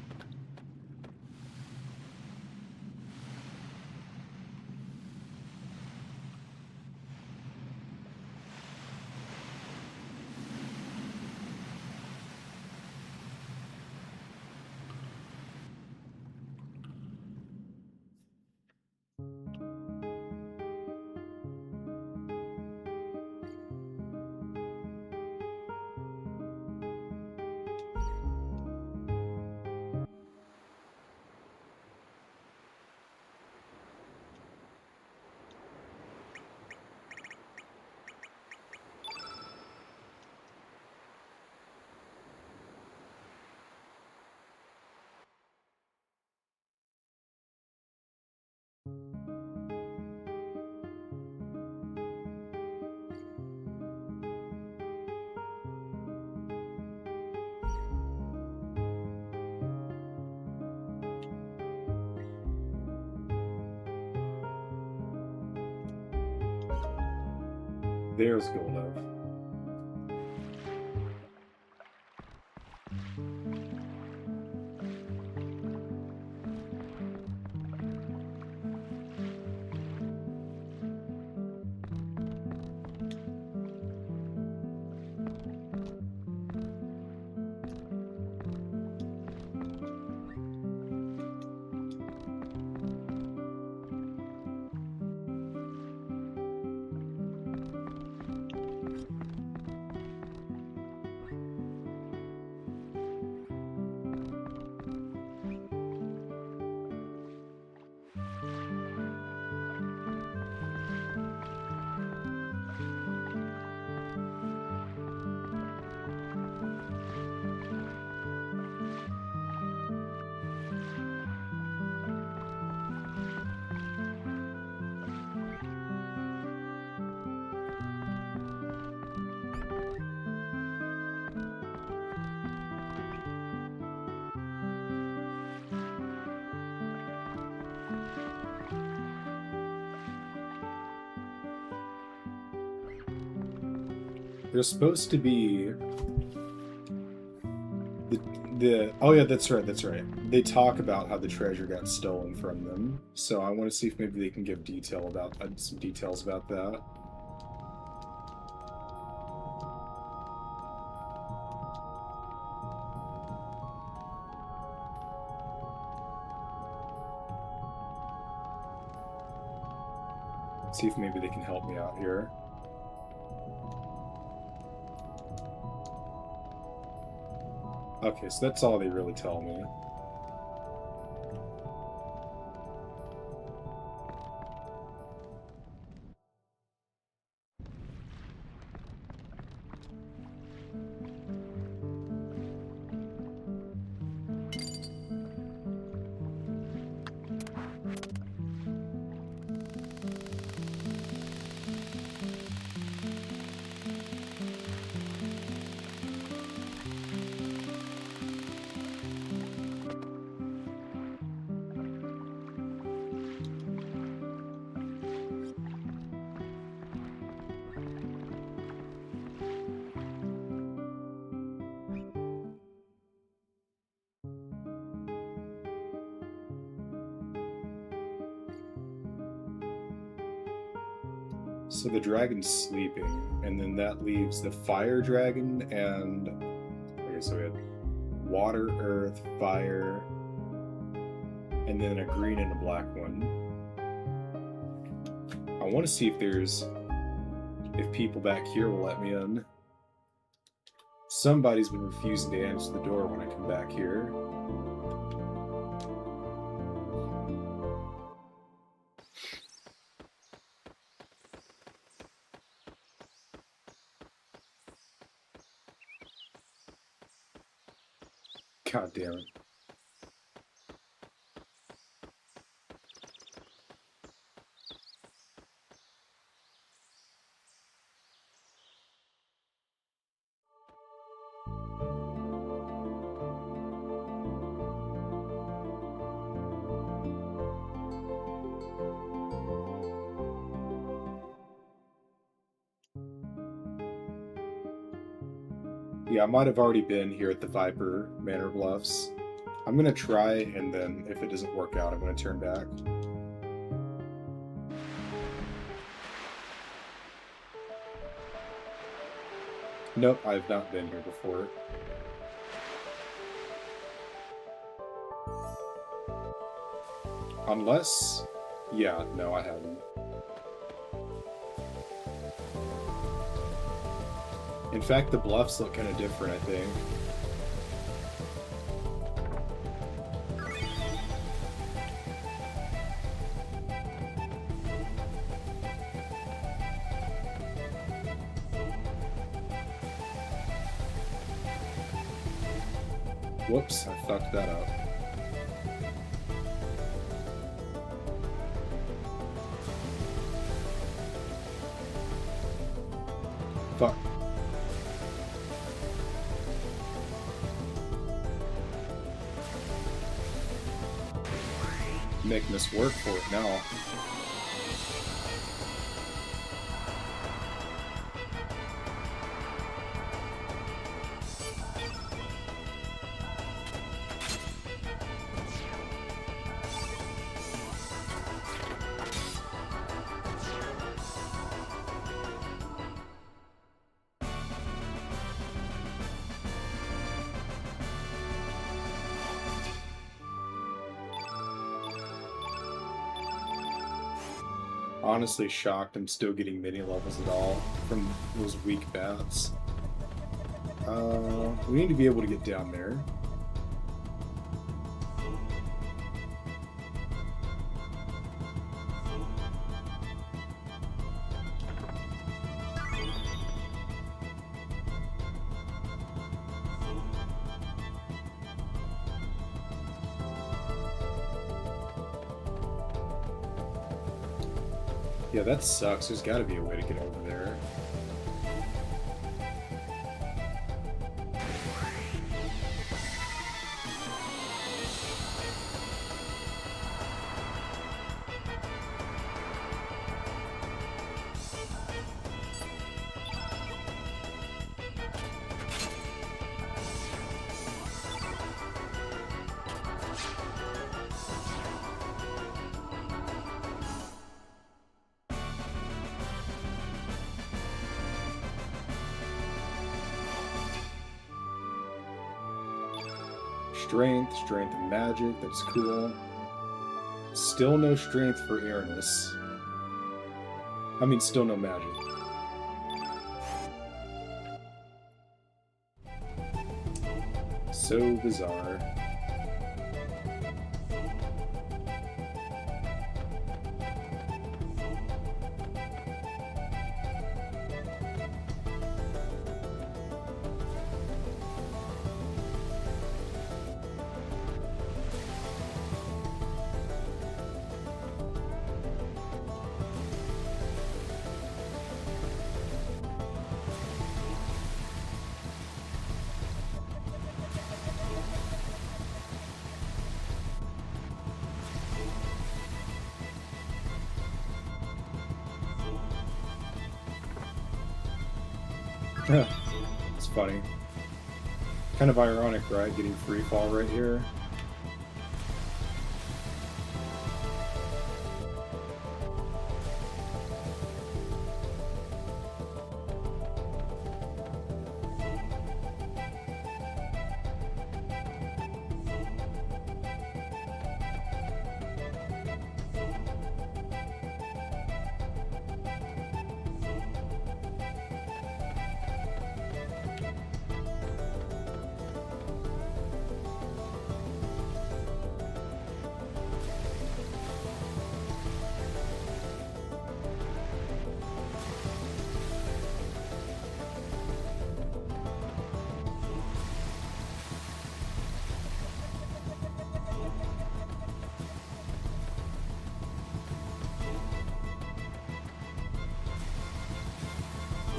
There's Goldo. There's supposed to be the oh yeah, that's right, that's right. They talk about how the treasure got stolen from them, so I want to see if maybe they can give some details about that. See if maybe they can help me out here. Okay, so that's all they really tell me. So the dragon's sleeping, and then that leaves the fire dragon and... Okay, so we had water, earth, fire, and then a green and a black one. I want to see if people back here will let me in. Somebody's been refusing to answer the door when I come back here. God damn it. Yeah, I might have already been here at the Viper Manor Bluffs. I'm gonna try, and then if it doesn't work out, I'm gonna turn back. Nope, I've not been here before. Unless... yeah, no, I haven't. In fact, the bluffs look kind of different, I think. Whoops, I fucked that up. Fuck. Making us work for it now. Honestly shocked I'm still getting mini levels at all from those weak bats. We need to be able to get down there. Yeah, that sucks. There's gotta be a way to get over there. Strength and magic, that's cool. Still no strength for Airness. I mean, still no magic. So bizarre. It's funny. Kind of ironic, right? Getting free fall right here.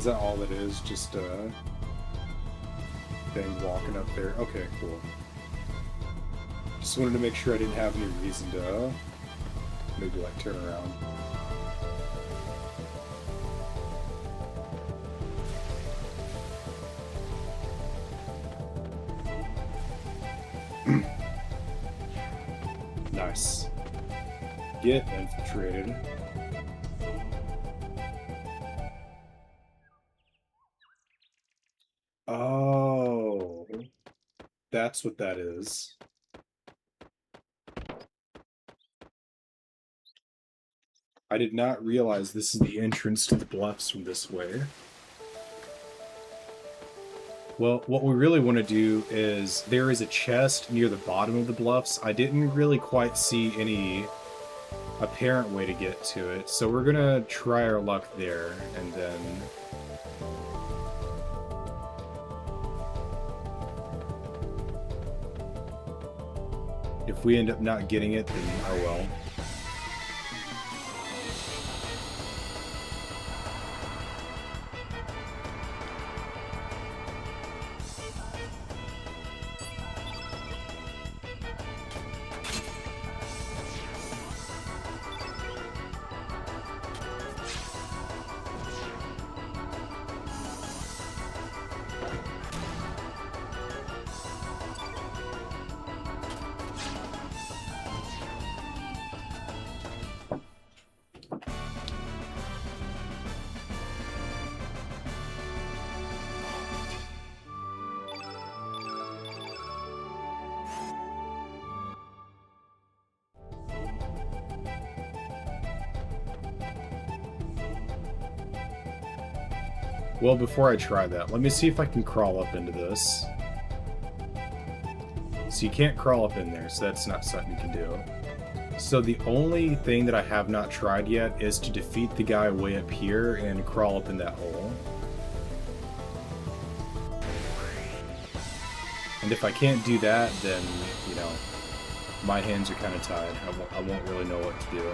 Is that all that is? Just a thing walking up there? Okay, cool. Just wanted to make sure I didn't have any reason to maybe like turn around. Nice. Get infiltrated. Oh, that's what that is. I did not realize this is the entrance to the bluffs from this way. Well, what we really want to do is, there is a chest near the bottom of the bluffs. I didn't really quite see any apparent way to get to it, so we're gonna try our luck there, and then... if we end up not getting it, then oh well. Well, before I try that, let me see if I can crawl up into this. So you can't crawl up in there, so that's not something you can do. So the only thing that I have not tried yet is to defeat the guy way up here and crawl up in that hole. And if I can't do that, then, you know, my hands are kind of tied. I won't really know what to do.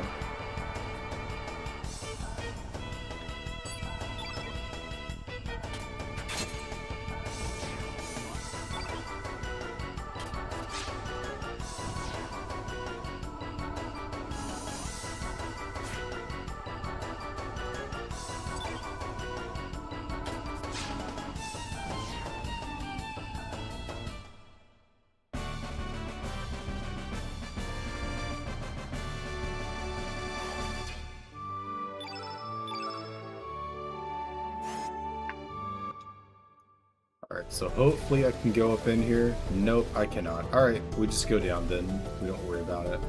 Alright, so hopefully I can go up in here. Nope, I cannot. Alright, we just go down then. We don't worry about it.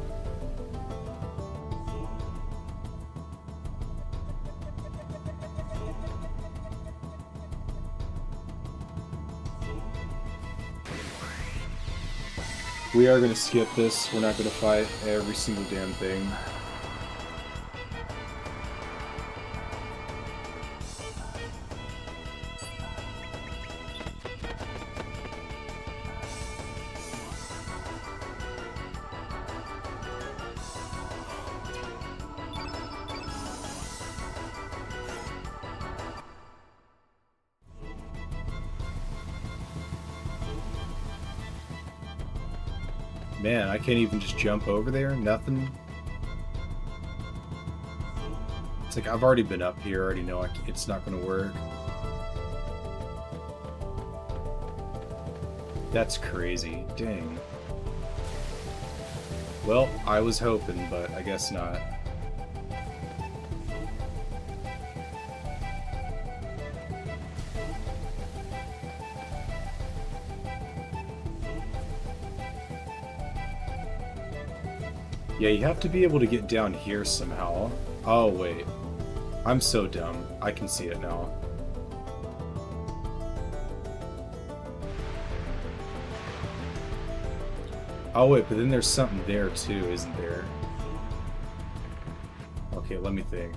We are going to skip this. We're not going to fight every single damn thing. Man, I can't even just jump over there? Nothing? It's like, I've already been up here, I already know it's not going to work. That's crazy. Dang. Well, I was hoping, but I guess not. Yeah, you have to be able to get down here somehow. Oh, wait. I'm so dumb. I can see it now. Oh, wait, but then there's something there, too, isn't there? Okay, let me think.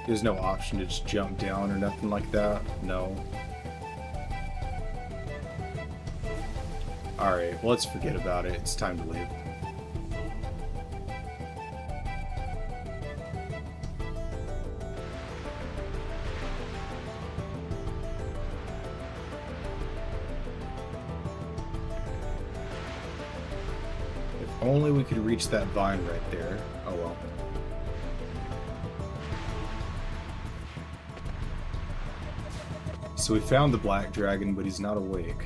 There's no option to just jump down or nothing like that? No. Alright, well, let's forget about it. It's time to leave. If only we could reach that vine right there. Oh well. So we found the black dragon, but he's not awake.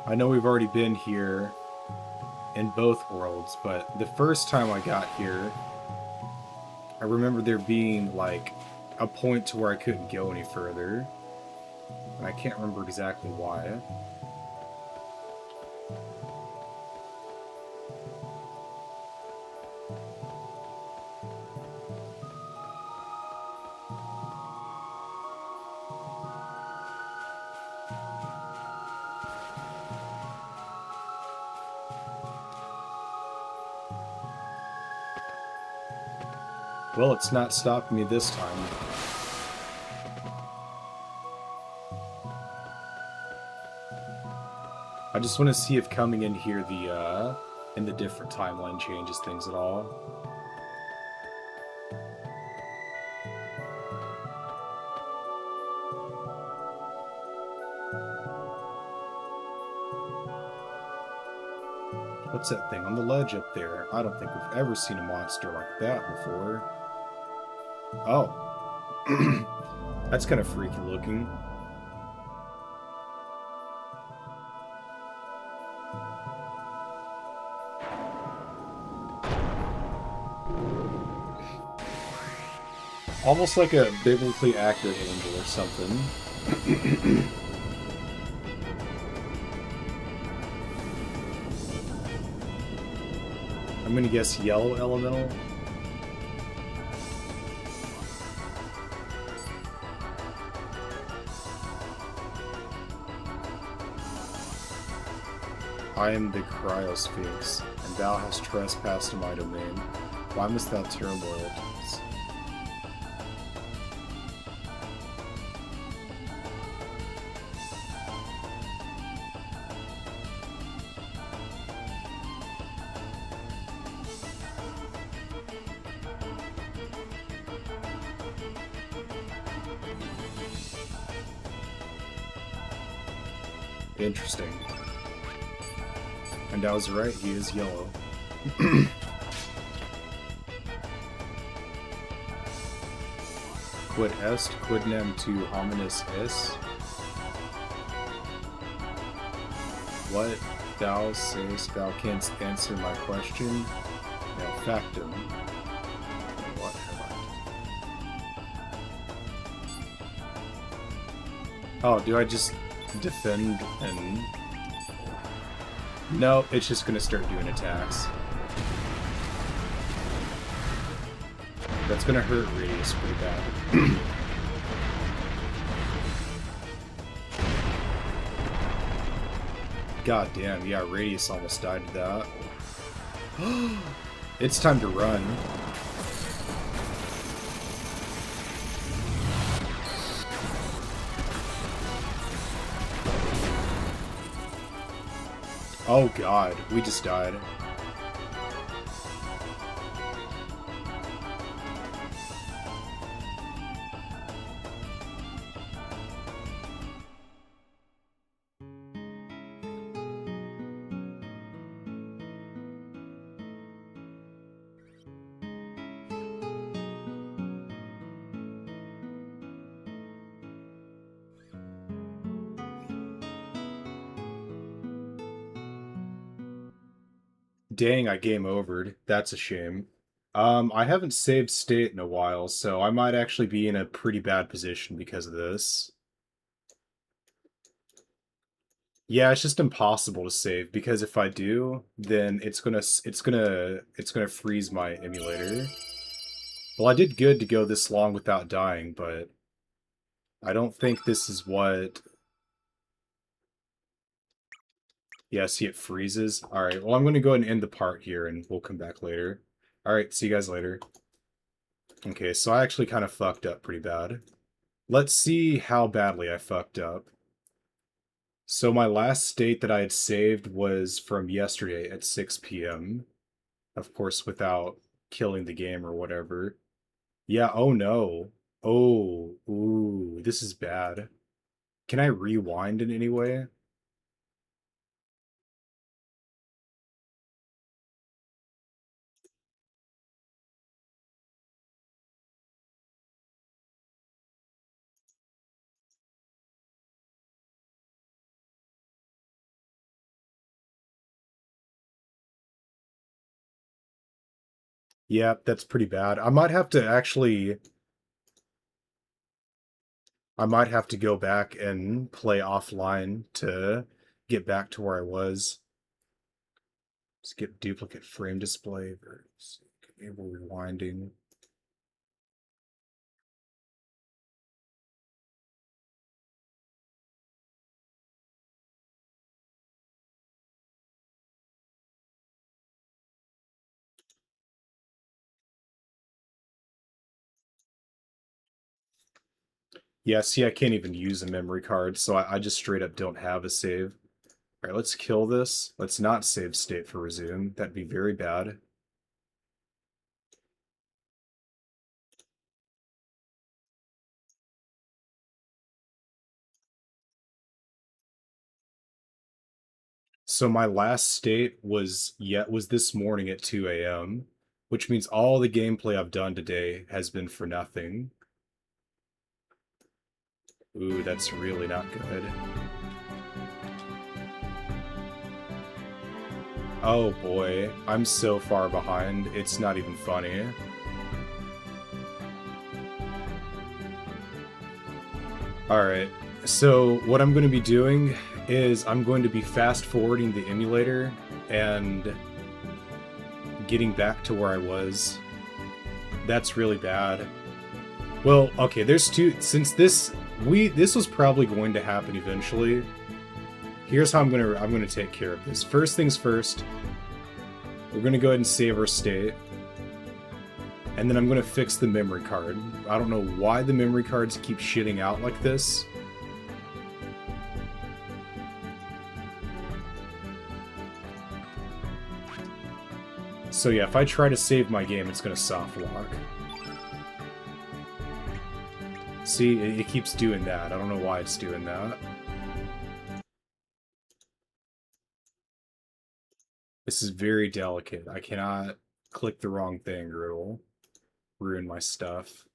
I know we've already been here in both worlds, but the first time I got here, I remember there being, like, a point to where I couldn't go any further. And I can't remember exactly why. Well, it's not stopping me this time. I just want to see if coming in here in the different timeline changes things at all. What's that thing on the ledge up there? I don't think we've ever seen a monster like that before. Oh. That's kind of freaky looking. Almost like a biblically accurate angel or something. I'm gonna guess yellow elemental. I am the Cryosphinx, and thou hast trespassed in my domain. Why must thou turmoil? Interesting. And I was right, he is yellow. Quid est, quidnem tu hominis es? What thou sayest, thou canst answer my question? Now factum. What have I? Oh, do I just defend and... No, it's just gonna start doing attacks. That's gonna hurt Radius pretty bad. God damn, yeah, Radius almost died to that. It's time to run. Oh god, we just died. Dang, I game overed. That's a shame. I haven't saved state in a while, so I might actually be in a pretty bad position because of this. Yeah, it's just impossible to save because if I do, then it's gonna freeze my emulator. Well, I did good to go this long without dying, but I don't think this is what... Yeah, see it freezes. Alright, well I'm gonna go ahead and end the part here and we'll come back later. Alright, see you guys later. Okay, so I actually kind of fucked up pretty bad. Let's see how badly I fucked up. So my last state that I had saved was from yesterday at 6 p.m. Of course, without killing the game or whatever. Yeah, oh no. Oh, ooh, this is bad. Can I rewind in any way? Yeah, that's pretty bad. I might have to go back and play offline to get back to where I was. Skip duplicate frame display versus enable rewinding. Yeah, see, I can't even use a memory card, so I just straight up don't have a save. Alright, let's kill this. Let's not save state for resume. That'd be very bad. So my last state was this morning at 2 a.m., which means all the gameplay I've done today has been for nothing. Ooh, that's really not good. Oh boy, I'm so far behind, it's not even funny. Alright, so what I'm going to be doing is I'm going to be fast forwarding the emulator and getting back to where I was. That's really bad. Well, okay, there's since this was probably going to happen eventually. Here's how I'm gonna take care of this. First things first, we're gonna go ahead and save our state. And then I'm gonna fix the memory card. I don't know why the memory cards keep shitting out like this. So yeah, if I try to save my game, it's gonna soft lock. See, it keeps doing that. I don't know why it's doing that. This is very delicate. I cannot click the wrong thing or it'll ruin my stuff.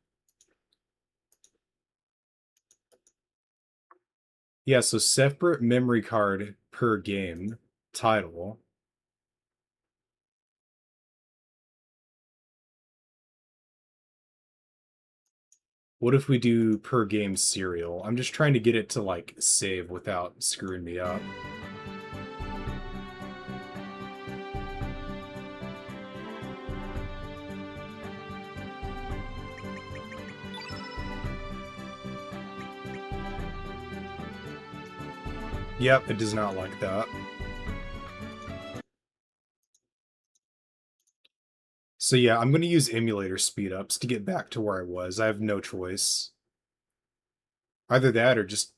Yeah, so separate memory card per game. Title. What if we do per game serial? I'm just trying to get it to, like, save without screwing me up. Yep, it does not like that. So yeah, I'm going to use emulator speedups to get back to where I was. I have no choice. Either that or just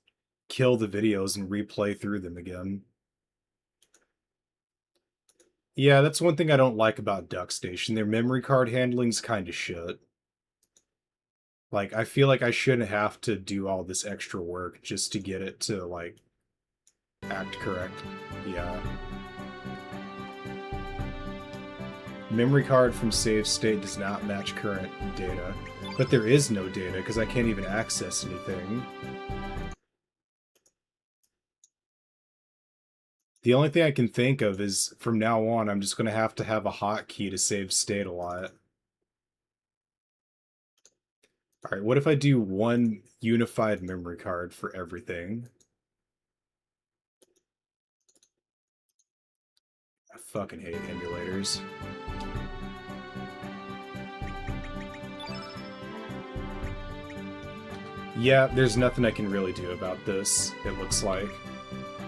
kill the videos and replay through them again. Yeah, that's one thing I don't like about DuckStation. Their memory card handling's kind of shit. Like, I feel like I shouldn't have to do all this extra work just to get it to, like, act correct. Yeah. Memory card from save state does not match current data. But there is no data, because I can't even access anything. The only thing I can think of is from now on, I'm just going to have a hotkey to save state a lot. All right, what if I do one unified memory card for everything? I fucking hate emulators. Yeah, there's nothing I can really do about this, it looks like.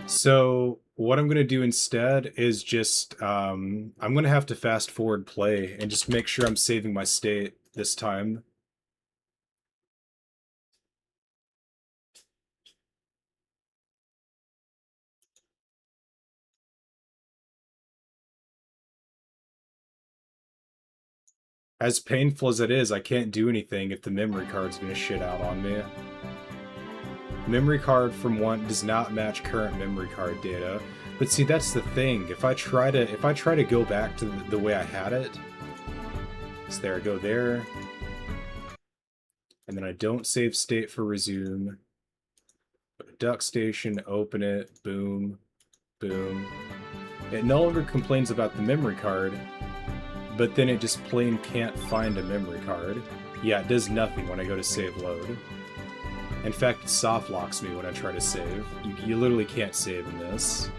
So what I'm going to do instead is just, I'm going to have to fast forward play and just make sure I'm saving my state this time. As painful as it is, I can't do anything if the memory card's going to shit out on me. Memory card from one does not match current memory card data. But see, that's the thing. If I try to go back to the way I had it, so there I go there, and then I don't save state for resume. Go to duck station, open it, boom, boom. It no longer complains about the memory card, but then it just plain can't find a memory card. Yeah, it does nothing when I go to save load. In fact, it soft locks me when I try to save. You literally can't save in this.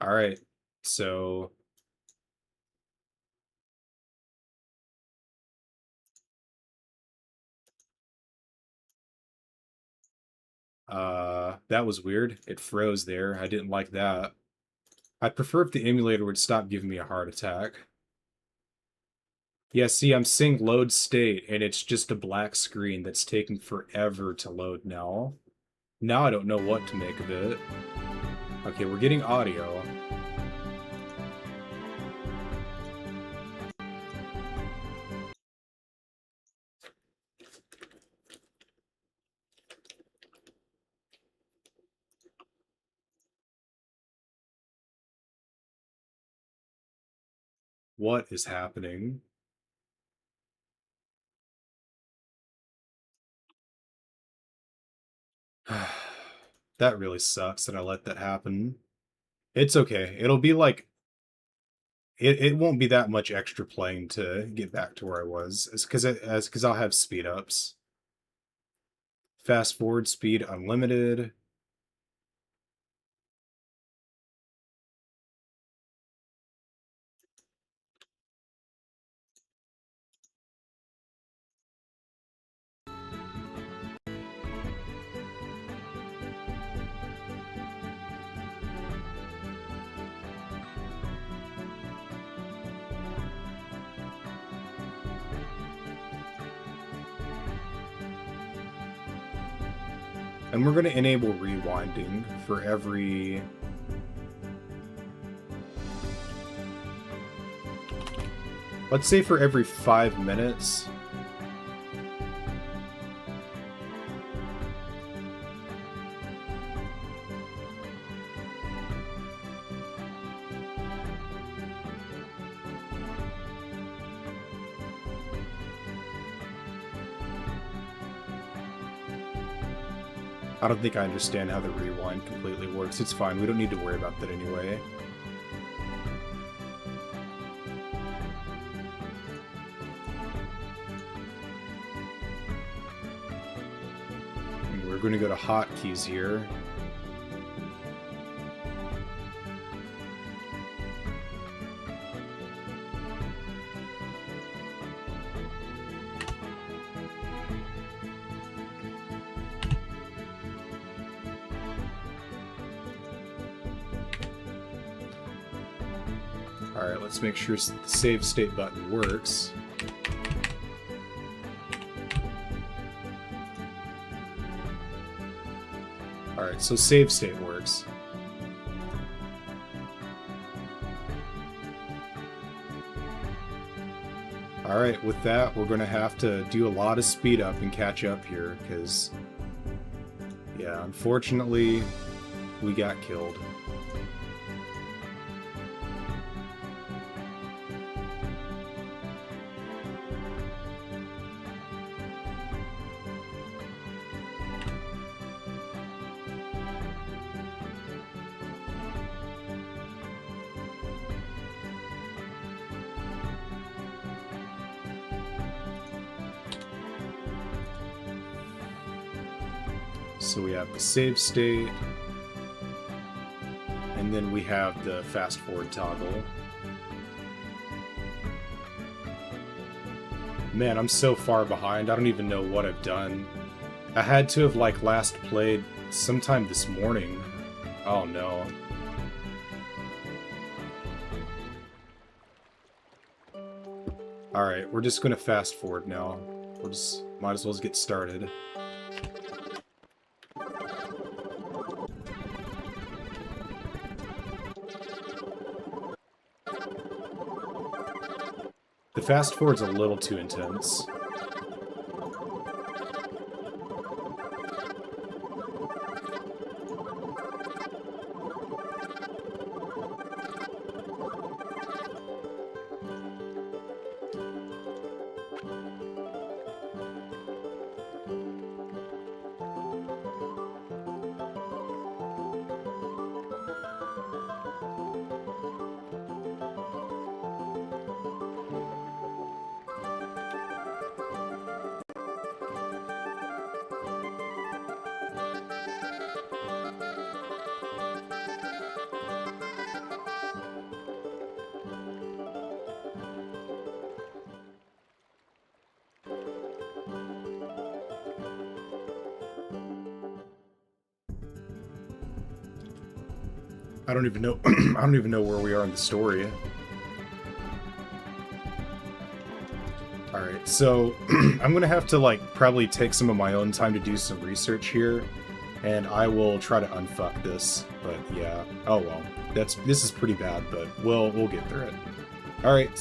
Alright, so... that was weird. It froze there. I didn't like that. I'd prefer if the emulator would stop giving me a heart attack. Yeah, see, I'm seeing load state, and it's just a black screen that's taking forever to load now. Now I don't know what to make of it. Okay, we're getting audio. What is happening? That really sucks that I let that happen. It's okay. It'll be like... It won't be that much extra playing to get back to where I was. It's because I'll have speed ups. Fast forward speed unlimited. And we're going to enable rewinding for every... Let's say for every 5 minutes. I don't think I understand how the rewind completely works. It's fine, we don't need to worry about that anyway. And we're going to go to hotkeys here. Alright, let's make sure the save state button works. Alright, so save state works. Alright, with that, we're going to have to do a lot of speed up and catch up here, because... yeah, unfortunately, we got killed. So we have the save state, and then we have the fast forward toggle. Man, I'm so far behind, I don't even know what I've done. I had to have, like, last played sometime this morning. Oh no. Alright, we're just gonna fast forward now. We'll just, might as well get started. The fast forward's a little too intense. I don't even know I don't even know where we are in the story. Alright, so I'm gonna have to, like, probably take some of my own time to do some research here, and I will try to unfuck this, but yeah. Oh well. This is pretty bad, but we'll get through it. Alright,